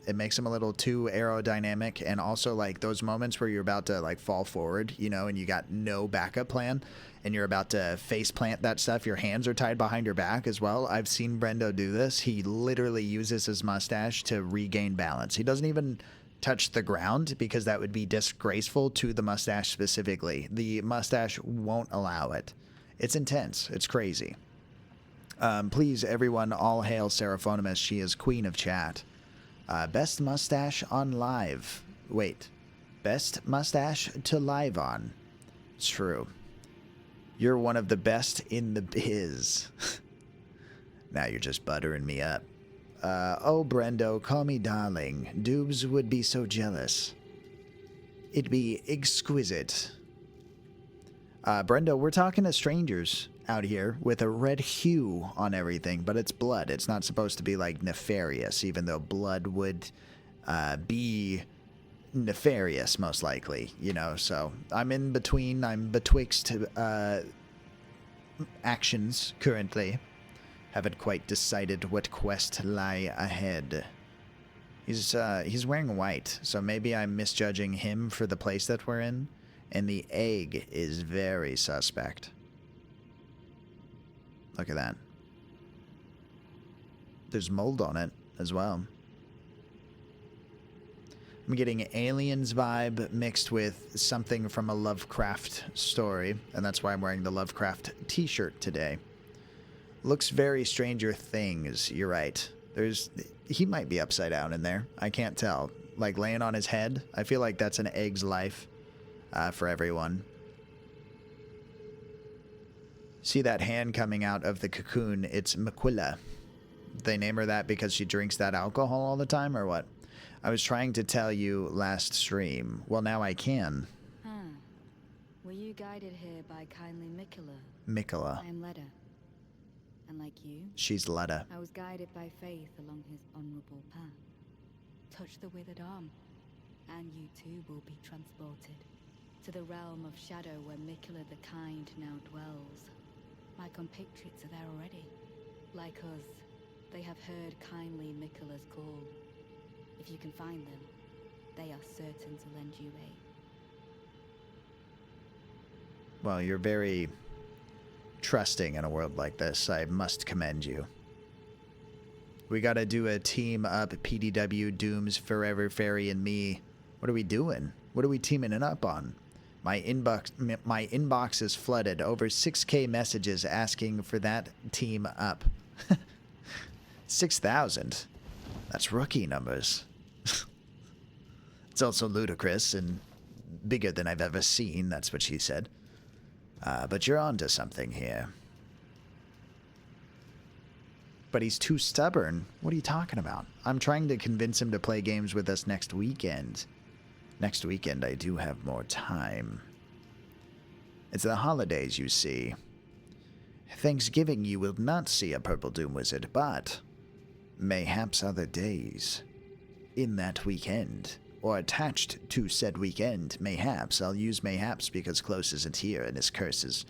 It makes them a little too aerodynamic, and also like those moments where you're about to like fall forward, you know, and you got no backup plan, and you're about to face plant that stuff. Your hands are tied behind your back as well. I've seen Brendo do this. He literally uses his mustache to regain balance. He doesn't even touch the ground because that would be disgraceful to the mustache specifically. The mustache won't allow it. It's intense. It's crazy. Please, everyone, all hail Seraphonimus. She is queen of chat. Best mustache on live. Wait. Best mustache to live on. It's true. You're one of the best in the biz. Now you're just buttering me up. Oh, Brendo, call me darling. Doobs would be so jealous. It'd be exquisite. Brendo, we're talking to strangers out here with a red hue on everything, but it's blood. It's not supposed to be like nefarious, even though blood would be nefarious most likely, you know. So I'm in between. I'm betwixt actions currently. Haven't quite decided what quest lie ahead. He's wearing white, so maybe I'm misjudging him for the place that we're in. And the egg is very suspect. Look at that. There's mold on it as well. I'm getting aliens vibe mixed with something from a Lovecraft story, and that's why I'm wearing the Lovecraft t-shirt today. Looks very Stranger Things, you're right. He might be upside down in there. I can't tell. Like laying on his head. I feel like that's an egg's life for everyone. See that hand coming out of the cocoon? It's Maquilla. They name her that because she drinks that alcohol all the time, or what? I was trying to tell you last stream. Well, now I can. Were you guided here by kindly Mikola? Mikola. I am Leda. And like you, she's Leda. I was guided by faith along his honorable path. Touch the withered arm, and you too will be transported to the realm of shadow where Mikola the Kind now dwells. My compatriots are there already. Like us, they have heard kindly Mikola's call. If you can find them, they are certain to lend you aid. Well, you're very trusting in a world like this. I must commend you. We gotta do a team up, PDW, Dooms, Forever Fairy, and me. What are we doing? What are we teaming it up on? My inbox is flooded. Over 6K messages asking for that team up. 6,000. That's rookie numbers. It's also ludicrous and bigger than I've ever seen. That's what she said. But you're onto something here. But he's too stubborn. What are you talking about? I'm trying to convince him to play games with us next weekend. Next weekend, I do have more time. It's the holidays, you see. Thanksgiving, you will not see a Purple Doom Wizard, but mayhaps other days in that weekend, or attached to said weekend, mayhaps. I'll use mayhaps because Close isn't here and his curse is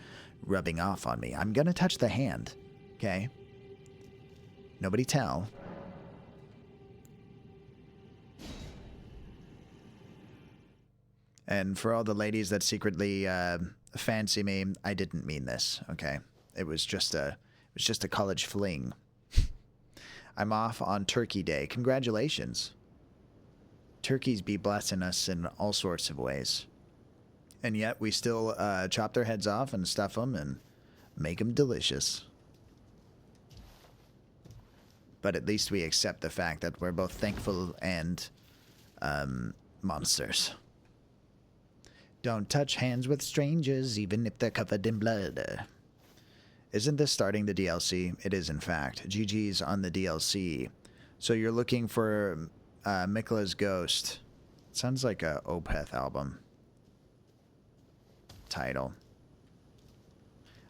rubbing off on me. I'm gonna touch the hand, okay? Nobody tell. And for all the ladies that secretly fancy me, I didn't mean this, okay? It was just a college fling. I'm off on Turkey Day. Congratulations. Turkeys be blessing us in all sorts of ways. And yet we still chop their heads off and stuff them and make them delicious. But at least we accept the fact that we're both thankful and monsters. Don't touch hands with strangers, even if they're covered in blood. Isn't this starting the DLC? It is, in fact. GG's on the DLC. So you're looking for Mikla's Ghost. Sounds like a Opeth album title.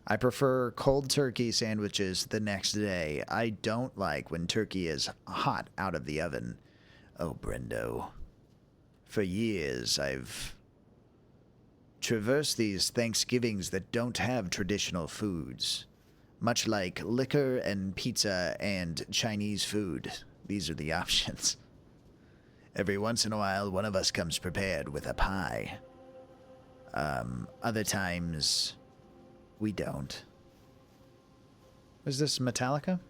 I prefer cold turkey sandwiches the next day. I don't like when turkey is hot out of the oven. Oh, Brendo. For years, I've traversed these Thanksgivings that don't have traditional foods. Much like liquor and pizza and Chinese food. These are the options. Every once in a while, one of us comes prepared with a pie. Other times, we don't. Was this Metallica?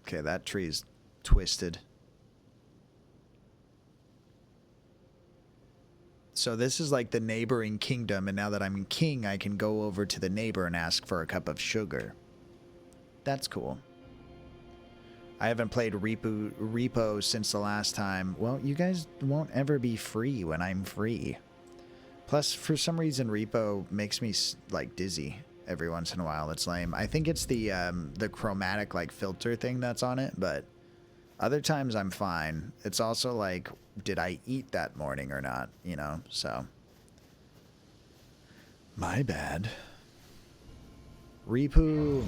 Okay, that tree's twisted. So this is like the neighboring kingdom, and now that I'm king, I can go over to the neighbor and ask for a cup of sugar. That's cool. I haven't played Repo since the last time. Well, you guys won't ever be free when I'm free. Plus, for some reason, Repo makes me, like, dizzy every once in a while. It's lame. I think it's the chromatic, like, filter thing that's on it, but other times I'm fine. It's also like, did I eat that morning or not, you know? So, my bad. Repo.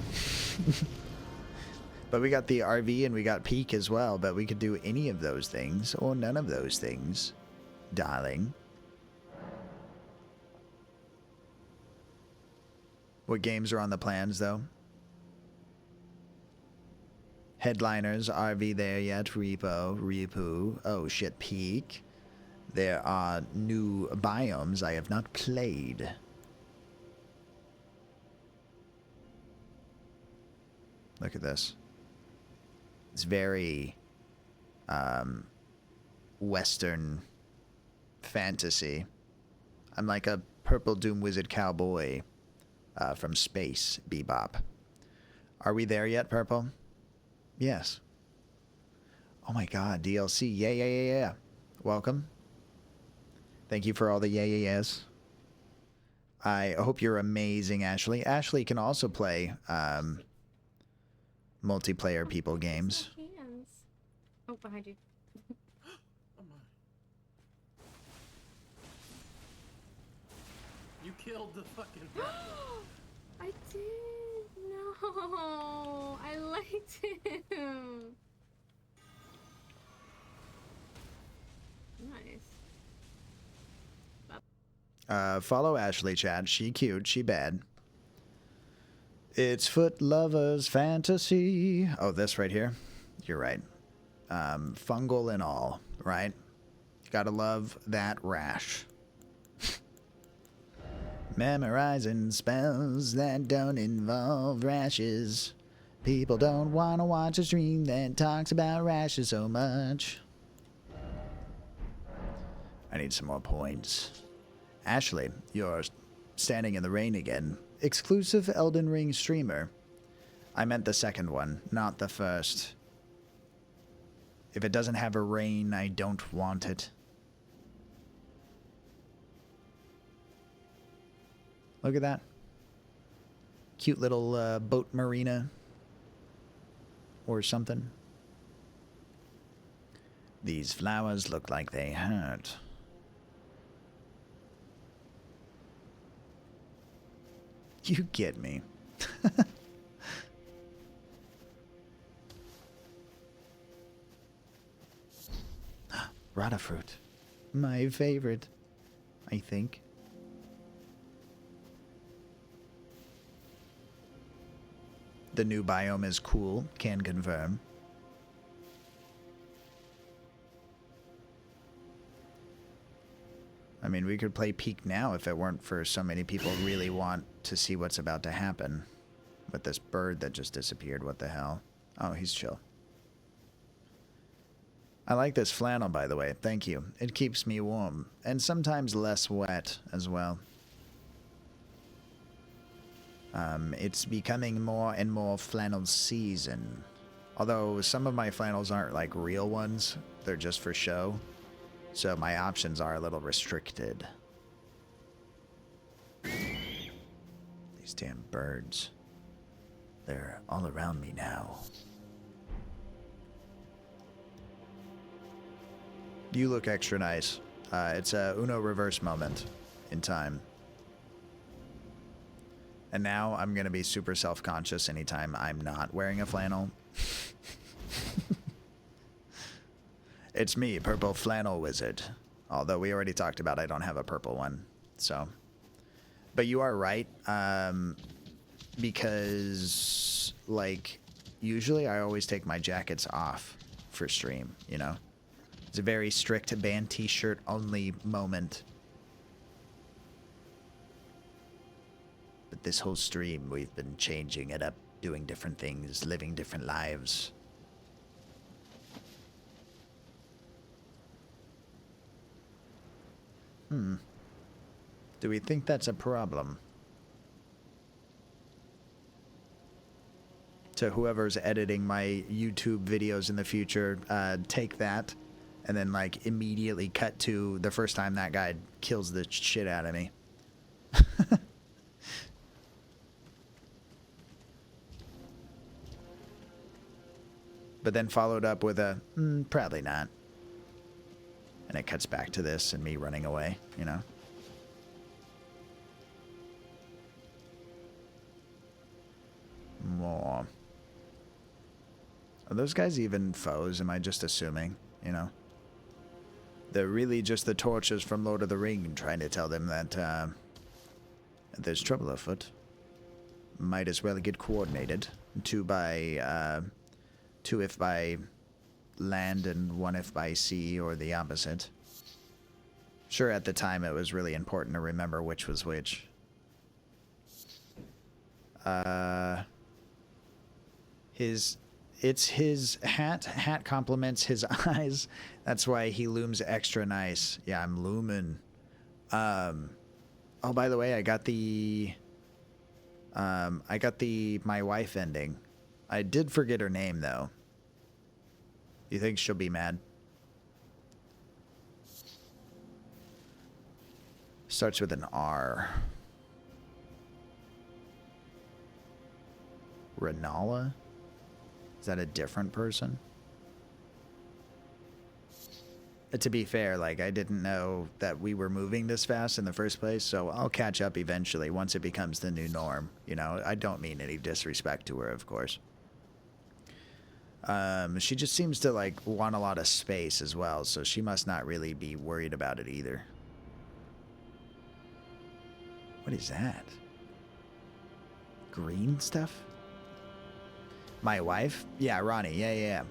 But we got the RV and we got Peak as well, but we could do any of those things or none of those things, darling. What games are on the plans, though? Headliners, RV there yet? Repo. Oh shit, Peak. There are new biomes I have not played. Look at this. It's very Western fantasy. I'm like a Purple Doom Wizard cowboy from space, Bebop. Are we there yet, Purple? Yes. Oh my god, DLC. Yeah. Welcome. Thank you for all the yes. I hope you're amazing, Ashley. Ashley can also play multiplayer people games. Hands. Oh, behind you. You killed the fucking. I did. No, I liked him. Nice. Follow Ashley, Chad. She cute. She bad. It's Foot Lover's Fantasy. Oh, this right here. You're right. Fungal and all, right? Gotta love that rash. Memorizing spells that don't involve rashes. People don't want to watch a stream that talks about rashes so much. I need some more points. Ashley, you're standing in the rain again. Exclusive Elden Ring streamer. I meant the second one, not the first. If it doesn't have a rain, I don't want it. Look at that. cute little boat marina or something. These flowers look like they hurt. You get me. Rata fruit. My favorite, I think. The new biome is cool, can confirm. I mean, we could play Peak now if it weren't for so many people really want to see what's about to happen with this bird that just disappeared. What the hell? Oh, he's chill. I like this flannel, by the way. Thank you. It keeps me warm and sometimes less wet as well. It's becoming more and more flannel season. Although some of my flannels aren't like real ones. They're just for show. So my options are a little restricted. These damn birds. They're all around me now. You look extra nice. It's a Uno reverse moment in time. And now I'm going to be super self-conscious anytime I'm not wearing a flannel. It's me, Purple Flannel Wizard. Although we already talked about I don't have a purple one. So. But you are right. Because, like, usually I always take my jackets off for stream, you know? It's a very strict band t-shirt only moment. But this whole stream, we've been changing it up, doing different things, living different lives. Do we think that's a problem? To whoever's editing my YouTube videos in the future, take that and then like immediately cut to the first time that guy kills the shit out of me. But then followed up with a, probably not. And it cuts back to this and me running away, you know? More. Are those guys even foes? Am I just assuming, you know? They're really just the torches from Lord of the Ring trying to tell them that there's trouble afoot. Might as well get coordinated. Two if by land and one if by sea, or the opposite. Sure, at the time it was really important to remember which was which. It's his hat. Hat complements his eyes. That's why he looms extra nice. Yeah, I'm looming. Oh, by the way, I got the my wife ending. I did forget her name though. You think she'll be mad? Starts with an R. Renala? Is that a different person? To be fair, like, I didn't know that we were moving this fast in the first place, so I'll catch up eventually once it becomes the new norm. You know, I don't mean any disrespect to her, of course. She just seems to, like, want a lot of space as well, so she must not really be worried about it either. What is that? Green stuff? My wife? Yeah, Ronnie. Yeah.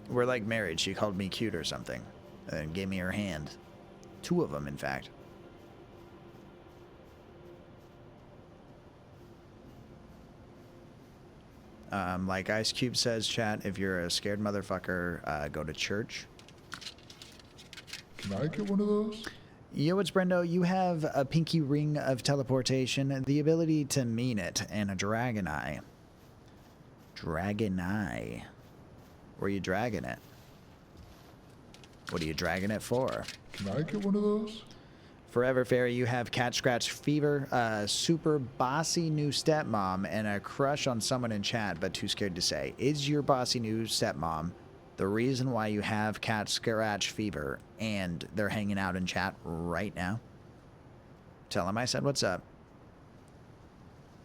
We're like married. She called me cute or something. And gave me her hand. 2 of them, in fact. Like Ice Cube says, chat, if you're a scared motherfucker, go to church. Can I get one of those? Yo, it's Brendo. You have a pinky ring of teleportation, the ability to mean it, and a dragon eye. Dragon eye. Where are you dragging it? What are you dragging it for? Can I get one of those? Forever Fairy, you have cat scratch fever, super bossy new stepmom, and a crush on someone in chat, but too scared to say. Is your bossy new stepmom the reason why you have cat scratch fever and they're hanging out in chat right now? Tell him I said what's up.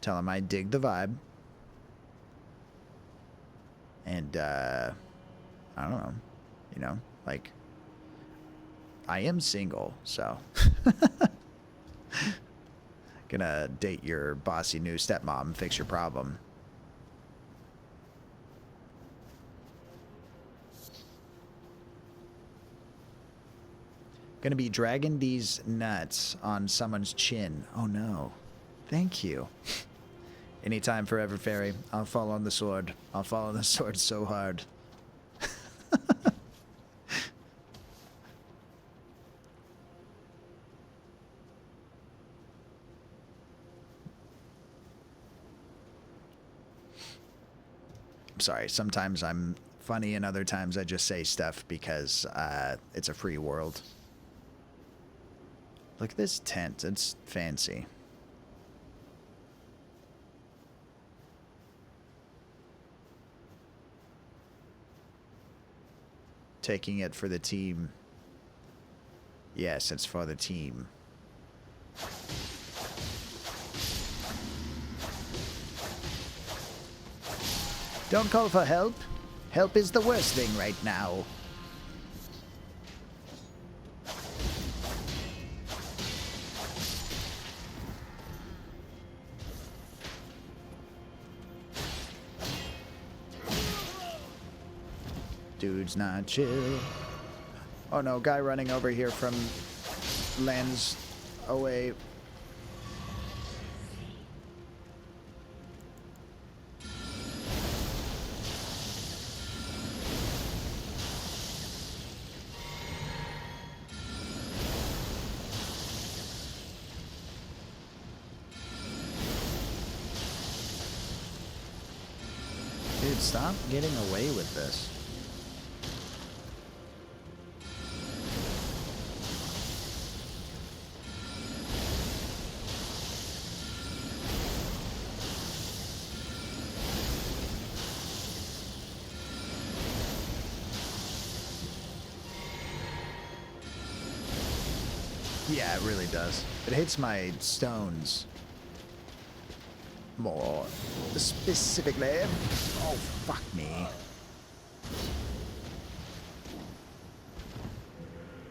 Tell him I dig the vibe. And, I don't know. You know, like, I am single, so. Gonna date your bossy new stepmom and fix your problem. Gonna be dragging these nuts on someone's chin. Oh no. Thank you. Anytime, Forever Fairy. I'll fall on the sword. I'll fall on the sword so hard. I'm sorry. Sometimes I'm funny and other times I just say stuff because it's a free world. Look at this tent. It's fancy. Taking it for the team. Yes, it's for the team. Don't call for help. Help is the worst thing right now. Dude's not chill. Oh no, guy running over here from lands away. Dude, stop getting away with this. Yeah, it really does. It hits my stones more specifically. Oh, fuck me.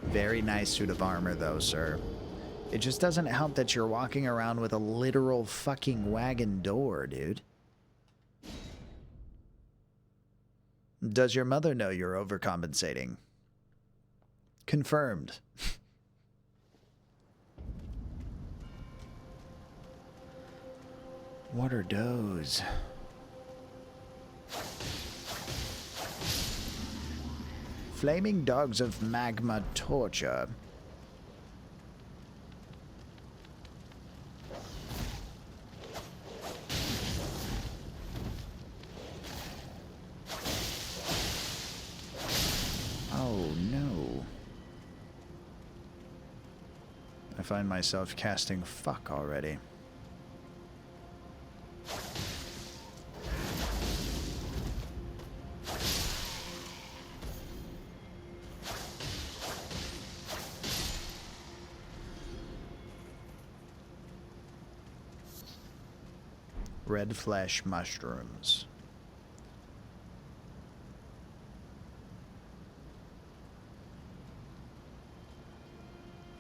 Very nice suit of armor, though, sir. It just doesn't help that you're walking around with a literal fucking wagon door, dude. Does your mother know you're overcompensating? Confirmed. What are those? Flaming dogs of magma torture. Oh no. I find myself casting fuck already. Red flesh mushrooms.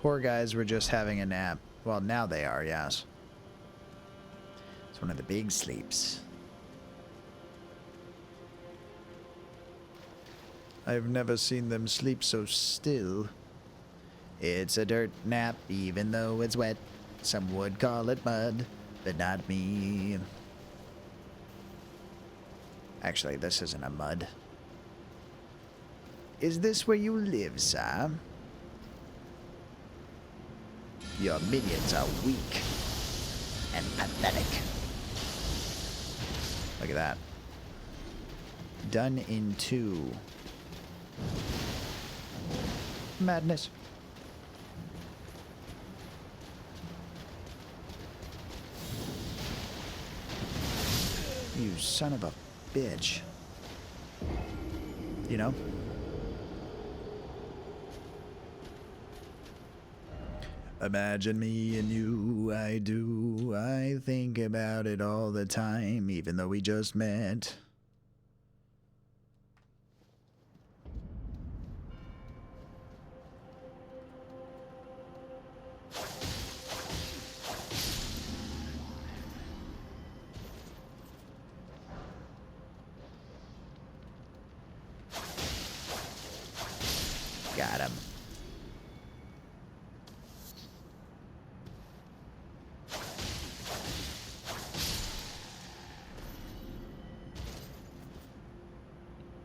Poor guys were just having a nap. Well, now they are, yes. It's one of the big sleeps. I've never seen them sleep so still. It's a dirt nap, even though it's wet. Some would call it mud, but not me. Actually, this isn't a mud. Is this where you live, sir? Your minions are weak and pathetic. Look at that. Done in 2. Madness. You son of a bitch. You know? Imagine me and you, I do. I think about it all the time, even though we just met. Got him.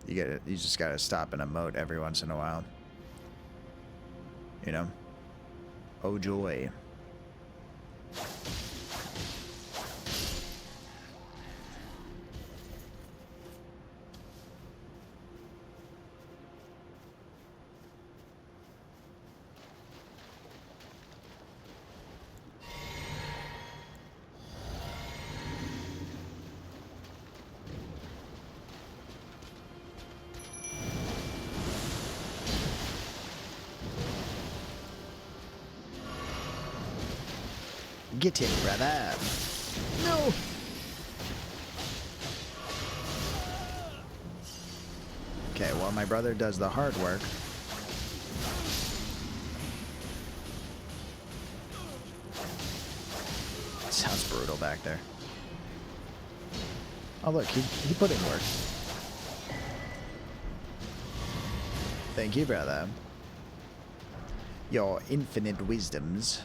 You just gotta stop and emote every once in a while. You know? Oh joy. Get him, brother. No! Okay, well, my brother does the hard work. Sounds brutal back there. Oh, look, he put in work. Thank you, brother. Your infinite wisdoms.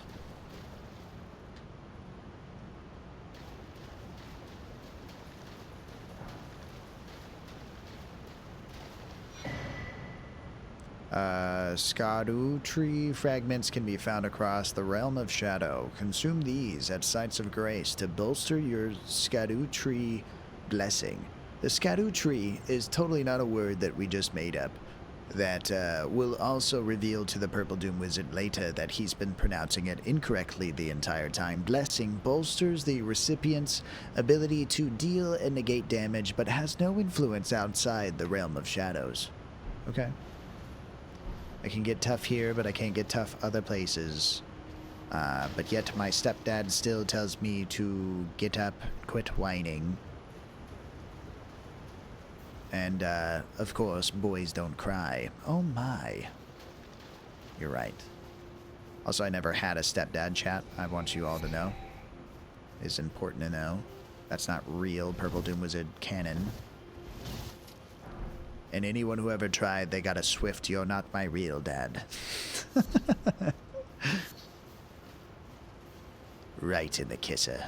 Skadu tree fragments can be found across the realm of shadow. Consume these at sites of grace to bolster your Skadu tree blessing. The Skadu tree is totally not a word that we just made up. That will also reveal to the Purple Doom Wizard later that he's been pronouncing it incorrectly the entire time. Blessing bolsters the recipient's ability to deal and negate damage, but has no influence outside the realm of shadows. Okay? I can get tough here, but I can't get tough other places. But yet my stepdad still tells me to get up, quit whining. And, of course, boys don't cry. Oh my. You're right. Also, I never had a stepdad chat, I want you all to know. It's important to know. That's not real Purple Doom Wizard canon. And anyone who ever tried, they got a swift, you're not my real dad. Right in the kisser.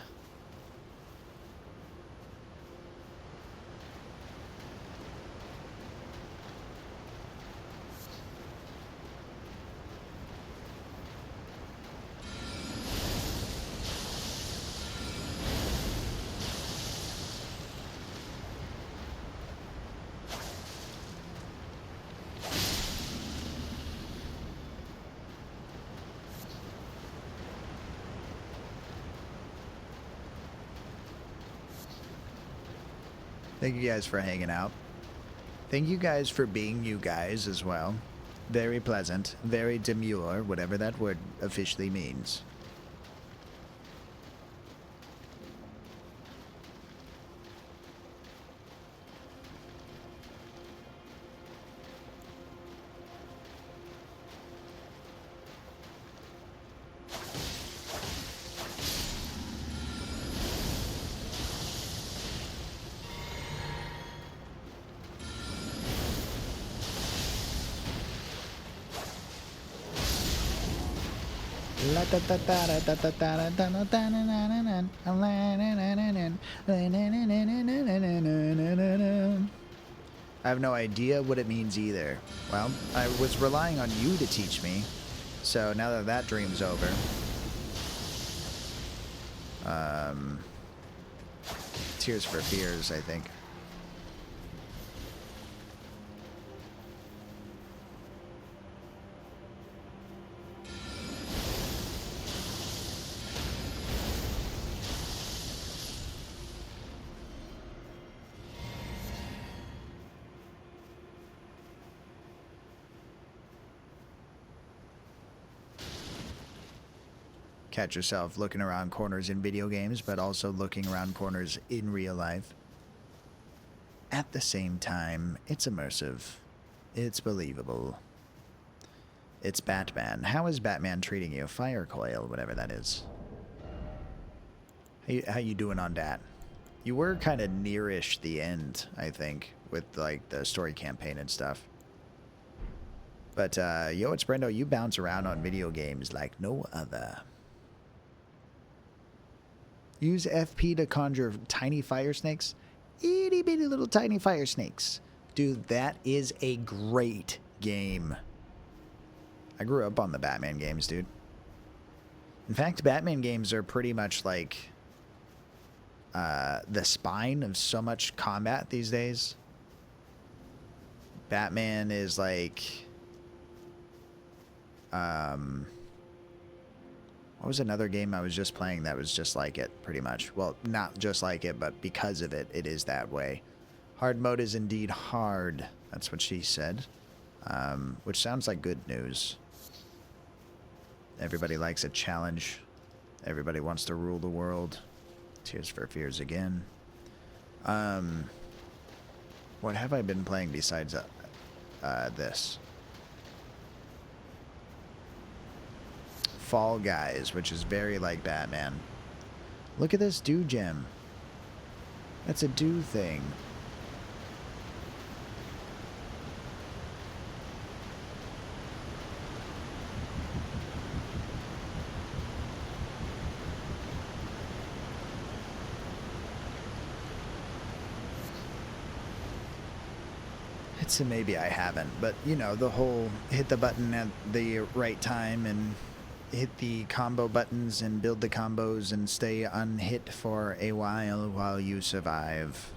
Thank you guys for hanging out. Thank you guys for being you guys as well. Very pleasant, very demure, whatever that word officially means. I have no idea what it means either. Well, I was relying on you to teach me, so now that that dream's over, Tears for Fears, I think. catch yourself looking around corners in video games, but also looking around corners in real life. At the same time, it's immersive. It's believable. It's Batman. How is Batman treating you? Fire coil, whatever that is. How you doing on that? You were kind of nearish the end, I think, with like the story campaign and stuff. But yo, it's Brendo. You bounce around on video games like no other. Use FP to conjure tiny fire snakes. Itty bitty little tiny fire snakes. Dude, that is a great game. I grew up on the Batman games, dude. In fact, Batman games are pretty much like the spine of so much combat these days. Batman is like... what was another game I was just playing that was just like it, pretty much? Well, not just like it, but because of it, it is that way. Hard mode is indeed hard. That's what she said. Which sounds like good news. Everybody likes a challenge. Everybody wants to rule the world. Tears for Fears again. What have I been playing besides this? Fall Guys, which is very like Batman. Look at this do gem. That's a do thing. So maybe I haven't, but you know, the whole hit the button at the right time and hit the combo buttons and build the combos and stay unhit for a while you survive.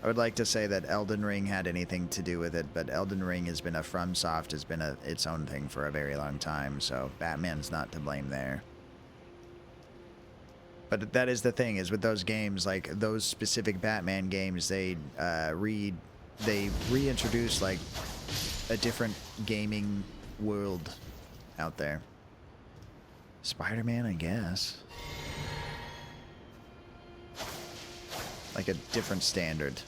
I would like to say that Elden Ring had anything to do with it, but Elden Ring has been FromSoft has been its own thing for a very long time, so Batman's not to blame there. But that is the thing, is with those games, like those specific Batman games, they reintroduce like a different gaming world out there. Spider-Man, I guess. Like a different standard.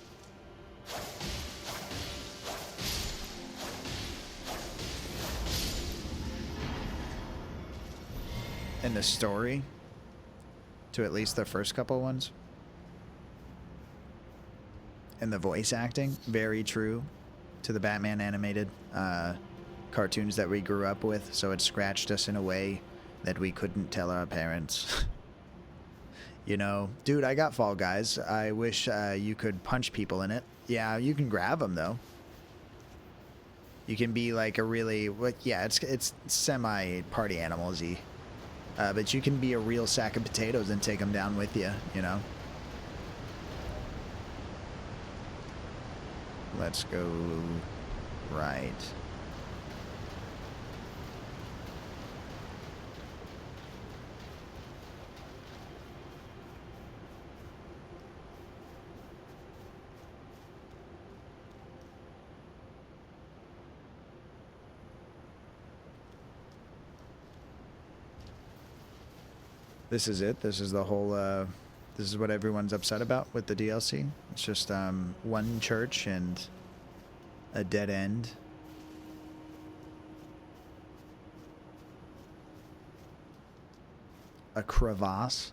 And the story, to at least the first couple ones. And the voice acting, very true to the Batman animated cartoons that we grew up with, so it scratched us in a way that we couldn't tell our parents. You know, dude, I got Fall Guys. I wish you could punch people in it. Yeah, you can grab them, though. You can be like a really... Well, yeah, it's semi-party animals-y. But you can be a real sack of potatoes and take them down with you, you know? Let's go right. This is it. This is the whole, this is what everyone's upset about with the DLC. It's just one church and a dead end. A crevasse.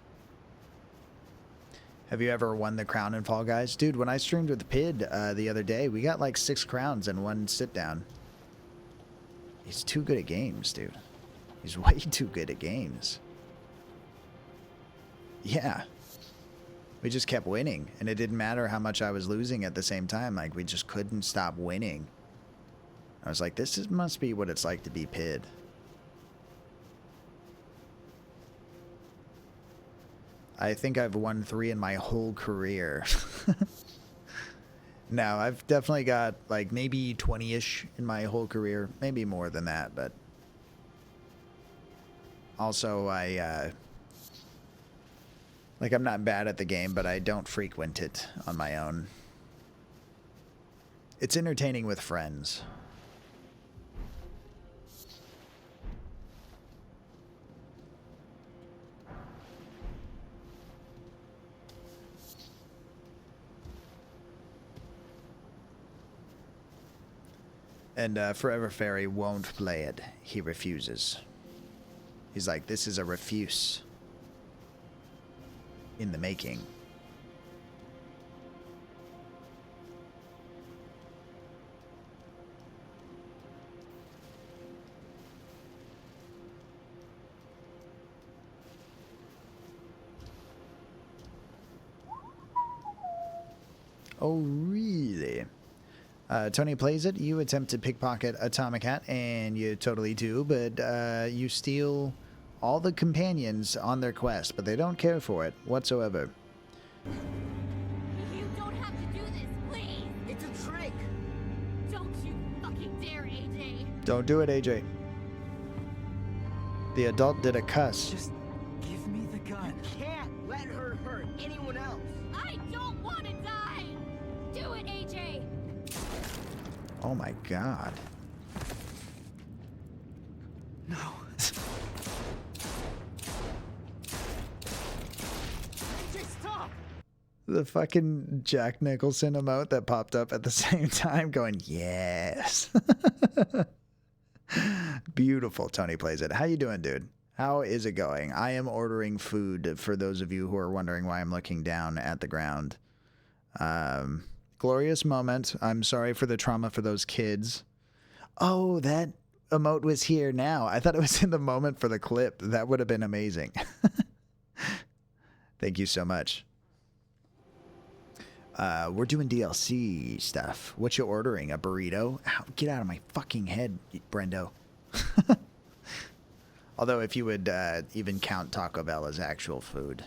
Have you ever won the crown in Fall Guys? Dude, when I streamed with Pid the other day, we got like 6 crowns in one sit down. He's too good at games, dude. He's way too good at games. Yeah. We just kept winning, and it didn't matter how much I was losing at the same time. Like, we just couldn't stop winning. I was like, must be what it's like to be Pid. I think I've won 3 in my whole career. No, I've definitely got, like, maybe 20-ish in my whole career. Maybe more than that, but... Also, like, I'm not bad at the game, but I don't frequent it on my own. It's entertaining with friends. And Forever Fairy won't play it. He refuses. He's like, this is a refuse in the making. Oh, really? Tony plays it. You attempt to pickpocket Atomic Hat, and you totally do, but you steal all the companions on their quest, but they don't care for it whatsoever. You don't have to do this, please! It's a trick! Don't you fucking dare, AJ! Don't do it, AJ. The adult did a cuss. Just give me the gun. You can't let her hurt anyone else! I don't want to die! Do it, AJ! Oh my god. No. AJ, stop! The fucking Jack Nicholson emote that popped up at the same time going, yes. Beautiful. Tony plays it. How you doing, dude? How is it going? I am ordering food for those of you who are wondering why I'm looking down at the ground. Glorious moment. I'm sorry for the trauma for those kids. Oh, that emote was here now. I thought it was in the moment for the clip. That would have been amazing. Thank you so much. We're doing DLC stuff. What you ordering? A burrito? Ow, get out of my fucking head, Brendo. Although if you would even count Taco Bell as actual food.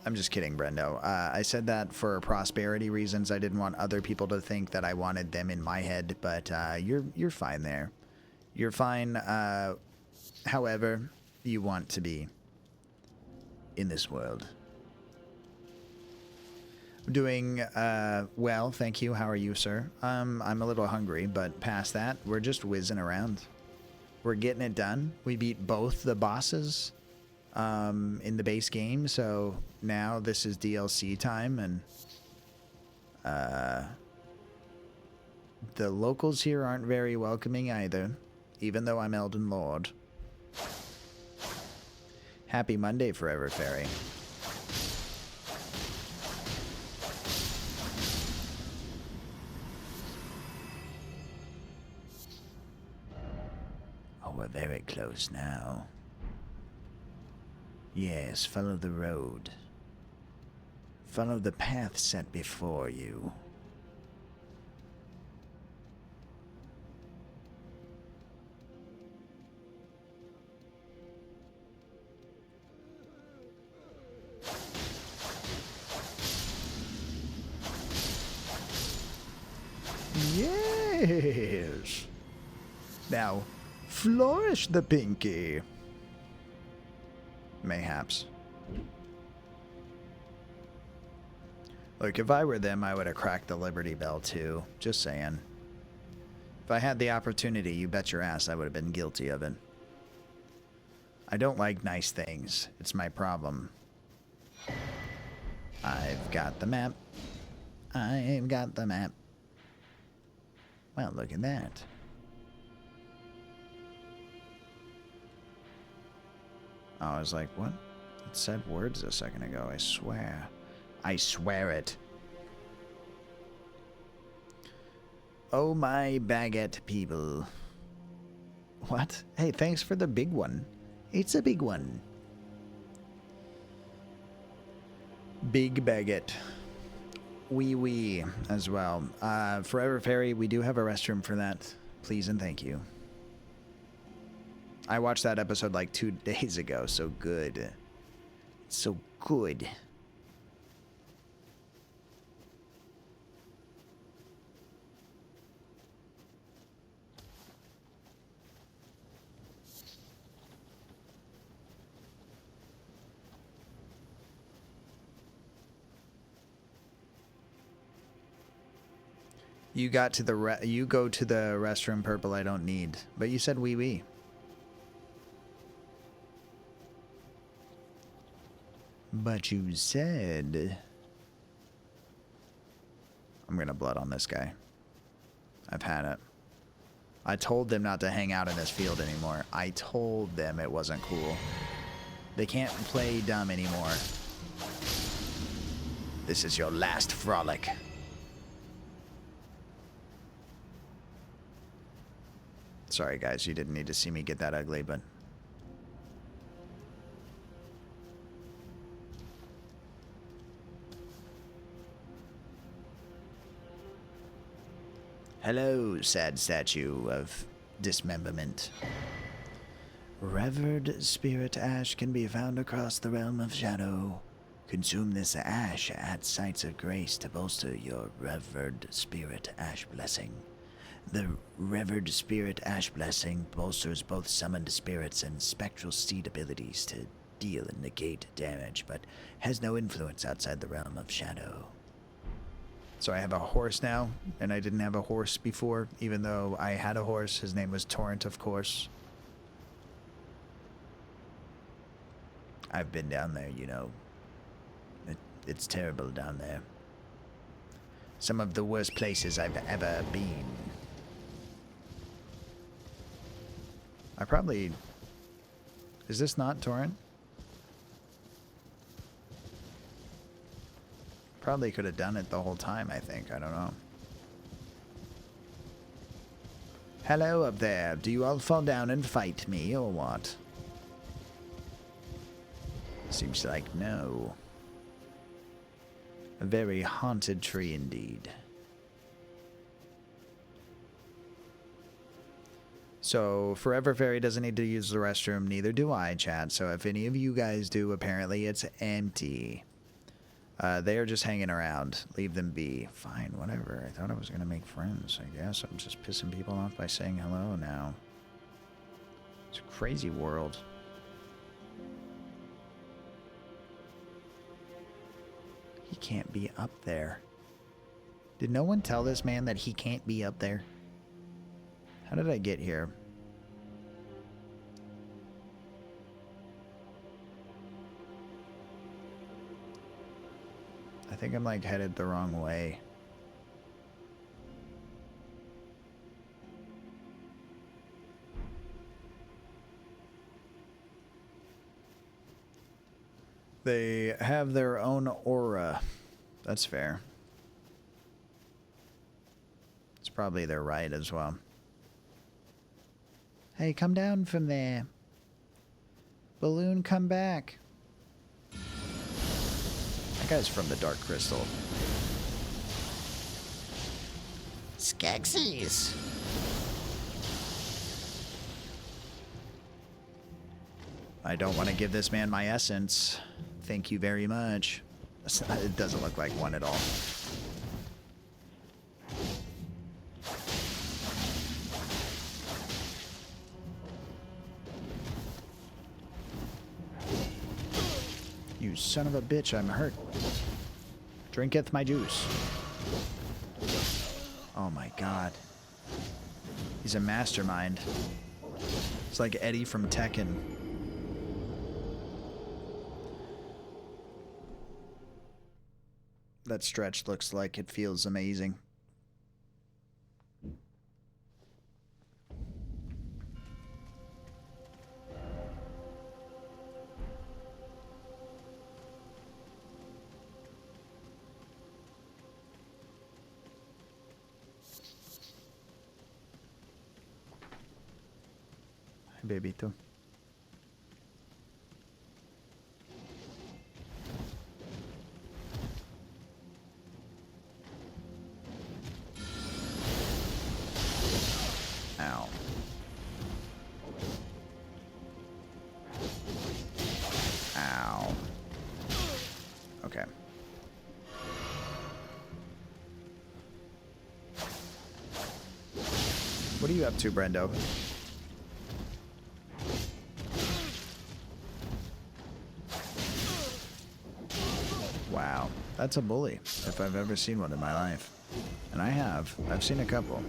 I'm just kidding, Brendo. I said that for prosperity reasons. I didn't want other people to think that I wanted them in my head, but you're fine there. You're fine however you want to be in this world. I'm doing well, thank you. How are you, sir? I'm a little hungry, but past that, we're just whizzing around. We're getting it done. We beat both the bosses in the base game, so now this is DLC time, and the locals here aren't very welcoming either, even though I'm Elden Lord. Happy Monday, Forever Fairy. Oh, we're very close now. Yes, follow the road. Follow the path set before you. Yes. Now, flourish the pinky. Mayhaps. Look, if I were them, I would have cracked the Liberty Bell too. Just saying. If I had the opportunity, you bet your ass I would have been guilty of it. I don't like nice things. It's my problem. I've got the map. I've got the map. Well, look at that. I was like, what? It said words a second ago, I swear. I swear it. Oh my baguette people. What? Hey, thanks for the big one. It's a big one. Big baguette. Wee as well. Forever Fairy, we do have a restroom for that. Please and thank you. I watched that episode like 2 days ago. So good. So good. You got to the you go to the restroom, Purple. I don't need, but you said wee. But you said... I'm gonna blood on this guy. I've had it. I told them not to hang out in this field anymore. I told them it wasn't cool. They can't play dumb anymore. This is your last frolic. Sorry, guys, you didn't need to see me get that ugly, but... Hello, sad statue of dismemberment. Revered spirit ash can be found across the realm of shadow. Consume this ash at sites of grace to bolster your revered spirit ash blessing. The revered spirit ash blessing bolsters both summoned spirits and spectral seed abilities to deal and negate damage, but has no influence outside the realm of shadow. So I have a horse now, and I didn't have a horse before, even though I had a horse. His name was Torrent, of course. I've been down there, you know. It's terrible down there. Some of the worst places I've ever been. I probably... Is this not Torrent? Probably could have done it the whole time, I think. I don't know. Hello up there. Do you all fall down and fight me, or what? Seems like no. A very haunted tree indeed. So, Forever Fairy doesn't need to use the restroom, neither do I, chat. So if any of you guys do, apparently it's empty. They are just hanging around. Leave them be. Fine, whatever. I thought I was going to make friends, I guess. I'm just pissing people off by saying hello now. It's a crazy world. He can't be up there. Did no one tell this man that he can't be up there? How did I get here? I think I'm like headed the wrong way. They have their own aura. That's fair. It's probably their right as well. Hey, come down from there. Balloon, come back. That guy's from the Dark Crystal. Skeksis. I don't want to give this man my essence. Thank you very much. It doesn't look like one at all. You son of a bitch, I'm hurt. Drinketh my juice. Oh my god. He's a mastermind. It's like Eddie from Tekken. That stretch looks like it feels amazing. Bebito. Ow. Ow. Okay. What are you up to, Brendo? Wow, that's a bully, if I've ever seen one in my life. And I have. I've seen a couple.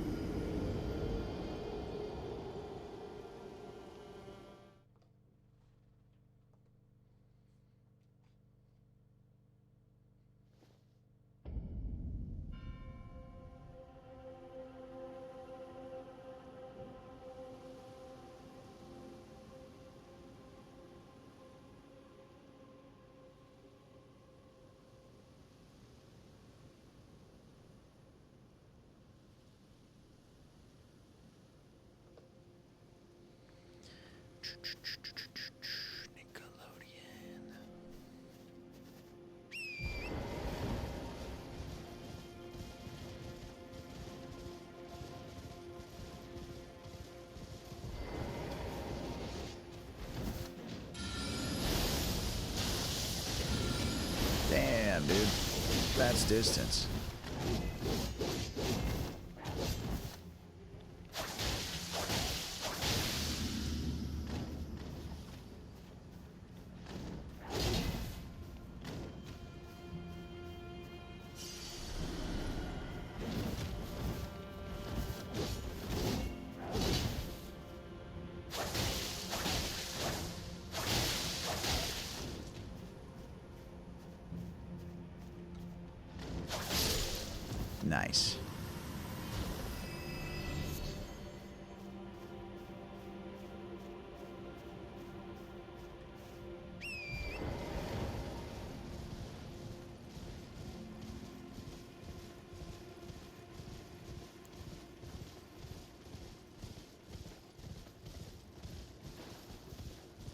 That's distance. Nice.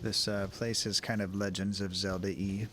This place is kind of Legends of Zelda-y.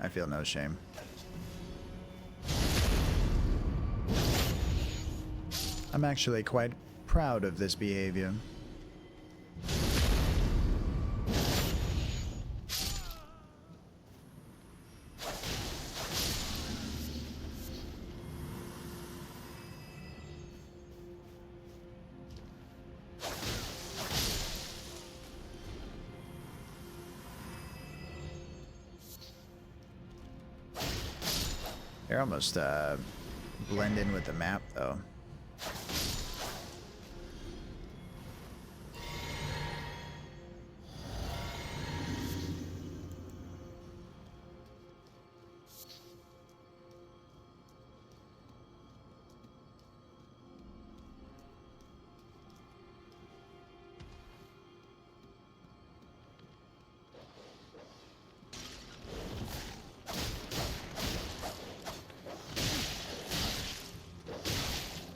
I feel no shame. I'm actually quite proud of this behavior. They're almost blend in with the map, though.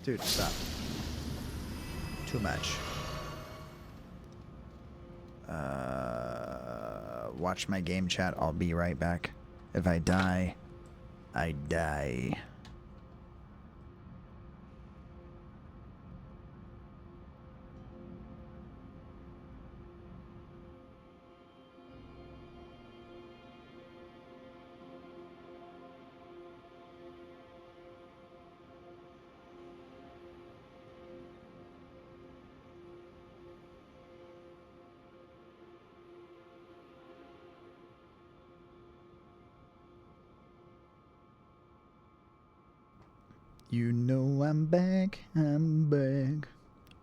Dude, stop. Too much. Watch my game chat. I'll be right back. If I die, I die. You know I'm back,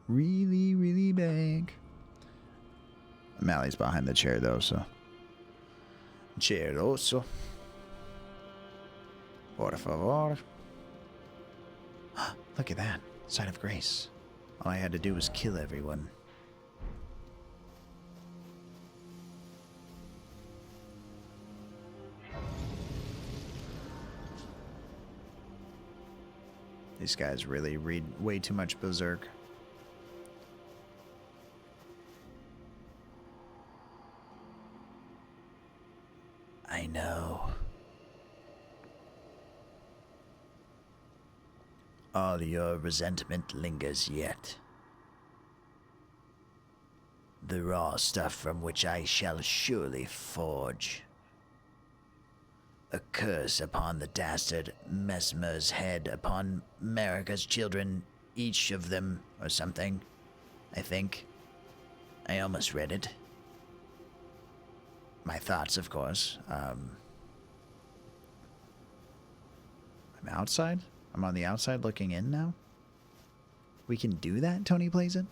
really, really back. Mally's behind the chair though, so. Cheiroso. Por favor. Look at that. Sign of grace. All I had to do was kill everyone. These guys really read way too much Berserk. I know. All your resentment lingers yet. The raw stuff from which I shall surely forge. A curse upon the dastard Mesmer's head, upon America's children, each of them, or something, I think. I almost read it. My thoughts, of course. I'm outside? I'm on the outside looking in now? We can do that, Tony plays it?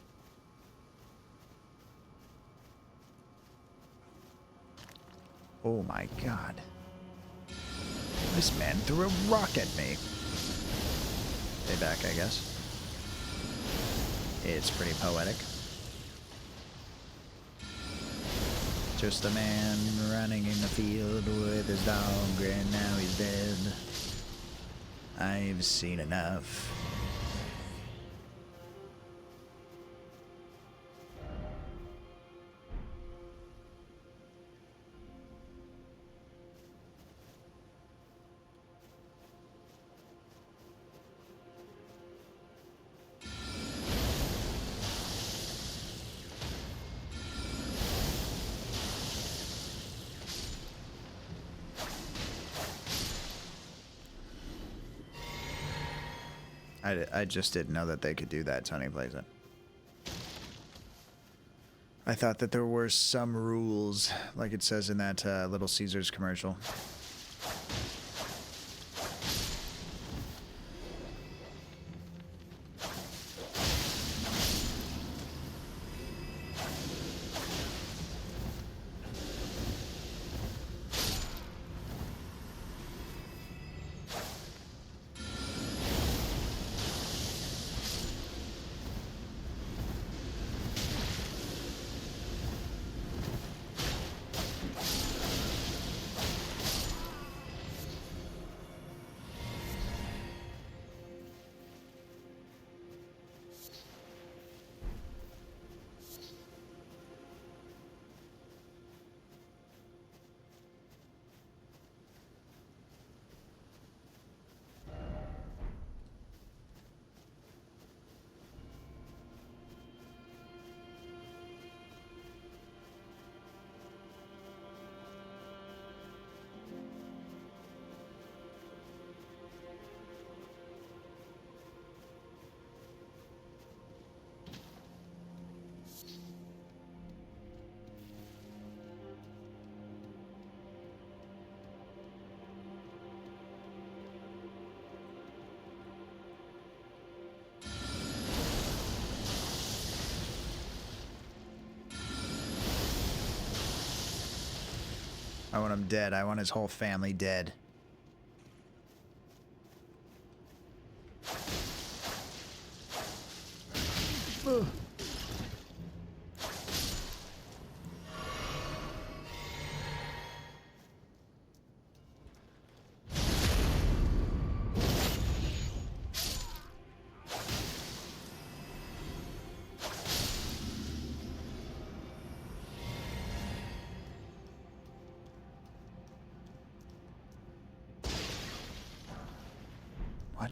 Oh my god. This man threw a rock at me. Stay back, I guess. It's pretty poetic. Just a man running in the field with his dog, and now he's dead. I've seen enough. I just didn't know that they could do that, Tony Plays It. I thought that there were some rules, like it says in that Little Caesars commercial. I want him dead. I want his whole family dead. Ugh. What?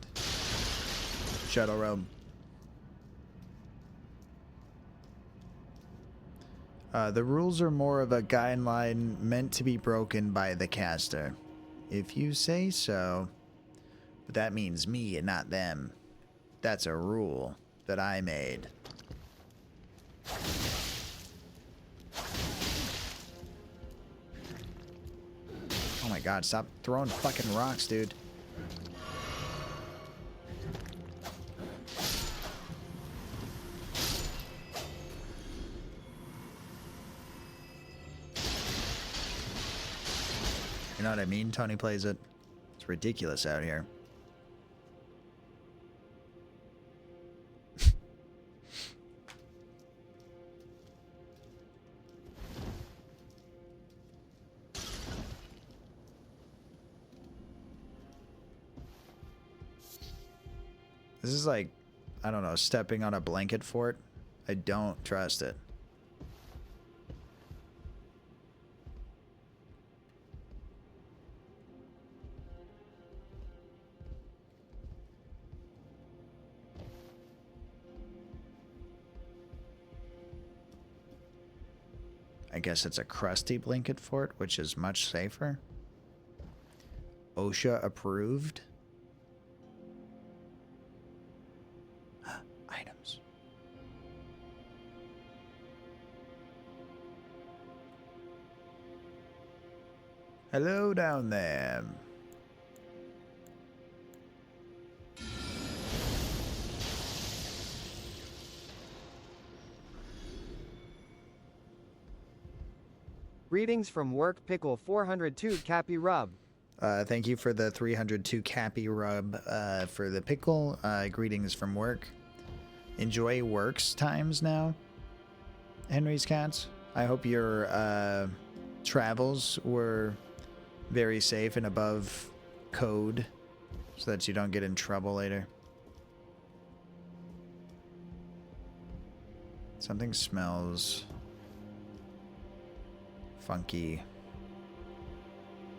Shadow Realm. The rules are more of a guideline meant to be broken by the caster. If you say so. But that means me and not them. That's a rule that I made. Oh my god, stop throwing fucking rocks, dude. You know what I mean? Tony Plays It. It's ridiculous out here. This is like, I don't know, stepping on a blanket fort. I don't trust it. I guess it's a crusty blanket fort, which is much safer. OSHA approved. Items. Hello down there. Greetings from work, Pickle 402 Cappy Rub. Thank you for the 302 Cappy Rub for the pickle. Greetings from work. Enjoy works times now, Henry's Cats. I hope your travels were very safe and above code so that you don't get in trouble later. Something smells funky.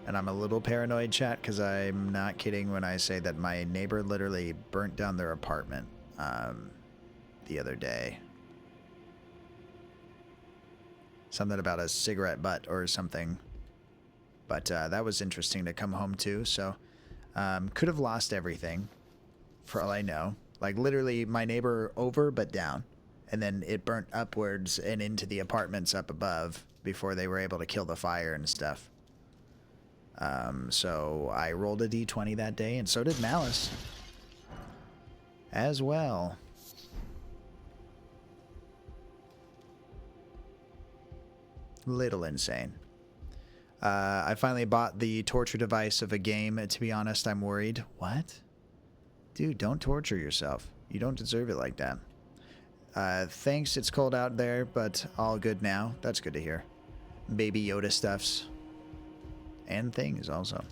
And I'm a little paranoid, chat, because I'm not kidding when I say that my neighbor literally burnt down their apartment the other day. Something about a cigarette butt or something. But that was interesting to come home to. So could have lost everything for all I know. Like literally my neighbor over but down. And then it burnt upwards and into the apartments up above before they were able to kill the fire and stuff. So I rolled a d20 that day, and so did Malice as well. Little insane. I finally bought the torture device of a game. To be honest, I'm worried. What? Dude, don't torture yourself. You don't deserve it like that. Thanks, it's cold out there, but all good now. That's good to hear. Baby Yoda stuffs. And things also.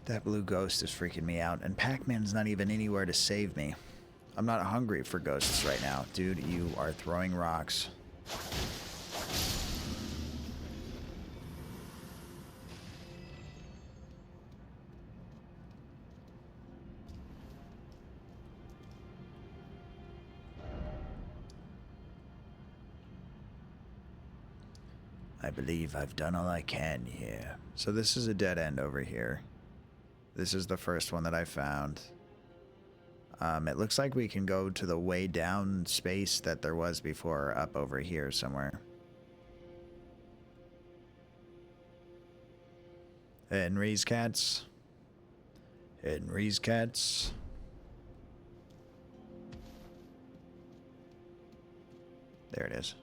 That blue ghost is freaking me out, and Pac-Man's not even anywhere to save me. I'm not hungry for ghosts right now. Dude, you are throwing rocks. I believe I've done all I can here. So this is a dead end over here. This is the first one that I found. It looks like we can go to the way down space that there was before up over here somewhere. Henry's cats. Henry's cats. There it is.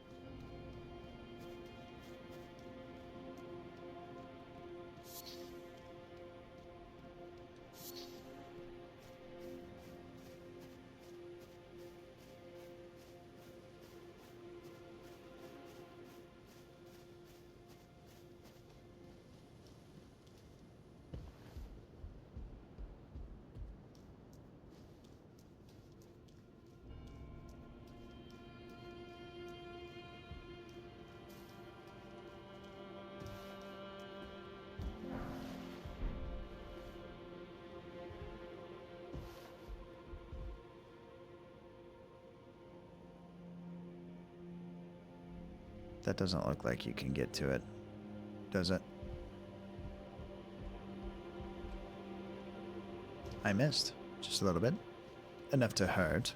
That doesn't look like you can get to it, does it? I missed. Just a little bit. Enough to hurt.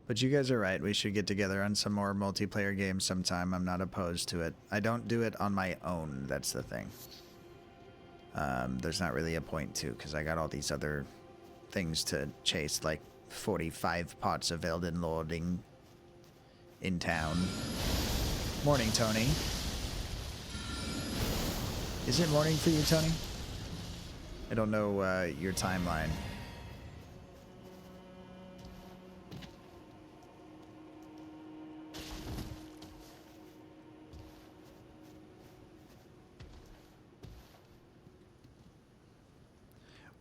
But you guys are right. We should get together on some more multiplayer games sometime. I'm not opposed to it. I don't do it on my own. That's the thing. There's not really a point to, because I got all these other things to chase, like 45 pots of Elden lording in town. Morning, Tony. Is it morning for you, Tony? I don't know your timeline.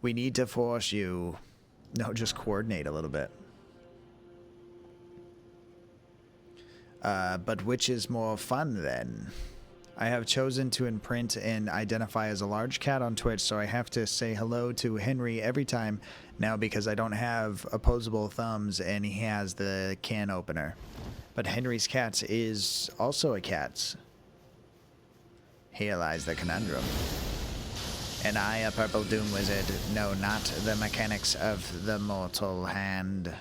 We need to force you. No, just coordinate a little bit. But which is more fun then? I have chosen to imprint and identify as a large cat on Twitch, so I have to say hello to Henry every time now because I don't have opposable thumbs and he has the can opener. But Henry's Cats is also a Cats. Here lies the conundrum. And I, a Purple Doom Wizard, know not the mechanics of the mortal hand.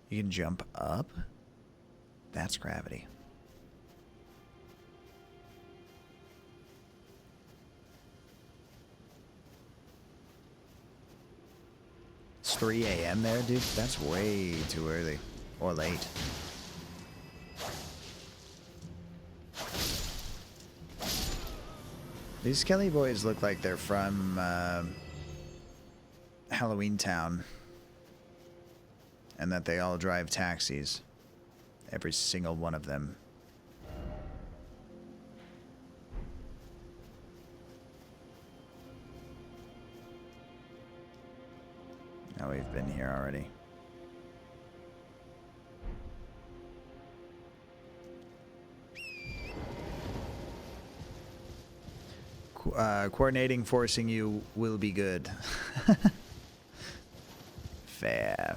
You can jump up? That's gravity. It's 3 a.m. there, dude? That's way too early. Or late. These Skelly boys look like they're from Halloween Town. And that they all drive taxis. Every single one of them. Now we've been here already. Coordinating forcing you will be good. Fair.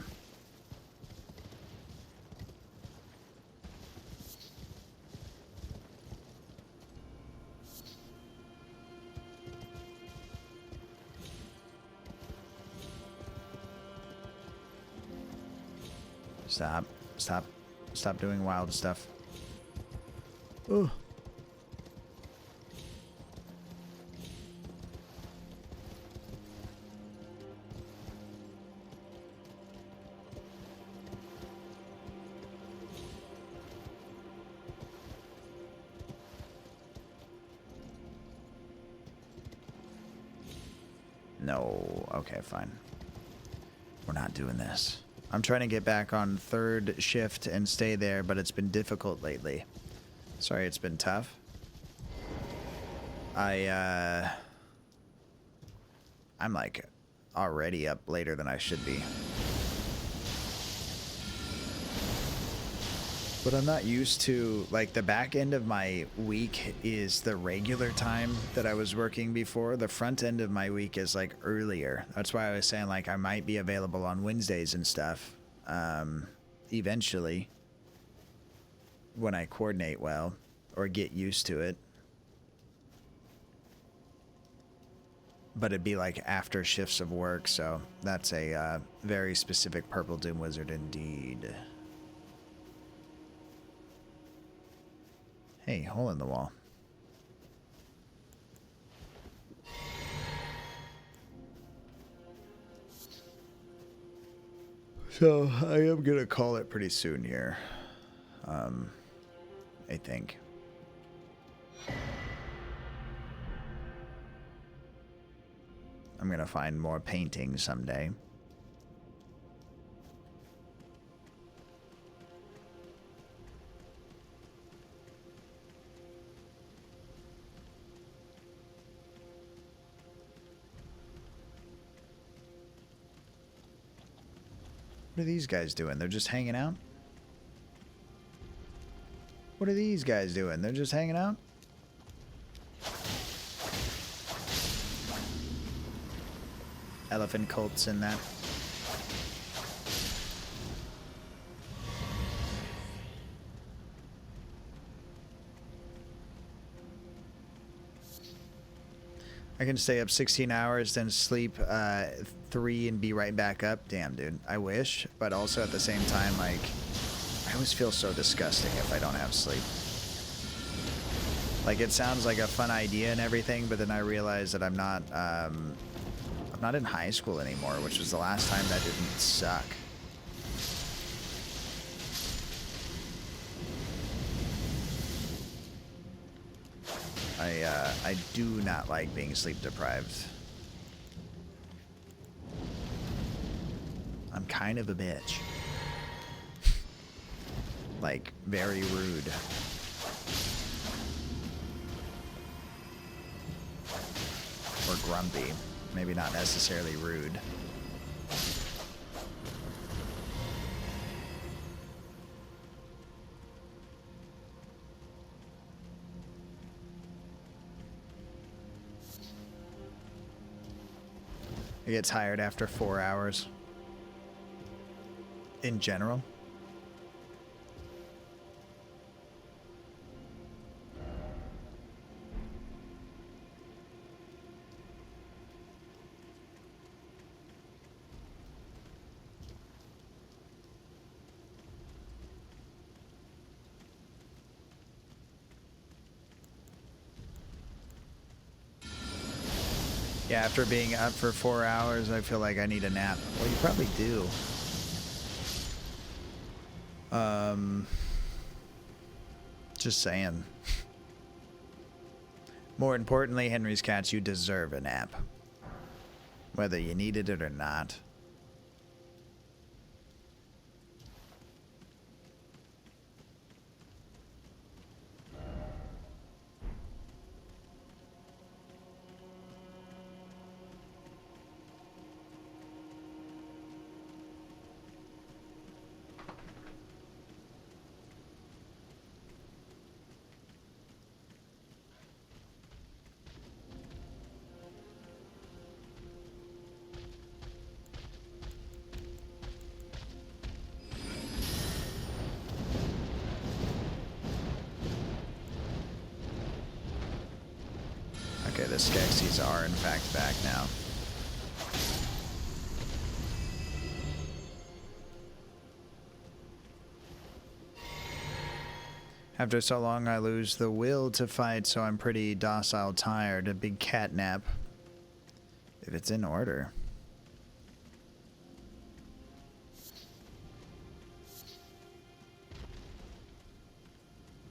Stop. Stop. Stop doing wild stuff. Ooh. No. Okay, fine. We're not doing this. I'm trying to get back on third shift and stay there, but it's been difficult lately. Sorry, it's been tough. I'm like already up later than I should be. But I'm not used to, like, the back end of my week is the regular time that I was working before. The front end of my week is, like, earlier. That's why I was saying, like, I might be available on Wednesdays and stuff. Eventually. When I coordinate well. Or get used to it. But it'd be, like, after shifts of work. So that's a very specific Purple Doom Wizard indeed. Hey, hole in the wall. So, I am gonna call it pretty soon here. I think. I'm gonna find more paintings someday. What are these guys doing? They're just hanging out? What are these guys doing? They're just hanging out? Elephant cults in that. I can stay up 16 hours, then sleep 3 and be right back up. Damn, dude. I wish, but also at the same time, like, I always feel so disgusting if I don't have sleep. Like, it sounds like a fun idea and everything, but then I realize that I'm not in high school anymore, which was the last time that didn't suck. I do not like being sleep deprived. I'm kind of a bitch. Like, very rude. Or grumpy. Maybe not necessarily rude. I get tired after 4 hours. In general. Yeah, after being up for 4 hours, I feel like I need a nap. Well, you probably do. Just saying. More importantly, Henry's Cats, you deserve a nap. Whether you needed it or not. Okay, the Skeksis are in fact back now. After so long, I lose the will to fight, so I'm pretty docile tired. A big cat nap. If it's in order.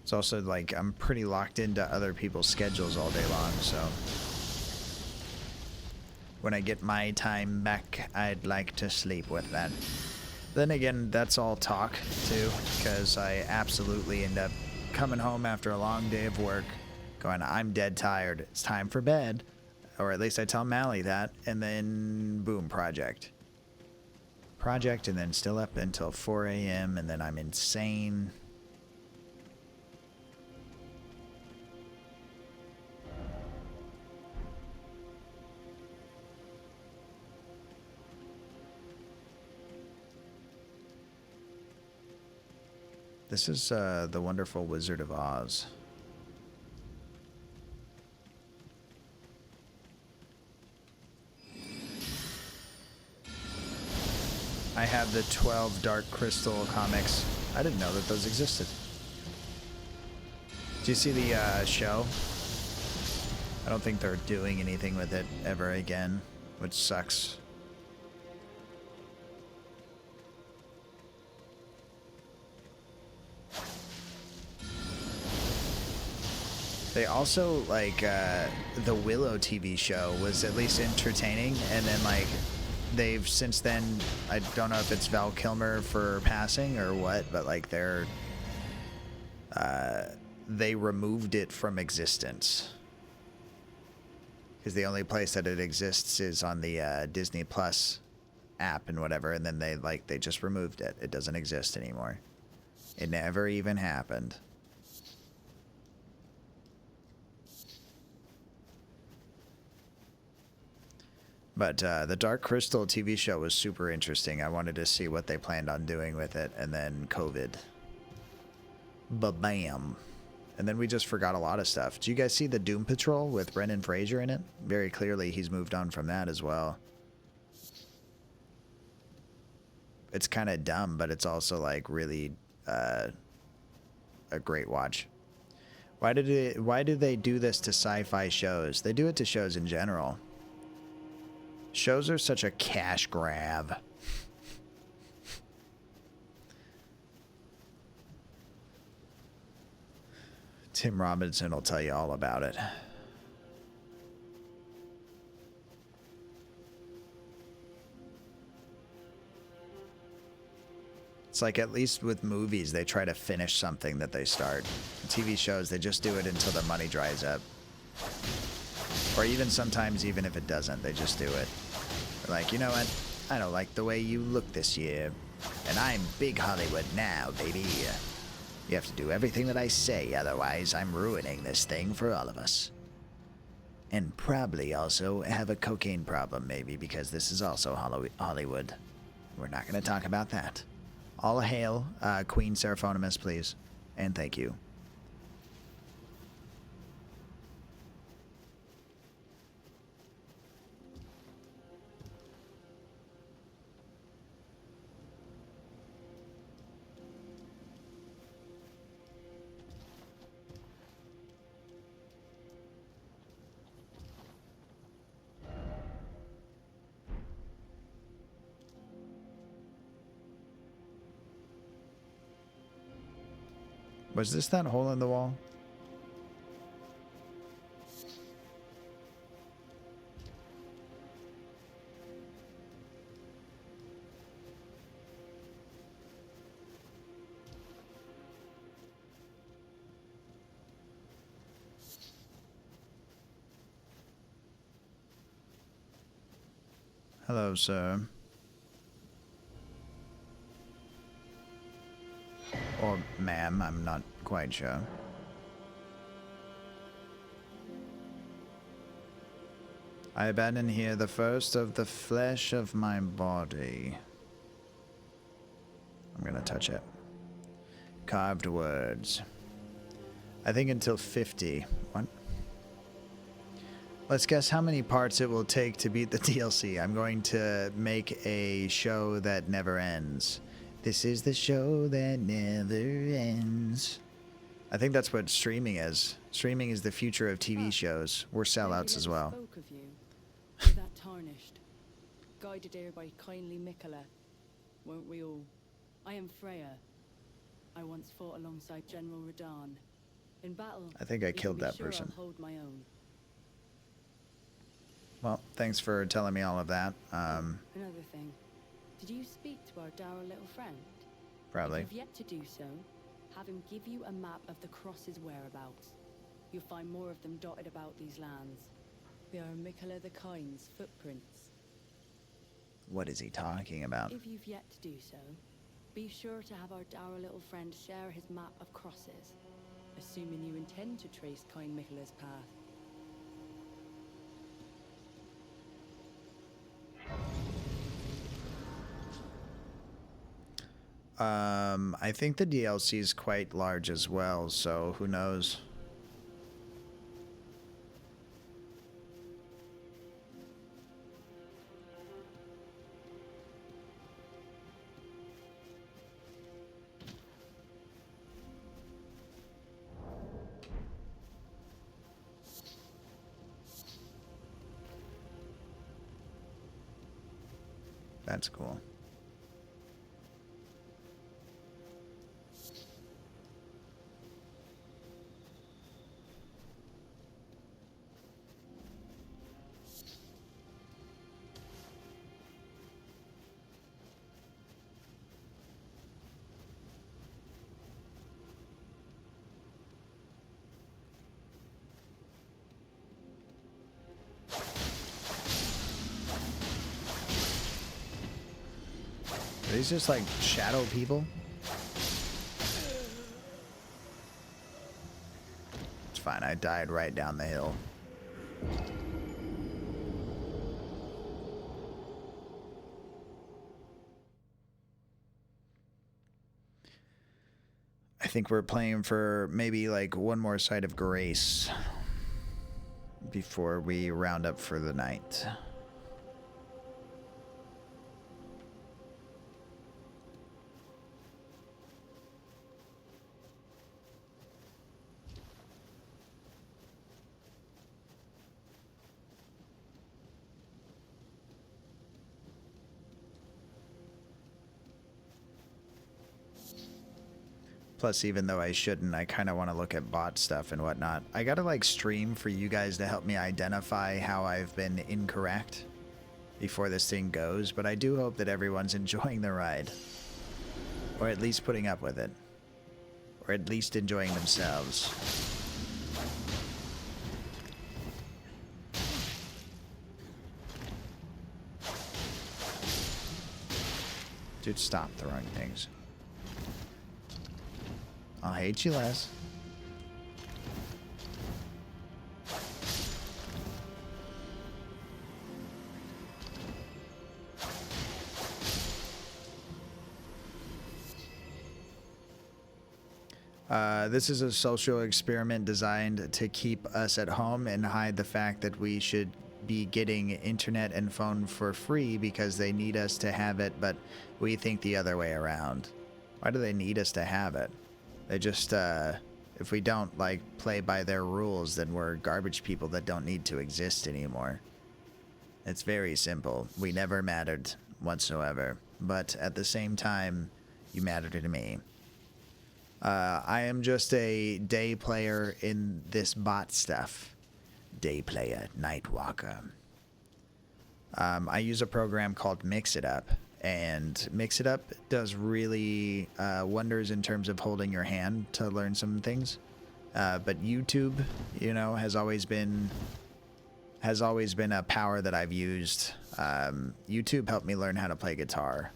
It's also like I'm pretty locked into other people's schedules all day long, so when I get my time back, I'd like to sleep with that. Then again, that's all talk too, because I absolutely end up coming home after a long day of work going, I'm dead tired, it's time for bed, or at least I tell Mally that, and then boom, project, and then still up until 4 a.m. and then I'm insane. This is the Wonderful Wizard of Oz. I have the 12 Dark Crystal comics. I didn't know that those existed. Do you see the show? I don't think they're doing anything with it ever again, which sucks. They also, like, the Willow TV show was at least entertaining, and then, like, they've since then, I don't know if it's Val Kilmer for passing or what, but, like, they removed it from existence. Because the only place that it exists is on the Disney Plus app and whatever, and then they just removed it. It doesn't exist anymore. It never even happened. But the Dark Crystal TV show was super interesting. I wanted to see what they planned on doing with it, and then COVID. Ba-bam. And then we just forgot a lot of stuff. Did you guys see the Doom Patrol with Brendan Fraser in it? Very clearly he's moved on from that as well. It's kind of dumb, but it's also like really a great watch. Why do they do this to sci-fi shows? They do it to shows in general. Shows are such a cash grab. Tim Robinson will tell you all about it. It's like, at least with movies, they try to finish something that they start. TV shows, they just do it until the money dries up. Or even sometimes, even if it doesn't, they just do it. They're like, you know what? I don't like the way you look this year. And I'm big Hollywood now, baby. You have to do everything that I say, otherwise I'm ruining this thing for all of us. And probably also have a cocaine problem, maybe, because this is also Hollywood. We're not going to talk about that. All hail Queen Seraphonimus, please. And thank you. Was this that hole in the wall? Hello, sir. Or ma'am, I'm not quite sure. I abandon here the first of the flesh of my body. I'm gonna touch it. Carved words. I think until 50. What? Let's guess how many parts it will take to beat the DLC. I'm going to make a show that never ends. This is the show that never ends. I think that's what streaming is. Streaming is the future of TV shows. We're sellouts as well. Spoke of you, with that tarnished, guided here by kindly Mikola, weren't we all? I am Freya. I once fought alongside General Radahn. In battle, I think I you can killed be that sure person. I'll hold my own. Well, thanks for telling me all of that. Another thing, did you speak to our dour little friend? Probably. If you've yet to do so, have him give you a map of the cross's whereabouts. You'll find more of them dotted about these lands. They are Mikola the Kind's footprints. What is he talking about? If you've yet to do so, be sure to have our dour little friend share his map of crosses, assuming you intend to trace kind Mikola's path. I think the DLC is quite large as well, so who knows? That's cool. Are these just like shadow people? It's fine, I died right down the hill. I think we're playing for maybe like one more side of grace before we round up for the night. Plus, even though I shouldn't, I kind of want to look at bot stuff and whatnot. I gotta like stream for you guys to help me identify how I've been incorrect before this thing goes, but I do hope that everyone's enjoying the ride. Or at least putting up with it. Or at least enjoying themselves. Dude, stop throwing things. I'll hate you less. This is a social experiment designed to keep us at home and hide the fact that we should be getting internet and phone for free because they need us to have it, but we think the other way around. Why do they need us to have it? They just, if we don't, like, play by their rules, then we're garbage people that don't need to exist anymore. It's very simple. We never mattered whatsoever. But at the same time, you matter to me. I am just a day player in this bot stuff. Day player, night walker. I use a program called Mix It Up, and Mix It Up does really wonders in terms of holding your hand to learn some things. But YouTube, you know, has always been a power that I've used. YouTube helped me learn how to play guitar.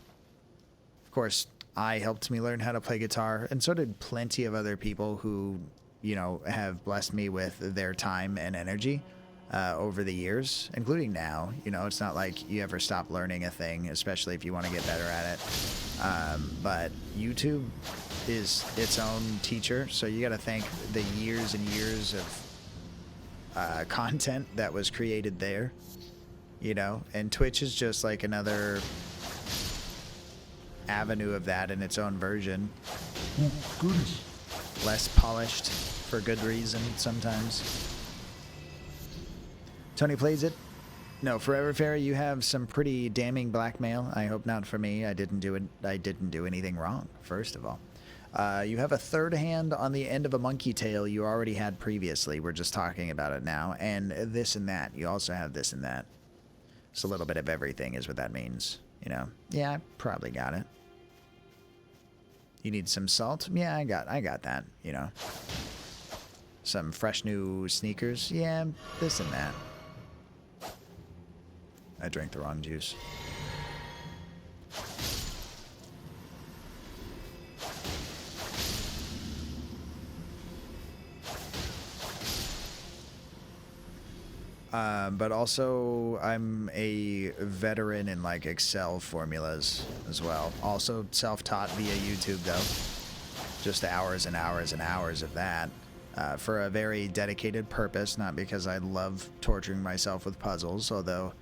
Of course, I helped me learn how to play guitar, and so did plenty of other people who, you know, have blessed me with their time and energy over the years, including now. You know, it's not like you ever stop learning a thing, especially if you want to get better at it. But YouTube is its own teacher, so you got to thank the years and years of content that was created there, you know. And Twitch is just like another avenue of that in its own version. Goodness. Less polished for good reason sometimes. Tony plays it. No, Forever Fairy, you have some pretty damning blackmail. I hope not for me. I didn't do anything wrong, first of all. You have a third hand on the end of a monkey tail you already had previously. We're just talking about it now. And this and that. You also have this and that. It's a little bit of everything is what that means. You know? Yeah, I probably got it. You need some salt? Yeah, I got that, you know. Some fresh new sneakers? Yeah, this and that. I drank the wrong juice. But also, I'm a veteran in like Excel formulas as well. Also self-taught via YouTube though. Just hours and hours and hours of that. For a very dedicated purpose, not because I love torturing myself with puzzles, although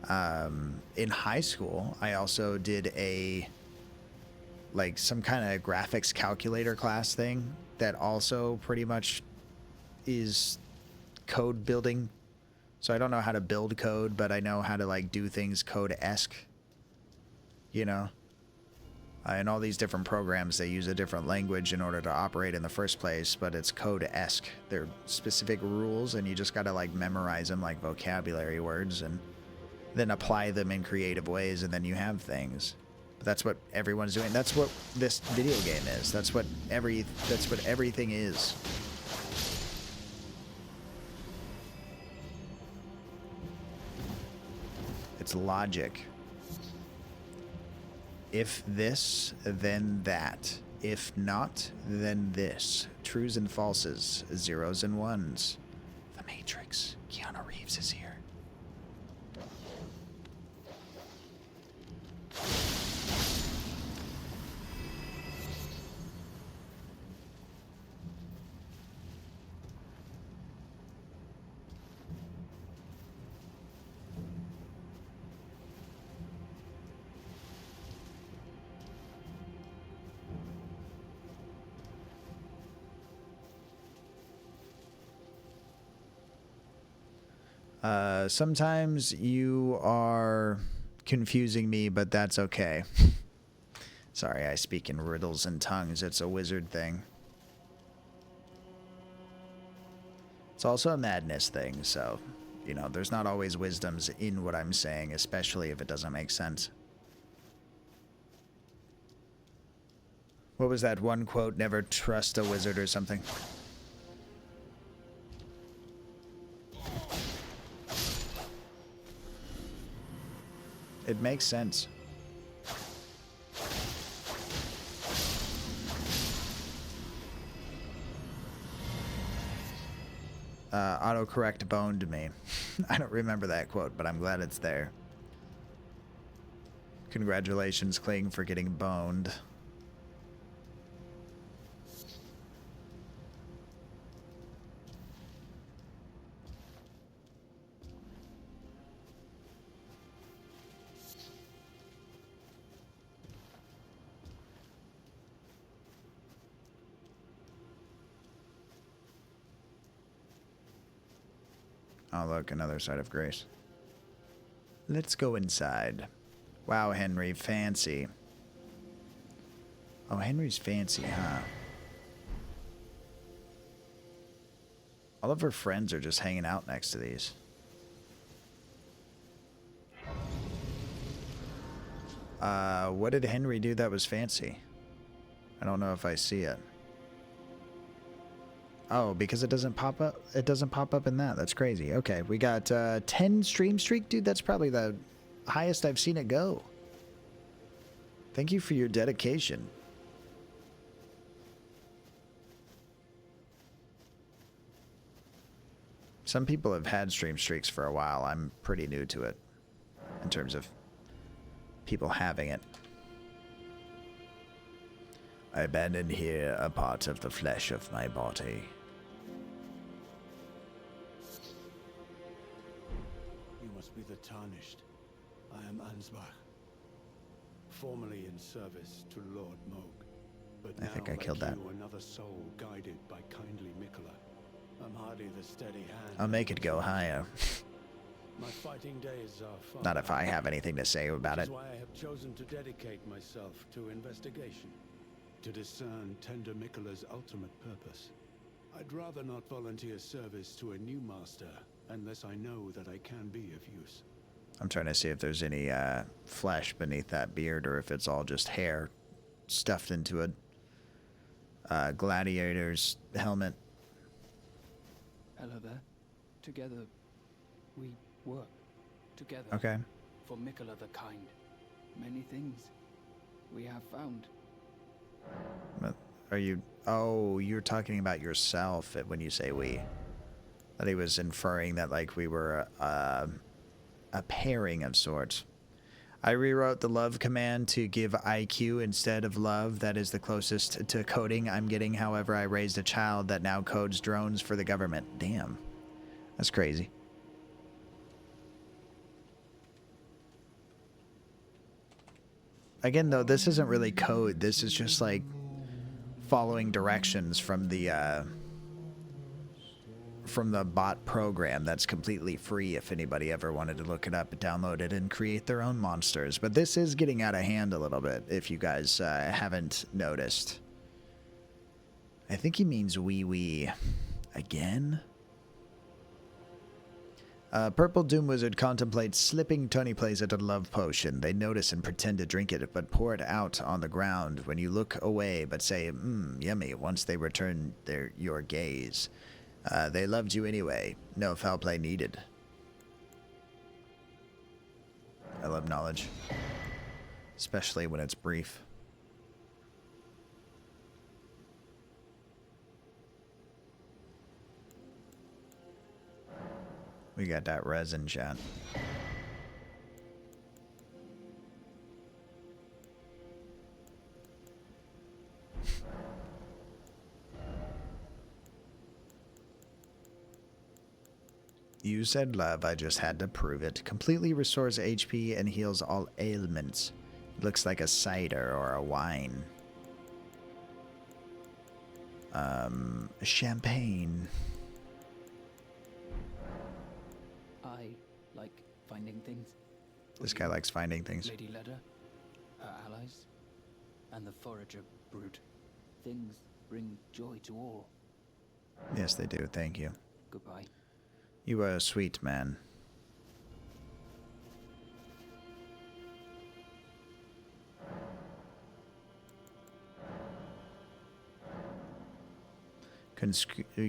in high school, I also did some kind of graphics calculator class thing that also pretty much is code building. So I don't know how to build code, but I know how to like do things code-esque, you know? In all these different programs, they use a different language in order to operate in the first place, but it's code-esque. They're specific rules, and you just gotta like memorize them like vocabulary words and then apply them in creative ways, and then you have things. But that's what everyone's doing. That's what this video game is. That's what everything is. It's logic. If this, then that. If not, then this. Trues and falses, zeros and ones. The Matrix. Keanu Reeves is here. Sometimes you are confusing me, but that's okay. Sorry, I speak in riddles and tongues. It's a wizard thing. It's also a madness thing, so, you know, there's not always wisdoms in what I'm saying, especially if it doesn't make sense. What was that one quote? Never trust a wizard or something. It makes sense. Autocorrect boned me. I don't remember that quote, but I'm glad it's there. Congratulations, Kling, for getting boned. Oh, look, another side of grace. Let's go inside. Wow, Henry, fancy. Oh, Henry's fancy, huh? All of her friends are just hanging out next to these. What did Henry do that was fancy? I don't know if I see it. Oh, because it doesn't pop up. It doesn't pop up in that. That's crazy. Okay, we got 10 stream streak, dude. That's probably the highest I've seen it go. Thank you for your dedication. Some people have had stream streaks for a while. I'm pretty new to it in terms of people having it. I abandon here a part of the flesh of my body. You must be the Tarnished. I am Ansbach, formerly in service to Lord Moog, but I now, think I like killed that. you, another soul guided by kindly Mikola. I'm hardly the steady hand. I'll make it go higher. My fighting days are far. Not if I have anything to say about Which is it. why I have chosen to dedicate myself to investigation, to discern Tender Mikola's ultimate purpose. I'd rather not volunteer service to a new master unless I know that I can be of use. I'm trying to see if there's any flesh beneath that beard or if it's all just hair stuffed into a gladiator's helmet. Hello there. Together, we work. Together. Okay. For Mikola the Kind. Many things we have found. But are you... Oh, you're talking about yourself when you say we. That he was inferring that, like, we were a pairing of sorts. I rewrote the love command to give IQ instead of love. That is the closest to coding I'm getting. However, I raised a child that now codes drones for the government. Damn. That's crazy. Again, though, this isn't really code. This is just, like, following directions from the bot program that's completely free if anybody ever wanted to look it up, download it, and create their own monsters. But this is getting out of hand a little bit, if you guys haven't noticed. I think he means wee again. Purple Doom Wizard contemplates slipping Tony Plays at a love potion. They notice and pretend to drink it, but pour it out on the ground when you look away but say, yummy, once they return your gaze. They loved you anyway. No foul play needed. I love knowledge. Especially when it's brief. We got that resin chat. You said love, I just had to prove it. Completely restores HP and heals all ailments. Looks like a cider or a wine. Champagne. I like finding things. This guy likes finding things. Lady Leda, her allies, and the forager brute. Things bring joy to all. Yes, they do. Thank you. Goodbye. You are a sweet man.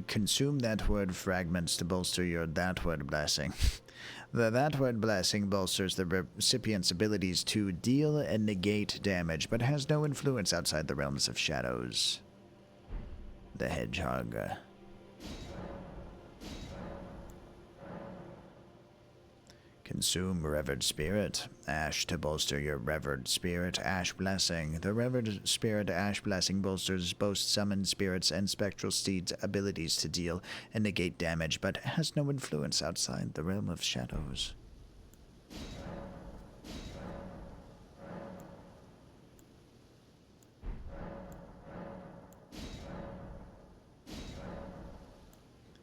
Consume that word fragments to bolster your that word blessing. The that word blessing bolsters the recipient's abilities to deal and negate damage, but has no influence outside the realms of shadows. The Hedgehog. Consume Revered Spirit. Ash to bolster your Revered Spirit. Ash Blessing. The Revered Spirit Ash Blessing bolsters both summoned spirits and spectral steeds' abilities to deal and negate damage, but has no influence outside the realm of shadows.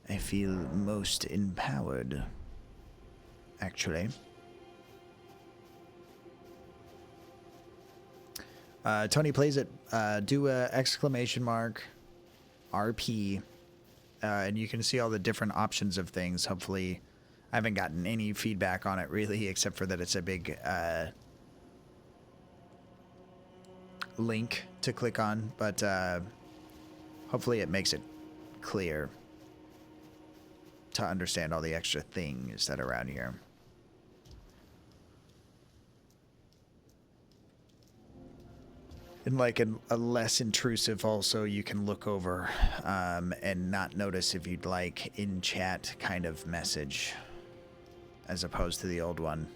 I feel most empowered. Actually. Tony Plays It. Do a exclamation mark RP and you can see all the different options of things. Hopefully, I haven't gotten any feedback on it really, except for that it's a big link to click on, but hopefully it makes it clear to understand all the extra things that are around here. And like a less intrusive also you can look over and not notice if you'd like in chat kind of message as opposed to the old one.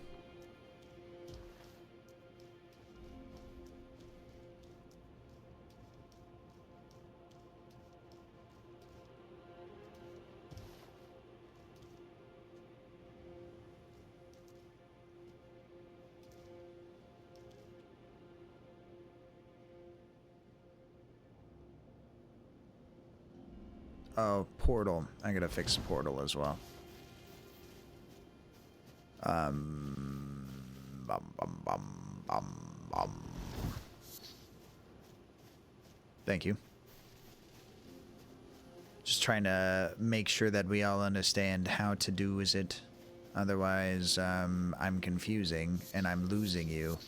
Oh, Portal. I gotta fix Portal as well. Bum, bum, bum, bum, bum. Thank you. Just trying to make sure that we all understand how to do is it. Otherwise, I'm confusing and I'm losing you.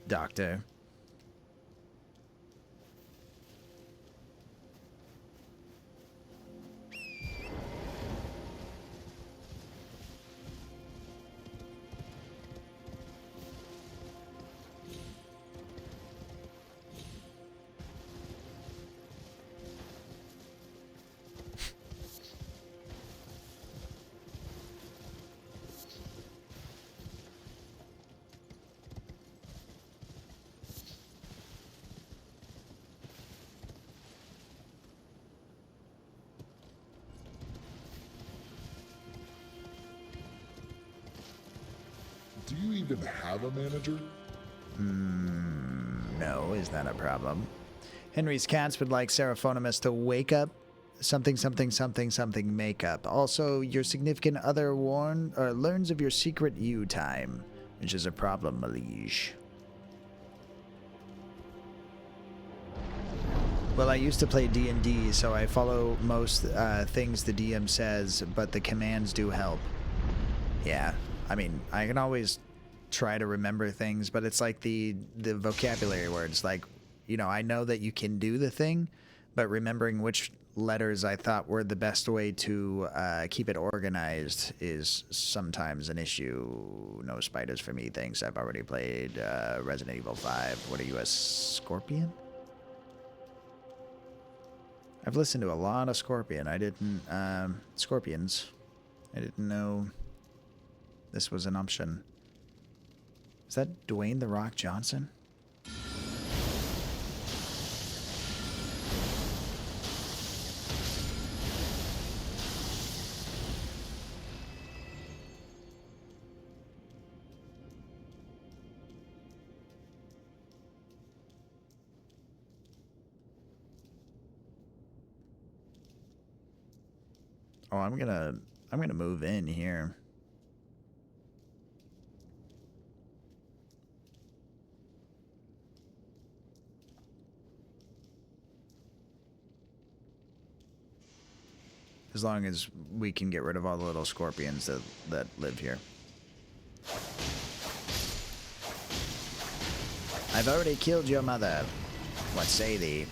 Doctor. Do you even have a manager? No, is that a problem? Henry's cats would like Seraphonimus to wake up something makeup. Also, your significant other learns of your secret you time, which is a problem, Malige. Well, I used to play D&D, so I follow most things the DM says, but the commands do help. Yeah, I mean, I can always try to remember things, but it's like the vocabulary words. Like, you know, I know that you can do the thing, but remembering which letters I thought were the best way to keep it organized is sometimes an issue. No spiders for me, thanks. I've already played Resident Evil 5. What are you, a Scorpion? I've listened to a lot of Scorpion. I didn't... Scorpions. I didn't know this was an option. Is that Dwayne "The Rock" Johnson? Oh, I'm gonna move in here. As long as we can get rid of all the little scorpions that live here. I've already killed your mother. What say thee?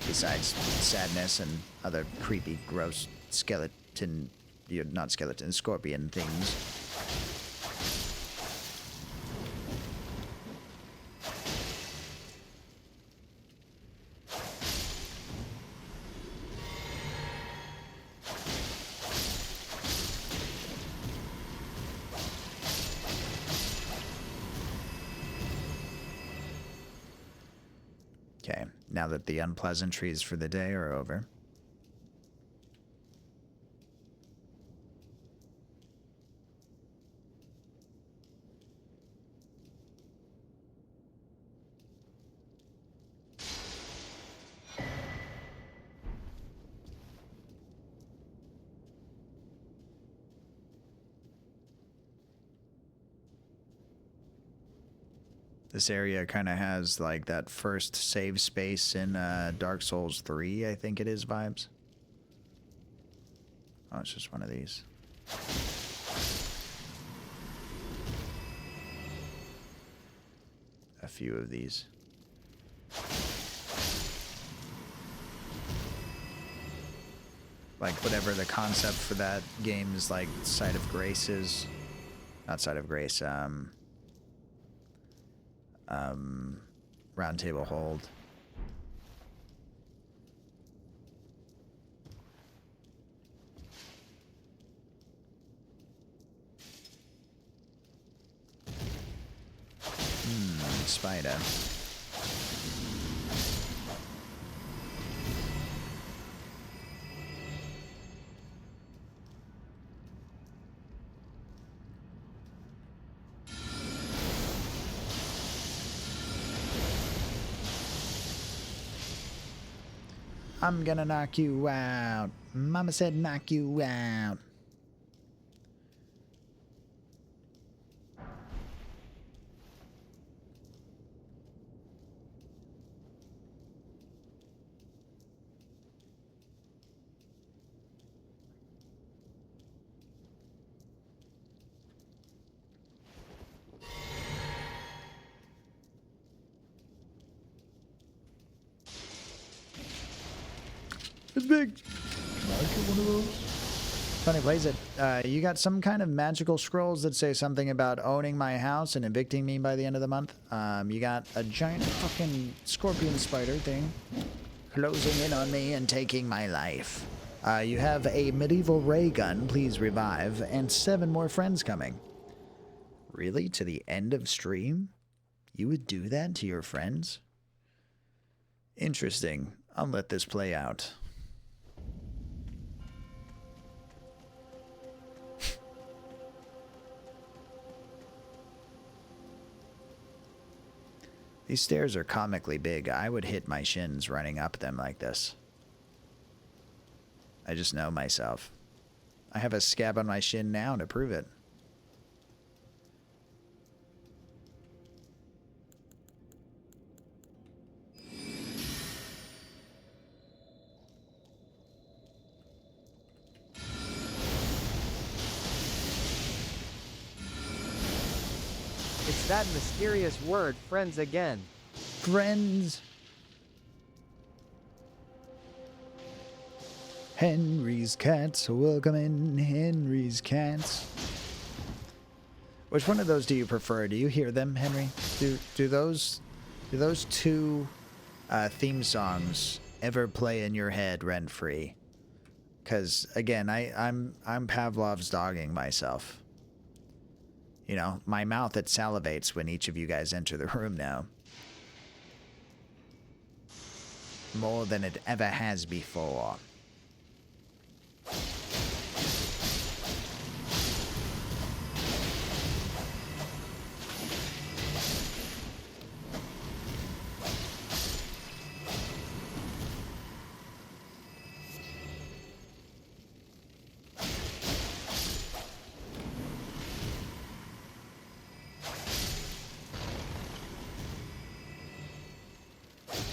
Besides sadness and other creepy, gross skeleton... not skeleton, scorpion things. Okay, now that the unpleasantries for the day are over. This area kind of has like that first save space in Dark Souls 3, I think it is, vibes. Oh, it's just one of these. A few of these. Like whatever the concept for that game is, like Site of Grace is. Not Site of Grace, Round Table Hold. Spider. I'm gonna knock you out. Mama said knock you out. It's big. Can I get one of those? Funny plays it. You got some kind of magical scrolls that say something about owning my house and evicting me by the end of the month. You got a giant fucking scorpion spider thing closing in on me and taking my life. You have a medieval ray gun, please revive, and 7 more friends coming. Really? To the end of stream? You would do that to your friends? Interesting. I'll let this play out. These stairs are comically big. I would hit my shins running up them like this. I just know myself. I have a scab on my shin now to prove it. It's that mysterious word, friends again. Friends. Henry's cats, welcome in Henry's cats. Which one of those do you prefer? Do you hear them, Henry? Do those 2 theme songs ever play in your head rent free? Because again, I'm Pavlov's dogging myself. You know, my mouth, it salivates when each of you guys enter the room now. More than it ever has before.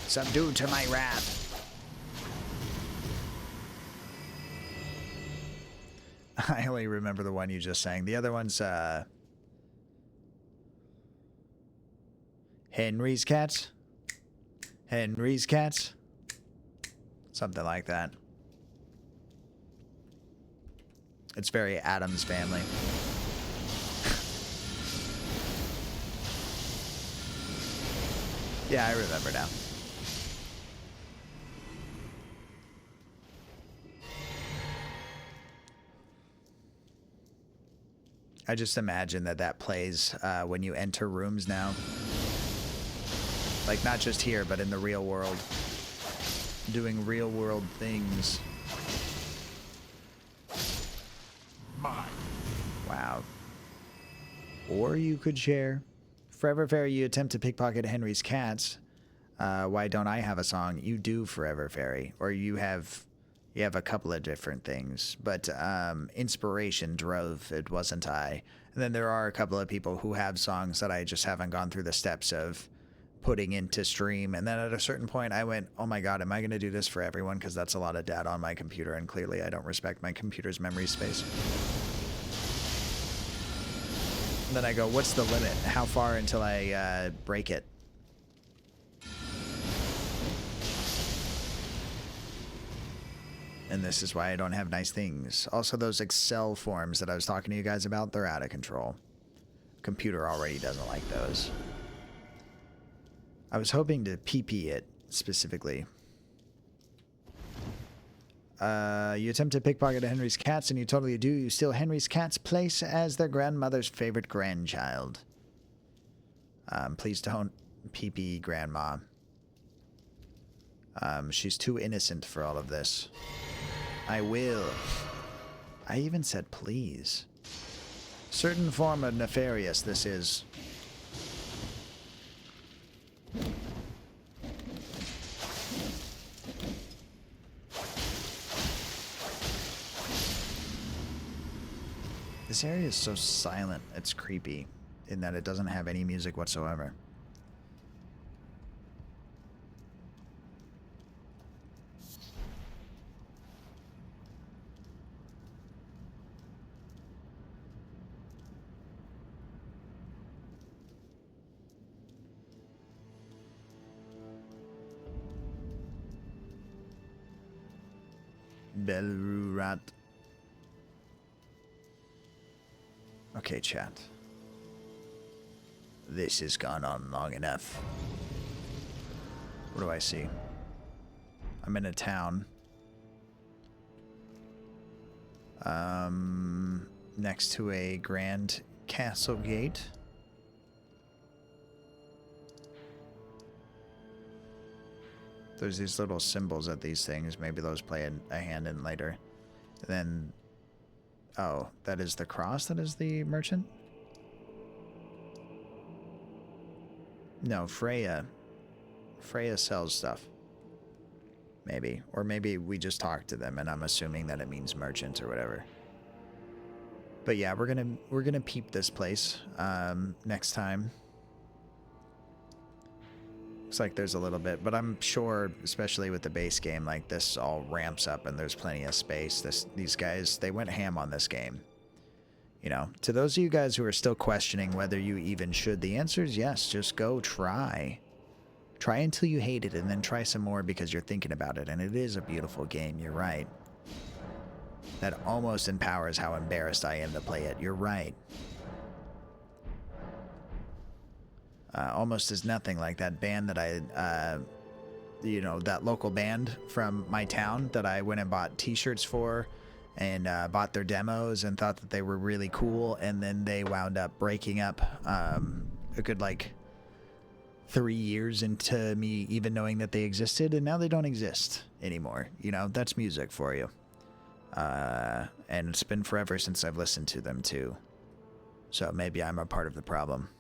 Subdue to my wrath. I only remember the one you just sang. The other one's Henry's cats. Henry's cats. Something like that. It's very Addams Family. Yeah, I remember now. I just imagine that plays when you enter rooms now. Like, not just here, but in the real world. Doing real world things. Mine. Wow. Or you could share. Forever Fairy, you attempt to pickpocket Henry's cats. Why don't I have a song? You do, Forever Fairy. Or you have You have a couple of different things, but inspiration drove it, wasn't I? And then there are a couple of people who have songs that I just haven't gone through the steps of putting into stream. And then at a certain point I went, oh my God, am I going to do this for everyone? Because that's a lot of data on my computer, and clearly I don't respect my computer's memory space. And then I go, what's the limit? How far until I break it? And this is why I don't have nice things. Also, those Excel forms that I was talking to you guys about, they're out of control. Computer already doesn't like those. I was hoping to PP it specifically. You attempt to pickpocket Henry's cats, and you totally do. You steal Henry's cat's place as their grandmother's favorite grandchild. Please don't PP grandma. She's too innocent for all of this. I will. I even said please. Certain form of nefarious this is. This area is so silent, it's creepy in that it doesn't have any music whatsoever. Belrurat. Okay, chat. This has gone on long enough. What do I see? I'm in a town. Next to a grand castle gate. There's these little symbols at these things. Maybe those play a hand in later. And then, oh, that is the cross that is the merchant? No, Freya. Freya sells stuff. Maybe. Or maybe we just talked to them and I'm assuming that it means merchant or whatever. But yeah, we're gonna peep this place next time. Looks like there's a little bit, but I'm sure, especially with the base game, like this all ramps up and there's plenty of space. These guys, they went ham on this game. You know, to those of you guys who are still questioning whether you even should, the answer is yes. Just go try. Try until you hate it and then try some more because you're thinking about it. And it is a beautiful game, you're right. That almost empowers how embarrassed I am to play it. You're right. Almost is nothing like that band that I, you know, that local band from my town that I went and bought t-shirts for and bought their demos and thought that they were really cool. And then they wound up breaking up a good, like, 3 years into me even knowing that they existed. And now they don't exist anymore. You know, that's music for you. And it's been forever since I've listened to them too. So maybe I'm a part of the problem.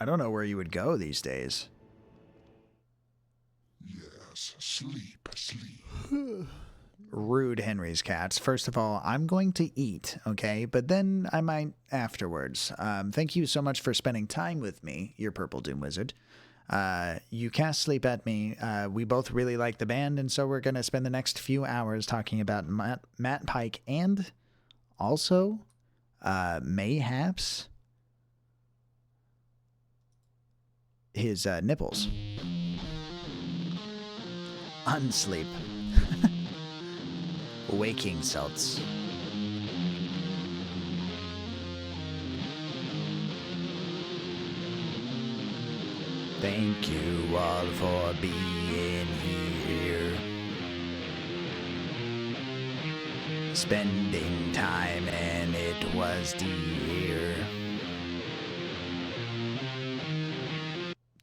I don't know where you would go these days. Yes, sleep, sleep. Rude, Henry's cats. First of all, I'm going to eat, okay? But then I might afterwards. Thank you so much for spending time with me, your Purple Doom Wizard. You cast sleep at me. We both really like the band, and so we're going to spend the next few hours talking about Matt Pike and also, mayhaps, his nipples. Unsleep. Waking salts. Thank you all for being here. Spending time and it was dear.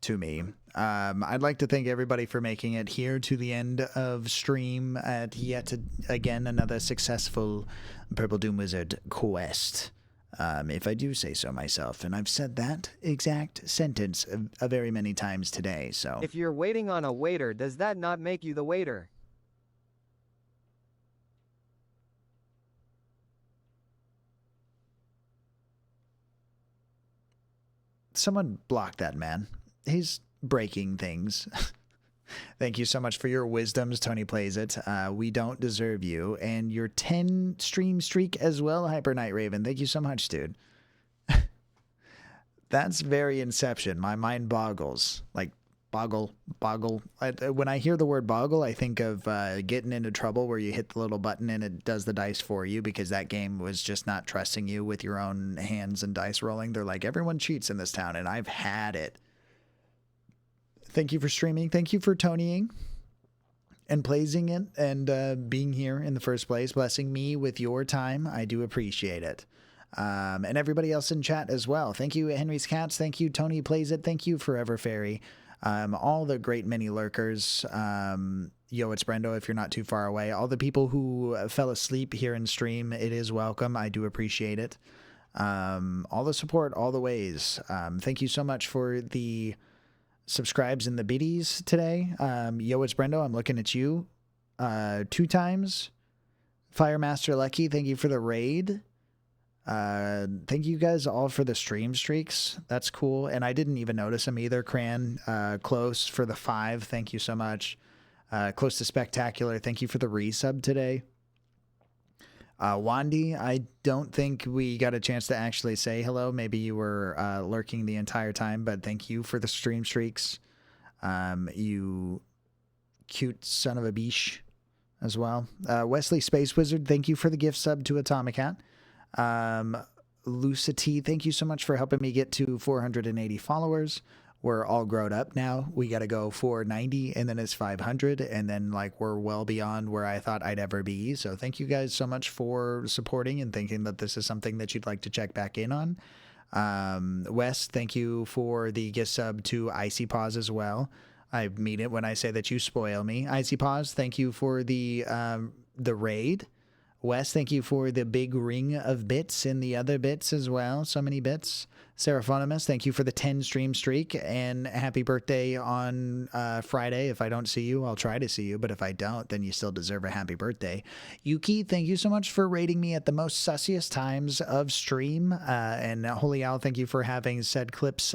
To me. I'd like to thank everybody for making it here to the end of stream at yet again another successful Purple Doom Wizard quest. If I do say so myself, and I've said that exact sentence a very many times today, so. If you're waiting on a waiter, does that not make you the waiter? someone block that man. He's breaking things. Thank you so much for your wisdoms, Tony Plays It. We don't deserve you. And your 10 stream streak as well, Hyper Night Raven. Thank you so much, dude. That's very Inception. My mind boggles. Like, boggle. When I hear the word boggle, I think of getting into trouble where you hit the little button and it does the dice for you because that game was just not trusting you with your own hands and dice rolling. They're like, everyone cheats in this town, and I've had it. Thank you for streaming. Thank you for Tonying and playsing it and being here in the first place, blessing me with your time. I do appreciate it. And everybody else in chat as well. Thank you, Henry's Cats. Thank you, Tony Plays It. Thank you, Forever Fairy. All the great mini lurkers. Yo, it's Brendo if you're not too far away. All the people who fell asleep here in stream, it is welcome. I do appreciate it. All the support, all the ways. Thank you so much for the subscribes and the biddies today. Yo, it's Brendo. I'm looking at you 2 times. Firemaster Lucky, thank you for the raid. Thank you guys all for the stream streaks. That's cool. And I didn't even notice them either. Cran, Close for the 5. Thank you so much. Close to Spectacular. Thank you for the resub today. Wandy, I don't think we got a chance to actually say hello. Maybe you were lurking the entire time, but thank you for the stream streaks. You cute son of a beesh as well. Wesley Space Wizard, thank you for the gift sub to Atomicat. Lucity, thank you so much for helping me get to 480 followers. We're all grown up now. We got to go 490 and then it's 500. And then like we're well beyond where I thought I'd ever be. So thank you guys so much for supporting and thinking that this is something that you'd like to check back in on. Wes, thank you for the gift sub to Icy Paws as well. I mean it when I say that you spoil me. Icy Paws, thank you for the raid. Wes, thank you for the big ring of bits and the other bits as well. So many bits. Seraphonimus, thank you for the 10 stream streak and happy birthday on Friday. If I don't see you, I'll try to see you. But if I don't, then you still deserve a happy birthday. Yuki, thank you so much for rating me at the most sussiest times of stream. And Holy Owl, thank you for having said clips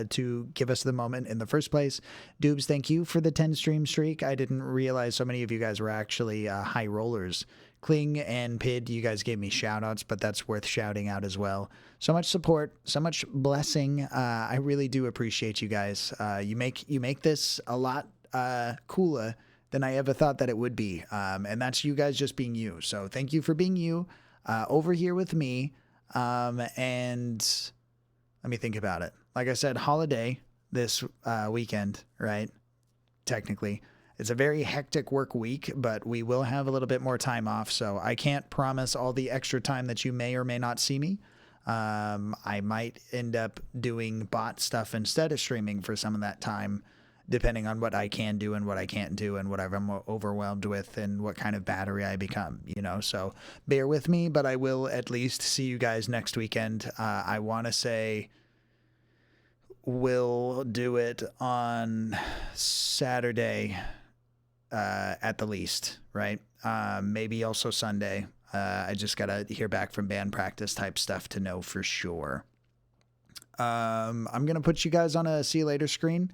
to give us the moment in the first place. Doobs, thank you for the 10 stream streak. I didn't realize so many of you guys were actually high rollers. Kling and Pid, you guys gave me shout outs, but that's worth shouting out as well. So much support, so much blessing. I really do appreciate you guys. You make this a lot cooler than I ever thought that it would be. And that's you guys just being you. So thank you for being you over here with me. And let me think about it. Like I said, holiday this weekend, right? Technically. It's a very hectic work week, but we will have a little bit more time off, so I can't promise all the extra time that you may or may not see me. I might end up doing bot stuff instead of streaming for some of that time, depending on what I can do and what I can't do and whatever I'm overwhelmed with and what kind of battery I become, you know. So bear with me, but I will at least see you guys next weekend. I want to say we'll do it on Saturday. At the least, right? Maybe also Sunday. I just gotta hear back from band practice type stuff to know for sure. I'm gonna put you guys on a see you later screen.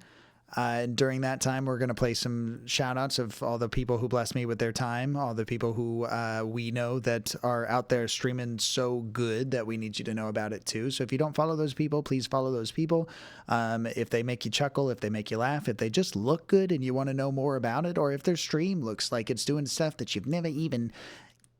During that time, we're gonna play some shout outs of all the people who blessed me with their time, all the people who we know that are out there streaming so good that we need you to know about it too. So if you don't follow those people, please follow those people. If they make you chuckle, if they make you laugh, if they just look good and you want to know more about it, or if their stream looks like it's doing stuff that you've never even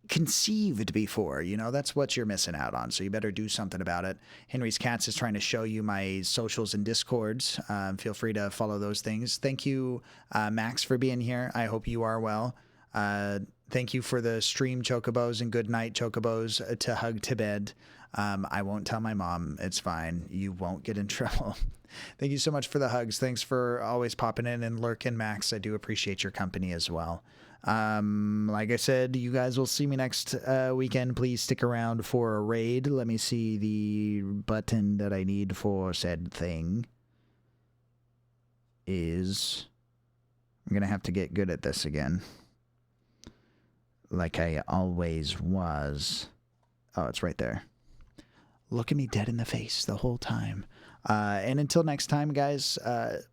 conceived before, you know, that's what you're missing out on. So you better do something about it. Henry's Cats is trying to show you my socials and discords. Feel free to follow those things. Thank you, Max, for being here. I hope you are well. Thank you for the stream chocobos and good night chocobos to hug to bed. I won't tell my mom. It's fine. You won't get in trouble. Thank you so much for the hugs. Thanks for always popping in and lurking, Max. I do appreciate your company as well. Like I said, you guys will see me next weekend. Please stick around for a raid. Let me see the button that I need for said thing. I'm gonna have to get good at this again, like I always was. Oh, it's right there. looking me dead in the face the whole time. And until next time, guys,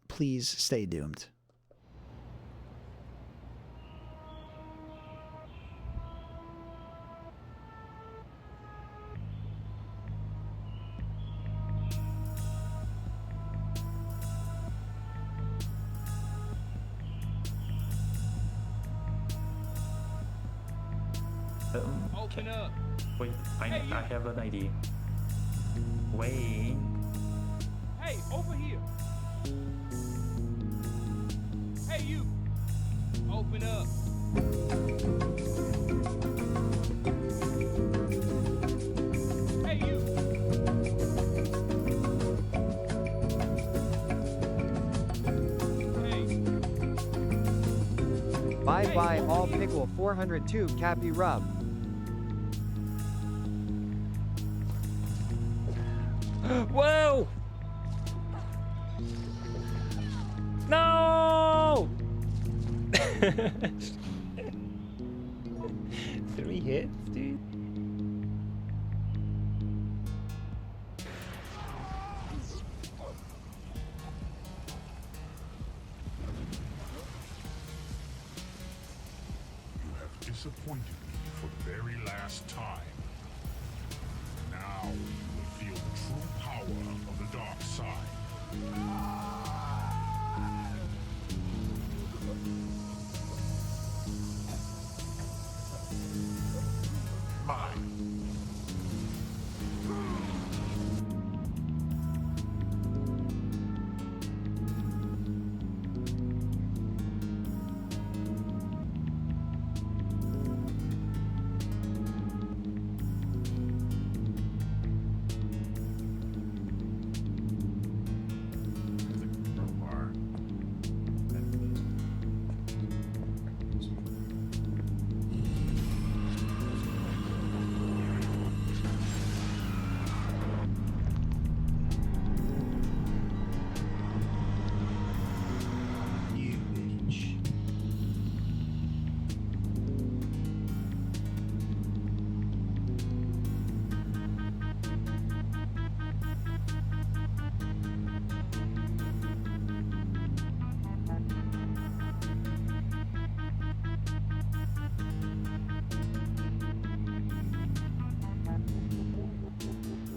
please stay doomed. Open up. Wait, I have an idea. Wait. Hey, over here. Hey, you. Open up. Hey, you. Bye bye all pickle 402 Cappy Rub. Whoa! No! 3 hits, dude. You have disappointed me for the very last time. Now you will feel the true power of the dark side. Mine.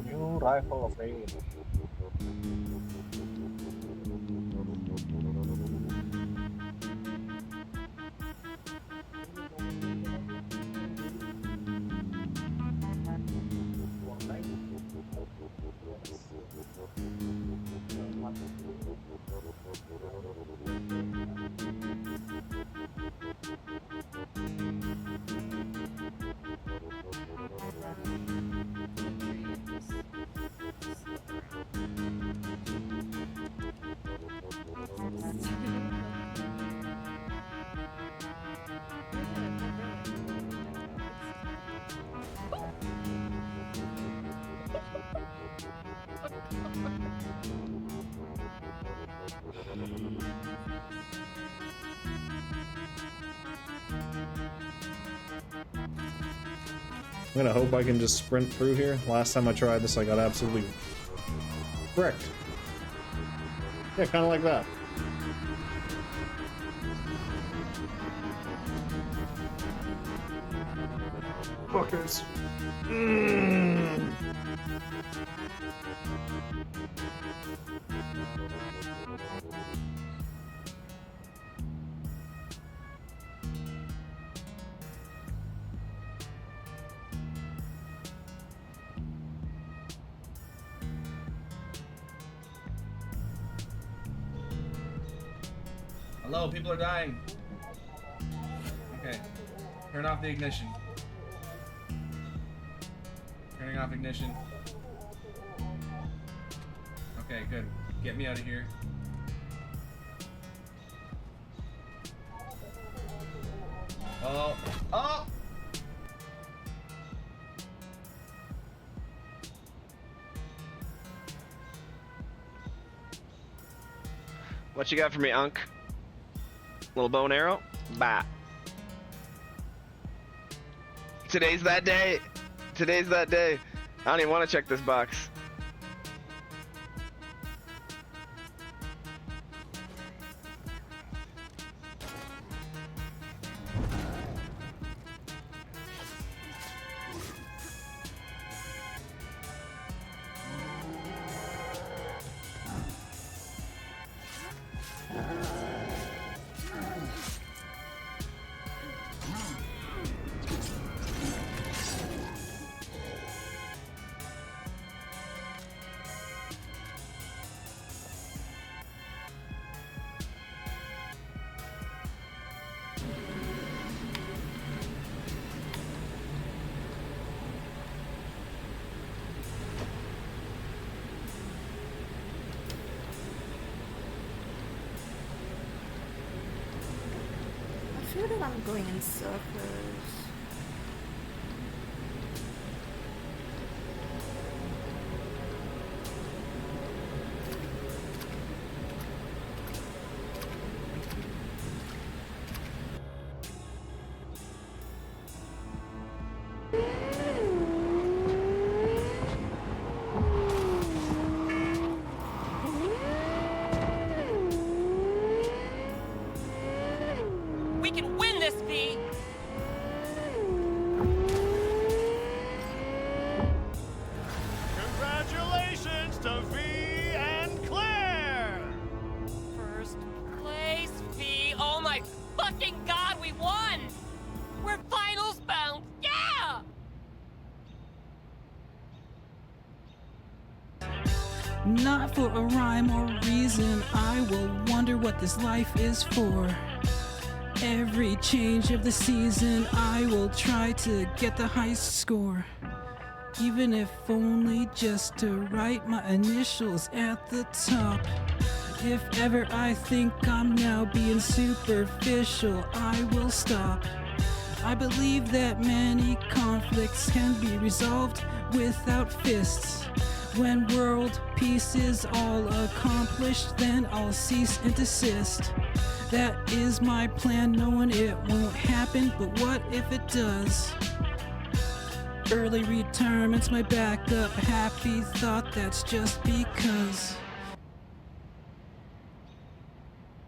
New rifle of rain. I'm gonna hope I can just sprint through here. Last time I tried this, I got absolutely wrecked. Yeah, kind of like that. Fuckers. Hello, people are dying. Okay. Turn off the ignition. Turning off ignition. Okay, good. Get me out of here. Oh. Oh! What you got for me, Unk? Little bow and arrow? Bah. Today's that day. Today's that day. I don't even want to check this box. I feel that I'm going in circles. We can win this, V! Congratulations to V and Claire! First place, V! Oh my fucking god, we won! We're finals bound! Yeah! Not for a rhyme or reason, I will wonder what this life is for. Every change of the season, I will try to get the highest score. Even if only just to write my initials at the top. If ever I think I'm now being superficial, I will stop. I believe that many conflicts can be resolved without fists. When world peace is all accomplished, then I'll cease and desist. That is my plan, knowing it won't happen, but what if it does? Early retirement's my backup, happy thought, that's just because.